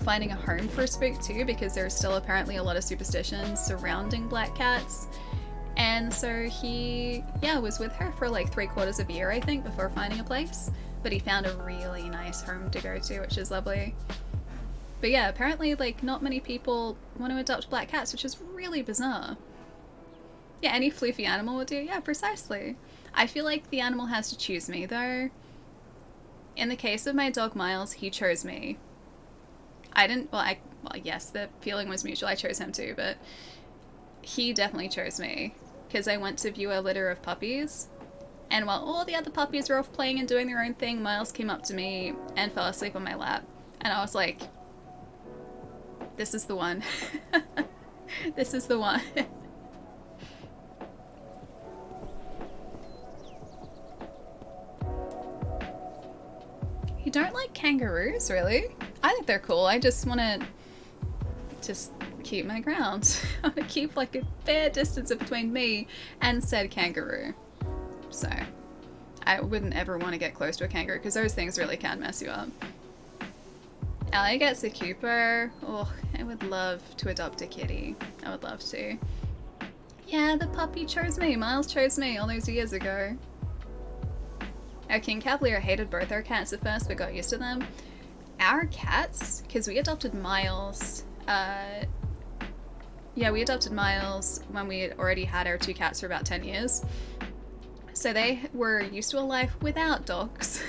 finding a home for a spook too, because there's still apparently a lot of superstitions surrounding black cats. And so he, was with her for like 3/4 of a year, I think, before finding a place. But he found a really nice home to go to, which is lovely. But yeah, apparently like not many people want to adopt black cats, which is really bizarre. Yeah, any floofy animal will do. Yeah, precisely. I feel like the animal has to choose me though. In the case of my dog Miles, he chose me. I didn't, well, yes, the feeling was mutual. I chose him too, but he definitely chose me because I went to view a litter of puppies, and while all the other puppies were off playing and doing their own thing, Miles came up to me and fell asleep on my lap, and I was like, this is the one. This is the one. You don't like kangaroos, really? I think they're cool. I just want to keep my ground. I want to keep like a fair distance between me and said kangaroo. So I wouldn't ever want to get close to a kangaroo because those things really can mess you up. Allie gets a Cooper. Oh, I would love to adopt a kitty. I would love to. Yeah, the puppy chose me. Miles chose me all those years ago. Our King Cavalier hated both our cats at first, but got used to them. Our cats, because we adopted Miles, we adopted Miles when we had already had our 2 cats for about 10 years. So they were used to a life without dogs.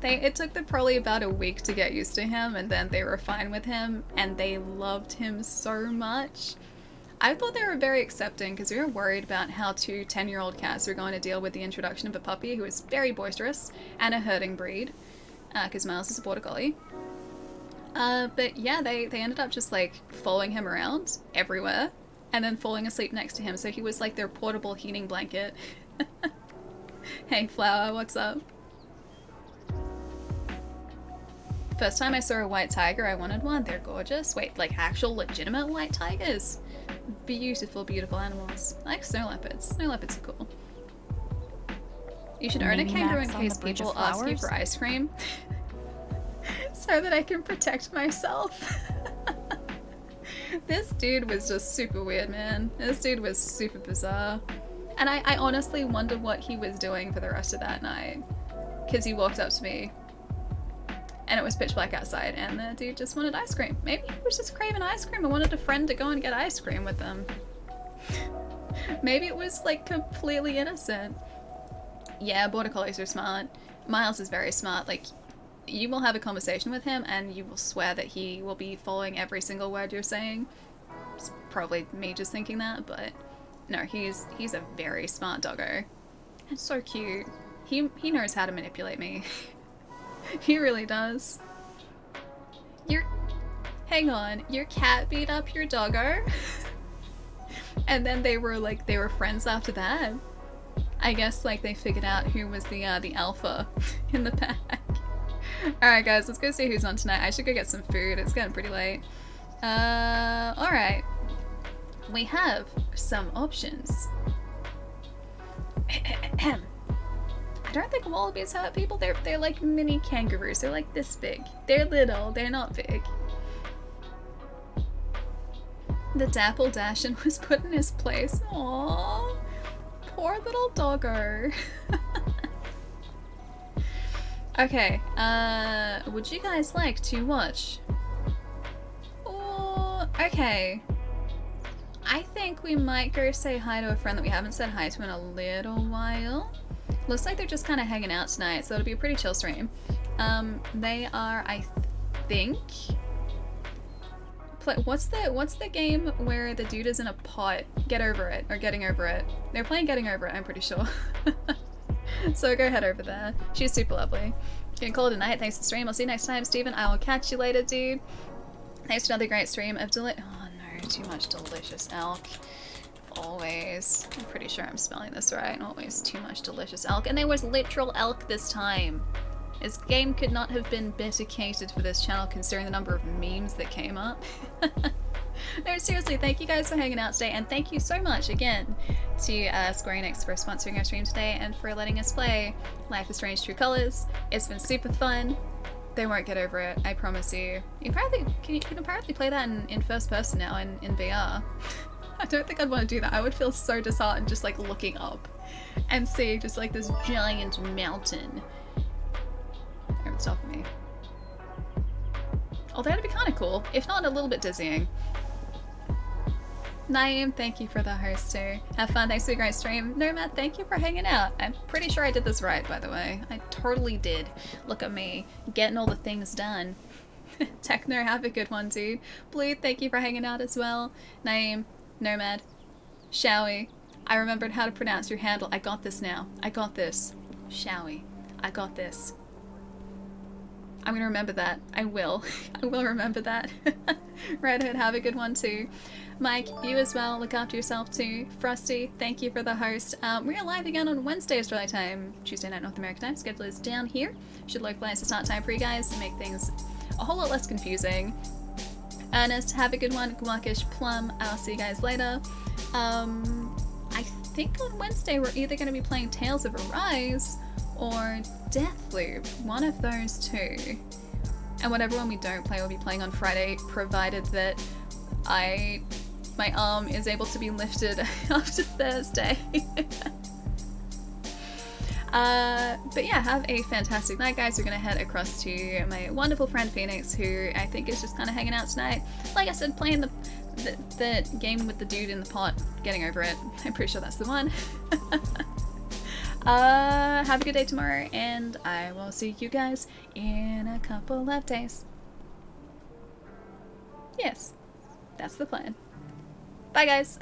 It took them probably about a week to get used to him, and then they were fine with him, and they loved him so much. I thought they were very accepting because we were worried about how 2 10-year-old cats were going to deal with the introduction of a puppy who is very boisterous and a herding breed, because Miles is a border collie. But yeah, they ended up just like following him around everywhere and then falling asleep next to him, so he was like their portable heating blanket. Hey Flower, what's up? First time I saw a white tiger, I wanted one. They're gorgeous. Wait, like actual legitimate white tigers? Beautiful, beautiful animals. I like snow leopards. Snow leopards are cool. You should own a kangaroo in case people ask you for ice cream. So that I can protect myself. This dude was just super weird, man. This dude was super bizarre. And I honestly wonder what he was doing for the rest of that night. Because he walked up to me and it was pitch black outside, and the dude just wanted ice cream. Maybe he was just craving ice cream and wanted a friend to go and get ice cream with them. Maybe it was like completely innocent. Yeah, border collies are smart. Miles is very smart. Like, you will have a conversation with him and you will swear that he will be following every single word you're saying. It's probably me just thinking that, but no, he's a very smart doggo. And so cute. He knows how to manipulate me. He really does. Hang on, your cat beat up your doggo? And then they were friends after that? I guess like they figured out who was the alpha in the pack. Alright guys, let's go see who's on tonight. I should go get some food, it's getting pretty late. Alright. We have some options. I don't think wallabies hurt people. They're like mini kangaroos. They're like this big. They're little. They're not big. The Dapple Dashin was put in his place. Aww. Poor little doggo. Okay. Would you guys like to watch? Oh, okay. I think we might go say hi to a friend that we haven't said hi to in a little while. Looks like they're just kind of hanging out tonight, so it'll be a pretty chill stream. They are, I think... What's the game where the dude is in a pot? Get Over It, or Getting Over It. They're playing Getting Over It, I'm pretty sure. So go head over there. She's super lovely. Gonna call it a night. Thanks for the stream. I'll see you next time, Steven. I will catch you later, dude. Thanks for another great stream of oh no, too much delicious elk. Always. I'm pretty sure I'm spelling this right. Always too much delicious elk. And there was literal elk this time. This game could not have been better catered for this channel considering the number of memes that came up. No, seriously, thank you guys for hanging out today, and thank you so much again to Square Enix for sponsoring our stream today and for letting us play Life is Strange True Colors. It's been super fun. They won't get over it, I promise you. You can apparently play that in first person now in VR. I don't think I'd want to do that. I would feel so disheartened just like looking up and see just like this giant mountain over the top of me. Although that'd be kind of cool, if not a little bit dizzying. Naeem, thank you for the host too. Have fun, thanks for a great stream. Nomad, thank you for hanging out. I'm pretty sure I did this right, by the way. I totally did. Look at me, getting all the things done. Techno, have a good one, dude. Blue, thank you for hanging out as well. Naeem, Nomad, Showy. I remembered how to pronounce your handle. I got this now. I got this. Showy. I got this. I'm gonna remember that. I will. I will remember that. Redhead, have a good one too. Mike, you as well. Look after yourself too. Frosty, thank you for the host. We're live again on Wednesday Australia time, Tuesday night North American time. Schedule is down here. Should localize the start time for you guys to make things a whole lot less confusing. Ernest, have a good one. Gwakish, Plum, I'll see you guys later. I think on Wednesday we're either going to be playing Tales of Arise or Deathloop, one of those two. And whatever one we don't play, we'll be playing on Friday, provided that my arm is able to be lifted after Thursday. But yeah, have a fantastic night, guys. We're gonna head across to my wonderful friend Phoenix, who I think is just kind of hanging out tonight. Like I said, playing the game with the dude in the pot, getting over it. I'm pretty sure that's the one. Have a good day tomorrow, and I will see you guys in a couple of days. Yes, that's the plan. Bye, guys.